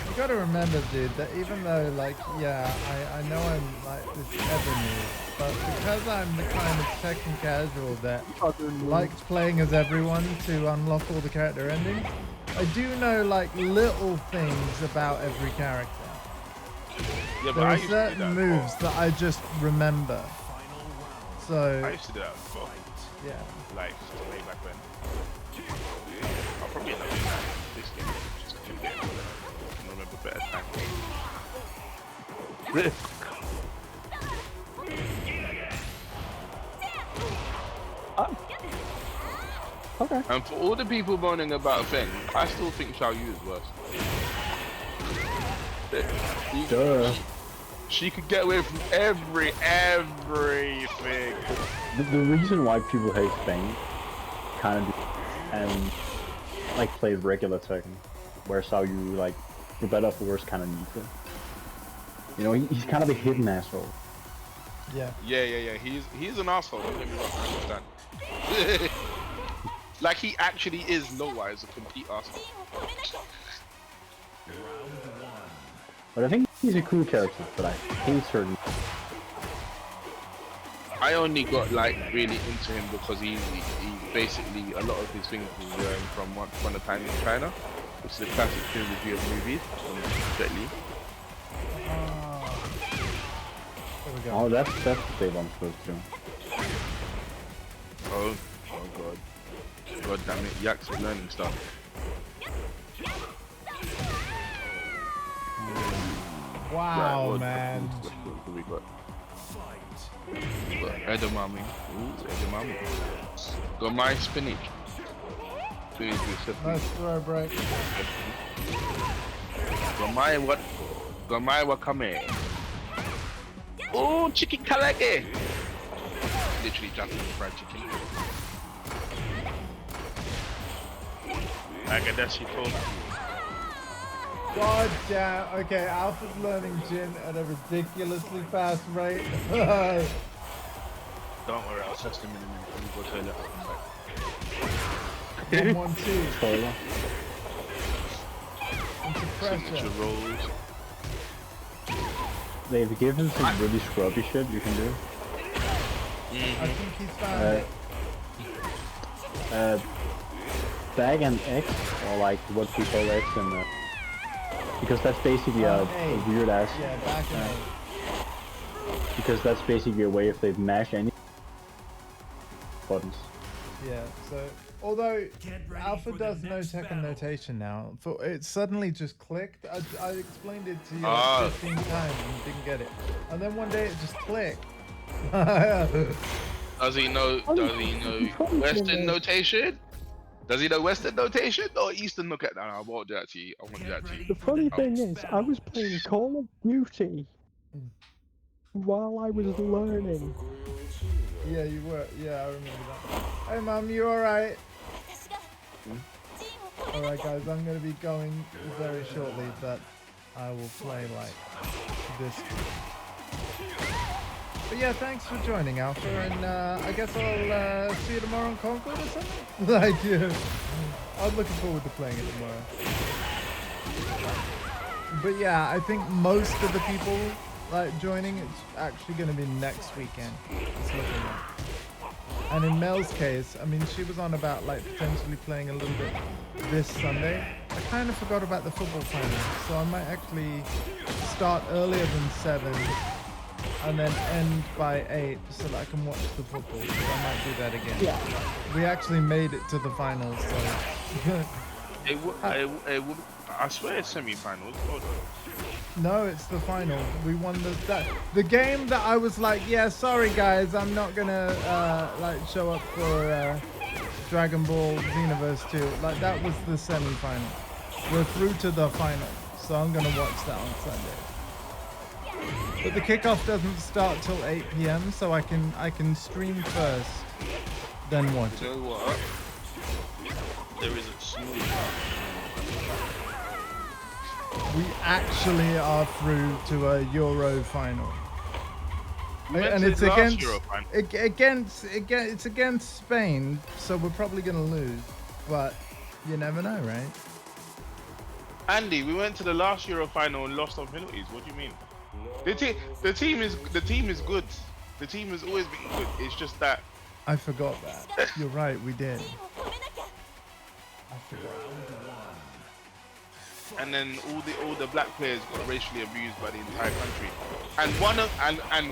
You gotta remember, dude, that even though, like, yeah, I know I'm like this ever new, but because I'm the kind of Tekken casual that likes playing as everyone to unlock all the character endings, I do know like little things about every character. Yeah, There I are used to do that certain moves that I just remember. I So, used to do that before. yeah. Like, just way back when. I'll probably end up doing that this game. Just to get it. I remember better times. Okay. And for all the people moaning about a thing, I still think Xiao Yu is worse. She could get away from everything. The reason why people hate Fang kind of and like play regular Tekken, where Xiao Yu like for better or for worse kind of needs it. You know, he's kind of a hidden asshole. Yeah. Yeah. He's an asshole. Don't get me wrong. I understand. Like he actually is lore-wise a complete asshole. But I think he's a cool character, but I hate certain. I only got like really into him because he basically a lot of his things was learned from Once Upon a Time in China, which is a classic film review of movies from Jet Li. There we go. Oh, that's the save I'm supposed to. Oh god. God damn it, Yak's is learning stuff. Wow, Right, man. What do we got? Edamame. Ooh, edamame. Got my spinach. Please be simple. Nice throw break. Got my what? Got my wakame. Oh, chicken kalake. Literally jumping fried chicken. Agadashi told. God damn. Okay, Alpha's learning Jin at a ridiculously fast rate. Don't worry, I'll test him in a minute. Let me go toilet. 1-1-2. Spoiler. Into Signature pressure. rolls. They've given some really scrubby shit you can do. I think he's found it. Bag and X, or like what we call X in the... Because that's basically a weird ass... Yeah, back and A. Because that's basically a way if they mash any buttons. Yeah, so although Alpha does no Tekken notation now, for it suddenly just clicked. I explained it to you like 15 times and you didn't get it, and then one day it just clicked. Does he know Western notation? Does he know Western notation or Eastern notation? No, I won't do that to you. I won't do that to you. The funny thing is, I was playing Call of Duty while I was learning. Yeah, you were. Yeah, I remember that. Hey, Mum, you alright? Alright, guys, I'm gonna be going very shortly, but I will play like this. But yeah, thanks for joining, Alpha, and I guess I'll see you tomorrow on Concord or something? Like, yeah. I'm looking forward to playing it tomorrow. But yeah, I think most of the people like joining, it's actually going to be next weekend. It's looking like. And in Mel's case, I mean, she was on about like potentially playing a little bit this Sunday. I kind of forgot about the football final, so I might actually start earlier than 7 and then end by 8 so that I can watch the football. So I might do that again. Yeah. We actually made it to the finals, so. I swear it's semi-finals. Hold on. No, it's the final. We won the game that I was like, yeah, sorry guys, I'm not gonna like show up for Dragon Ball Xenoverse 2. Like that was the semi-final. We're through to the final, so I'm gonna watch that on Sunday. But the kickoff doesn't start till 8 PM, so I can stream first, then watch You it. know what? There is a small we actually are through to a Euro final. And it's it's against Spain, so we're probably gonna lose, but you never know, right? Andy, we went to the last Euro final and lost on penalties. What do you mean? The team is good. The team has always been good. It's just that I forgot that. You're right, we did. I forgot. And then all the black players got racially abused by the entire country. And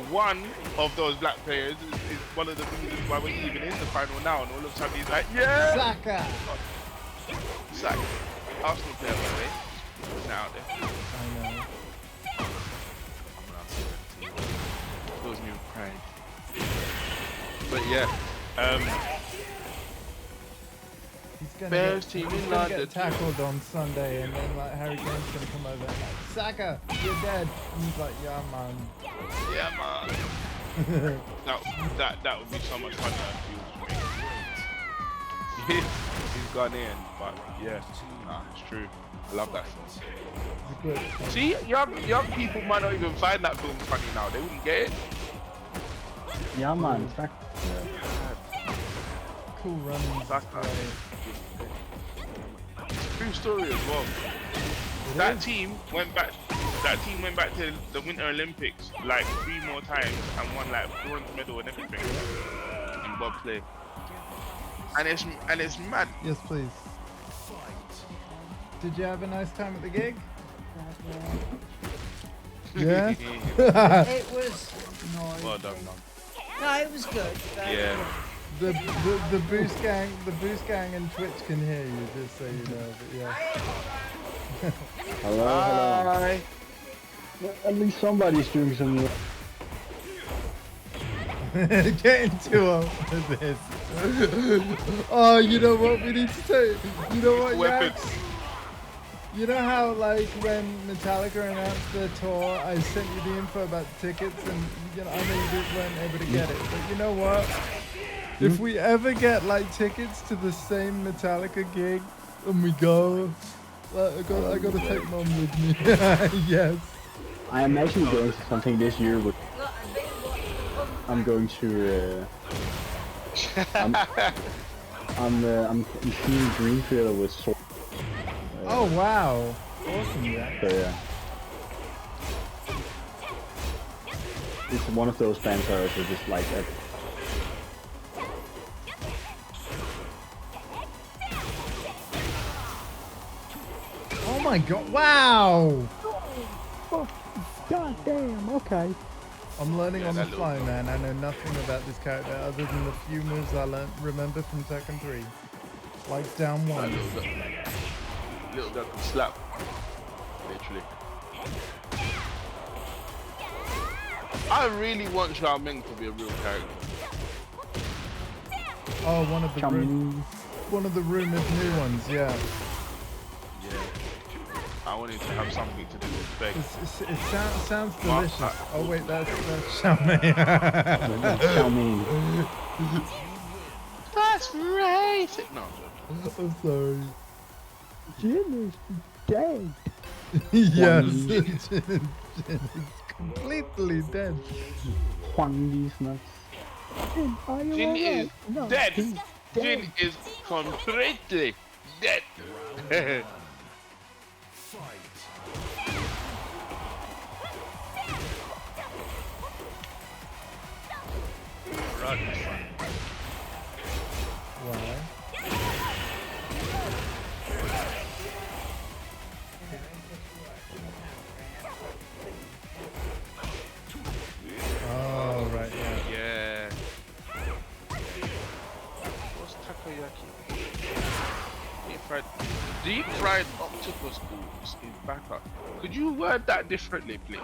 one of those black players is one of the reasons why we're even in the final now. And all of a sudden he's like, yeah, Saka. Saka, Arsenal player, by the way. Now there. I know. Fills me with pride. But yeah, He's gonna Bears team in get London. get tackled on Sunday, and then like Harry Kane's gonna come over and like, Saka, you're dead. And he's like, yeah, man. Yeah, man. that would be so much funnier if he was He's Ghanaian, but yeah, nah, it's true. I love that film. See, young people might not even find that film funny now. They wouldn't get it. Yeah, man. Saka. Cool running. Saka. True story as well. That team went back to the Winter Olympics like 3 more times and won like bronze medal and everything in bobsleigh. And it's mad. Yes, please. Did you have a nice time at the gig? Yeah. It was nice. Well done, man. No, it was good. Yeah. The boost gang and Twitch can hear you, just so you know. But yeah. Hello. Bye. At least somebody's doing some. Getting too old for this. Oh, you know what we need to say? You know what, Yax? You know how, like, when Metallica announced their tour, I sent you the info about the tickets, and you know, I know you weren't able to get it, but you know what? If we ever get like tickets to the same Metallica gig, and we go, I gotta take Mom with me. Yes. I am actually going to something this year, but I'm going to. I'm seeing Green Theater with Soul. Oh wow! Awesome, yeah. So yeah. It's one of those bands that are just like. Oh my god! Wow! Oh, god damn. Okay. I'm learning on the fly, man. I know nothing about this character other than the few moves I remember from Tekken 3. Like down one. Little girl can slap. Literally. I really want Xiao Ming to be a real character. Oh, one of the rumored new ones, yeah. Yeah. I wanted to have something to do with Beck. It sounds delicious. Oh wait, that's Xiaomei. Tell me. That's right. No. I'm sorry. Jin is dead. Yes. Jin is completely dead. Huang Yi's nuts. Jin, are you Jin alright? is No, dead. he's dead. Jin is completely dead. Run. Why? Oh, right, yeah. Yeah. What's takoyaki? Deep fried octopus balls in Baka. Could you word that differently, please?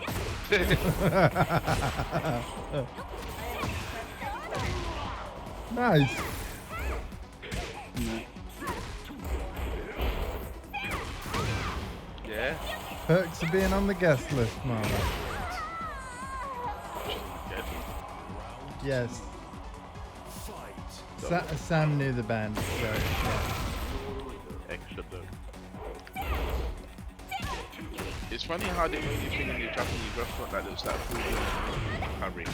Nice. Yeah. Perks of being on the guest list, Mama. Yes. Sam knew the band, so yeah. Extra though. It's funny how they made you think in the Japanese restaurant that looks like food curry.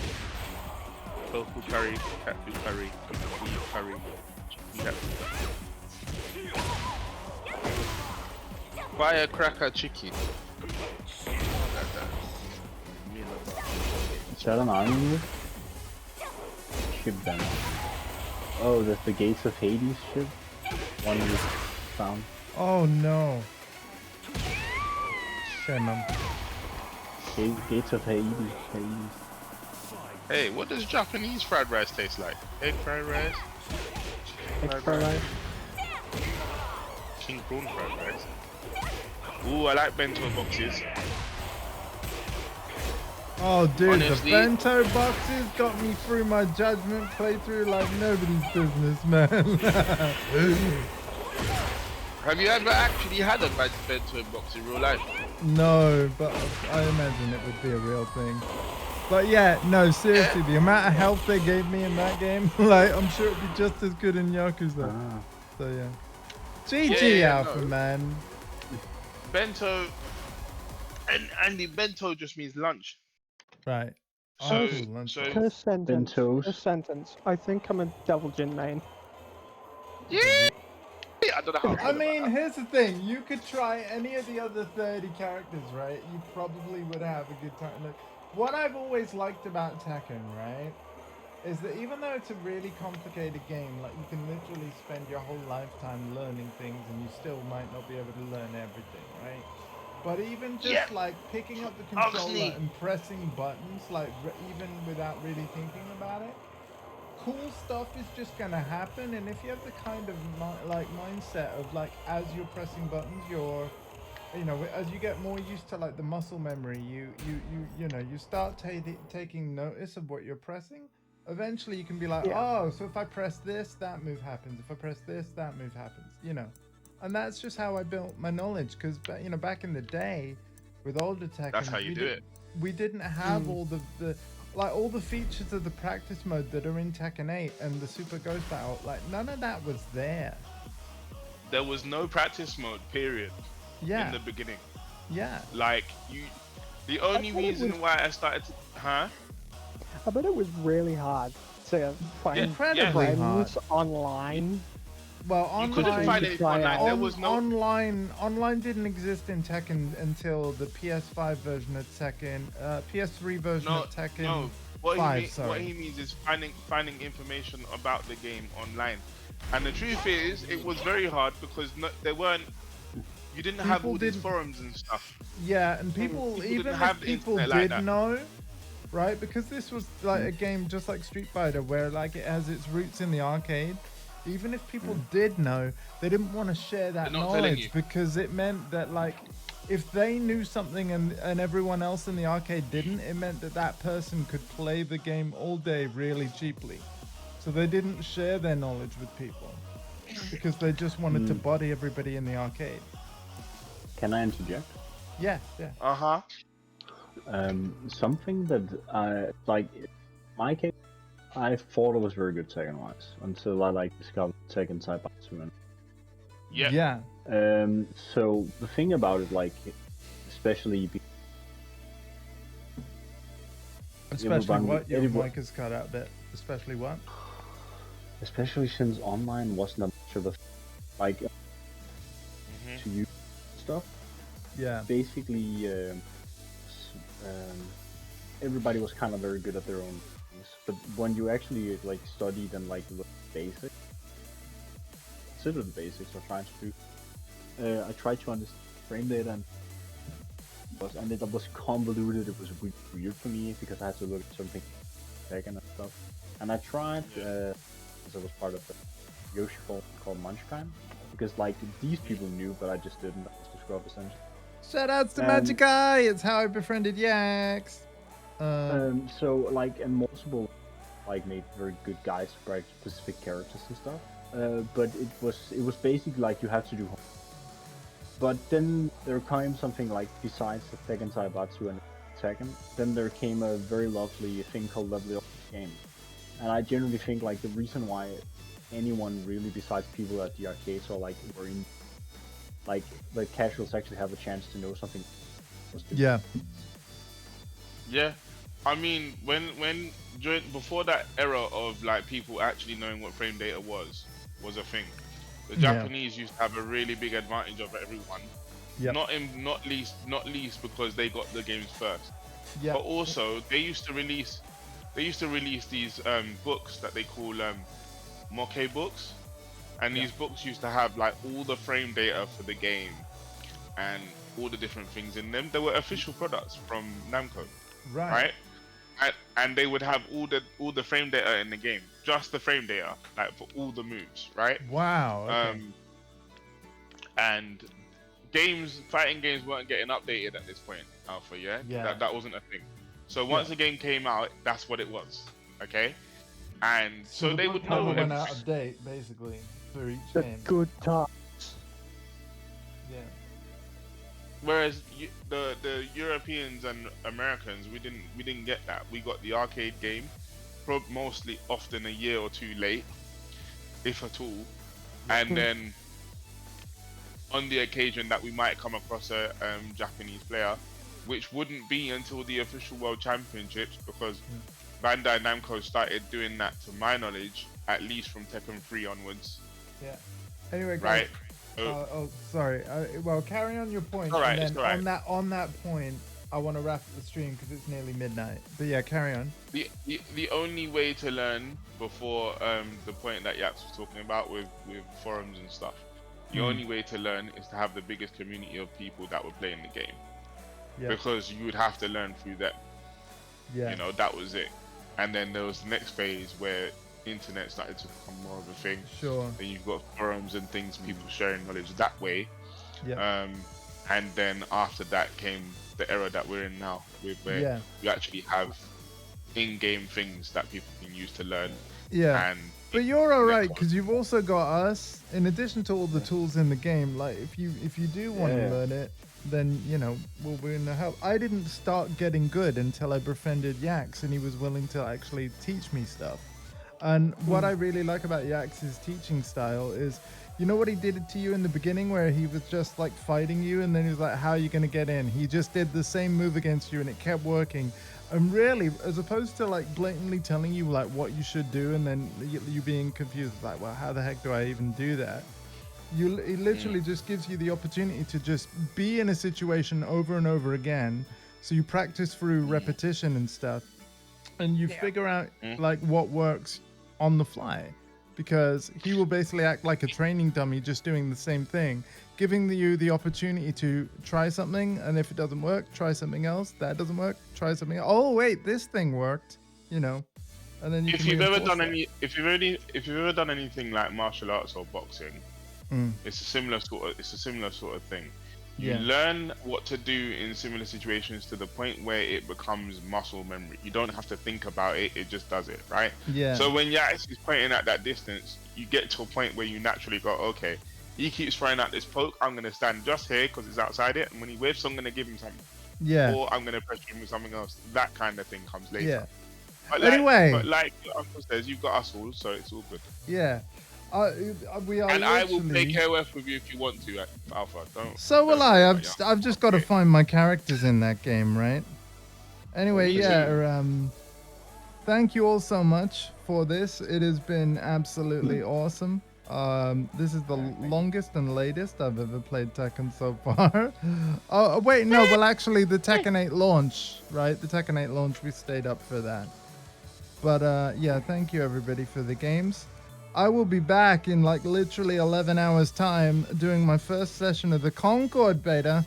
Tofu curry, cat food curry, beef curry, cat food curry. Firecracker chicken. Is that an army move? Ship then. Oh, that's the Gates of Hades ship? One you found. Oh no. Shannon. Gates of Hades. Hey, what does Japanese fried rice taste like? Egg fried rice? Egg fried rice. King prawn fried rice. Ooh, I like bento boxes. Oh dude, Honestly, the bento boxes got me through my judgment playthrough like nobody's business, man. have you ever actually had a bento box in real life? No, but I imagine it would be a real thing. But yeah, no, seriously, the amount of health they gave me in that game, like, I'm sure it'd be just as good in Yakuza. So yeah. GG Alpha, man. Bento, and the bento just means lunch. Right. So, First sentence. Bentos. First sentence. I think I'm a Devil Jin main. yeah, I don't know how. I mean, here's the thing. You could try any of the other 30 characters, right? You probably would have a good time. Look, what I've always liked about Tekken, right, is that even though it's a really complicated game, like you can literally spend your whole lifetime learning things and you still might not be able to learn everything, right? But even just like picking up the controller and pressing buttons, like even without really thinking about it, cool stuff is just gonna happen. And if you have the kind of mindset of like, as you're pressing buttons, you're, you know, as you get more used to like the muscle memory, you know, you start taking notice of what you're pressing. Eventually you can be like, oh, so if I press this, that move happens. If I press this, that move happens, you know. And that's just how I built my knowledge, because, you know, back in the day with older Tekken, That's how you do it. We didn't have all all the features of the practice mode that are in Tekken 8 and the Super Ghost Battle. Like, none of that was there. There was no practice mode, period. Yeah. In the beginning. Yeah. Like, the only reason why I started to, I bet it was really hard to find friends online. Well, online, you couldn't find it online. There was no online didn't exist in Tekken until the PS5 version of Tekken, PS3 version of Tekken. No, 5, what he means is finding information about the game online. And the truth is, it was very hard because you didn't have all these forums and stuff. Yeah, and people even if people did know, right? Because this was like a game just like Street Fighter, where like it has its roots in the arcade. Even if people did know, they didn't want to share that knowledge because it meant that, like, if they knew something and everyone else in the arcade didn't, it meant that that person could play the game all day really cheaply. So they didn't share their knowledge with people because they just wanted to body everybody in the arcade. Can I interject? Yeah. Something that like my case, I thought it was very good Tekken-wise until I discovered Tekken Taibatsu. Yeah. So the thing about it, especially what? Your mic is cut out a bit. Especially what? Especially since online wasn't much of a to use stuff. Yeah. Basically, everybody was kind of very good at their own things. But when you actually studied and looked at basics, consider the basics or trying to do, I tried to understand frame data and it was convoluted. It was weird for me because I had to look at something second and stuff. And I tried because I was part of the Yoshi forum called Munchkine, because these people knew, but I just didn't. I was the scrub essentially. Shout outs to Magic Eye. It's how I befriended Yax. So and multiple made very good guides for specific characters and stuff. But it was basically you had to do. But then there came something besides the Tekken Taibatsu and Tekken, then there came a very lovely thing called Level Up Game. And I generally think the reason why anyone really besides people at the arcades or were in the casuals actually have a chance to know something Yeah. Yeah, I mean, before that era of like people actually knowing what frame data was a thing. The Yeah. Japanese used to have a really big advantage over everyone. Yep. Not least because they got the games first. Yep. But also they used to release these books that they call mokke books, and these books used to have like all the frame data for the game and all the different things in them. They were official products from Namco, right? And they would have all the frame data in the game, just the frame data, like for all the moves, right? Wow. Okay. And fighting games weren't getting updated at this point, Alpha. Yeah. That wasn't a thing. So once the game came out, that's what it was. Okay. And so they would know. Went out of date basically for each The game. good times. Yeah. Whereas the Europeans and Americans, we didn't get that. We got the arcade game, mostly often a year or two late, if at all. And then on the occasion that we might come across a Japanese player, which wouldn't be until the official World Championships, because Bandai Namco started doing that, to my knowledge, at least from Tekken 3 onwards. Yeah. Anyway, guys, right. Sorry. Well, carry on your point. All right, and then all right. on that point, I want to wrap up the stream because it's nearly midnight. But yeah, carry on. The only way to learn before the point that Yaps was talking about with forums and stuff, the only way to learn is to have the biggest community of people that were playing the game. Yeah. Because you would have to learn through them. Yeah. You know, that was it. And then there was the next phase where internet started to become more of a thing. Sure. Then you've got forums and things, people sharing knowledge that way. Yeah. And then after that came the era that we're in now, where you actually have in-game things that people can use to learn. Yeah. But you're all right because you've also got us. In addition to all the tools in the game, like if you do want to learn it, then you know we'll be in the help. I didn't start getting good until I befriended Yax, and he was willing to actually teach me stuff. And what I really like about Yax's teaching style is, you know what he did to you in the beginning where he was just like fighting you and then he was like, how are you going to get in? He just did the same move against you and it kept working. And really, as opposed to like blatantly telling you like what you should do and then you being confused, like, well, how the heck do I even do that? It literally just gives you the opportunity to just be in a situation over and over again. So you practice through repetition and stuff and you figure out like what works on the fly. Because he will basically act like a training dummy just doing the same thing, giving you the opportunity to try something, and if it doesn't work, try something else. That doesn't work, try something else. Oh wait, this thing worked, you know. And then if you've ever done anything like martial arts or boxing, it's a similar sort of thing. You learn what to do in similar situations to the point where it becomes muscle memory. You don't have to think about it, it just does it, right? Yeah. So when Yax is pointing at that distance, you get to a point where you naturally go, okay, he keeps throwing out this poke, I'm going to stand just here because it's outside it, and when he whiffs, I'm going to give him something. Yeah. Or I'm going to pressure him with something else. That kind of thing comes later. Yeah. But anyway. But like your uncle says, you've got us all, so it's all good. Yeah. We are and I will play KOF with you if you want to, Alpha. So will I. I've just got to find my characters in that game, right? Anyway, thank you all so much for this. It has been absolutely awesome. This is the longest and latest I've ever played Tekken so far. Oh, wait, no. Well, actually, the Tekken 8 launch, right? The Tekken 8 launch, we stayed up for that. But yeah, thank you everybody for the games. I will be back in like literally 11 hours time doing my first session of the Concord beta.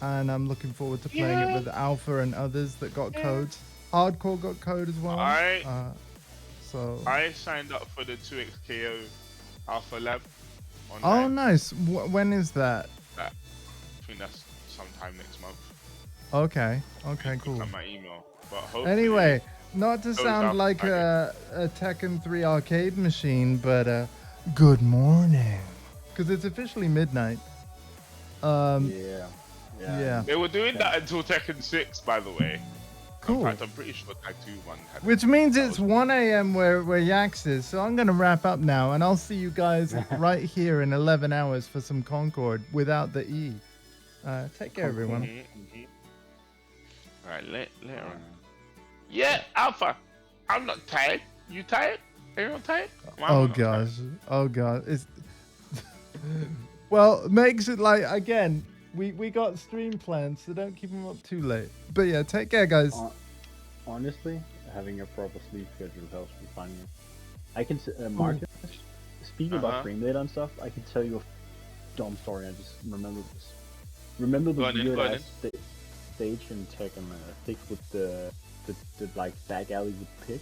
And I'm looking forward to playing it with Alpha and others that got codes. Hardcore got code as well. I signed up for the 2xKO Alpha Lab online. Oh, nice. When is that? I think that's sometime next month. Okay. Okay, cool. On my email. But anyway, not to sound like a Tekken 3 arcade machine, but good morning. Because it's officially midnight. Yeah. They were doing that until Tekken 6, by the way. Cool. In fact, I'm pretty sure Tag 2 1 had. Which means it's 1 a.m. where Yax is. So I'm going to wrap up now, and I'll see you guys right here in 11 hours for some Concord without the E. Take care, everyone. Alright, later on. Yeah, Alpha. I'm not tired. You tired? Everyone tired? Why am I Oh not gosh. tired? Oh god. It's well, makes it like again. We got stream plans, so don't keep them up too late. But yeah, take care, guys. Honestly, having a proper sleep schedule helps me finding it. I can Marcus, speaking about frame data and stuff, I can tell you a dumb story. I just remember this. Remember the weird ass stage in Tekken, I think with the like back alley with Pick?